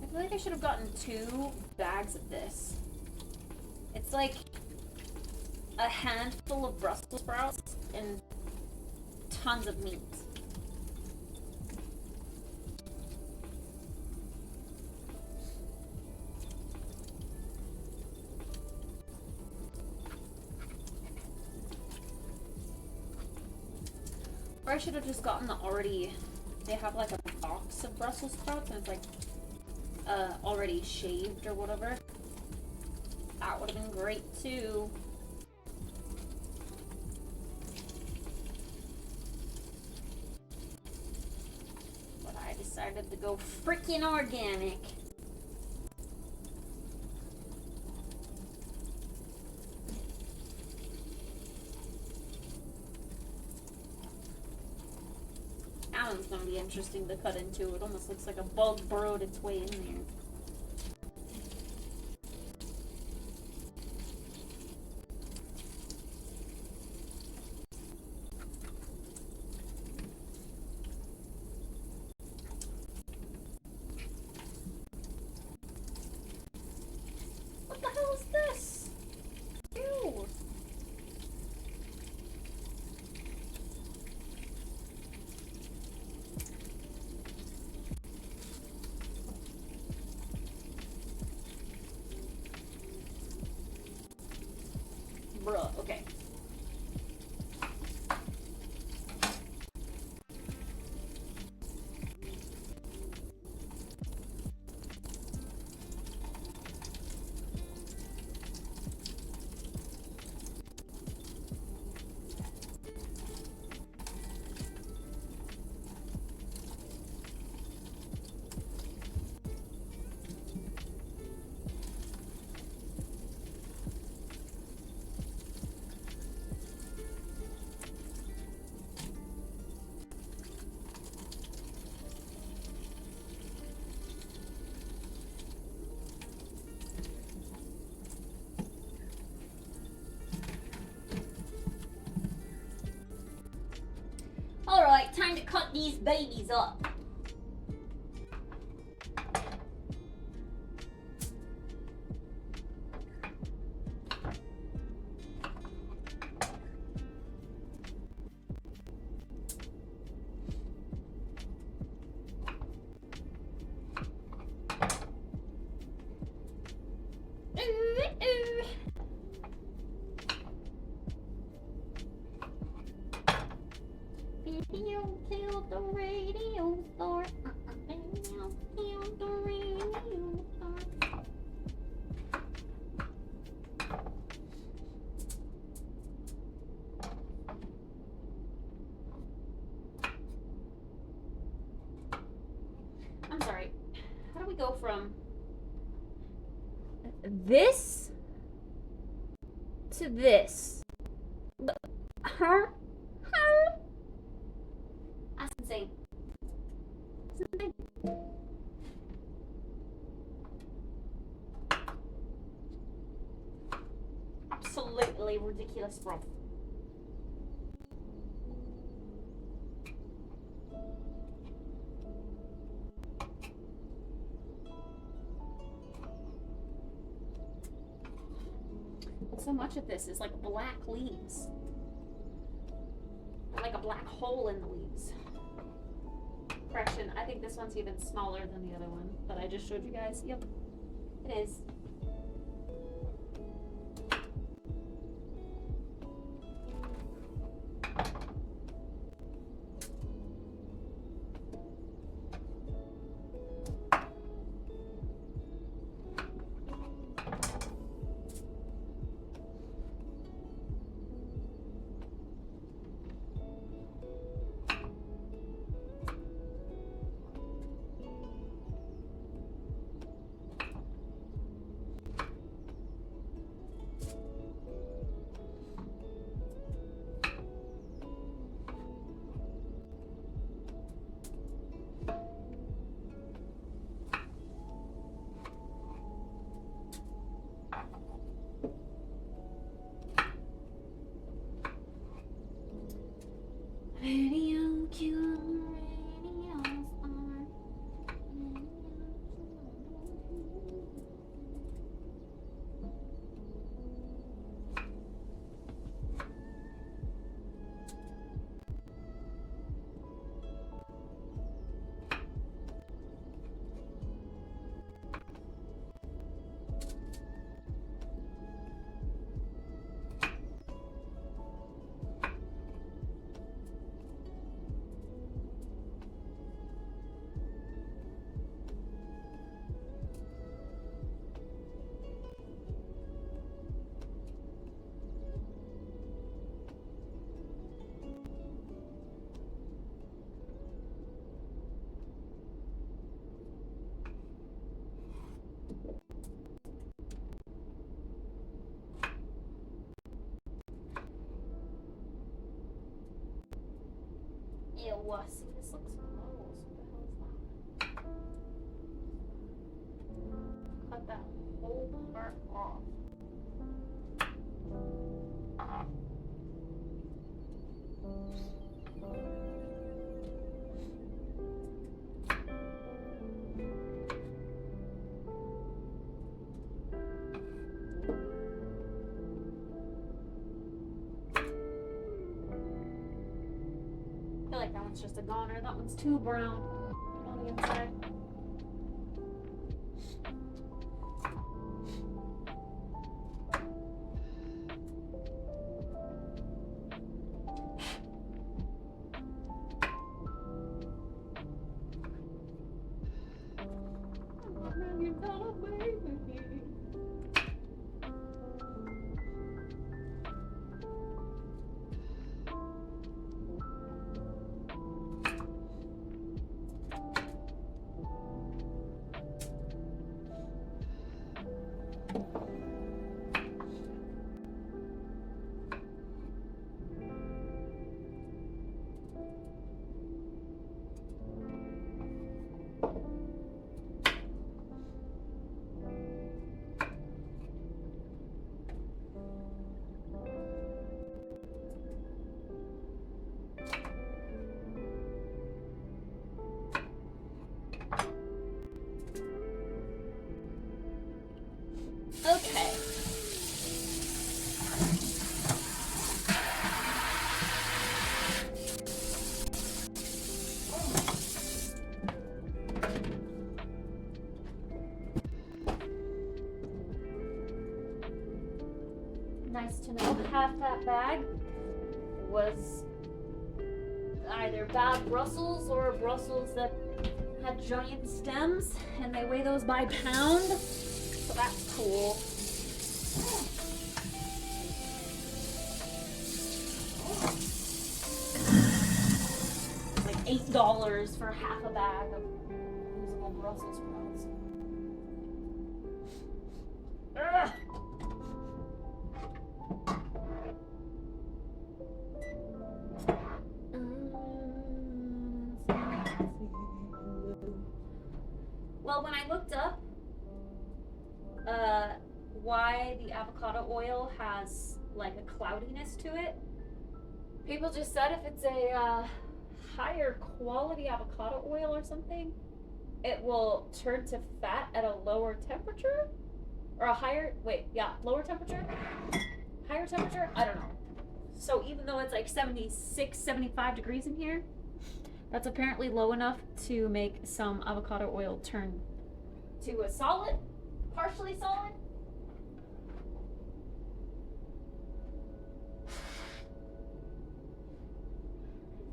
I feel like I should have gotten 2 bags of this. It's like a handful of Brussels sprouts and tons of meat. Or I should have just gotten the already, they have like a box of Brussels sprouts and it's like already shaved or whatever. That would have been great too. But I decided to go freaking organic. That one's gonna be interesting to cut into. It almost looks like a bug burrowed its way in there. What the hell is this? Ew. Bruh, okay. Alright, time to cut these babies up. Video killed the radio star. Video killed the radio star. I'm sorry. How do we go from this to this? Huh? That's insane. That's insane. Absolutely ridiculous, bro. So much of this is like black leaves. Or like a black hole in the leaves. Correction, I think this one's even smaller than the other one that I just showed you guys. Yep, it is. Radio killer, radio star. Ew, see, this looks gross. What the hell is that? Cut that whole part off. one's just a goner. That one's too brown on the inside. Okay. Nice to know half that bag was either bad Brussels or Brussels that had giant stems, and they weigh those by pound, so that's cool. Like $8 for half a bag of usable Brussels sprouts. Ugh. Well, when I looked up why the avocado oil has like a cloudiness to it, people just said if it's a higher quality avocado oil or something, it will turn to fat at a lower temperature? Or a higher, lower temperature? Higher temperature? I don't know. So even though it's like 76, 75 degrees in here, that's apparently low enough to make some avocado oil turn to a solid, partially solid.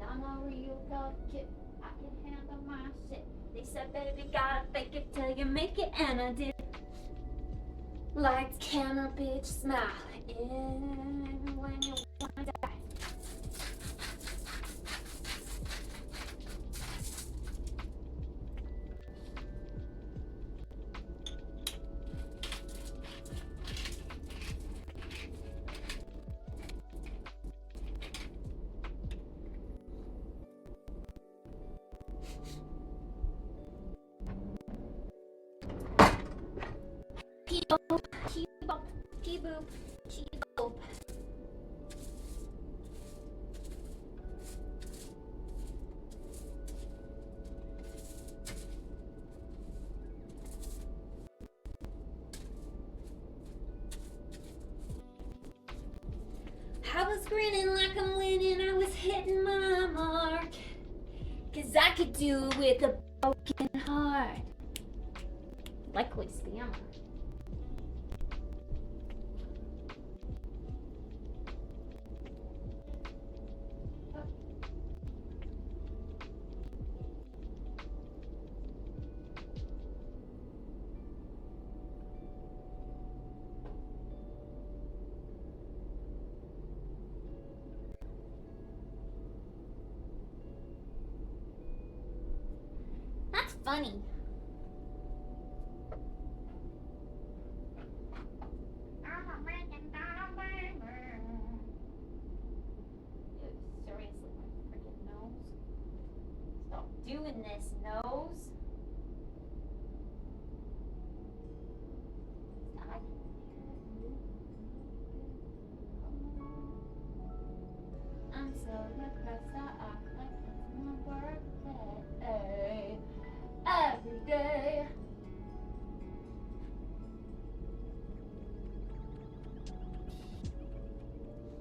I'm a real tough kid. I can handle my shit. They said, baby, gotta fake it till you make it, and I did. Lights, camera, bitch, smile. And when you wanna die. Key-boop, key-boop. I was grinning like I'm winning, I was hitting my mark. 'Cause I could do it with a broken heart. Likely scammer. That's funny. Seriously, my freaking nose. Stop doing this, nose. I'm so depressed, I act like it's my birthday. Every day.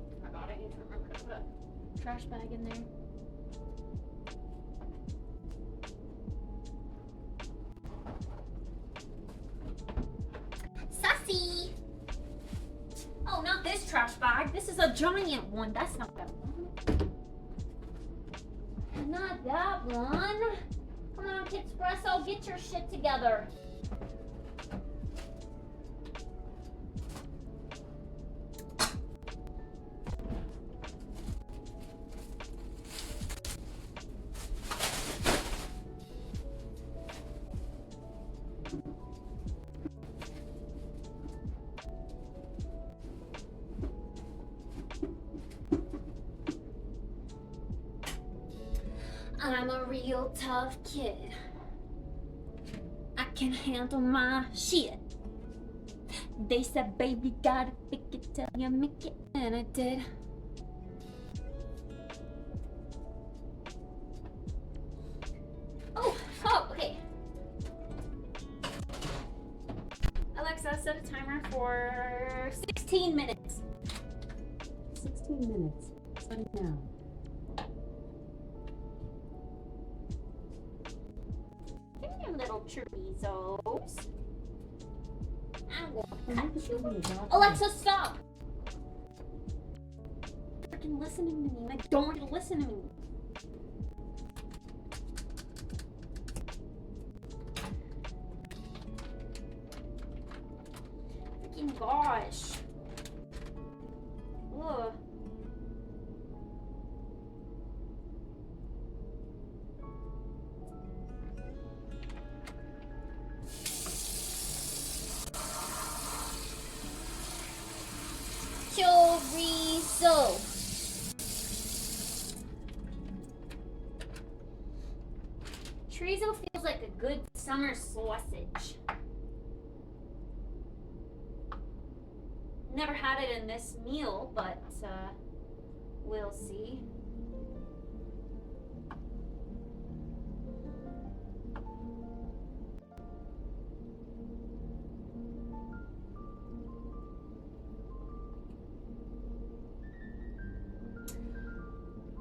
Oh my god, I need to remember to put a trash bag in there. trash bag. This is a giant one. That's not that one. Not that one. Come on, Kittspresso, get your shit together. I'm a real tough kid. I can handle my shit. They said, baby, gotta pick it till you make it, and I did. Oh, okay. Alexa, set a timer for 16 minutes. 16 minutes. Starting now. Come here, little chorizos. I will cut you. Alexa, stop! Freaking listening to me, and I don't want you to listen to me. Freaking gosh. Ugh. Chorizo. Chorizo feels like a good summer sausage. Never had it in this meal, but we'll see.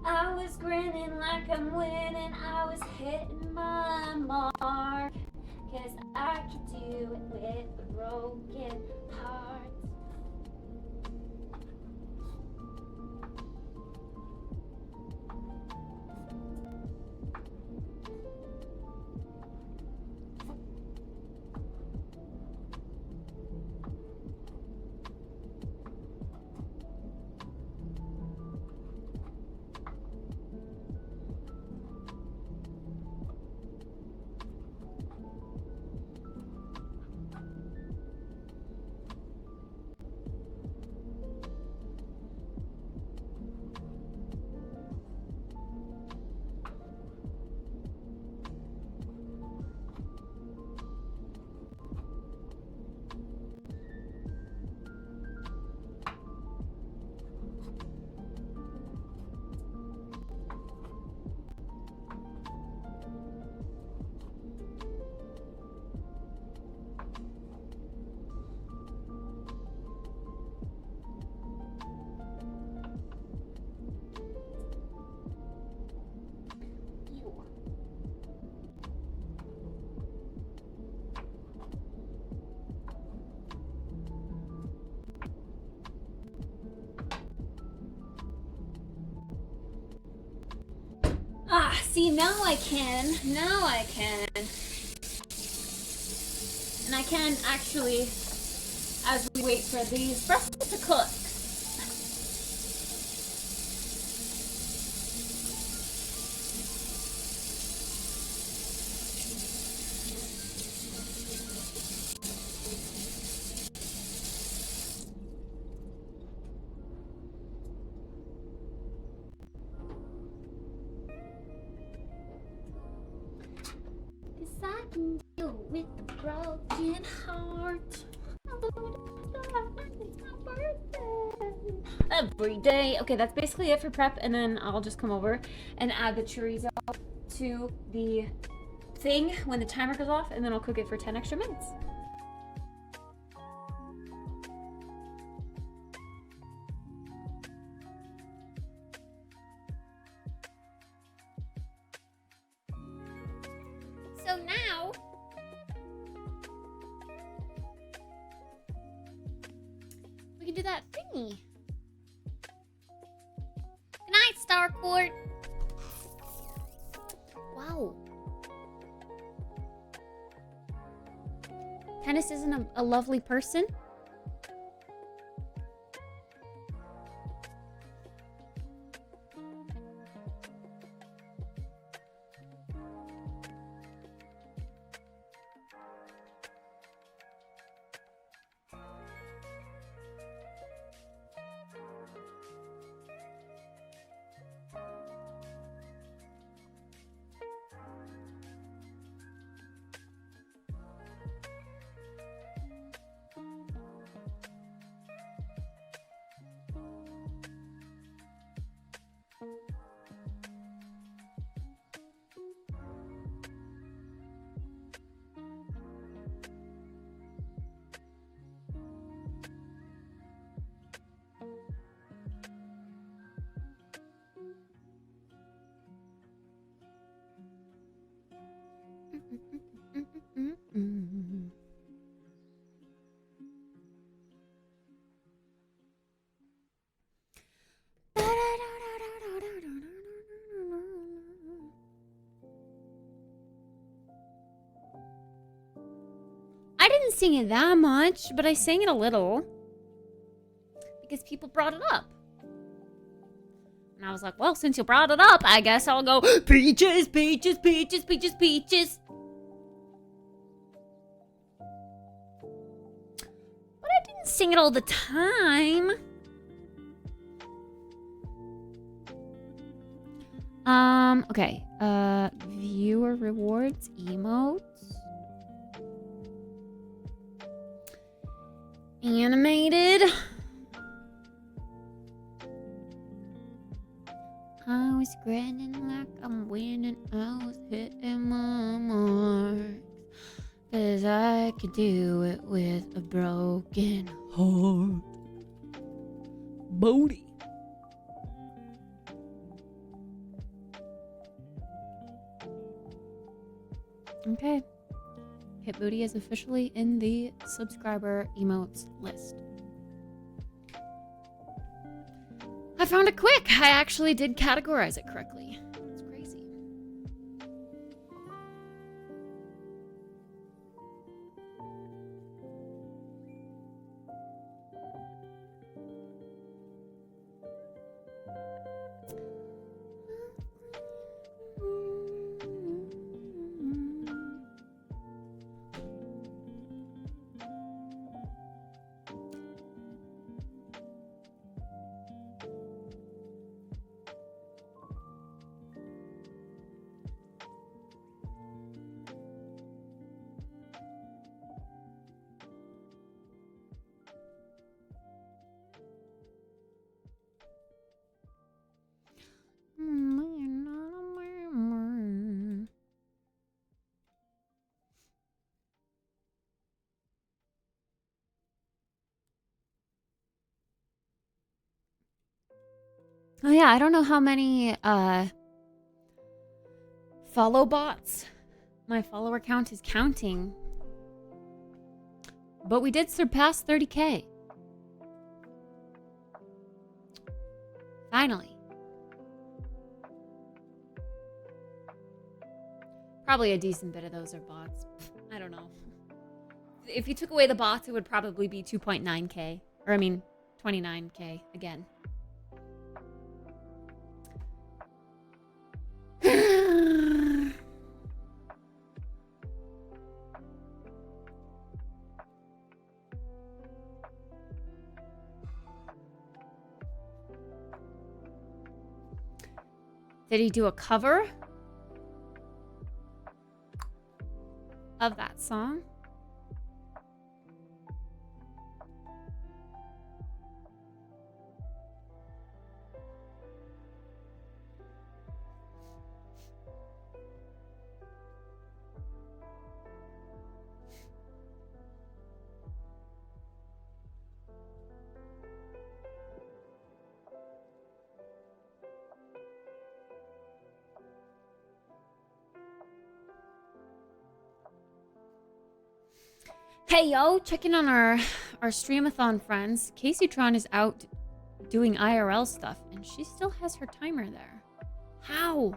I was grinning like I'm winning, I was hitting my mark, 'cause I could do it with a broken heart. Ah, see, now I can. Now I can. And I can actually, as we wait for these breasts to cook. I can deal with a broken heart. Every day. Okay, that's basically it for prep, and then I'll just come over and add the chorizo to the thing when the timer goes off, and then I'll cook it for 10 extra minutes. So now, we can do that thingy. sport. Wow. Tennis isn't a lovely person? I didn't sing it that much, but I sang it a little. Because people brought it up. And I was like, well, since you brought it up, I guess I'll go, peaches, peaches, peaches, peaches, peaches. But I didn't sing it all the time. Okay. Viewer rewards, emotes. Animated. I was grinning like I'm winning. I was hitting my marks. 'Cause I could do it with a broken heart. Booty. Okay. Hit Booty is officially in the subscriber emotes list. I found it quick. I actually did categorize it correctly. It's crazy. Oh yeah, I don't know how many follow bots my follower count is counting. But we did surpass 30K. Finally. Probably a decent bit of those are bots. I don't know. If you took away the bots, it would probably be 2.9K. Or I mean, 29K again. Did he do a cover of that song? Hey yo, checking on our Stream-A-thon friends. Casey Tron is out doing IRL stuff and she still has her timer there. How?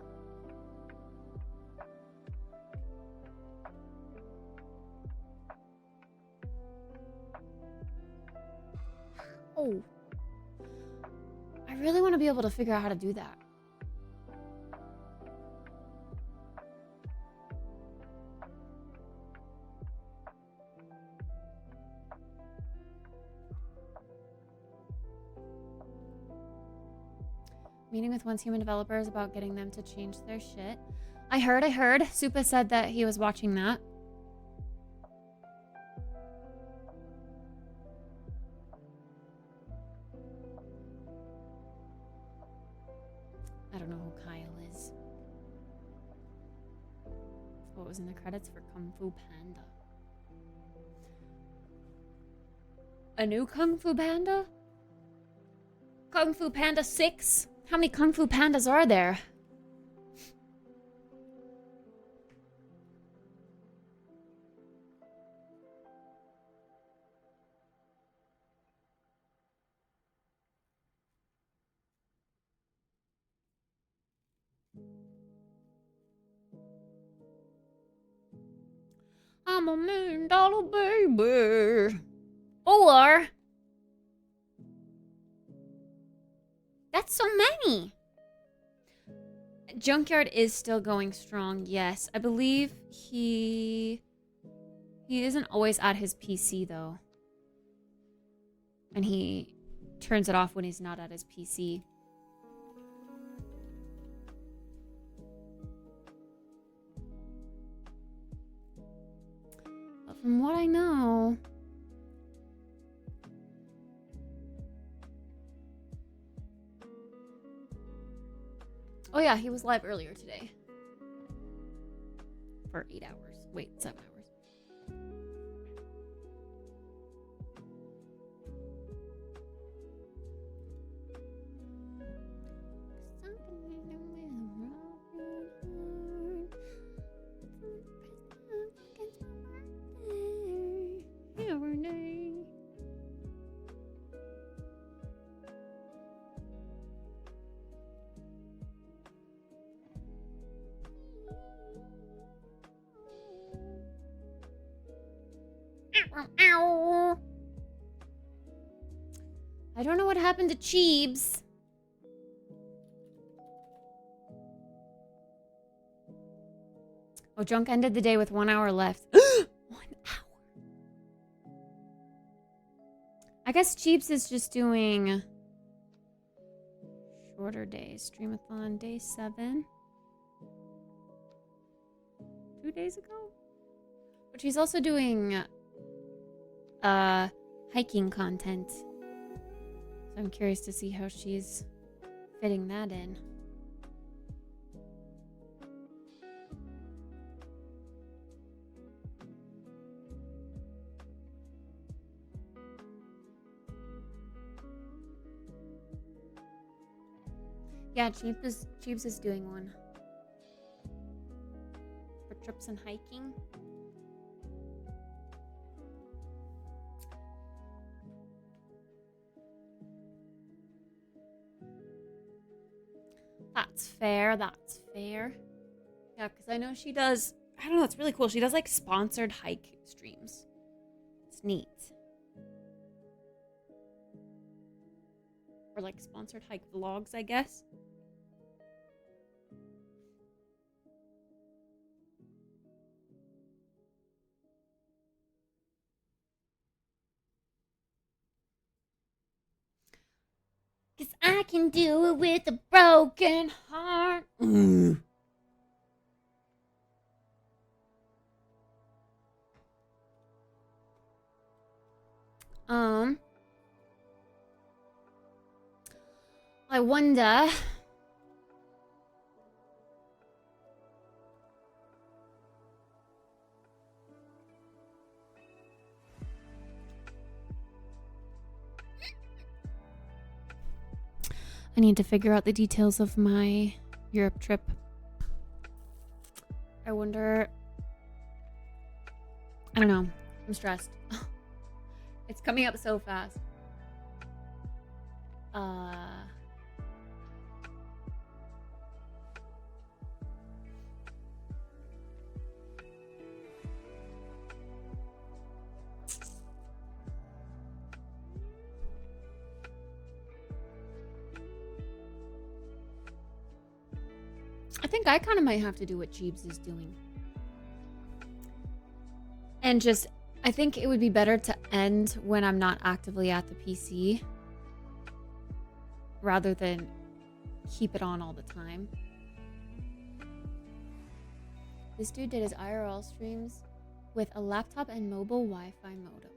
Oh. I really want to be able to figure out how to do that. Meeting with Once Human developers about getting them to change their shit. I heard. Supa said that he was watching that. I don't know who Kyle is. What was in the credits for Kung Fu Panda? A new Kung Fu Panda? Kung Fu Panda 6? How many Kung Fu Pandas are there? I'm a $1 million baby. Or that's so many. Junkyard is still going strong, yes. I believe he isn't always at his PC though. And he turns it off when he's not at his PC. But from what I know, oh yeah, he was live earlier today. For 8 hours. Wait, 7 hours. Ow. I don't know what happened to Cheebs. Oh, Junk ended the day with 1 hour left. 1 hour. I guess Cheebs is just doing shorter days. Stream-a-thon day 7. 2 days ago? But she's also doing hiking content. So I'm curious to see how she's fitting that in. Yeah, Cheebs is doing one. For trips and hiking. That's fair, that's fair. Yeah, because I know she does, I don't know, it's really cool. She does like sponsored hike streams. It's neat. Or like sponsored hike vlogs, I guess. Cause I can do it with a broken heart. I wonder. I need to figure out the details of my Europe trip. I wonder. I don't know. I'm stressed. It's coming up so fast. I think I kind of might have to do what Jeebs is doing. And just, I think it would be better to end when I'm not actively at the PC rather than keep it on all the time. This dude did his IRL streams with a laptop and mobile Wi-Fi modem.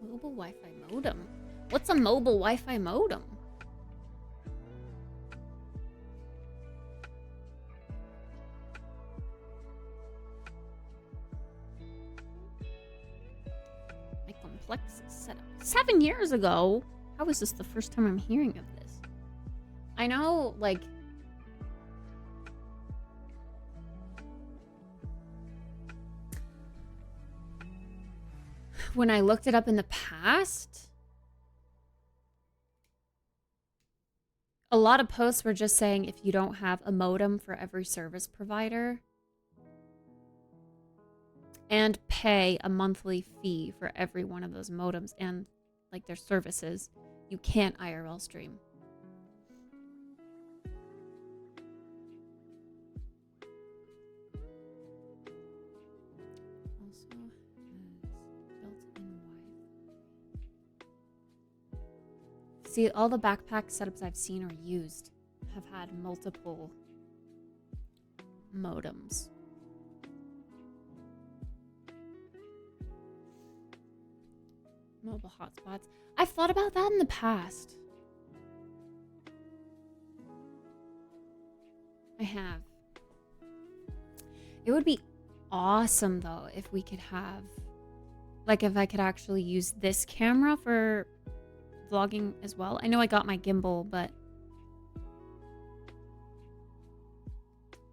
Mobile Wi-Fi modem? What's a mobile Wi-Fi modem? My complex setup. 7 years ago? How is this the first time I'm hearing of this? I know, like... when I looked it up in the past, a lot of posts were just saying if you don't have a modem for every service provider and pay a monthly fee for every one of those modems and like their services, you can't IRL stream. See, all the backpack setups I've seen or used have had multiple modems. Mobile hotspots. I've thought about that in the past. I have. It would be awesome though if we could have, like if I could actually use this camera for vlogging as well. I know I got my gimbal, but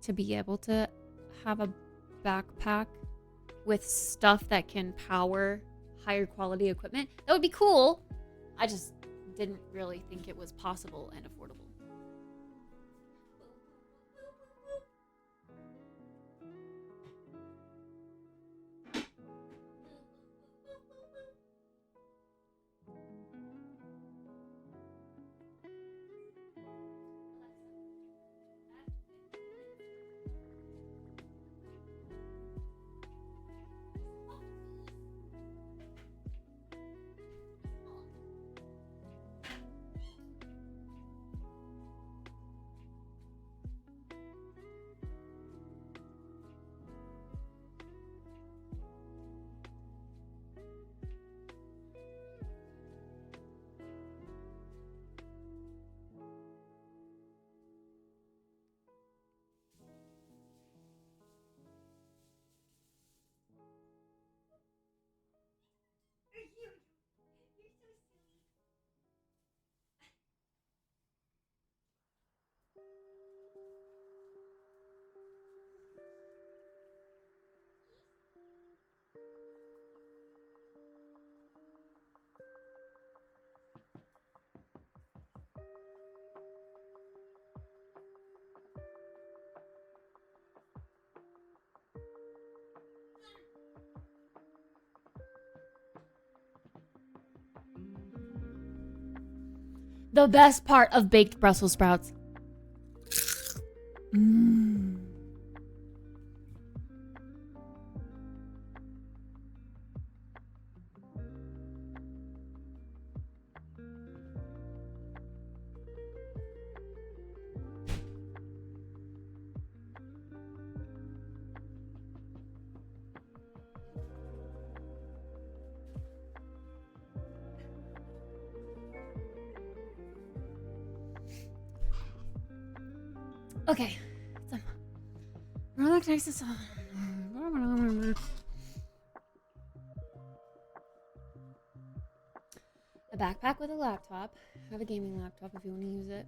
to be able to have a backpack with stuff that can power higher quality equipment, that would be cool. I just didn't really think it was possible and affordable. The best part of baked Brussels sprouts. Okay. Relax, Texas. A backpack with a laptop. I have a gaming laptop if you want to use it.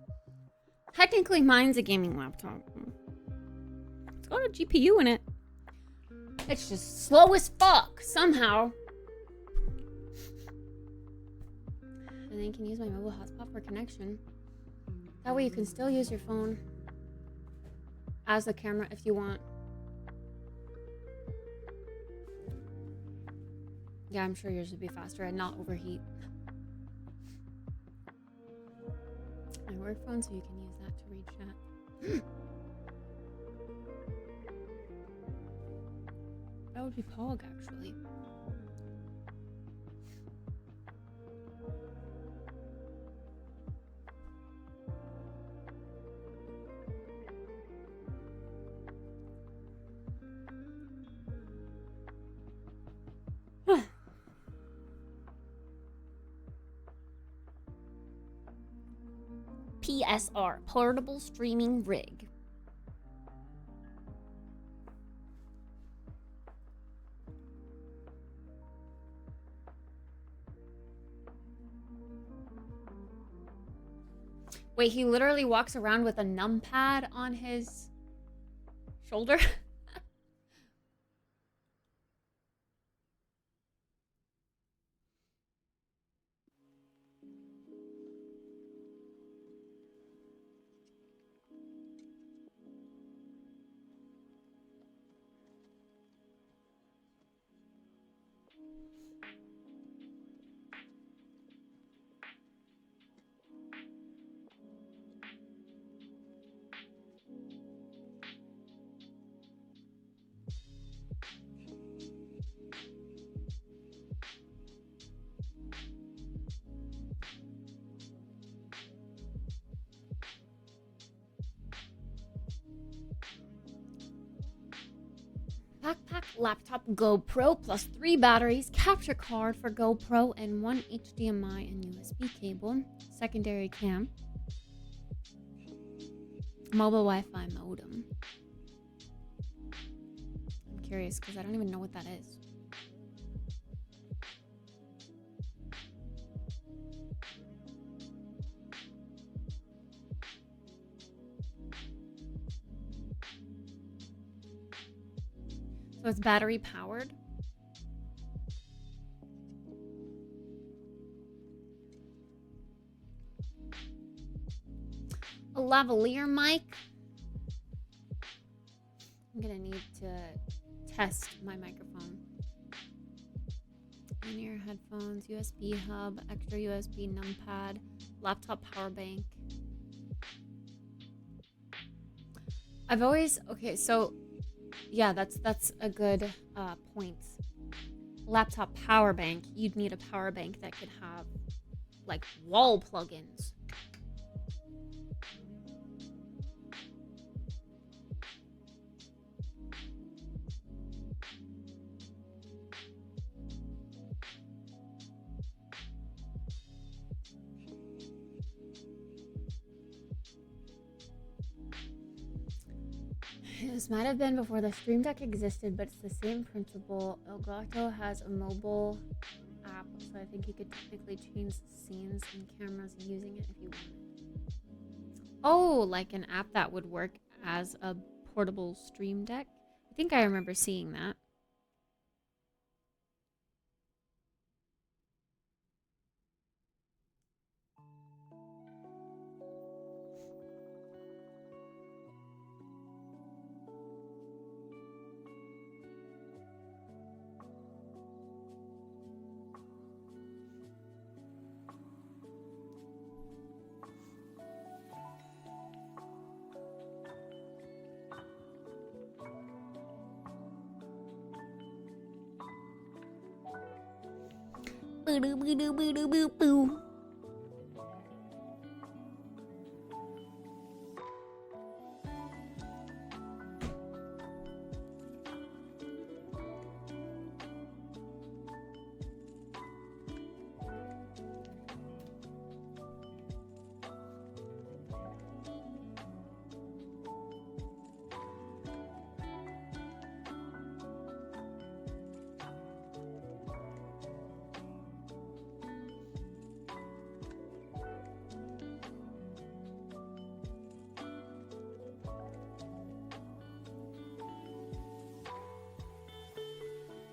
Technically, mine's a gaming laptop. It's got a GPU in it. It's just slow as fuck, somehow. And then you can use my mobile hotspot for connection. That way you can still use your phone as the camera if you want. Yeah, I'm sure yours would be faster and not overheat. work phone, so you can use that to read chat. That would be Pog, actually. PSR, portable streaming rig. Wait, he literally walks around with a numpad on his shoulder? Backpack, laptop, GoPro, plus 3 batteries, capture card for GoPro, and 1 HDMI and USB cable, secondary cam, mobile Wi-Fi modem. I'm curious because I don't even know what that is. So it's battery powered. A lavalier mic. I'm gonna need to test my microphone. In-ear headphones, USB hub, extra USB numpad, laptop power bank. I've always, okay, so yeah, that's a good point. Laptop power bank, you'd need a power bank that could have like wall plugins. This might have been before the Stream Deck existed, but it's the same principle. Elgato has a mobile app, so I think you could technically change scenes and cameras using it if you wanted. Oh, like an app that would work as a portable Stream Deck? I think I remember seeing that. Boo.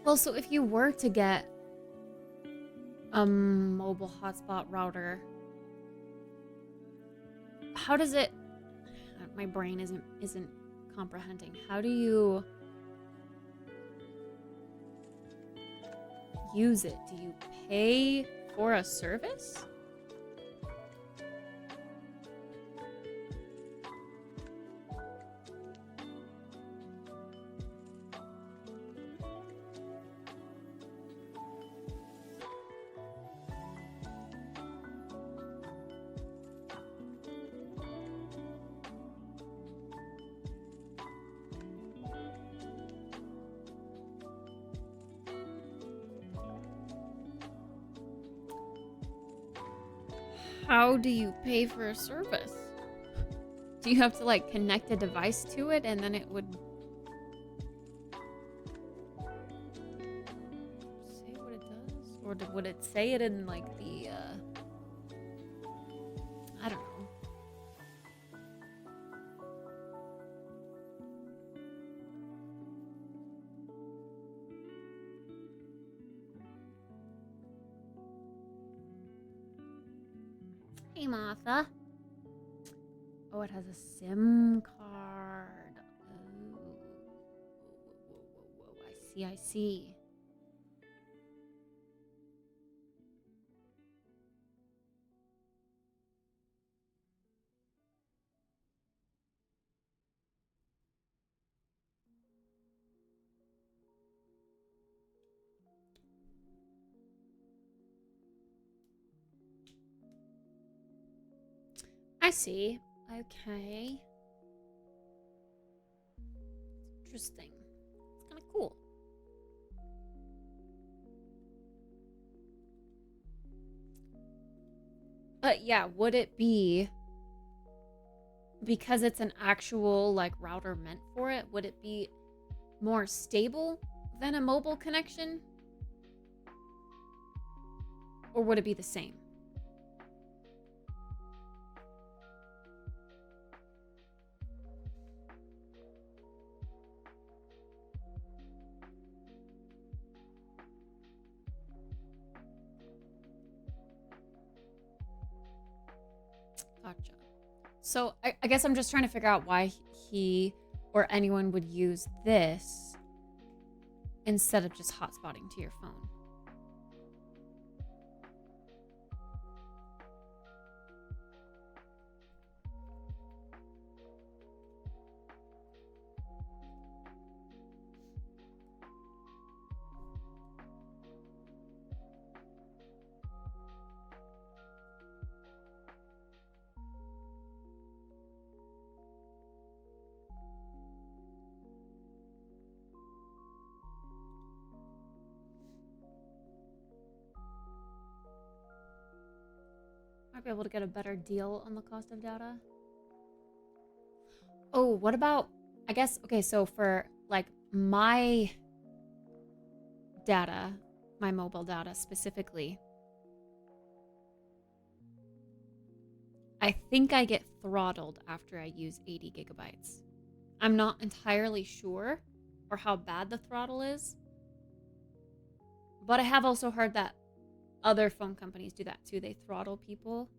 Well, so if you were to get a mobile hotspot router, how does it? My brain isn't comprehending. How do you use it? Do you pay for a service? how do you pay for a service? Do you have to like connect a device to it and then it would say what it does? Or would it say it in like the, I don't know. Hey, Martha. Oh, it has a SIM card. Oh. Whoa. I see. I see. Okay. Interesting. It's kind of cool. But yeah, would it be, because it's an actual like router meant for it, would it be more stable than a mobile connection? Or would it be the same? Gotcha. So I guess I'm just trying to figure out why he or anyone would use this instead of just hotspotting to your phone. Might be able to get a better deal on the cost of data. Oh, what about, I guess, okay, so for like my data, my mobile data specifically, I think I get throttled after I use 80 gigabytes. I'm not entirely sure or how bad the throttle is, but I have also heard that other phone companies do that too. They throttle people.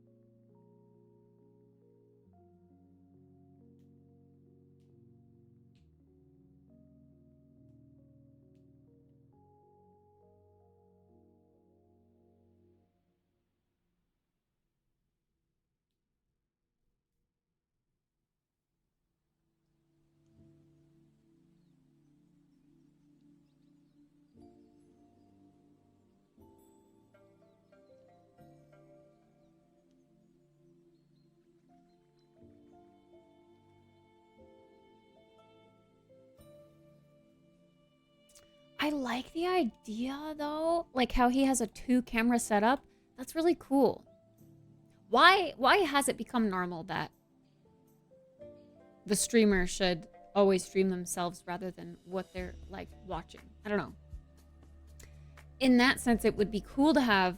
I like the idea though, like how he has a 2-camera setup. That's really cool. Why has it become normal that the streamer should always stream themselves rather than what they're like watching? I don't know. In that sense, it would be cool to have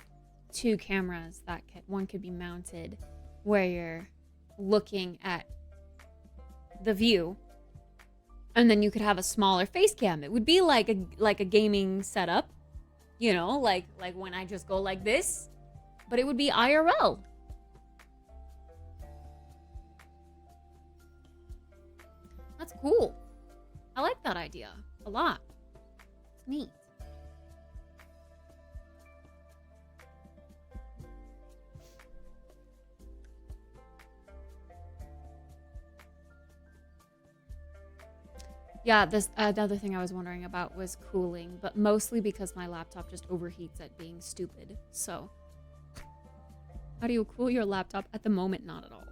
2 cameras that one could be mounted where you're looking at the view. And then you could have a smaller face cam. It would be like a gaming setup, you know, like when I just go like this, but it would be IRL. That's cool. I like that idea a lot. It's neat. Yeah, the other thing I was wondering about was cooling, but mostly because my laptop just overheats at being stupid. So, how do you cool your laptop? At the moment, not at all.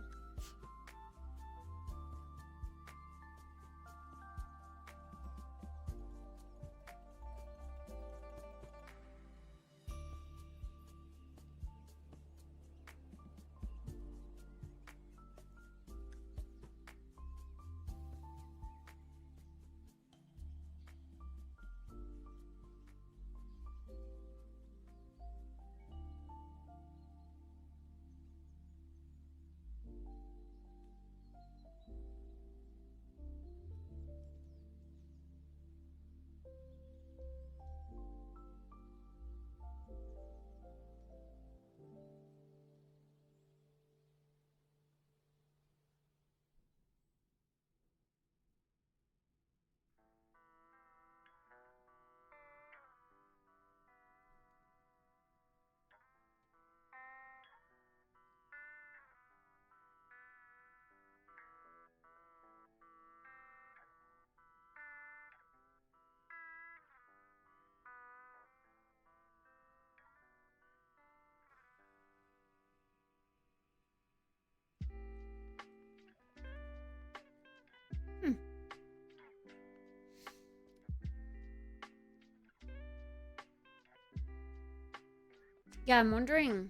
Yeah, I'm wondering.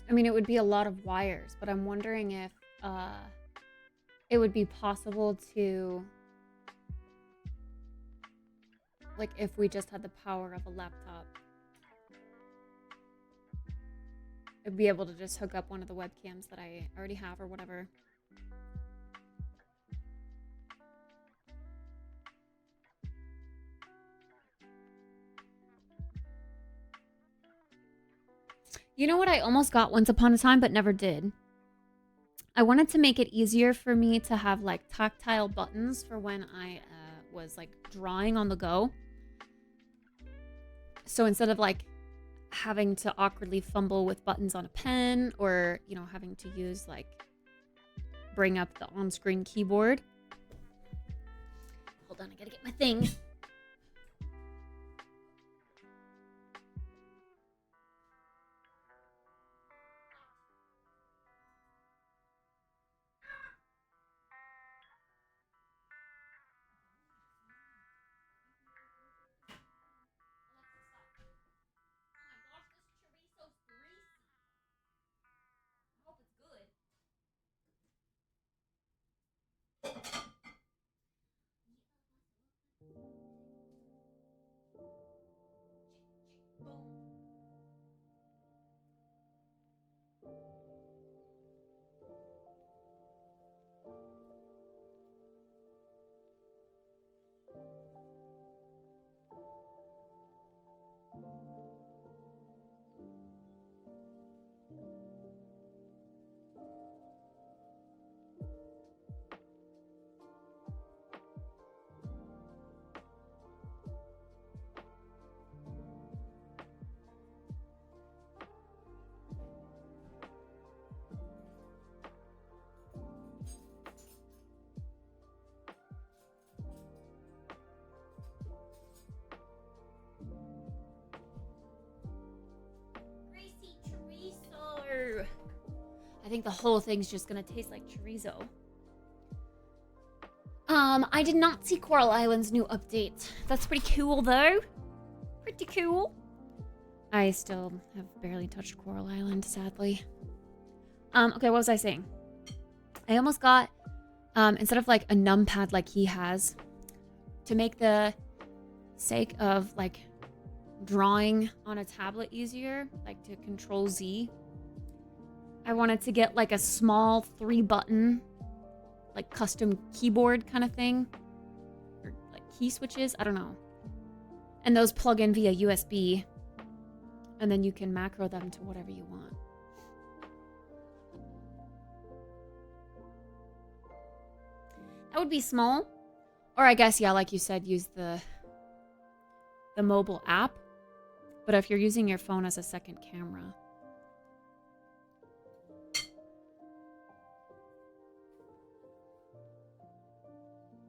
I mean, it would be a lot of wires, but I'm wondering if it would be possible to, like, if we just had the power of a laptop, I'd be able to just hook up one of the webcams that I already have or whatever. You know what I almost got once upon a time, but never did? I wanted to make it easier for me to have like tactile buttons for when I was like drawing on the go. So instead of like having to awkwardly fumble with buttons on a pen or, you know, having to use like bring up the on-screen keyboard. Hold on, I gotta get my thing. I think the whole thing's just gonna taste like chorizo. I did not see Coral Island's new update. That's pretty cool though. Pretty cool. I still have barely touched Coral Island, sadly. Okay, what was I saying? I almost got, instead of like a numpad like he has, to make the sake of like drawing on a tablet easier, like to Control Z, I wanted to get like a small 3-button, like custom keyboard kind of thing, or like key switches, I don't know. And those plug in via USB, and then you can macro them to whatever you want. That would be small. Or I guess, yeah, like you said, use the mobile app. But if you're using your phone as a second camera.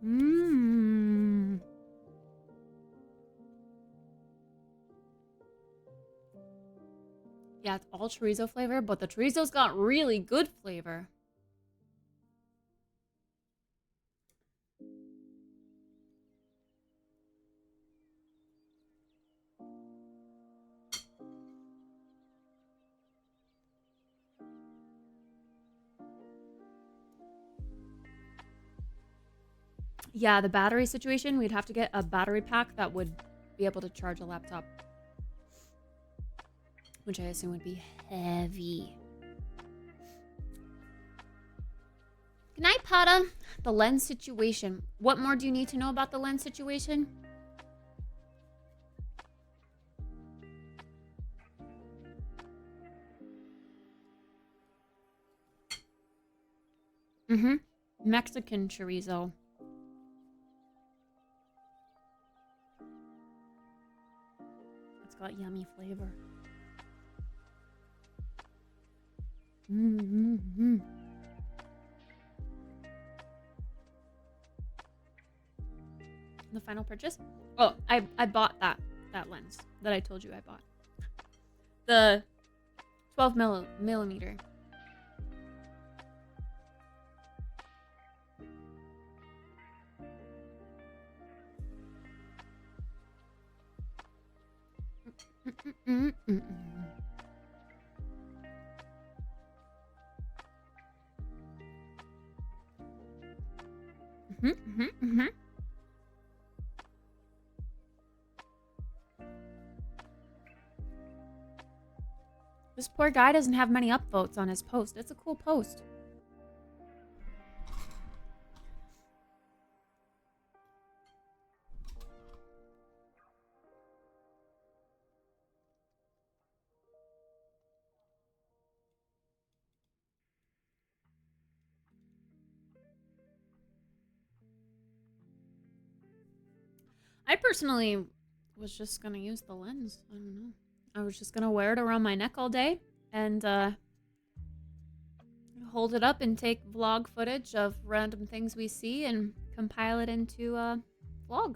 Mmm. Yeah, it's all chorizo flavor, but the chorizo's got really good flavor. Yeah, the battery situation, we'd have to get a battery pack that would be able to charge a laptop. Which I assume would be heavy. Good night, Pata. The lens situation. What more do you need to know about the lens situation? Mm-hmm. Mexican chorizo. It's got yummy flavor. Mm-hmm. The final purchase? Oh, I bought that lens that I told you I bought. The 12 millimeter. This poor guy doesn't have many upvotes on his post. It's a cool post. I personally was just gonna use the lens. I don't know. I was just gonna wear it around my neck all day and hold it up and take vlog footage of random things we see and compile it into a vlog.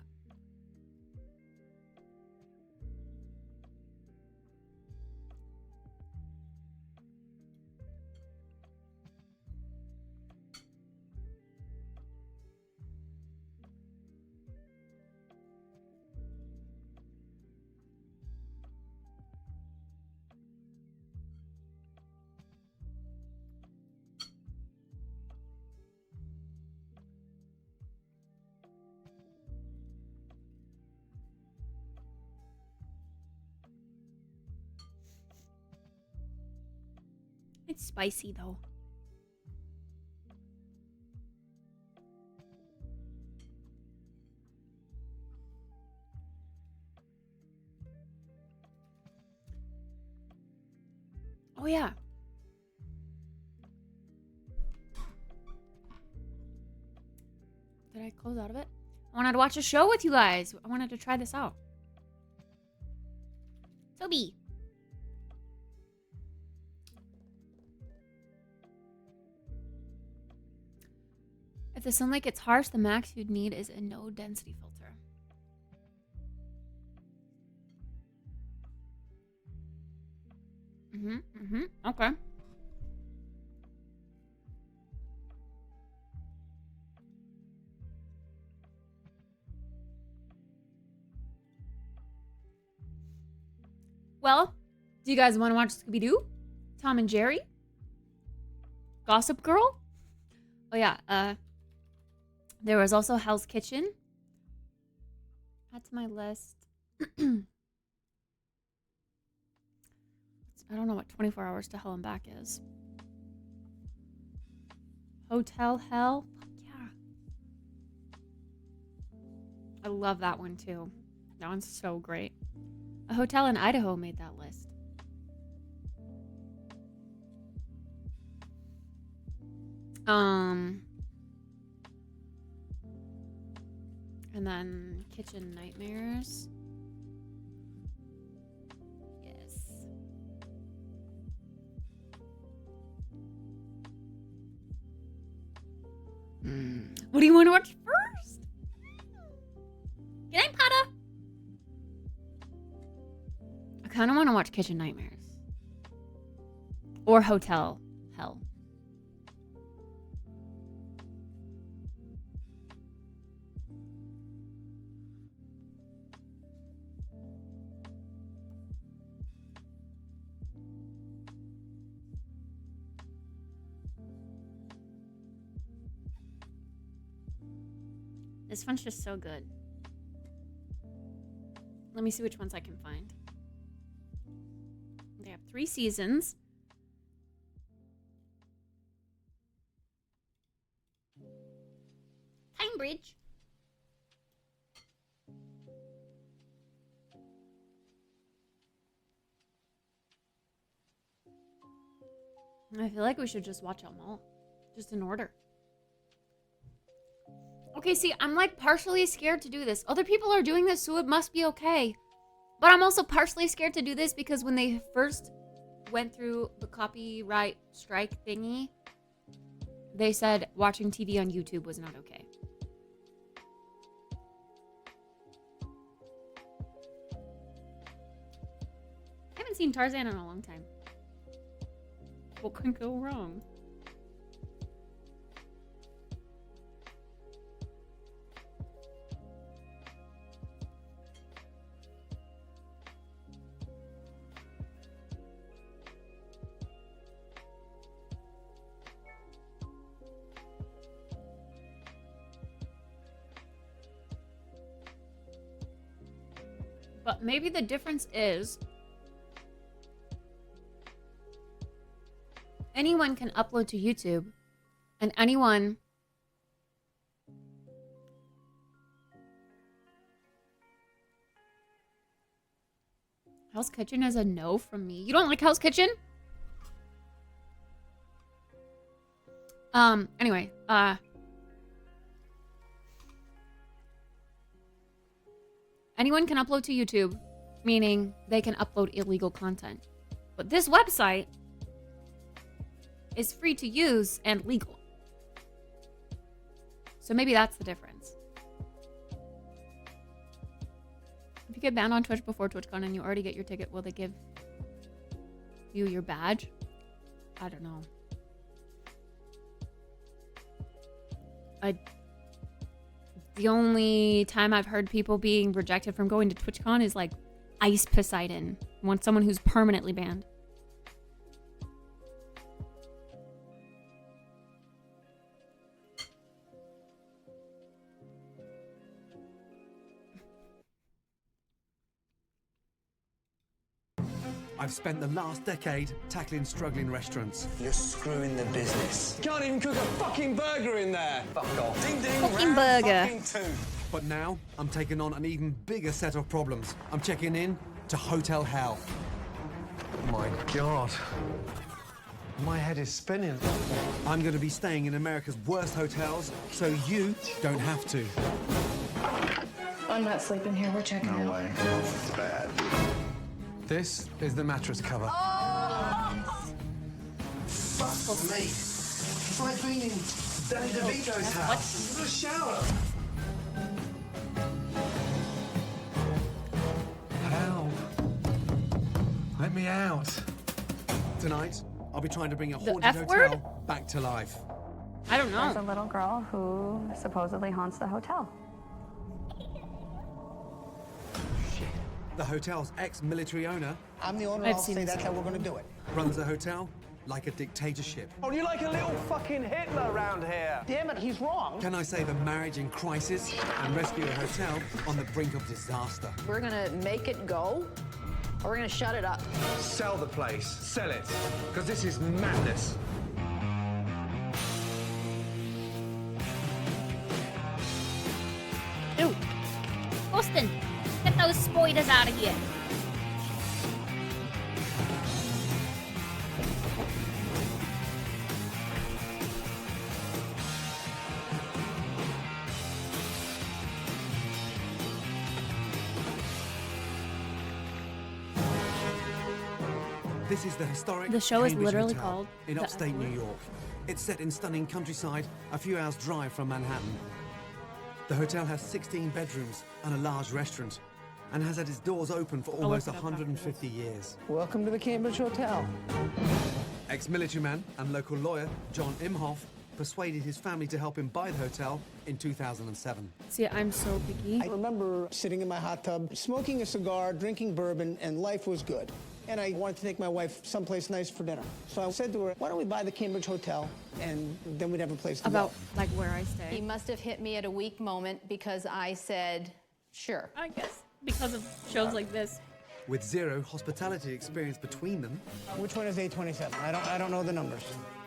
It's spicy though. Oh yeah. Did I close out of it? I wanted to watch a show with you guys. I wanted to try this out. Toby. If the sunlight gets harsh, the max you'd need is a no density filter. Okay. Well, do you guys want to watch Scooby-Doo? Tom and Jerry? Gossip Girl? Oh yeah, there was also Hell's Kitchen. Add to my list. I don't know what 24 Hours to Hell and Back is. Hotel Hell? Fuck yeah. I love that one too. That one's so great. A Hotel in Idaho made that list. And then Kitchen Nightmares. Yes. What do you want to watch first? Good night, Potter. I kind of want to watch Kitchen Nightmares. Or Hotel Hell. This one's just so good. Let me see which ones I can find. They have 3 seasons. Time Bridge. I feel like we should just watch them all. Just in order. Okay, see, I'm like partially scared to do this. Other people are doing this, so it must be okay. But I'm also partially scared to do this because when they first went through the copyright strike thingy, they said watching TV on YouTube was not okay. I haven't seen Tarzan in a long time. What could go wrong? But maybe the difference is anyone can upload to YouTube and anyone Hell's Kitchen is a no from me. You don't like Hell's Kitchen? Anyway, anyone can upload to YouTube, meaning they can upload illegal content. But this website is free to use and legal. So maybe that's the difference. If you get banned on Twitch before TwitchCon and you already get your ticket, will they give you your badge? I don't know. The only time I've heard people being rejected from going to TwitchCon is like Ice Poseidon. Want someone who's permanently banned. I've spent the last decade tackling struggling restaurants. You're screwing the business. Can't even cook a fucking burger in there. Fuck off. Ding ding. Fucking round burger. fucking tooth. But now, I'm taking on an even bigger set of problems. I'm checking in to Hotel Hell. My God. My head is spinning. I'm going to be staying in America's worst hotels, so you don't have to. I'm not sleeping here. We're checking out. No way. It's bad. This is the mattress cover. Fuck me. It's like being in Danny DeVito's house. What a shower. Hell. Let me out. Tonight, I'll be trying to bring a The haunted F hotel word? back to life. I don't know. There's a little girl who supposedly haunts the hotel. The hotel's ex-military owner I'm the owner. I've I'll seen say this that's how we're going to do it. runs the hotel like a dictatorship. Oh, you like a little fucking Hitler around here. Damn it, he's wrong. Can I save a marriage in crisis and rescue a hotel on the brink of disaster? We're gonna make it go, or we're gonna shut it up. Sell the place. Sell it. Because this is madness. Ew. Austin, get those spiders out of here. This is the historic The show is Cambridge literally Hotel called in The upstate F New Word. York. It's set in stunning countryside, a few hours drive from Manhattan. The hotel has 16 bedrooms and a large restaurant, and has had its doors open for almost look it up 150 years. Welcome to the Cambridge Hotel. Ex-military man and local lawyer John Imhoff persuaded his family to help him buy the hotel in 2007. See, I'm so picky. I remember sitting in my hot tub, smoking a cigar, drinking bourbon, and life was good. And I wanted to take my wife someplace nice for dinner. So I said to her, why don't we buy the Cambridge Hotel, and then we'd have a place to About go. like where I stay. He must have hit me at a weak moment because I said, sure. I guess because of shows like this. With zero hospitality experience between them, Which one is 827? I don't know the numbers.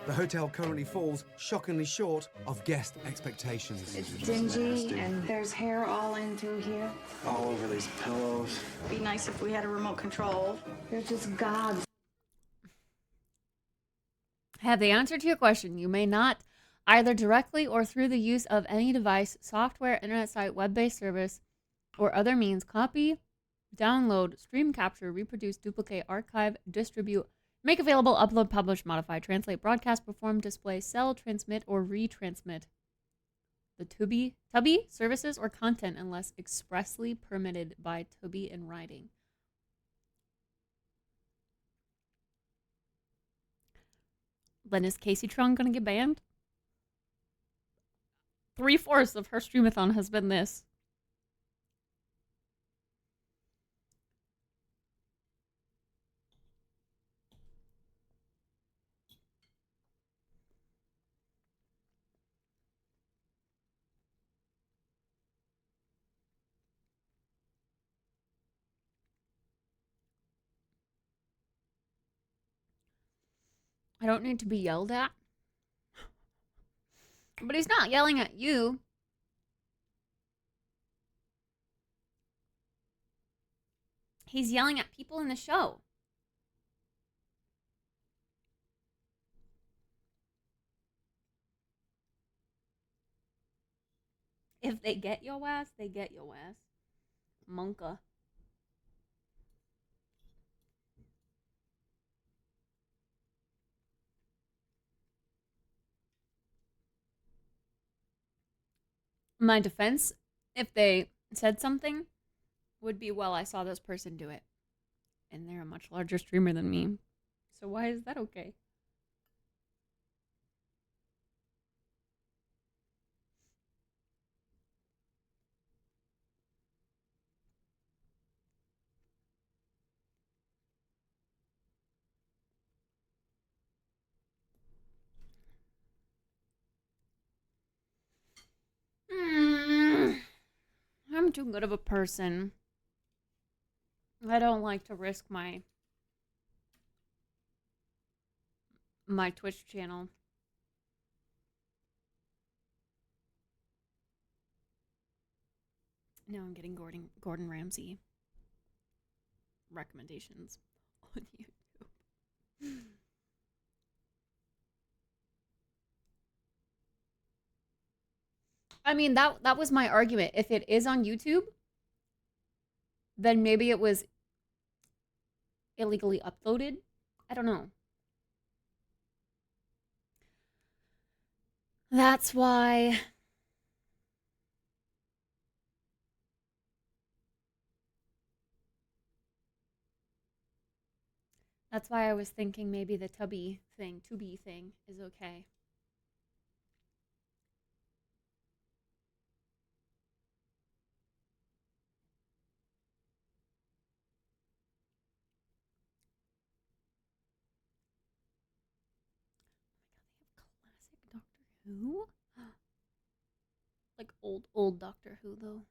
the hotel currently falls shockingly short of guest expectations. It's dingy and there's hair all in through here. All over these pillows. Be nice if we had a remote control. They're just gods. Have the answer to your question. You may not, either directly or through the use of any device, software, internet site, web-based service, or other means, copy, download, stream, capture, reproduce, duplicate, archive, distribute, make available, upload, publish, modify, translate, broadcast, perform, display, sell, transmit, or retransmit the Tubi services or content unless expressly permitted by Tubi in writing. Then is Casey Tron gonna get banned? 3/4 of her streamathon has been this. I don't need to be yelled at. But he's not yelling at you. He's yelling at people in the show. If they get your ass, they get your ass. Monka. My defense, if they said something, would be, well, I saw this person do it. And they're a much larger streamer than me. So why is that okay? I'm too good of a person. I don't like to risk my Twitch channel. Now I'm getting Gordon Ramsay recommendations on YouTube. I mean, that was my argument. If it is on YouTube, then maybe it was illegally uploaded. I don't know. That's why I was thinking maybe the Tubi thing is okay. Who? Like old Doctor Who, though.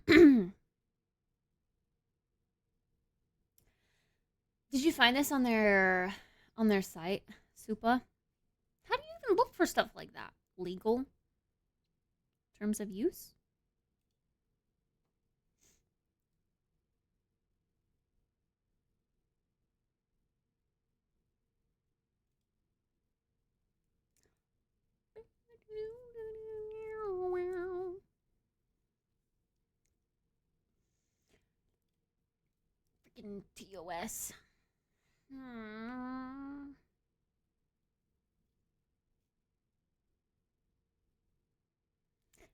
Did you find this on their site, Supa? How do you even look for stuff like that? Legal? Terms of use? Freaking TOS.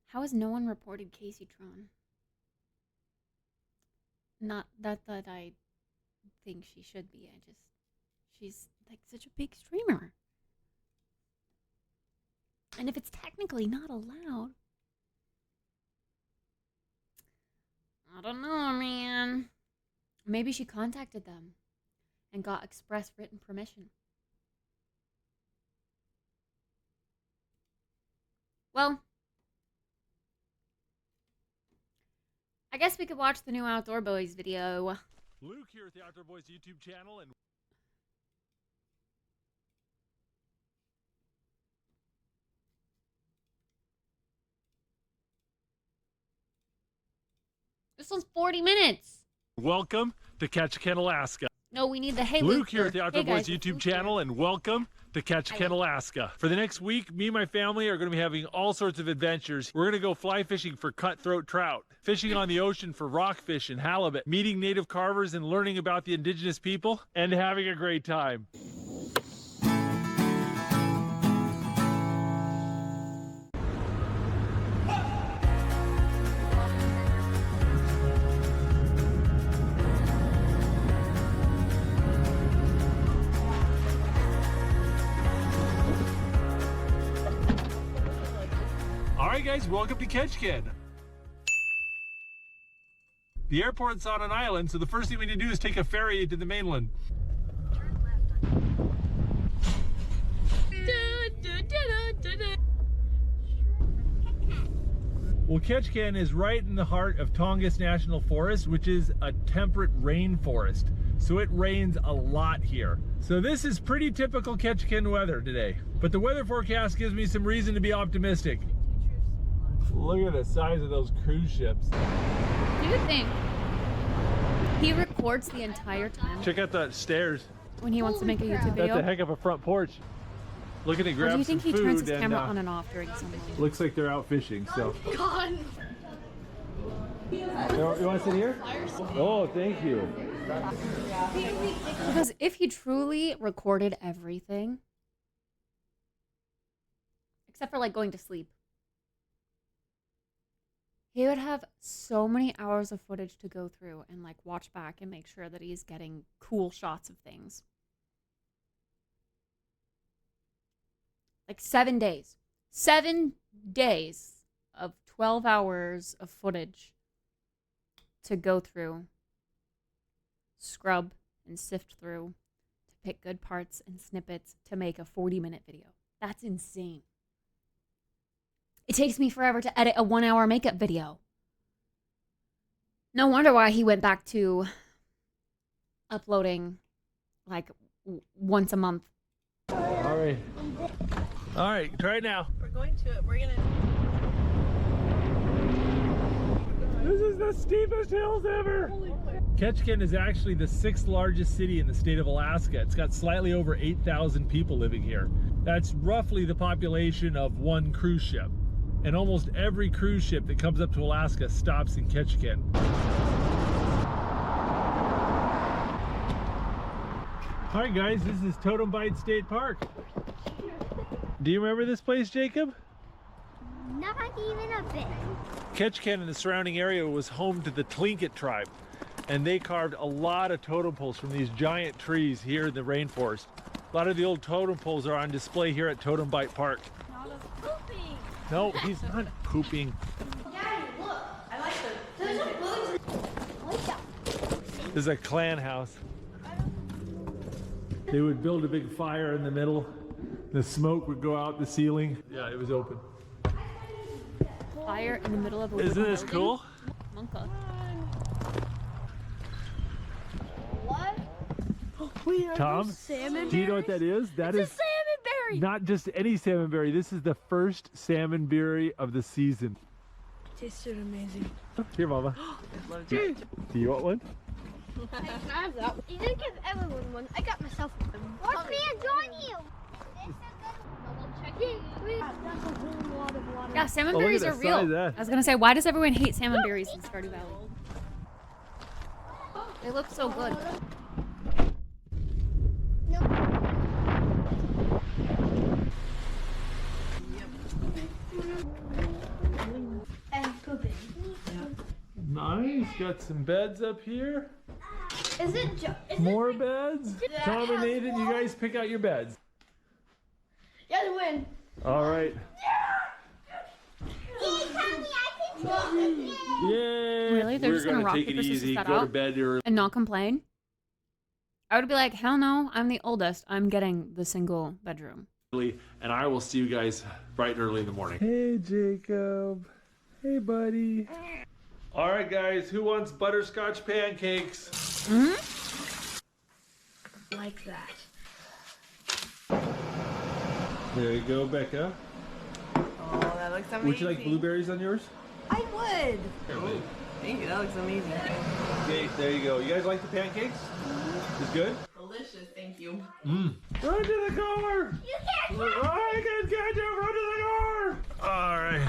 How has no one reported Casey Tron? Not that I think she should be. She's like such a big streamer. And if it's technically not allowed, I don't know, man. Maybe she contacted them and got express written permission. Well, I guess we could watch the new Outdoor Boys video. Luke here at the Outdoor Boys YouTube channel, and This one's 40 minutes. welcome to Ketchikan, Alaska. No, we need the hey Luke here at the Hey Outdoor guys, Boys YouTube channel, and welcome to Ketchikan, Alaska. For the next week, me and my family are going to be having all sorts of adventures. We're going to go fly fishing for cutthroat trout, fishing on the ocean for rockfish and halibut, meeting native carvers and learning about the indigenous people, and having a great time. All right, guys, welcome to Ketchikan. The airport's on an island, so the first thing we need to do is take a ferry to the mainland. Well, Ketchikan is right in the heart of Tongass National Forest, which is a temperate rainforest. So it rains a lot here. So this is pretty typical Ketchikan weather today. But the weather forecast gives me some reason to be optimistic. Look at the size of those cruise ships. Do you think he records the entire time Check out the stairs. when he wants to make a YouTube video? That's a heck of a front porch. Look at it, Or grab do you some think he food turns his and, camera on and off during some looks like they're out fishing, so. God. You want to sit here? Oh, thank you. Because if he truly recorded everything, except for like going to sleep, he would have so many hours of footage to go through and like watch back and make sure that he's getting cool shots of things. Like 7 days. 7 days of 12 hours of footage to go through, scrub and sift through, to pick good parts and snippets to make a 40-minute video. That's insane. It takes me forever to edit a 1-hour makeup video. No wonder why he went back to uploading like once a month. All right. All right, try it now. We're going to it. We're gonna. This is the steepest hills ever. Ketchikan is actually the 6th largest city in the state of Alaska. It's got slightly over 8,000 people living here. That's roughly the population of one cruise ship. And almost every cruise ship that comes up to Alaska stops in Ketchikan. All right, guys, this is Totem Bite State Park. Do you remember this place, Jacob? Not even a bit. Ketchikan and the surrounding area was home to the Tlingit tribe, and they carved a lot of totem poles from these giant trees here in the rainforest. A lot of the old totem poles are on display here at Totem Bite Park. Pooping. No, he's not pooping. Daddy, look. I like the. There's a boat. I like that. This is a clan house. They would build a big fire in the middle. The smoke would go out the ceiling. Yeah, it was open. Fire in the middle of a Isn't wooden this building? cool? Monka. What? Tom, salmon do you know what that is? That is salmon berry. not just any salmon berry. This is the first salmon berry of the season. Tasted amazing. Here, Mama. I'd love to. Do you want one? I have that one. You didn't give everyone one. I got myself one. What man's on you? That's a whole lot of water. Yeah, salmon Oh, look berries at are the real. size of that. I was gonna say, why does everyone hate salmon berries in Stardew Valley? They look so good. And pooping. Nice. Got some beds up here. Is it just More beds. Tom and Nathan, you guys pick out your beds. You guys win. All right. Yay! Really? They're We're just gonna rock, take paper, it scissors easy. that Go to out? bed early. And not complain? I would be like, hell no, I'm the oldest. I'm getting the single bedroom. And I will see you guys bright and early in the morning. Hey, Jacob. Hey, buddy. All right, guys. Who wants butterscotch pancakes? Like that. There you go, Becca. Oh, that looks amazing. Would you like blueberries on yours? I would. Oh, thank you. That looks amazing. Okay, there you go. You guys like the pancakes? It's good? Delicious. Thank you. Run to the car! You can't I can catch you! Run to the car! All right.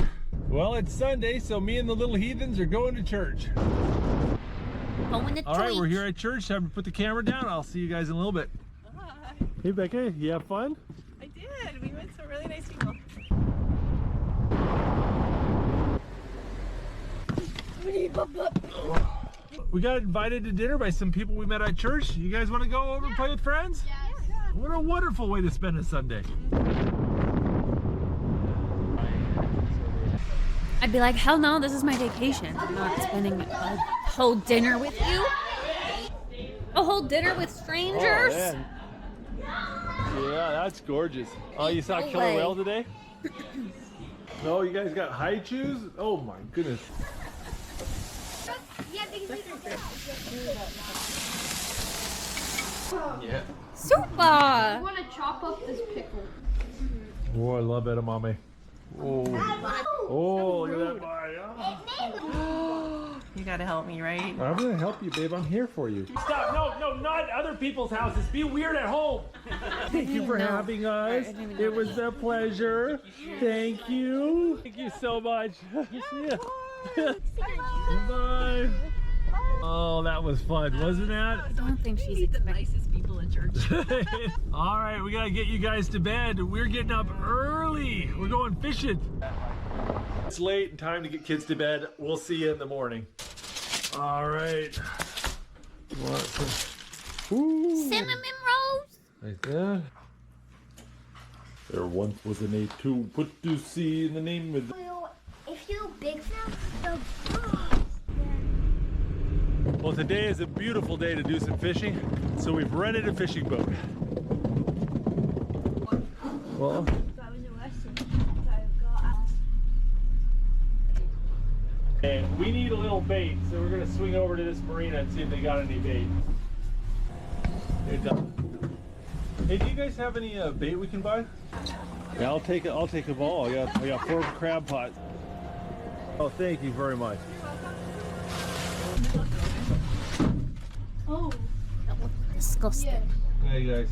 Well, it's Sunday, so me and the little heathens are going to church. Going to All right, church. we're here at church. Time to put the camera down. I'll see you guys in a little bit. Bye. Hey, Becca, you have fun? I did. We met some really nice people. We got invited to dinner by some people we met at church. You guys want to go over and play with friends? Yeah. What a wonderful way to spend a Sunday. I'd be like, hell no, this is my vacation. I'm not spending a whole dinner with you. A whole dinner with strangers. Oh, man. Yeah, that's gorgeous. Oh, you saw No Killer way. Whale today? No, you guys got high chews? Oh my goodness. Yeah. Super! I want to chop up this pickle. Oh, I love edamame. Oh, oh, look at that bite. You gotta help me, right? I'm gonna help you, babe. I'm here for you. Stop! No, not other people's houses. Be weird at home. Thank you for having us. It was a pleasure. Thank you. Thank you so much. See ya. Bye. Oh, that was fun, wasn't that? I don't think she's the nicest people in church. All right, we gotta get you guys to bed. We're getting up early. We're going fishing. It's late and time to get kids to bed. We'll see you in the morning. All right. Cinnamon rolls. Like that. There once was an A2 put to sea in the name of. If you big fish, Well, today is a beautiful day to do some fishing, so we've rented a fishing boat. Well, and we need a little bait, so we're gonna swing over to this marina and see if they got any bait. They're done. Hey, do you guys have any bait we can buy? Yeah, I'll take it. I'll take a ball. I got 4 crab pots. Oh, thank you very much. Oh. That looks disgusting. Yeah. Hey guys,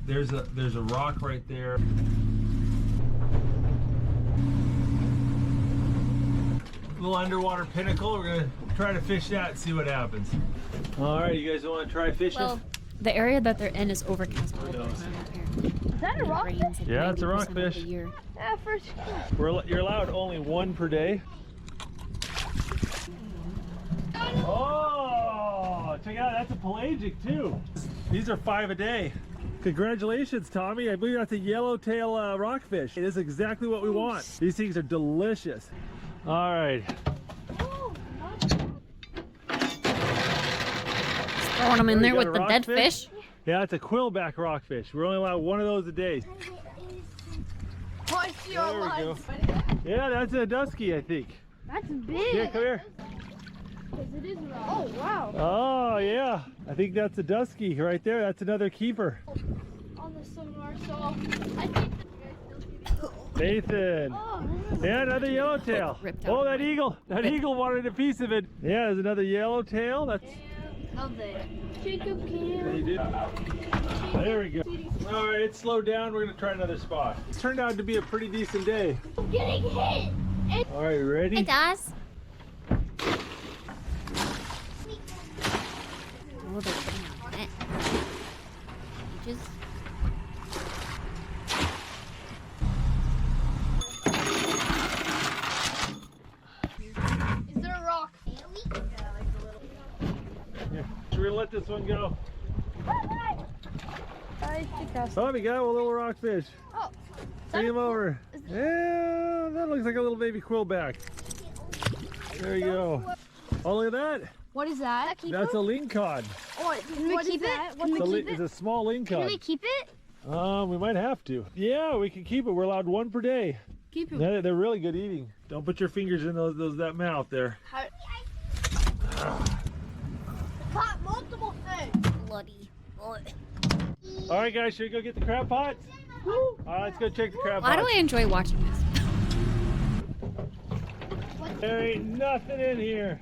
there's a rock right there. Little underwater pinnacle. We're gonna try to fish that and see what happens. All right, you guys want to try fishing? Well, the area that they're in is overcast all the time. Is that a rockfish? Yeah, it's a rockfish. Yeah, first. You're allowed only 1 per day. Oh, check out, that's a pelagic too. These are 5 a day. Congratulations, Tommy. I believe that's a yellowtail rockfish. It is exactly what we want. These things are delicious. All right. Throwing them in there with the dead fish. Yeah, it's a quillback rockfish. We're only allowed 1 of those a day. Oh, I see your lines. Yeah, that's a dusky, I think. That's big. Yeah, come here. It is round. Oh, wow. Oh, yeah. I think that's a dusky right there. That's another keeper. On the sonar, so I think Nathan. Oh, Yeah, another yellowtail. Oh, that eagle. That eagle wanted a piece of it. Yeah, there's another yellowtail. That's. love that. Jacob can. There we go. All right, it's slowed down. We're going to try another spot. It turned out to be a pretty decent day. I'm getting hit. All right, you ready? It does. Oh, they're putting on net. Just. Is there a rock? Yeah. Should we let this one go? I think that's. Oh, we got a little rockfish. Oh. Bring him over. Yeah, that looks like a little baby quillback. There you go. Oh, look at that. What is that? That's a lingcod. Oh, can we keep it? It's a small lingcod. Can we keep it? We might have to. Yeah, we can keep it. We're allowed 1 per day. Keep it. They're really good eating. Don't put your fingers in that mouth there. Caught multiple fish. Bloody. All right, guys, should we go get the crab pots? All right, let's go check the crab Why pots. do I enjoy watching this? There ain't nothing in here.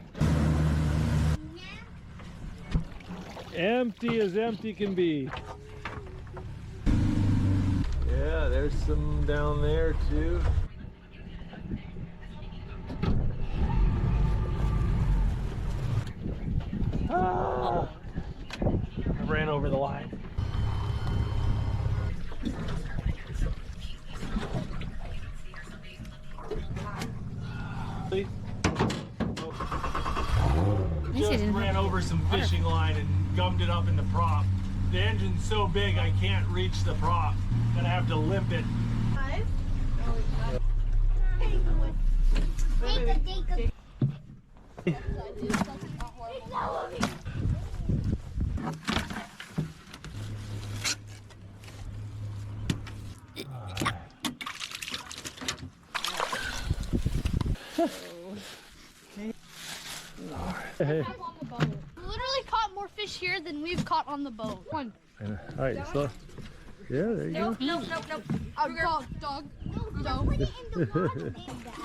Empty as empty can be. Yeah, there's some down there too. Ah! I ran over the line. Just ran over some fishing line and gummed it up in the prop. The engine's so big I can't reach the prop. Gonna have to limp it. Literally caught more fish here than we've caught on the boat. One. All right, so yeah, there you go. Nope. Dog.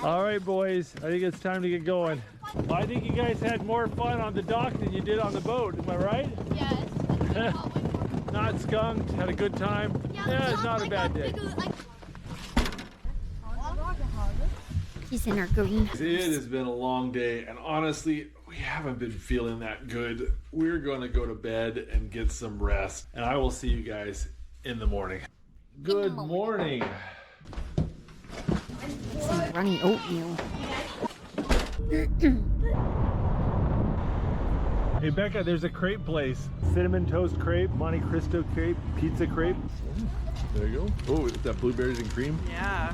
All right, boys, I think it's time to get going. I think you guys had more fun on the dock than you did on the boat. Am I right? Yes. Not skunked. Had a good time. Yeah, it's not a bad day. He's in our green. It has been a long day, and honestly, we haven't been feeling that good. We're going to go to bed and get some rest, and I will see you guys in the morning. Good morning. Some runny oatmeal. Hey Becca, there's a crepe place. Cinnamon toast crepe, Monte Cristo crepe, pizza crepe. There you go. Oh, is that blueberries and cream? Yeah.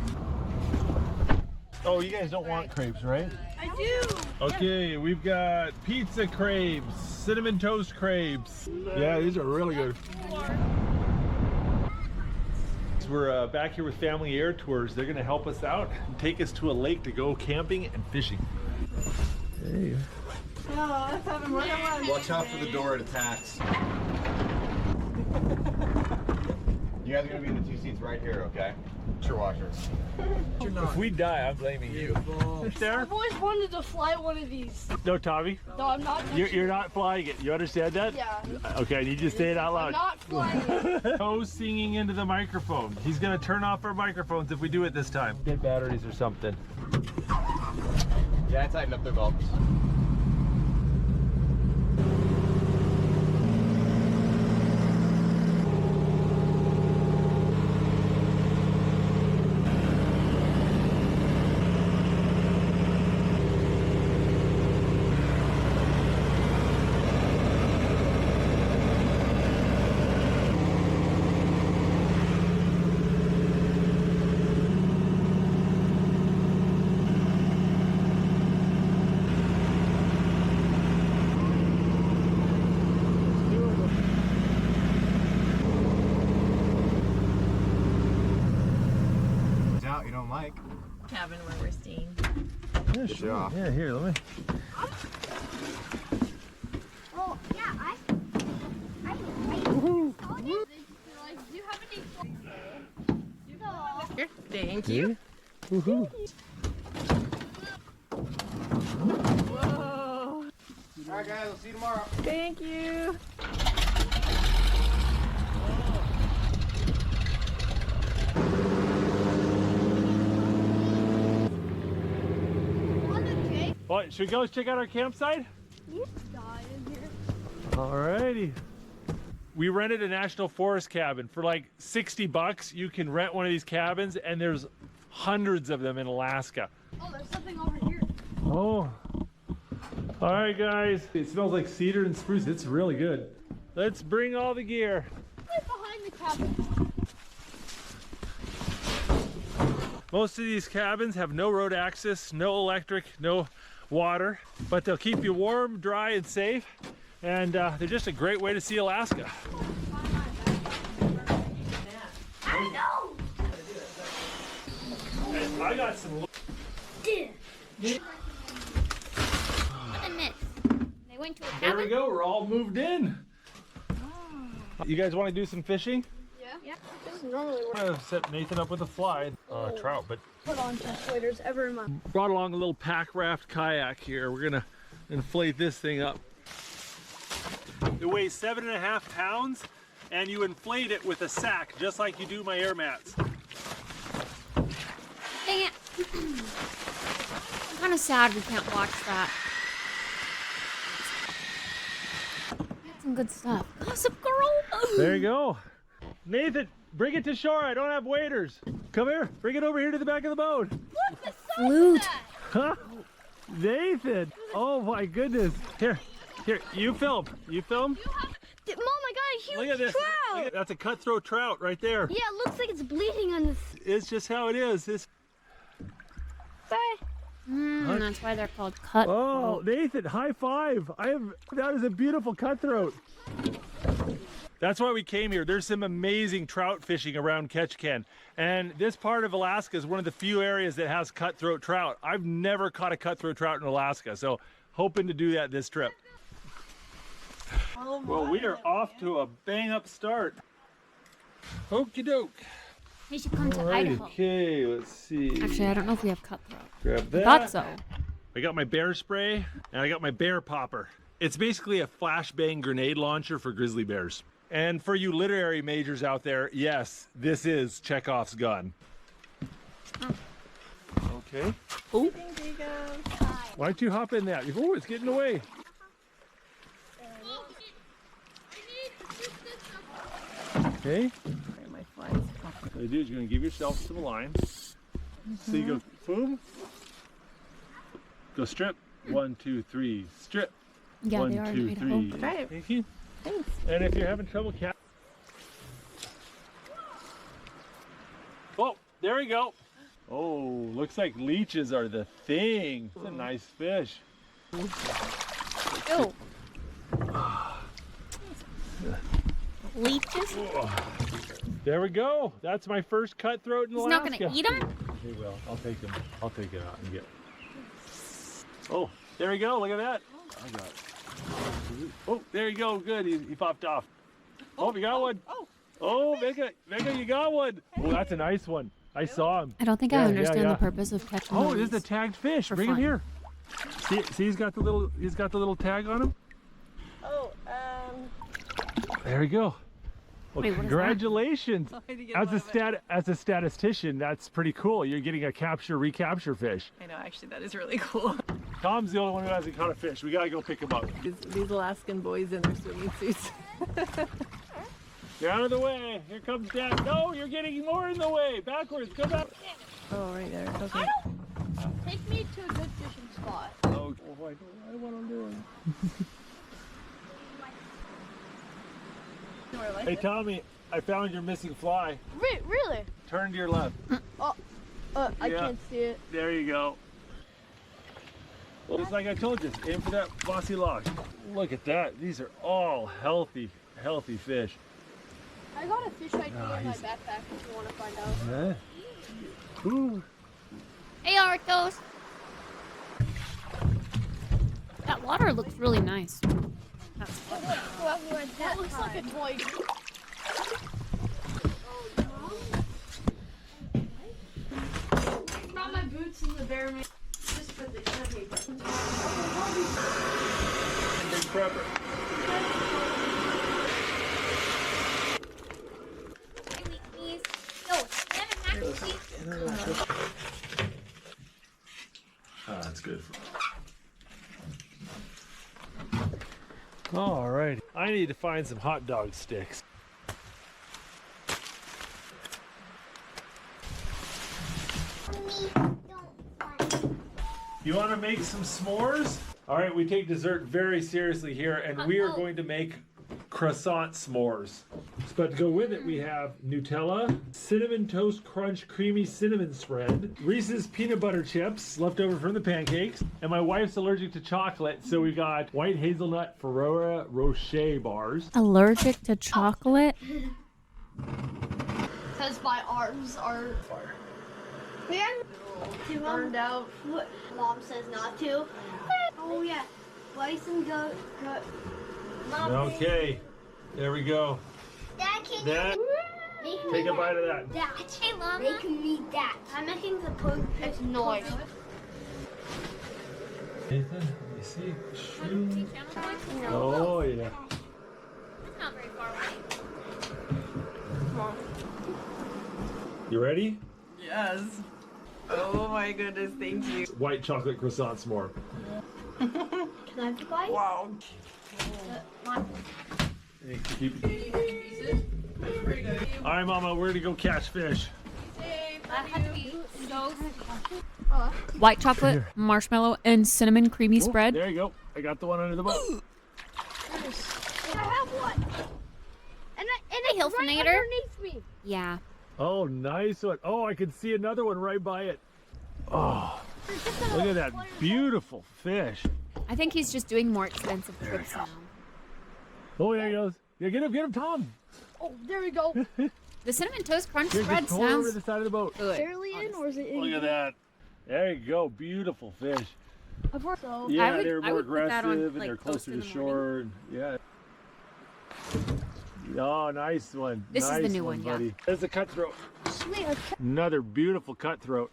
Oh, you guys don't want crepes, right? I do. Okay, we've got pizza crepes, cinnamon toast crepes. Yeah, these are really good. We're back here with Family Air Tours. They're gonna help us out and take us to a lake to go camping and fishing. Hey. Oh, let's have him run. Watch out for the door, it attacks. You guys are gonna be in the 2 seats right here, okay? Your washers. If we die, I'm blaming you. I've always wanted to fly one of these. No, Tommy. No, I'm not. You're not flying it. You understand that? Yeah. Okay, I need you to say it out loud. I'm not flying it. No singing into the microphone. He's gonna turn off our microphones if we do it this time. Get batteries or something. Yeah, I tightened up their belts. You don't like Cabin where we're staying. Yeah, sure. Yeah, here, let me. Oh, yeah, I Here, thank you. Woohoo. Whoa. Alright guys, I'll see you tomorrow. Thank you. What, should we go check out our campsite? Alrighty. We rented a national forest cabin for like 60 bucks. You can rent one of these cabins, and there's hundreds of them in Alaska. Oh, there's something over here. Oh. All right, guys. It smells like cedar and spruce. It's really good. Let's bring all the gear. Right behind the cabin. Most of these cabins have no road access, no electric, no water, but they'll keep you warm, dry, and safe. And they're just a great way to see Alaska. I know. I got some. What a miss. They went to a There cabin. we go. We're all moved in. You guys want to do some fishing? Yeah. This is normally I'm gonna set Nathan up with a fly, trout, but put on 2 waders every month. brought along a little pack raft kayak here. We're gonna inflate this thing up. It weighs 7.5 pounds, and you inflate it with a sack, just like you do my air mats. Dang it. I'm kind of sad we can't watch that. That's some good stuff. Gossip Girl. There you go. Nathan, bring it to shore. I don't have waders. Come here. Bring it over here to the back of the boat. Look, the Flute. Huh? Nathan. Oh my goodness. Here. Here, you film. You film? Mom, I got a huge Look at this. trout. Look at, that's a cutthroat trout right there. Yeah, it looks like it's bleeding on this. It's just how it is. It's... Bye. That's why they're called cut. Oh, Nathan, high five. That is a beautiful cutthroat. That's why we came here. There's some amazing trout fishing around Ketchikan. And this part of Alaska is one of the few areas that has cutthroat trout. I've never caught a cutthroat trout in Alaska. So hoping to do that this trip. Well, we are off to a bang-up start. Okie doke. We should come to Alright, Idaho. okay, let's see. Actually, I don't know if we have cutthroat. Grab that. I thought so. I got my bear spray and I got my bear popper. It's basically a flashbang grenade launcher for grizzly bears. And for you literary majors out there, yes, this is Chekhov's gun. Okay. Oh. Why don't you hop in that? Oh, it's getting away. Okay. What you do is you're going to give yourself some lines. So you go boom. Go strip. 1, 2, 3. Strip. Yeah, 1, they are in 2, Idaho. 3. Right. Thank you. Thanks. And if you're having trouble oh, there we go. Oh, looks like leeches are the thing. It's a nice fish. Oh. Leeches? There we go. That's my first cutthroat in He's Alaska. not gonna eat them? He will. I'll take him. I'll take it out and get. Oh, there we go. Look at that. I got it. Oh, there you go. Good. He popped off. Oh, you got one. Oh, Mega, you got one. Oh, that's a nice one. I saw him. I don't think I understand the purpose of catching Oh, these this is a tagged fish. for Bring him fun. here. See, he's got the little tag on him. Oh, There we go. Well, Wait, what is that? congratulations. I had to get As one of as a statistician, that's pretty cool. You're getting a capture-recapture fish. I know, actually, that is really cool. Tom's the only one who hasn't caught a fish. We gotta go pick him up. These Alaskan boys in their swimming suits. Get out of the way. Here comes Dad. No, you're getting more in the way. Backwards. Come back. Oh, right there. Okay. Take me to a good fishing spot. Oh, I don't want to do it. Hey, Tommy, I found your missing fly. Really? Turn to your left. Oh, I Yeah. can't see it. There you go. Well, just like I told you, aim for that bossy log. Look at that. These are all healthy fish. I got a fish ID Ah, in my he's- backpack if you want to find out. Yeah. Ooh. Hey, Arthos. That water looks really nice. That's That looks like a toy. Brought my boots in the bear man. Just for the paper. Big prepper. That's good. All right. I need to find some hot dog sticks. You want to make some s'mores? All right, we take dessert very seriously here, and we are going to make croissant s'mores. But to go with it, we have Nutella, Cinnamon Toast Crunch Creamy Cinnamon Spread, Reese's Peanut Butter Chips, left over from the pancakes, and my wife's allergic to chocolate, so we got White Hazelnut Ferrero Rocher bars. Allergic to chocolate? Because my arms are burned out. Mom says not to. Oh yeah. Bison goat. Mom, Okay, there we go. Dad, can Dad, take a bite of that. Dad, hey, Mama. They can eat that. I'm making the post. It's noise. Nathan, let me see. Shoe. Oh, yeah. It's not very far away. Mom. You ready? Yes. Oh my goodness, thank you. White chocolate croissant s'more. Can I have the bite? Wow. Thanks. Keep it. All right, Mama, we're gonna go catch fish. White chocolate, marshmallow, and cinnamon creamy Oh, spread. There you go. I got the one under the boat. I have one. And it's Hilfinator. right underneath me. Yeah. Oh, nice one. Oh, I can see another one right by it. Oh, look at that beautiful fish. I think he's just doing more expensive trips now. Oh, there he goes. Yeah, get him, Tom. Oh, there we go. The cinnamon toast crunch Here, spread just pull over to sounds the side of the boat. good. Barely in, or is it in? Look at that. There you go. Beautiful fish. So Yeah, would- they're I more would put that on, aggressive and like, they're post closer in to the shore. And, yeah. Oh, nice one. This is nice the new one, yeah. buddy. There's a cutthroat. sweet. Another beautiful cutthroat.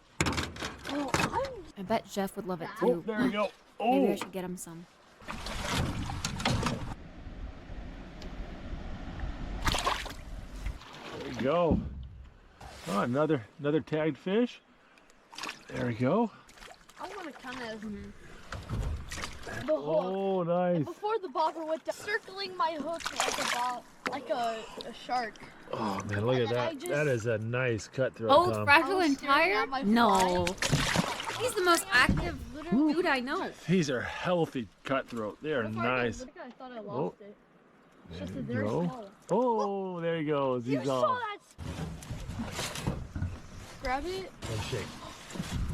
I bet Jeff would love it Oh, too. there we go. Maybe I Oh. should get him some. There we go. Oh, another tagged fish. There we go. I want to kind of Mm-hmm. the hook. Oh, nice. Before the bobber went down, circling my hook like a shark. Oh man, look at that. That is a nice cutthroat. Both Tom. fragile and tired? my No. He's the most active dude I know. These are healthy cutthroat. They are What if I nice. thought I lost it. It's just that they're Go. small. Oh, there he goes. He's You off. saw that? Grab it. And shake.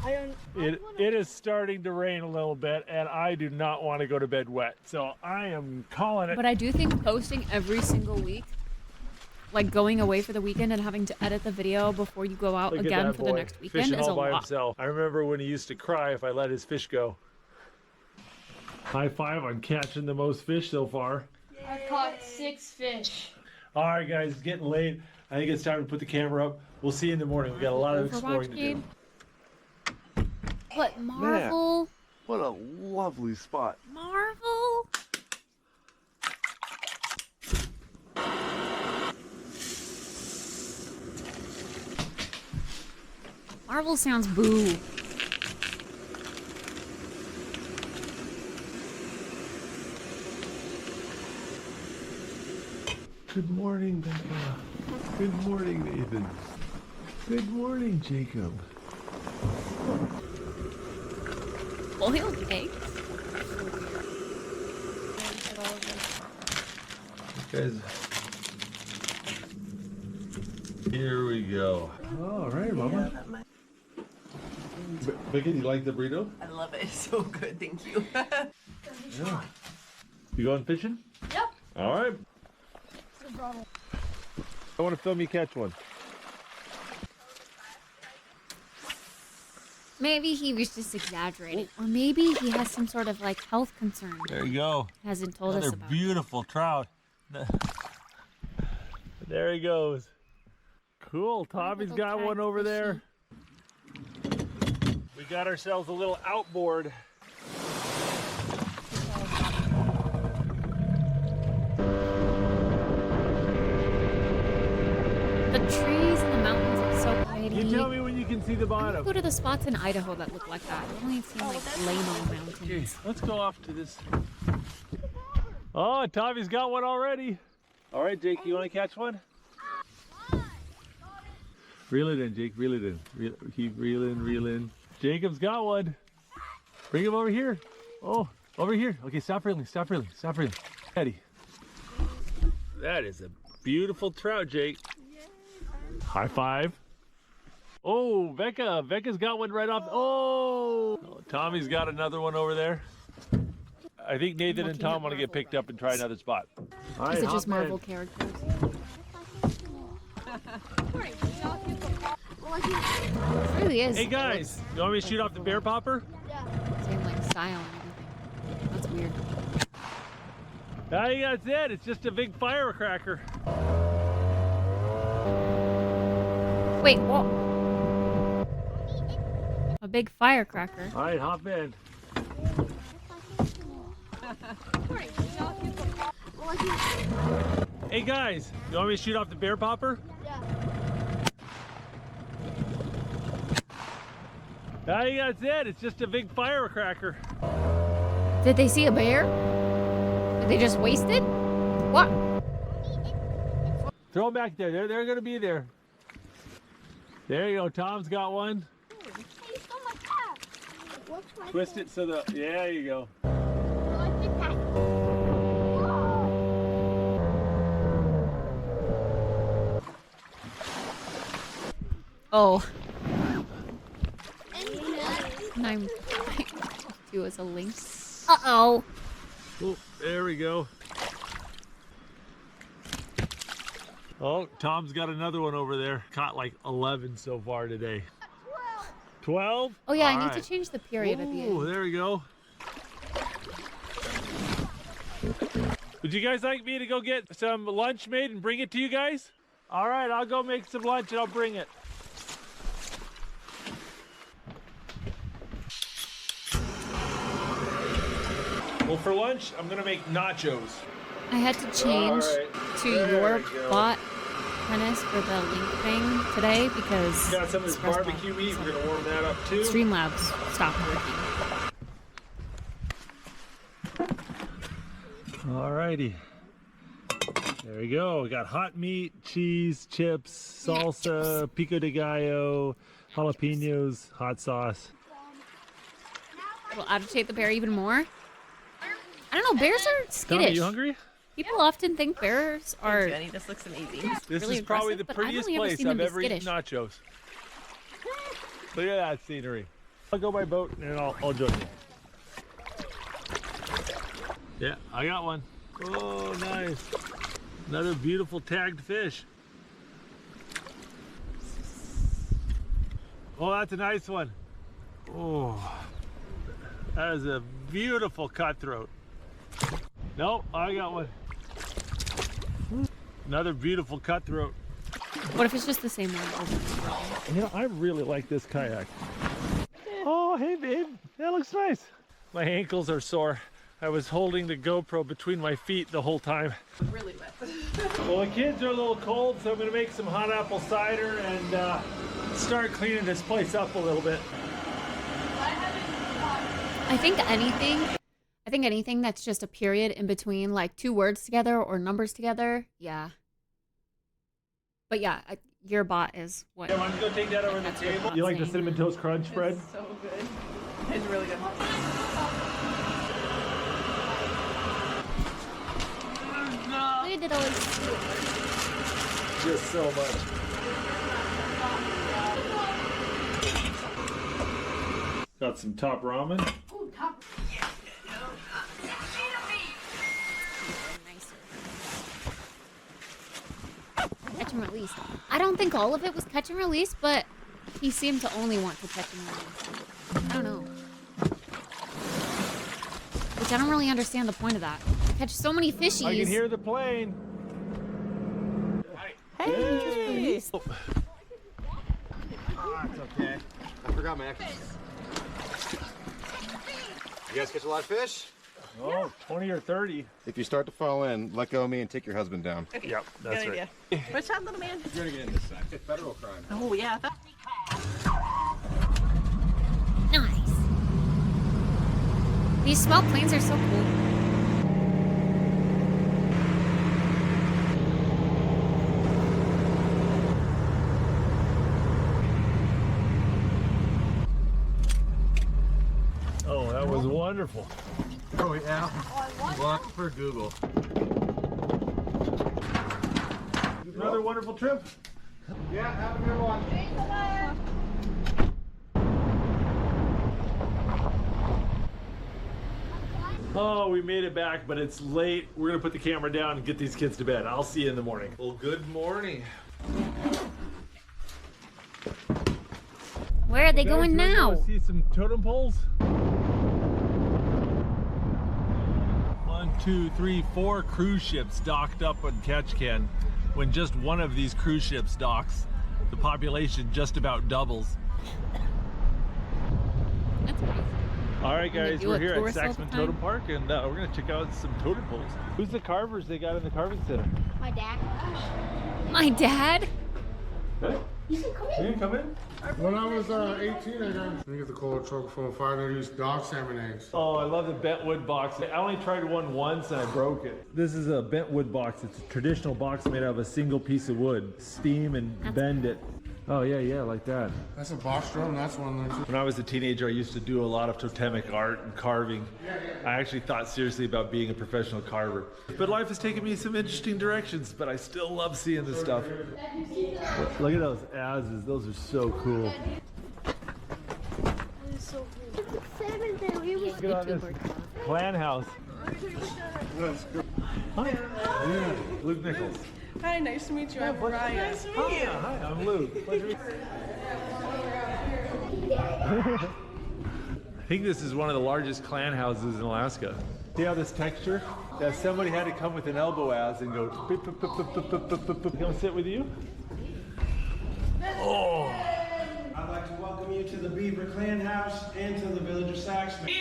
I don't. It is starting to rain a little bit, and I do not want to go to bed wet. So I am calling it. But I do think posting every single week, like going away for the weekend and having to edit the video before you go out Look at again that for the boy, next weekend fishing is a all by lot. himself. I remember when he used to cry if I let his fish go. High five on catching the most fish so far. I caught 6 fish. All right, guys, it's getting late. I think it's time to put the camera up. We'll see you in the morning. We got a lot of exploring to do. What, Marvel? What a lovely spot. Marvel? Marvel sounds boo. Good morning, Becca. Good morning, Nathan. Good morning, Jacob. Boiled eggs? Guys, here we go. All right, Mama. Becca, you like the burrito? I love it. It's so good. Thank you. Yeah. You going fishing? Yep. All right. I want to film you catch one. Maybe he was just exaggerating. Or maybe he has some sort of like health concern. There you go. Hasn't told us Another about. beautiful trout. There he goes. Cool. Tommy's got one over there. We got ourselves a little outboard. The trees and the mountains look so pretty. You tell me when you can see the I want bottom. to go to the spots in Idaho that look like that. I've only seen like Lano Mountains. Okay, let's go off to this. Oh, Tommy's got one already. All right, Jake, you want to catch one? Reel it in, Jake. Reel it in. Reel in, reel in. Jacob's got one. Bring him over here. Oh, over here. Okay, stop reeling, stop reeling, stop reeling. Eddie. That is a beautiful trout, Jake. High five. Oh, Becca's got one right off. Oh, Tommy's got another one over there. I think Nathan and Tom want to get picked up and try another spot. All right, These are just hop in. Marvel characters. It really is. Hey guys, you want me to shoot off the bear popper? Same like style and everything. That's weird. I think that's it. It's just a big firecracker. Wait, what? A big firecracker. All right, hop in. Hey guys, you want me to shoot off the bear popper? I think that's it. It's just a big firecracker. Did they see a bear? Did they just waste it? What? Throw them back there. They're going to be there. There you go. Tom's got one. Twist it so the... Yeah, there you go. Oh. And I'm do as a link. Uh-oh. Oh, there we go. Oh, Tom's got another one over there. Caught like 11 so far today. 12? Oh yeah, I All need right. to change the period at the Oh, end. there we go. Would you guys like me to go get some lunch made and bring it to you guys? All right, I'll go make some lunch and I'll bring it. Well, for lunch, I'm gonna make nachos. I had to change to your bot tennis for the link thing today because Got some of this barbecue meat. We're gonna warm that up too. Streamlabs stopped working. Alrighty. There we go. We got hot meat, cheese, chips, salsa, pico de gallo, jalapenos, hot sauce. Will agitate the bear even more. I don't know. Bears are skittish. Tommy, you hungry? People often think bears are. Jenny, this looks amazing. This really is probably the aggressive, but I've prettiest only ever place seen them I've be ever eaten skittish. nachos. Look at that scenery. I'll go by boat and I'll join you. Yeah, I got one. Oh, nice. Another beautiful tagged fish. Oh, that's a nice one. Oh, that is a beautiful cutthroat. Nope, I got one. Another beautiful cutthroat. What if it's just the same one? You know, I really like this kayak. Oh, hey babe, that looks nice. My ankles are sore. I was holding the GoPro between my feet the whole time. Really wet. Well, the kids are a little cold, so I'm gonna make some hot apple cider and start cleaning this place up a little bit. I think anything that's just a period in between, like 2 words together or numbers together. Yeah. But yeah, your bot is what. Yeah, why don't you go take that over to the table? You like the Cinnamon Toast Crunch bread? It's so good. It's really good. We did always do it. Just so much. Got some top ramen. Ooh, top. Catch and release. I don't think all of it was catch and release, but he seemed to only want to catch and release. I don't know. Which I don't really understand the point of that. Catch so many fishies. I can hear the plane. Hey! Oh, it's okay. I forgot my exercise. You guys catch a lot of fish? Oh, 20 or 30. If you start to fall in, let go of me and take your husband down. Okay. Yep, that's Good right. idea. What's that, little man? You're gonna get in this side. It's federal crime. Oh, yeah. Nice. These small planes are so cool. Oh, that was wonderful. Oh yeah. Look for Google. Another wonderful trip. Yeah, have a good one. Oh, we made it back, but it's late. We're gonna put the camera down and get these kids to bed. I'll see you in the morning. Well, good morning. Where are they Guys, going you guys now? wanna see some totem poles? 1, 2, 3, 4 cruise ships docked up on Ketchikan. When just one of these cruise ships docks, the population just about doubles. That's crazy. All right, guys, do we're a here at tourist all the Saxman time? Totem Park, and we're gonna check out some totem poles. Who's the carvers they got in the carving center? My dad. My dad? Hey, You can come in. you can come in. When I was 18, I got the cold truck from a fire that used dog salmon eggs. Oh, I love the bent wood box. I only tried one once and I broke it. This is a bent wood box. It's a traditional box made out of a single piece of wood. Steam and bend it. Oh yeah, like that. That's a box drum. That's one there too. When I was a teenager, I used to do a lot of totemic art and carving. I actually thought seriously about being a professional carver. But life has taken me some interesting directions, but I still love seeing this stuff. Look at those asses. Those are so cool. Look at this clan house. Hi. Yeah. Luke Nichols. Hi, nice to meet you. I'm Brian. Nice to meet you. Hi, I'm Luke. Pleasure. I think this is one of the largest clan houses in Alaska. See how this texture? that somebody had to come with an elbow as and go. Beep, beep, beep, beep, beep, beep, beep, beep. Come sit with you. Oh. I'd like to welcome you to the Beaver Clan House and to the village of Saxman.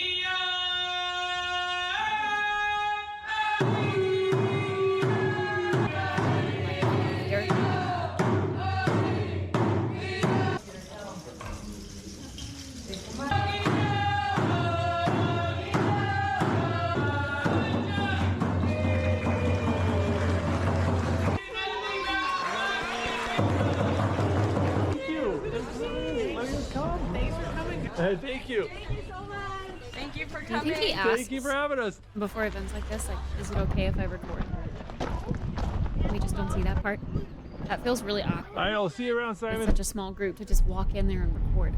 Thank you. Thank you so much. Thank you for Do you coming. think he asks Thank you for having us. before events like this, like, is it okay if I record? We just don't see that part. That feels really awkward. I know. See you around, Simon. It's such a small group to just walk in there and record.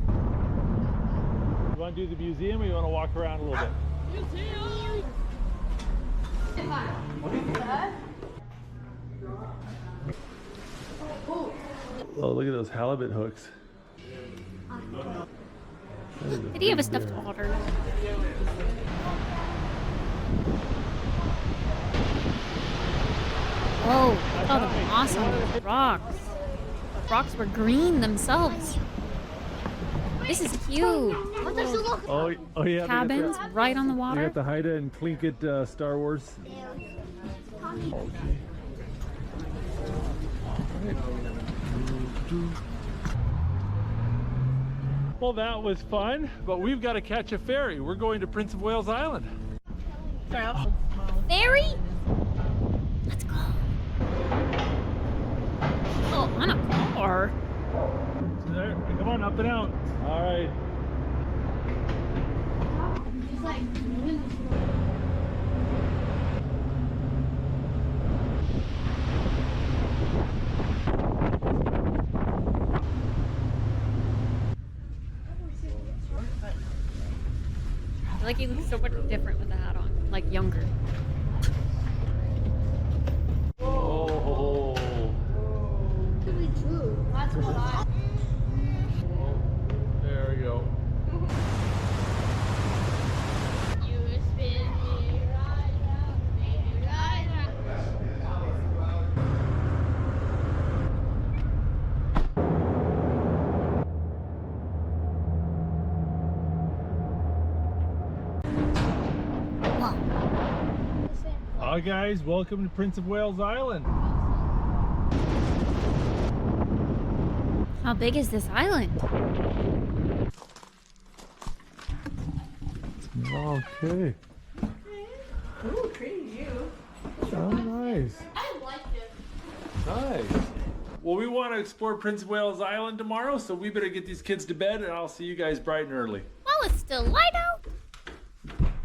You want to do the museum or you want to walk around a little bit? Oh, look at those halibut hooks. Did he have a stuffed otter? Whoa, look at all the moss on those rocks. The rocks were green themselves. This is cute. Oh yeah. Cabins right on the You water. got the Haida and Tlingit Star Wars. Okay. Well, that was fun, but we've got to catch a ferry. We're going to Prince of Wales Island. Ferry? Let's go. Oh, on a car. There, come on, up and out. All right. I feel like he looks so much different with the hat on, like younger. Oh. There we go. Hi guys, welcome to Prince of Wales Island. How big is this island? Okay. Ooh, pretty view. Oh, nice. I like it. Nice. Well, we want to explore Prince of Wales Island tomorrow, so we better get these kids to bed, and I'll see you guys bright and early. Well, it's still light out.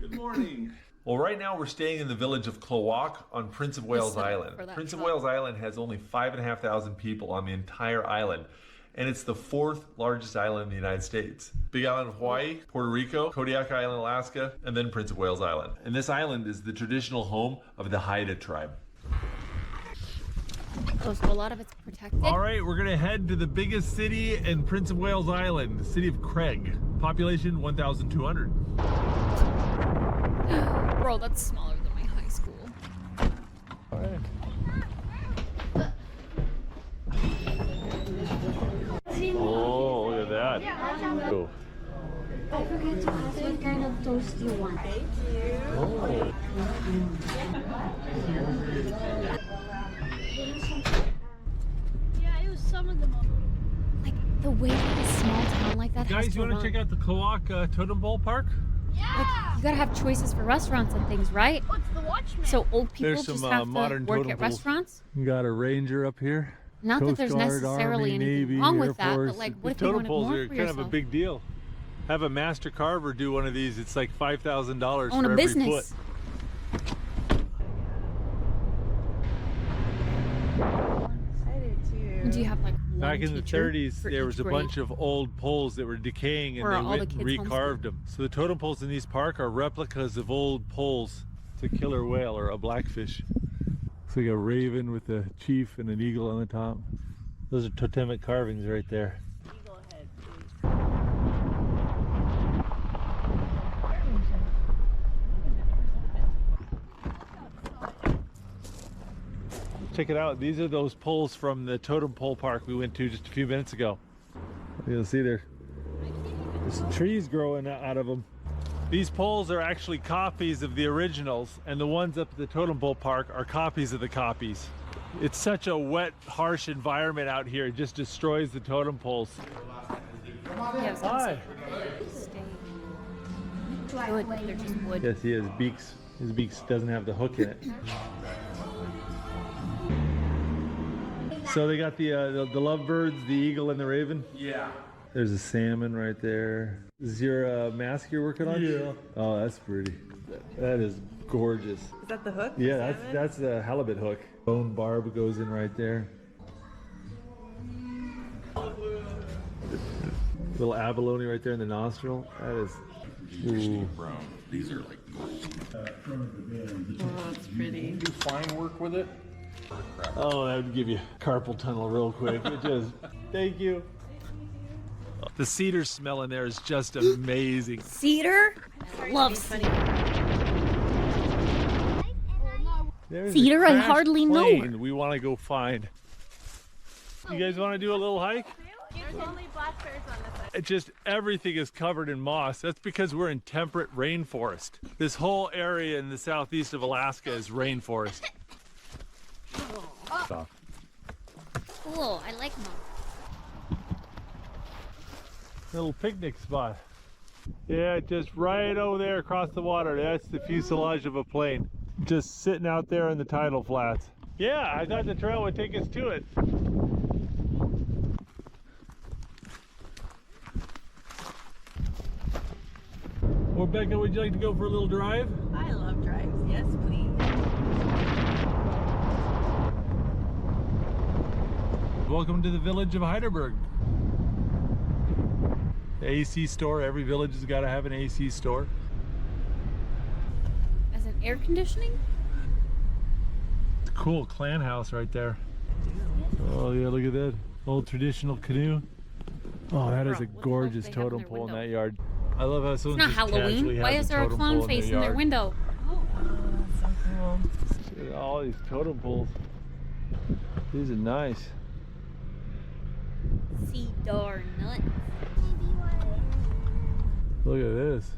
Good morning. Well, right now we're staying in the village of Clywach on Prince of Wales Island. Prince of Wales Island has only 5,500 people on the entire island, and it's the 4th largest island in the United States. Big Island of Hawaii, Puerto Rico, Kodiak Island, Alaska, and then Prince of Wales Island. And this island is the traditional home of the Haida tribe. Oh, so a lot of it's protected. All right, we're gonna head to the biggest city in Prince of Wales Island, the city of Craig. Population 1,200. Bro, that's smaller than my high school. All right. Oh, look at that. Oh. Don't forget to ask what kind of toast you want. Thank you. Oh. Yeah, it was some of them. Like the way that a small town like that has Guys, to you want run. to check out the Clywach Totem Pole Park? Like, you gotta have choices for restaurants and things, right? What's the Watchman? So old people There's just some have to modern work totem at poles. restaurants? You got a ranger up here. Not that Coast there's Guard, necessarily Army, anything Navy, wrong with Air that, Force. but like, The what if you totem wanted poles more are for kind of a yourself? big deal. Have a master carver do one of these. It's like $5,000 Own for a every business. foot. Do you have like one Back in the teacher 30s, for there each was a grade? bunch of old poles that were decaying, and Were they all went the and kids recarved them. So the totem poles in these park are replicas of old poles. It's a killer whale or a blackfish. Looks like a raven with a chief and an eagle on the top. Those are totemic carvings right there. Check it out. These are those poles from the totem pole park we went to just a few minutes ago. You'll see there's trees growing out of them. These poles are actually copies of the originals, and the ones up at the totem pole park are copies of the copies. It's such a wet, harsh environment out here. It just destroys the totem poles. Hi. They're just wood. Yes, he has beaks. His beaks doesn't have the hook in it. So they got the lovebirds, the eagle, and the raven? Yeah. There's a salmon right there. Is this your mask you're working on? Yeah. Oh, that's pretty. That is gorgeous. Is that the hook? Yeah, that's the halibut hook. Bone barb goes in right there. Little abalone right there in the nostril. That is. Ooh. These are like oh, that's pretty. Do fine work with it. Oh, that would give you carpal tunnel real quick. It just. Thank you. The cedar smell in there is just amazing. Cedar? Love cedar. There's Cedar, a I crashed hardly know plane her. we want to go find. You guys want to do a little hike? There's only black bears on this side. It just everything is covered in moss. That's because we're in temperate rainforest. This whole area in the southeast of Alaska is rainforest. Oh. Cool, I like moss. Little picnic spot. Yeah, just right over there across the water. That's the fuselage of a plane. Just sitting out there in the tidal flats. Yeah, I thought the trail would take us to it. Well, Becca, would you like to go for a little drive? I love drives. Yes, please. Welcome to the village of Heidelberg. The AC store. Every village has got to have an AC store. As in air conditioning? Cool clan house right there. Oh yeah, look at that old traditional canoe. Oh, that is a gorgeous totem pole in that yard. I love how someone It's not just Halloween. casually Why has is a there a totem clown pole in face in their yard. window? So cool. Look at all these totem poles. These are nice. Cedar nuts. Look at this.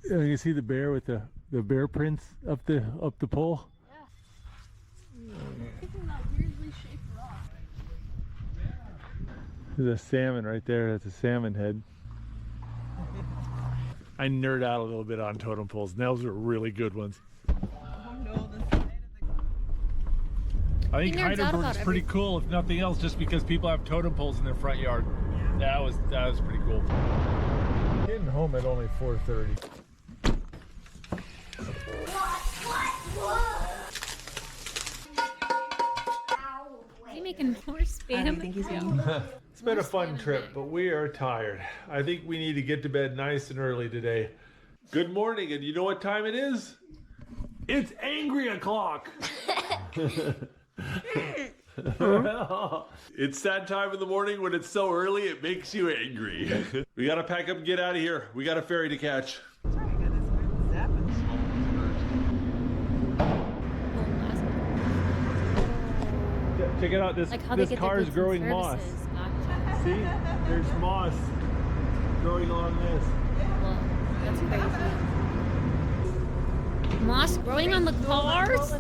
Yeah, you can see the bear with the bear prints up the pole. Picking that weirdly shaped rock. There's a salmon right there. That's a salmon head. I nerd out a little bit on totem poles. Those are really good ones. I think Heidelberg is pretty cool, if nothing else, just because people have totem poles in their front yard. That was pretty cool. Getting home at only 4:30. Is he making more spam? I think he's young. It's been a fun trip, but we are tired. I think we need to get to bed nice and early today. Good morning, and you know what time it is? It's angry o'clock. It's that time of the morning when it's so early it makes you angry. We gotta pack up and get out of here. We got a ferry to catch. Check it out, this car is growing moss. See? There's moss growing along this. Whoa, that's crazy. Moss growing on the cars?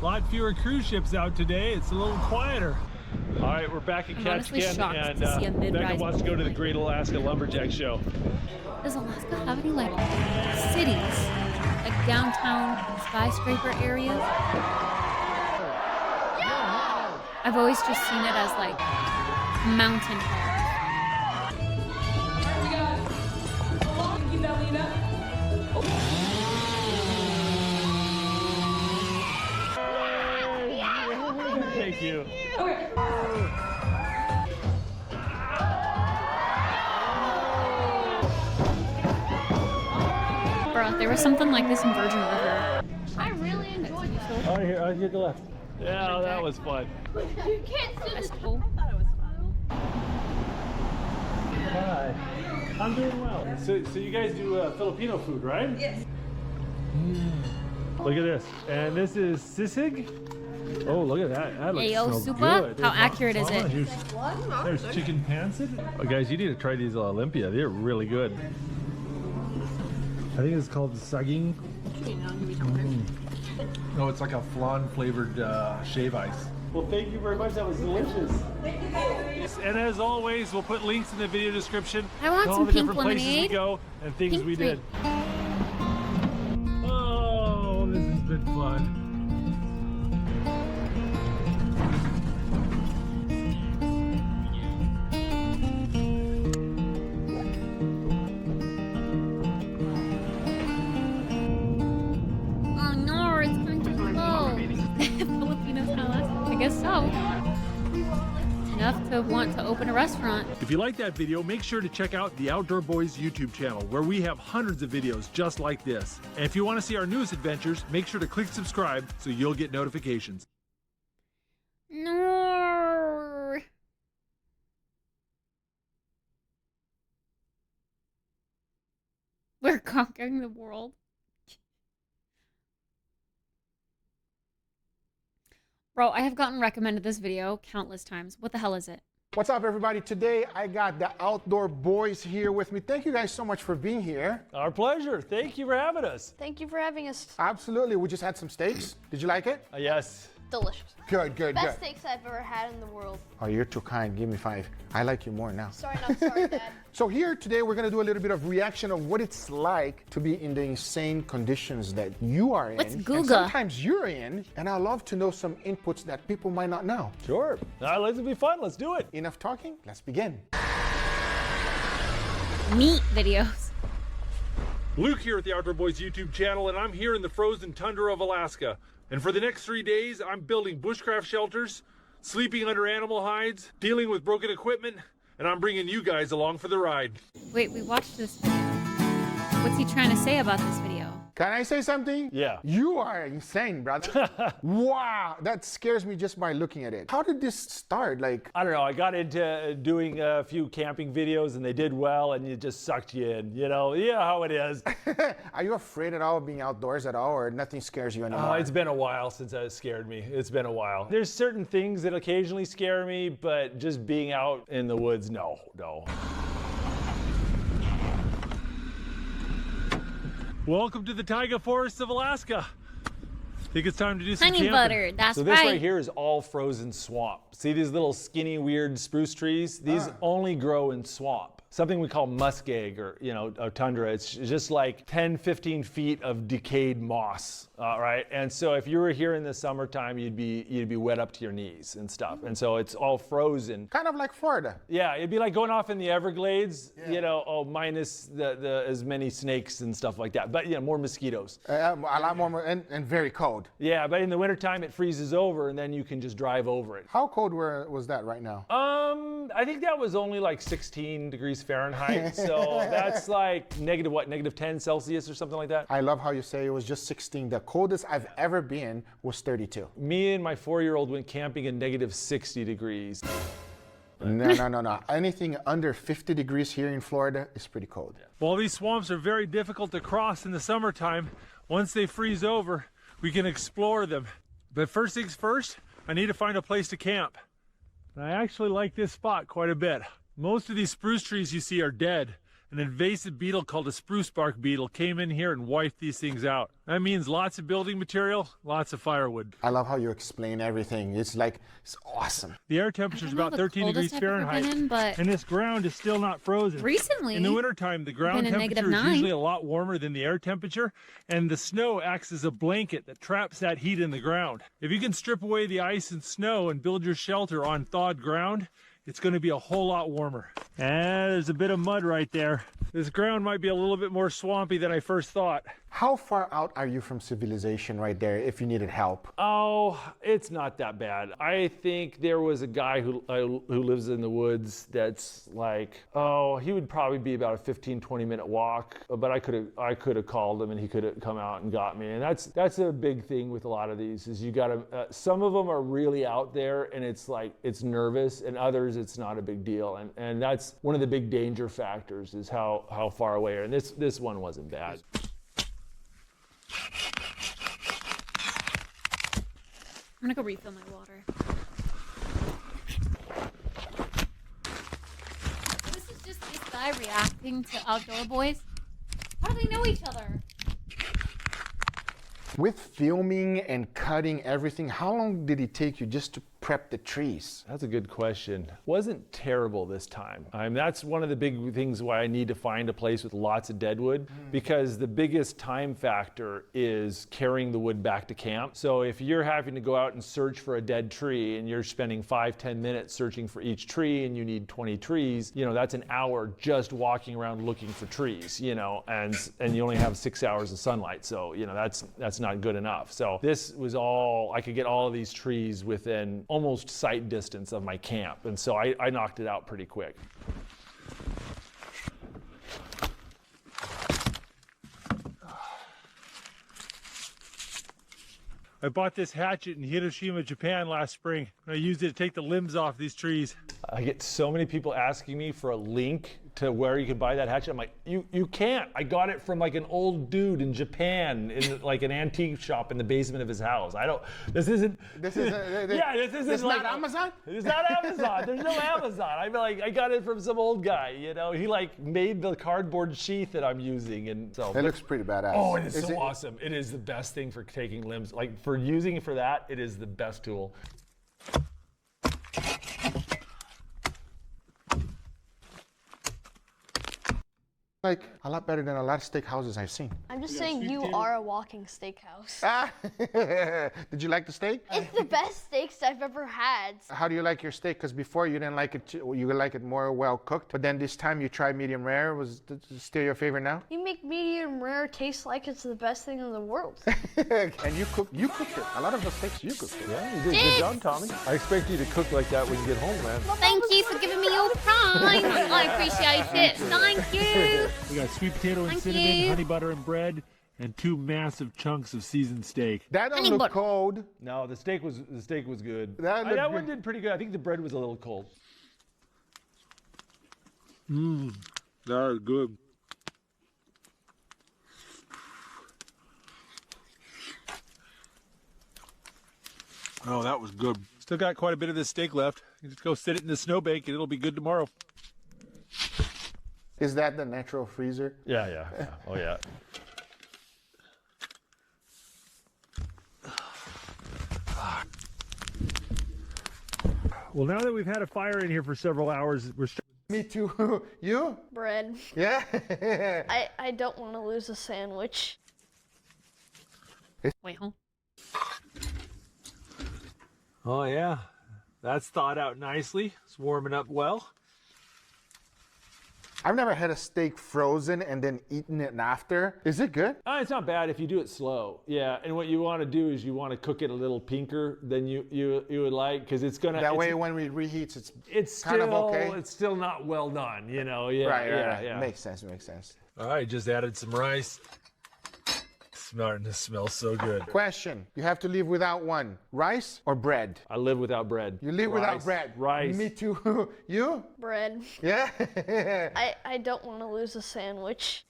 A lot fewer cruise ships out today. It's a little quieter. All right, we're back at Ketchikan, and Becca wants to go to the Great Alaska Lumberjack Show. Does Alaska have any like cities, like downtown skyscraper areas? I've always just seen it as like mountain homes. Thank you. Okay. Bro, there was something like this in Virgin River. I really enjoyed that. Oh, here, the left. Yeah, that was fun. You can't do this. Festival. I thought it was fun. Hi. I'm doing well. So you guys do Filipino food, right? Yes. Look at this. And this is sisig. Oh, look at that. That looks Ayo, so super. good. How accurate is it? There's chicken pancit. Oh, guys, you need to try these Olympia. They're really good. I think it's called saging. No, it's like a flan flavored shave ice. Well, thank you very much. That was delicious. And as always, we'll put links in the video description I want to all some the pink different places we lemonade. go and things Pink we drink. did. Oh, this has been fun. Oh no, it's going too slow. Filipino style. I guess so. Enough to want to open a restaurant. If you like that video, make sure to check out the Outdoor Boys YouTube channel, where we have hundreds of videos just like this. And if you want to see our newest adventures, make sure to click subscribe so you'll get notifications. No. We're conquering the world. Bro, I have gotten recommended this video countless times. What the hell is it? What's up, everybody? Today I got the Outdoor Boys here with me. Thank you guys so much for being here. Our pleasure. Thank you for having us. Thank you for having us. Absolutely. We just had some steaks. Did you like it? Yes. Delicious. Good, good, Best good. steaks I've ever had in the world. Oh, you're too kind. Give me 5. I like you more now. Sorry, not sorry, Dad. So here today we're going to do a little bit of reaction of what it's like to be in the insane conditions that you are in. Let's and Google. sometimes you're in, and I love to know some inputs that people might not know. Sure. Let's be fun. Let's do it. Enough talking. Let's begin. Meat videos. Luke here at the Outdoor Boys YouTube channel, and I'm here in the frozen tundra of Alaska. And for the next 3 days, I'm building bushcraft shelters, sleeping under animal hides, dealing with broken equipment, and I'm bringing you guys along for the ride. Wait, we watched this video. What's he trying to say about this video? Can I say something? Yeah. You are insane, brother. Wow, that scares me just by looking at it. How did this start? Like, I don't know. I got into doing a few camping videos, and they did well, and it just sucked you in. You know, how it is. Are you afraid at all of being outdoors at all, or nothing scares you anymore? It's been a while since it scared me. It's been a while. There's certain things that occasionally scare me, but just being out in the woods, no. Welcome to the taiga forests of Alaska. Think it's time to do some Honey camping. butter, that's So this right. right here is all frozen swamp. See these little skinny, weird spruce trees? These only grow in swamp. Something we call muskeg or, a tundra. It's just like 10, 15 feet of decayed moss, right? And so if you were here in the summertime, you'd be wet up to your knees and stuff. And so it's all frozen. Kind of like Florida. Yeah, it'd be like going off in the Everglades, minus the as many snakes and stuff like that. But, more mosquitoes. A lot more, and very cold. Yeah, but in the wintertime, it freezes over, and then you can just drive over it. How cold was that right now? I think that was only like 16 degrees Fahrenheit. So that's like negative 10 Celsius or something like that. I love how you say it was just 16. The coldest I've ever been was 32. Me and my 4-year-old went camping in negative 60 degrees. No. Anything under 50 degrees here in Florida is pretty cold. While these swamps are very difficult to cross in the summertime, once they freeze over, we can explore them. But first things first, I need to find a place to camp. And I actually like this spot quite a bit. Most of these spruce trees you see are dead. An invasive beetle called a spruce bark beetle came in here and wiped these things out. That means lots of building material, lots of firewood. I love how you explain everything. It's awesome. The air temperature is about 13 degrees Fahrenheit, and this ground is still not frozen. Recently, in the wintertime, the ground been in temperature is -9. usually a lot warmer than the air temperature, and the snow acts as a blanket that traps that heat in the ground. If you can strip away the ice and snow and build your shelter on thawed ground, it's going to be a whole lot warmer. And there's a bit of mud right there. This ground might be a little bit more swampy than I first thought. How far out are you from civilization right there if you needed help? Oh, it's not that bad. I think there was a guy who lives in the woods that's like, oh, he would probably be about a 15, 20-minute walk, but I could have called him and he could have come out and got me. And that's a big thing with a lot of these is you got to, some of them are really out there and it's like, it's nervous, and others it's not a big deal. And that's one of the big danger factors is how far away. And this one wasn't bad. I'm gonna go refill my water. This is just this guy reacting to Outdoor Boys. How do they know each other? With filming and cutting everything, how long did it take you just to prep the trees? That's a good question. Wasn't terrible this time. That's one of the big things why I need to find a place with lots of deadwood, because the biggest time factor is carrying the wood back to camp. So if you're having to go out and search for a dead tree and you're spending 5-10 minutes searching for each tree and you need 20 trees, you know, that's an hour just walking around looking for trees, you know, and you only have 6 hours of sunlight. So, you know, that's not good enough. So this was all, I could get all of these trees within almost sight distance of my camp. And so I knocked it out pretty quick. I bought this hatchet in Hiroshima, Japan last spring. I used it to take the limbs off these trees. I get so many people asking me for a link to where you can buy that hatchet. I'm like, you can't. I got it from like an old dude in Japan in like an antique shop in the basement of his house. This isn't not Amazon? It's not Amazon. There's no Amazon. I got it from some old guy, you know. He like made the cardboard sheath that I'm using, and so it looks pretty badass. Oh, it is so awesome. It is the best thing for taking limbs. Like for using it for that, it is the best tool. Like a lot better than a lot of steakhouses I've seen. I'm just saying you are a walking steakhouse. Did you like the steak? It's the best steaks I've ever had. How do you like your steak? Because before you didn't like it, you like it more well cooked. But then this time you tried medium rare. Was it still your favorite now? You make medium rare taste like it's the best thing in the world. And you cooked it. A lot of the steaks you cooked it. Yeah, you did a good job, Tommy. I expect you to cook like that when you get home, man. Thank you for giving me your time. I appreciate it. Thank you. We got sweet potato and cinnamon, honey butter and bread, and 2 massive chunks of seasoned steak. That don't look cold. No, the steak was good. That one did pretty good. I think the bread was a little cold. That is good. Oh, that was good. Still got quite a bit of this steak left. You just go sit it in the snowbank and it'll be good tomorrow. Is that the natural freezer? Yeah. Oh, yeah. Well, now that we've had a fire in here for several hours, we're Me too. You? Bread. Yeah. I don't want to lose a sandwich. Wait, huh? Oh, yeah. That's thawed out nicely. It's warming up well. I've never had a steak frozen and then eaten it after. Is it good? It's not bad if you do it slow. Yeah, and what you want to do is you want to cook it a little pinker than you would like, because it's gonna. That way, when it reheats, it's still, kind of okay. It's still not well done, you know. Yeah, right. Yeah. Makes sense. All right, just added some rice. Starting to smell so good. Question: you have to live without one, rice or bread? I live without bread. You live without bread. Rice. Me too. You? Bread. Yeah. I don't want to lose a sandwich.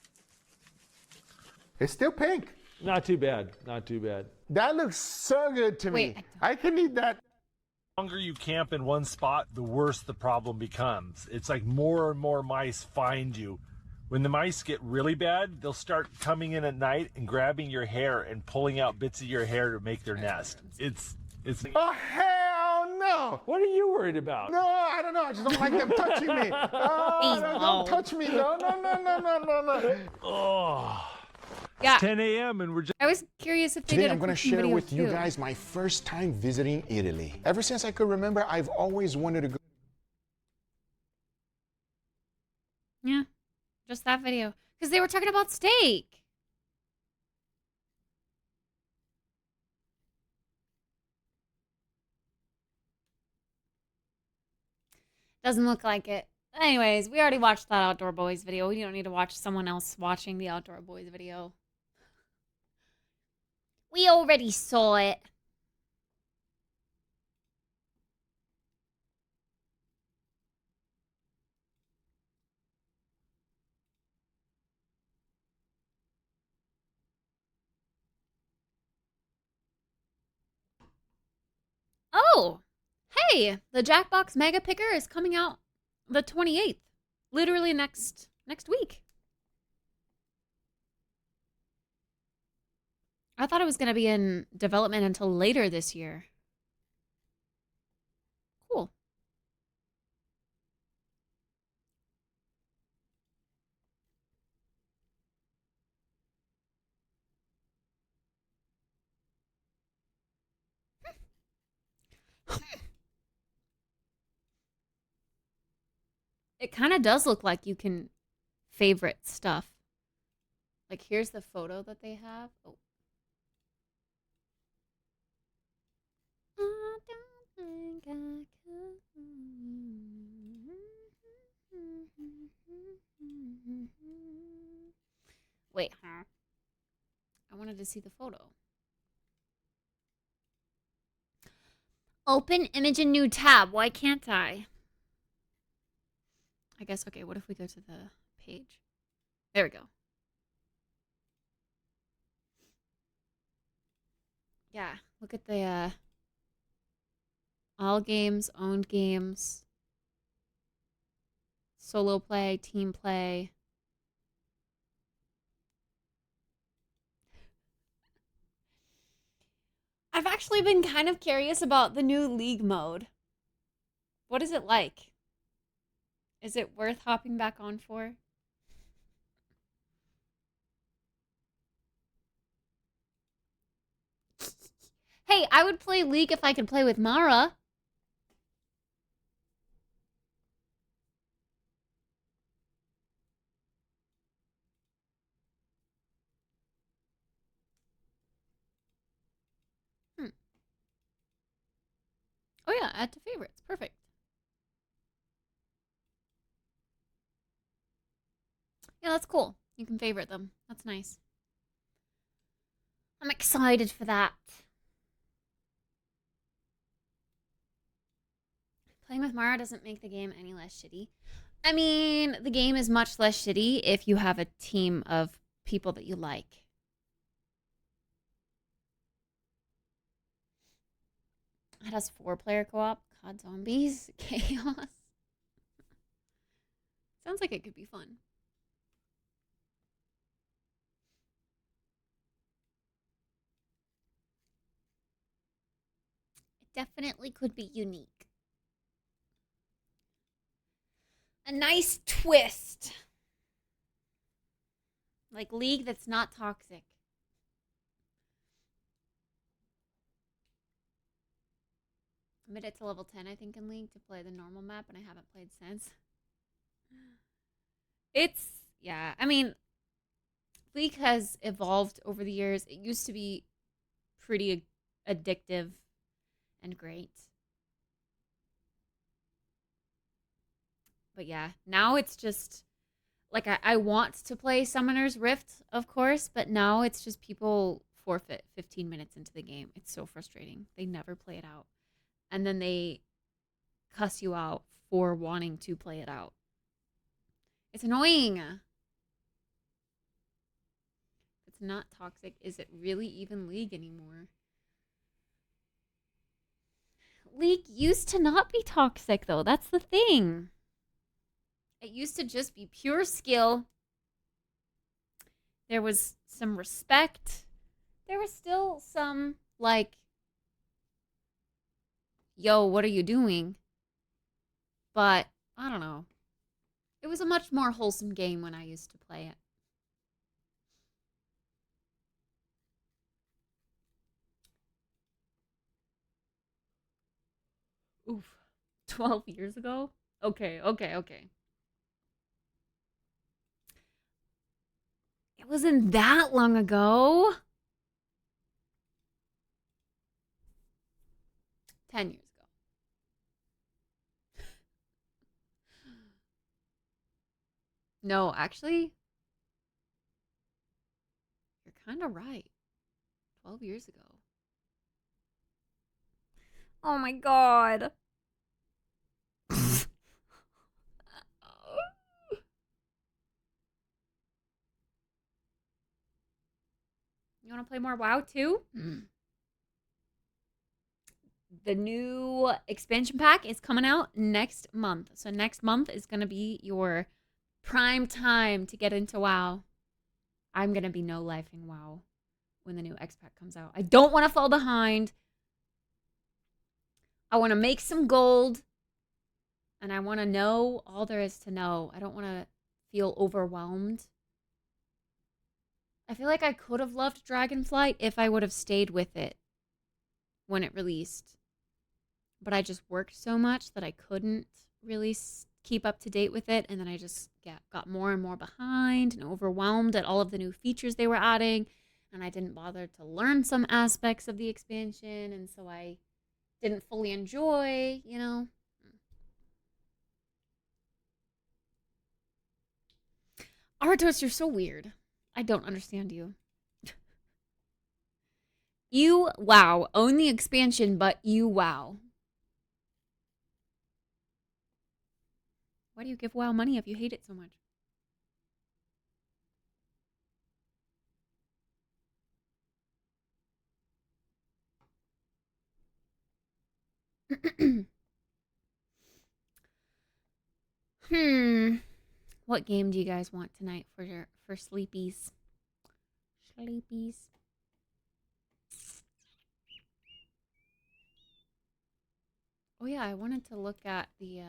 It's still pink. Not too bad. That looks so good to me. I can eat that. The longer you camp in one spot, the worse the problem becomes. It's like more and more mice find you. When the mice get really bad, they'll start coming in at night and grabbing your hair and pulling out bits of your hair to make their nest. It's. Oh hell no! What are you worried about? No, I don't know. I just don't like them touching me. Oh, don't touch me. No. Oh. Yeah. It's 10 a.m. and we're just. I was curious if they Today did a I'm going to cooking share video with you too. guys my first time visiting Italy. Ever since I could remember, I've always wanted to go. Yeah, just that video. Because they were talking about steak. Doesn't look like it. Anyways, we already watched that Outdoor Boys video. We don't need to watch someone else watching the Outdoor Boys video. We already saw it. Oh, hey, the Jackbox Mega Picker is coming out the 28th. Literally next week. I thought it was going to be in development until later this year. Cool. It kind of does look like you can favorite stuff. Like, here's the photo that they have. Oh. I don't think I could. Wait, huh? I wanted to see the photo. Open image in new tab. Why can't I? I guess, okay, what if we go to the page? There we go. Yeah, look at the all games, owned games, solo play, team play. I've actually been kind of curious about the new league mode. What is it like? Is it worth hopping back on for? Hey, I would play League if I could play with Mara. Oh yeah, add to favorites. Perfect. Yeah, that's cool. You can favorite them. That's nice. I'm excited for that. Playing with Mara doesn't make the game any less shitty. I mean, the game is much less shitty if you have a team of people that you like. It has 4-player co-op. COD Zombies. Chaos. Sounds like it could be fun. It definitely could be unique. A nice twist. Like League that's not toxic. I made it to level 10, I think, in League to play the normal map, and I haven't played since. It's, yeah, I mean, League has evolved over the years. It used to be pretty addictive and great. But yeah, now it's just, like, I want to play Summoner's Rift, of course, but now it's just people forfeit 15 minutes into the game. It's so frustrating. They never play it out. And then they cuss you out for wanting to play it out. It's annoying. It's not toxic. Is it really even League anymore? League used to not be toxic, though. That's the thing. It used to just be pure skill. There was some respect. There was still some, like, yo, what are you doing? But, I don't know. It was a much more wholesome game when I used to play it. Oof. 12 years ago? Okay. It wasn't that long ago. 10 years ago. No, actually, you're kind of right. 12 years ago. Oh my god. You want to play more WoW too? The new expansion pack is coming out next month. So next month is going to be your prime time to get into WoW. I'm going to be no-lifing WoW when the new X pack comes out. I don't want to fall behind. I want to make some gold. And I want to know all there is to know. I don't want to feel overwhelmed. I feel like I could have loved Dragonflight if I would have stayed with it when it released. But I just worked so much that I couldn't really keep up to date with it. And then I just got more and more behind and overwhelmed at all of the new features they were adding. And I didn't bother to learn some aspects of the expansion. And so I didn't fully enjoy, you know. Artos, you're so weird. I don't understand you. You, wow. Own the expansion, but you, wow. Why do you give WoW money if you hate it so much? What game do you guys want tonight for sleepies? Sleepies. Oh yeah, I wanted to look at the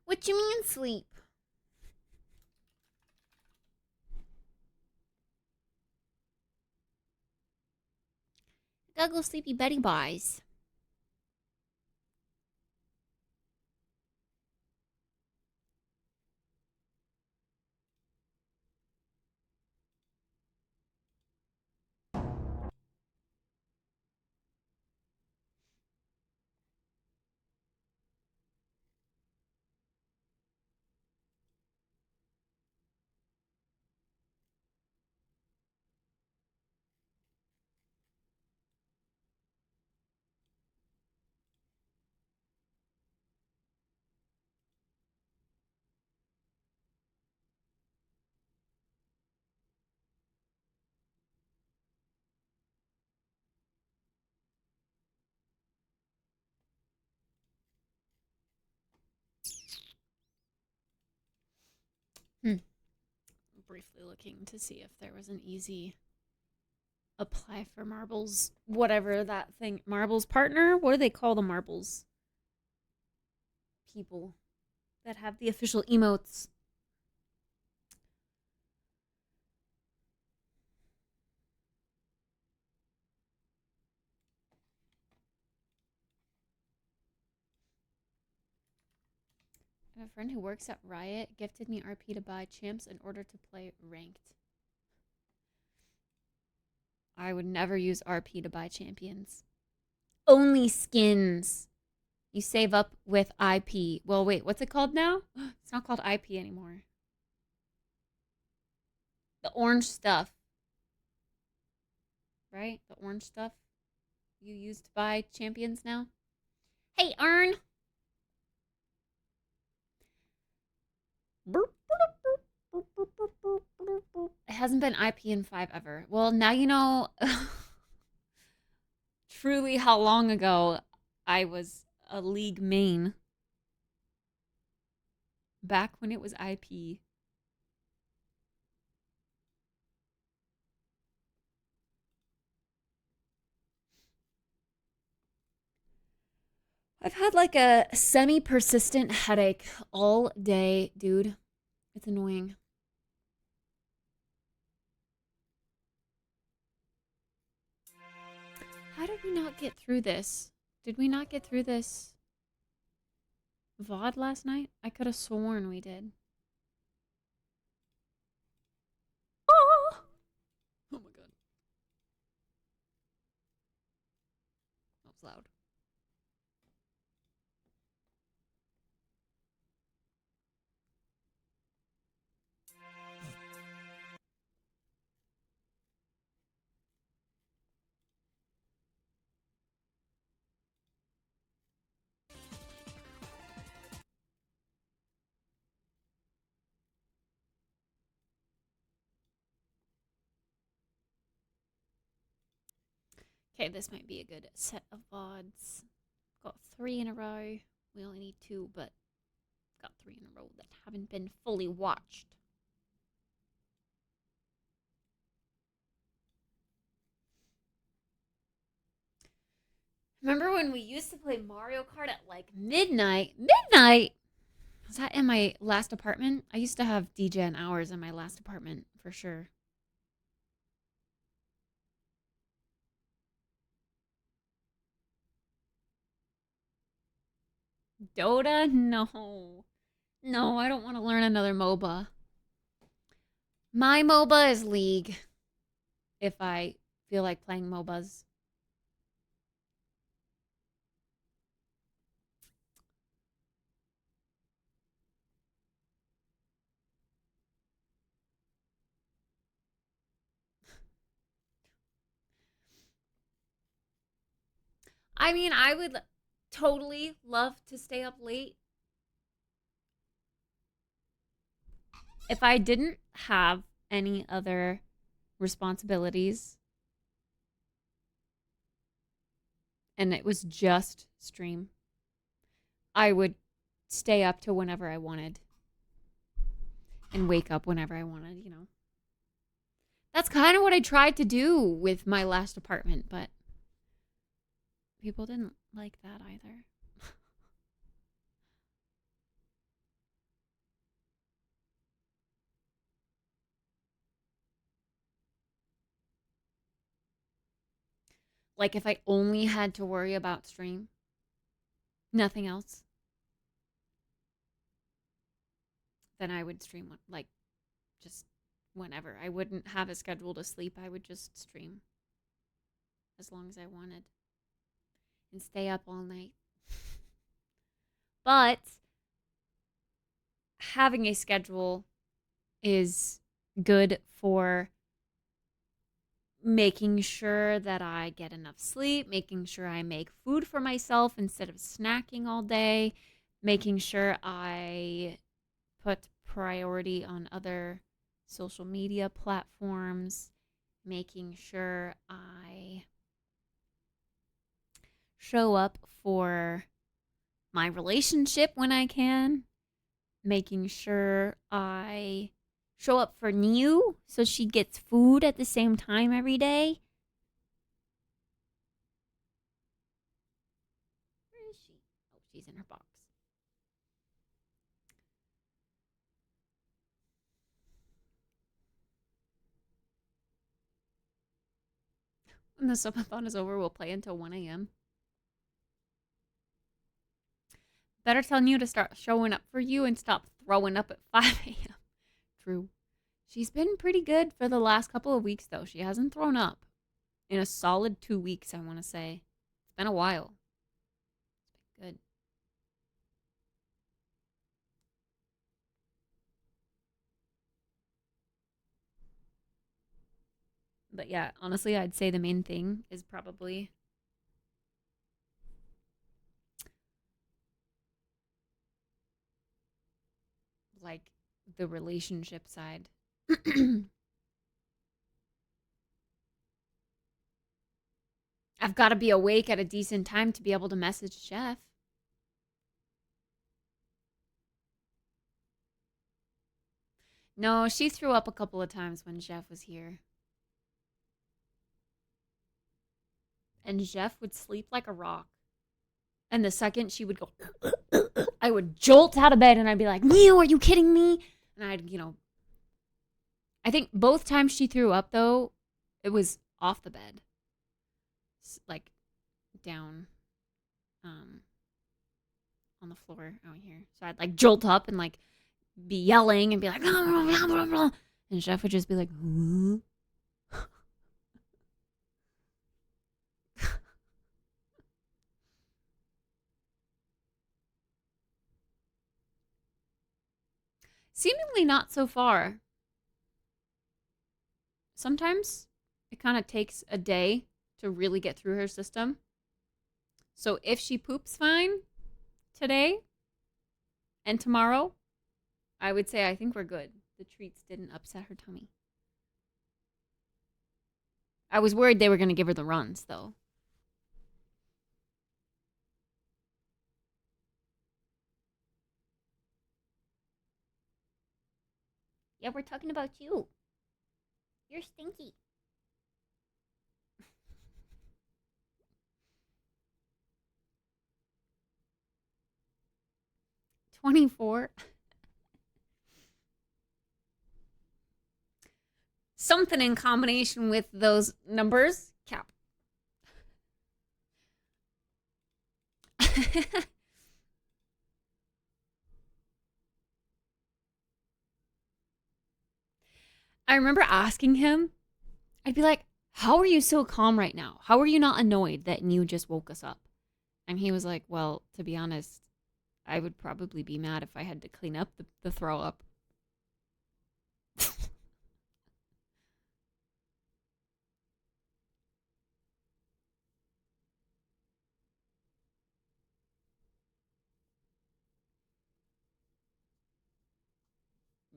What you mean sleep? Gotta go sleepy Betty buys. Briefly looking to see if there was an easy apply for marbles, whatever that thing, marbles partner. What do they call the marbles people that have the official emotes? I have a friend who works at Riot, gifted me RP to buy champs in order to play ranked. I would never use RP to buy champions. Only skins. You save up with IP. Well, wait, what's it called now? It's not called IP anymore. The orange stuff. Right? The orange stuff you use to buy champions now. Hey, Earn! It hasn't been IP in 5 ever. Well, now you know truly how long ago I was a League main. Back when it was IP. I've had like a semi-persistent headache all day, dude. It's annoying. How did we not get through this? Did we not get through this VOD last night? I could have sworn we did. Oh, oh my god. Oh, was loud. Okay, this might be a good set of VODs. Got 3 in a row. We only need 2, but got 3 in a row that haven't been fully watched. Remember when we used to play Mario Kart at like midnight? Midnight? Was that in my last apartment? I used to have DJing hours in my last apartment, for sure. Dota? No. No, I don't want to learn another MOBA. My MOBA is League. If I feel like playing MOBAs. I mean, I would totally love to stay up late. If I didn't have any other responsibilities and it was just stream, I would stay up to whenever I wanted and wake up whenever I wanted, you know. That's kind of what I tried to do with my last apartment, but people didn't like that either. Like if I only had to worry about stream, nothing else, then I would stream like just whenever. I wouldn't have a schedule to sleep. I would just stream as long as I wanted and stay up all night. But having a schedule is good for making sure that I get enough sleep, making sure I make food for myself instead of snacking all day, making sure I put priority on other social media platforms, making sure I show up for my relationship when I can, making sure I show up for Niu so she gets food at the same time every day. Where is she? Oh, she's in her box. When the subathon is over, we'll play until 1 a.m. Better tell Niu to start showing up for you and stop throwing up at 5 a.m. True. She's been pretty good for the last couple of weeks, though. She hasn't thrown up in a solid 2 weeks, I want to say. It's been a while. It's been good. But yeah, honestly, I'd say the main thing is probably like the relationship side. I've got to be awake at a decent time to be able to message Jeff. No, she threw up a couple of times when Jeff was here. And Jeff would sleep like a rock. And the second she would go, I would jolt out of bed and I'd be like, Niu, are you kidding me? And I'd, you know, I think both times she threw up, though, it was off the bed. Like, down on the floor out here. So I'd, like, jolt up and, like, be yelling and be like, blah, blah, blah, blah, blah. And Jeff would just be like, huh? Seemingly not so far. Sometimes it kind of takes a day to really get through her system. So if she poops fine today and tomorrow, I would say I think we're good. The treats didn't upset her tummy. I was worried they were going to give her the runs, though. Yeah, we're talking about you. You're stinky. 24. Something in combination with those numbers. Cap. I remember asking him, I'd be like, how are you so calm right now? How are you not annoyed that you just woke us up? And he was like, well, to be honest, I would probably be mad if I had to clean up the throw up.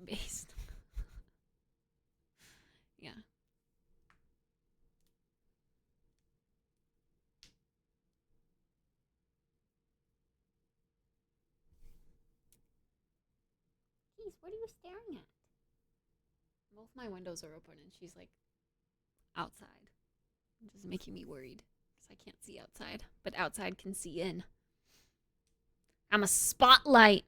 Based. Yeah. Jeez, what are you staring at? Both my windows are open and she's like outside. Which is making me worried because I can't see outside. But outside can see in. I'm a spotlight.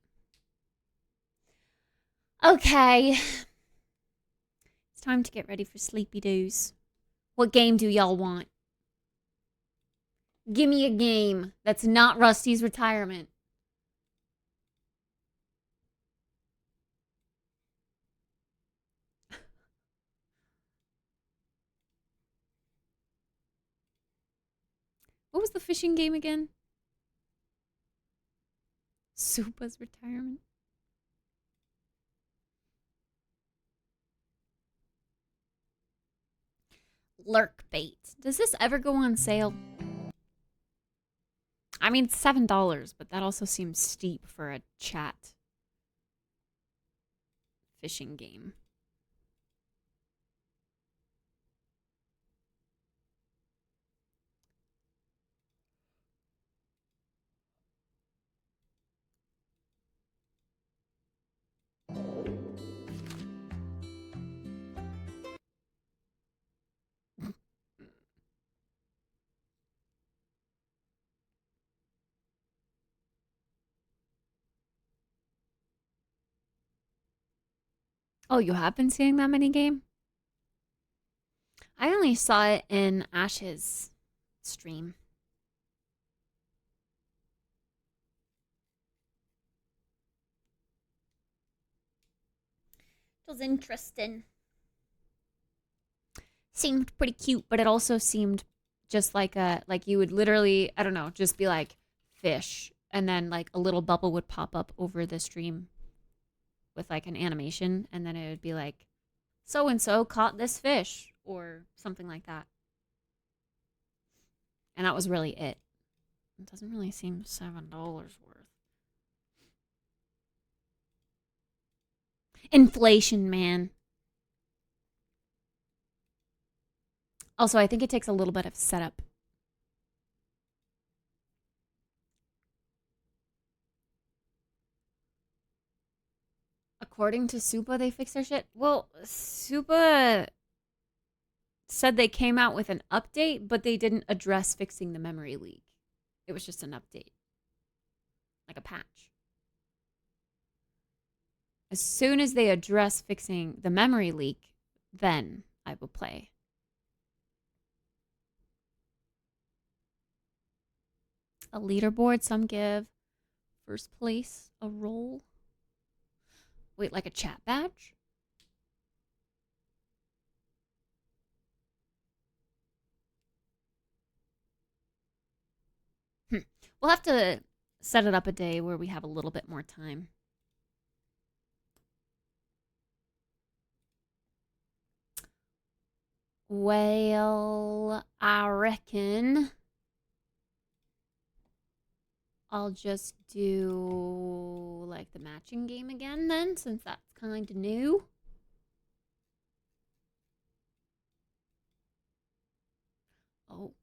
Okay. It's time to get ready for sleepy doos. What game do y'all want? Give me a game that's not Rusty's retirement. What was the fishing game again? Supa's retirement. Lurk bait. Does this ever go on sale? I mean, it's $7, but that also seems steep for a chat fishing game. Oh, you have been seeing that mini game? I only saw it in Ash's stream. It was interesting. Seemed pretty cute, but it also seemed just like you would literally, I don't know, just be like fish, and then like a little bubble would pop up over the stream with like an animation, and then it would be like, so and so caught this fish or something like that. And that was really it. It doesn't really seem $7 worth. Inflation, man. Also, I think it takes a little bit of setup. According to Supa, they fixed their shit. Well, Supa said they came out with an update, but they didn't address fixing the memory leak. It was just an update. Like a patch. As soon as they address fixing the memory leak, then I will play. A leaderboard, some give first place a role. Wait, like a chat badge? We'll have to set it up a day where we have a little bit more time. Well, I reckon I'll just do like the matching game again then, since that's kind of new. Oh,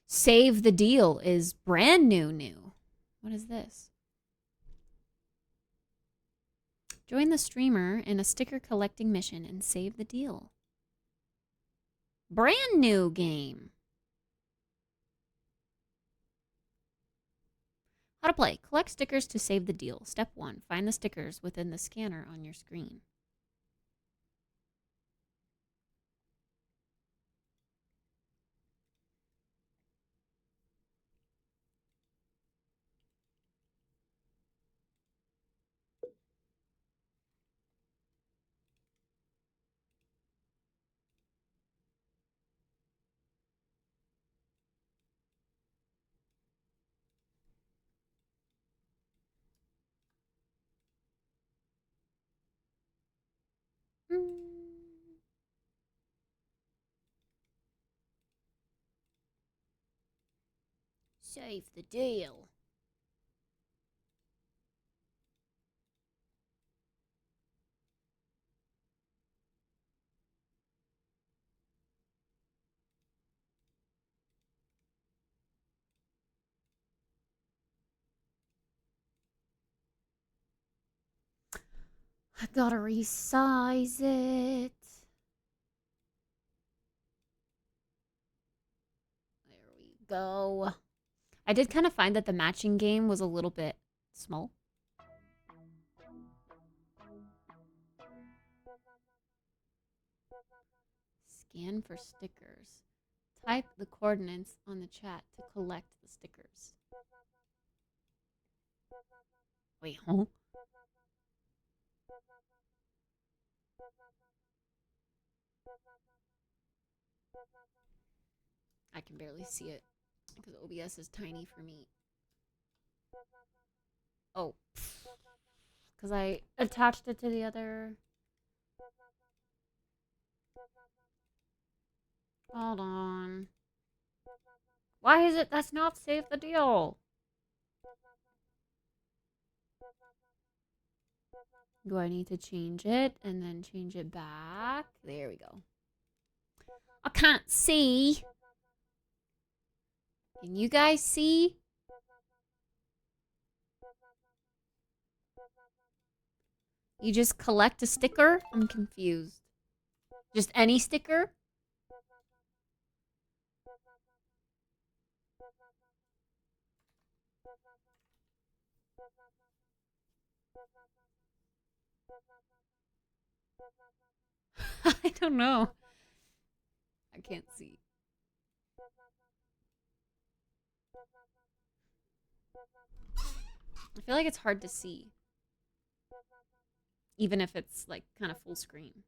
save the deal is brand new. What is this? Join the streamer in a sticker collecting mission and save the deal. Brand new game. How to play. Collect stickers to save the deal. Step 1. Find the stickers within the scanner on your screen. Save the deal. I gotta resize it. There we go. I did kind of find that the matching game was a little bit small. Scan for stickers. Type the coordinates on the chat to collect the stickers. Wait, huh? I can barely see it because OBS is tiny for me. Oh, because I attached it to the other. Hold on. Why is it that's not save the deal? Do I need to change it and then change it back? There we go. I can't see. Can you guys see? You just collect a sticker? I'm confused. Just any sticker? I don't know. I can't see. I feel like it's hard to see. Even if it's like kind of full screen.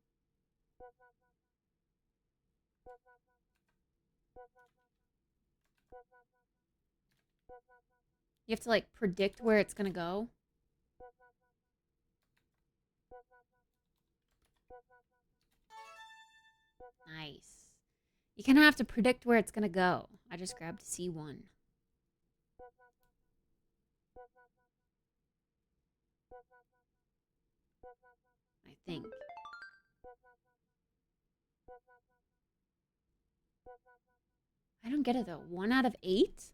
You have to like predict where it's gonna go. Nice. You kind of have to predict where it's gonna go. I just grabbed C1. I think. I don't get it though. 1 out of 8?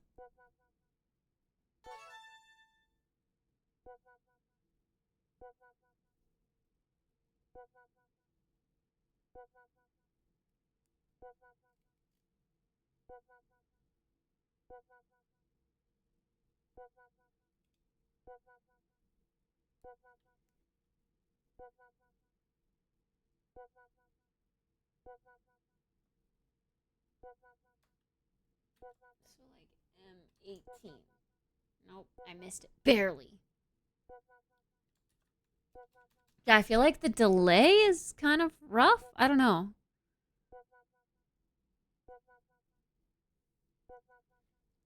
So like M18. Nope, I missed it. Barely. Yeah, I feel like the delay is kind of rough. I don't know.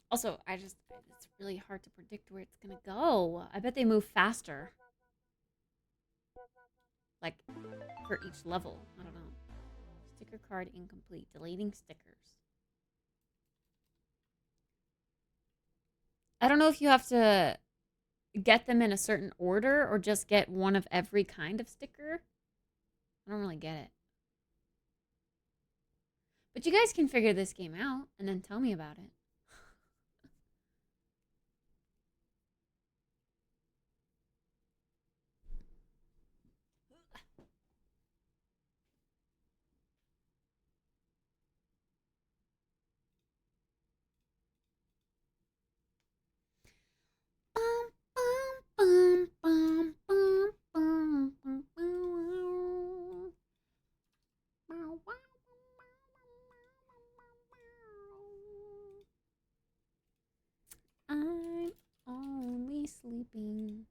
Also, it's really hard to predict where it's gonna go. I bet they move faster. Like, for each level. I don't know. Sticker card incomplete. Deleting stickers. I don't know if you have to get them in a certain order or just get one of every kind of sticker. I don't really get it. But you guys can figure this game out and then tell me about it. I'm only sleeping.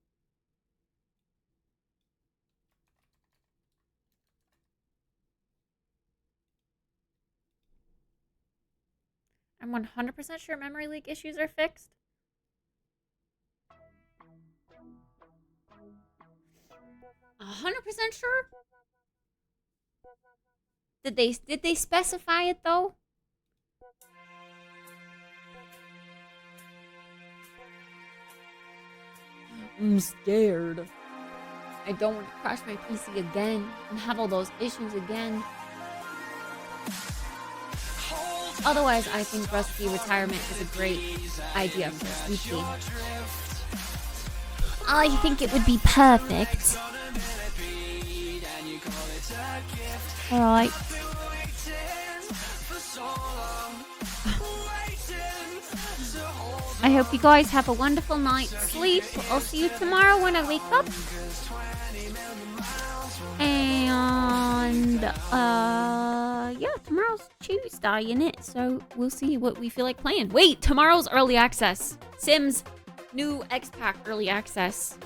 I'm 100% sure memory leak issues are fixed. 100% sure? Did they specify it though? I'm scared. I don't want to crash my PC again and have all those issues again. Otherwise, I think Rusty retirement is a great idea for Sleepy. I think it would be perfect. Alright. I hope you guys have a wonderful night's sleep. I'll see you tomorrow when I wake up. And, yeah, tomorrow's Tuesday, innit? So we'll see what we feel like playing. Wait, tomorrow's early access. Sims new X-Pack early access.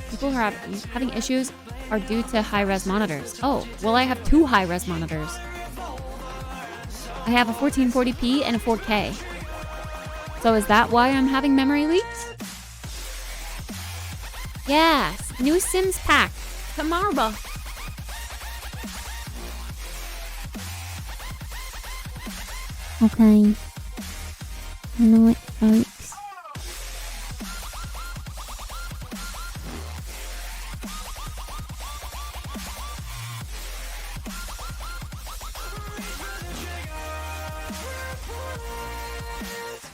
People who are having issues are due to high-res monitors. Oh, well, I have 2 high-res monitors. I have a 1440p and a 4K. So is that why I'm having memory leaks? Yes, new Sims pack tomorrow. Okay. I know it.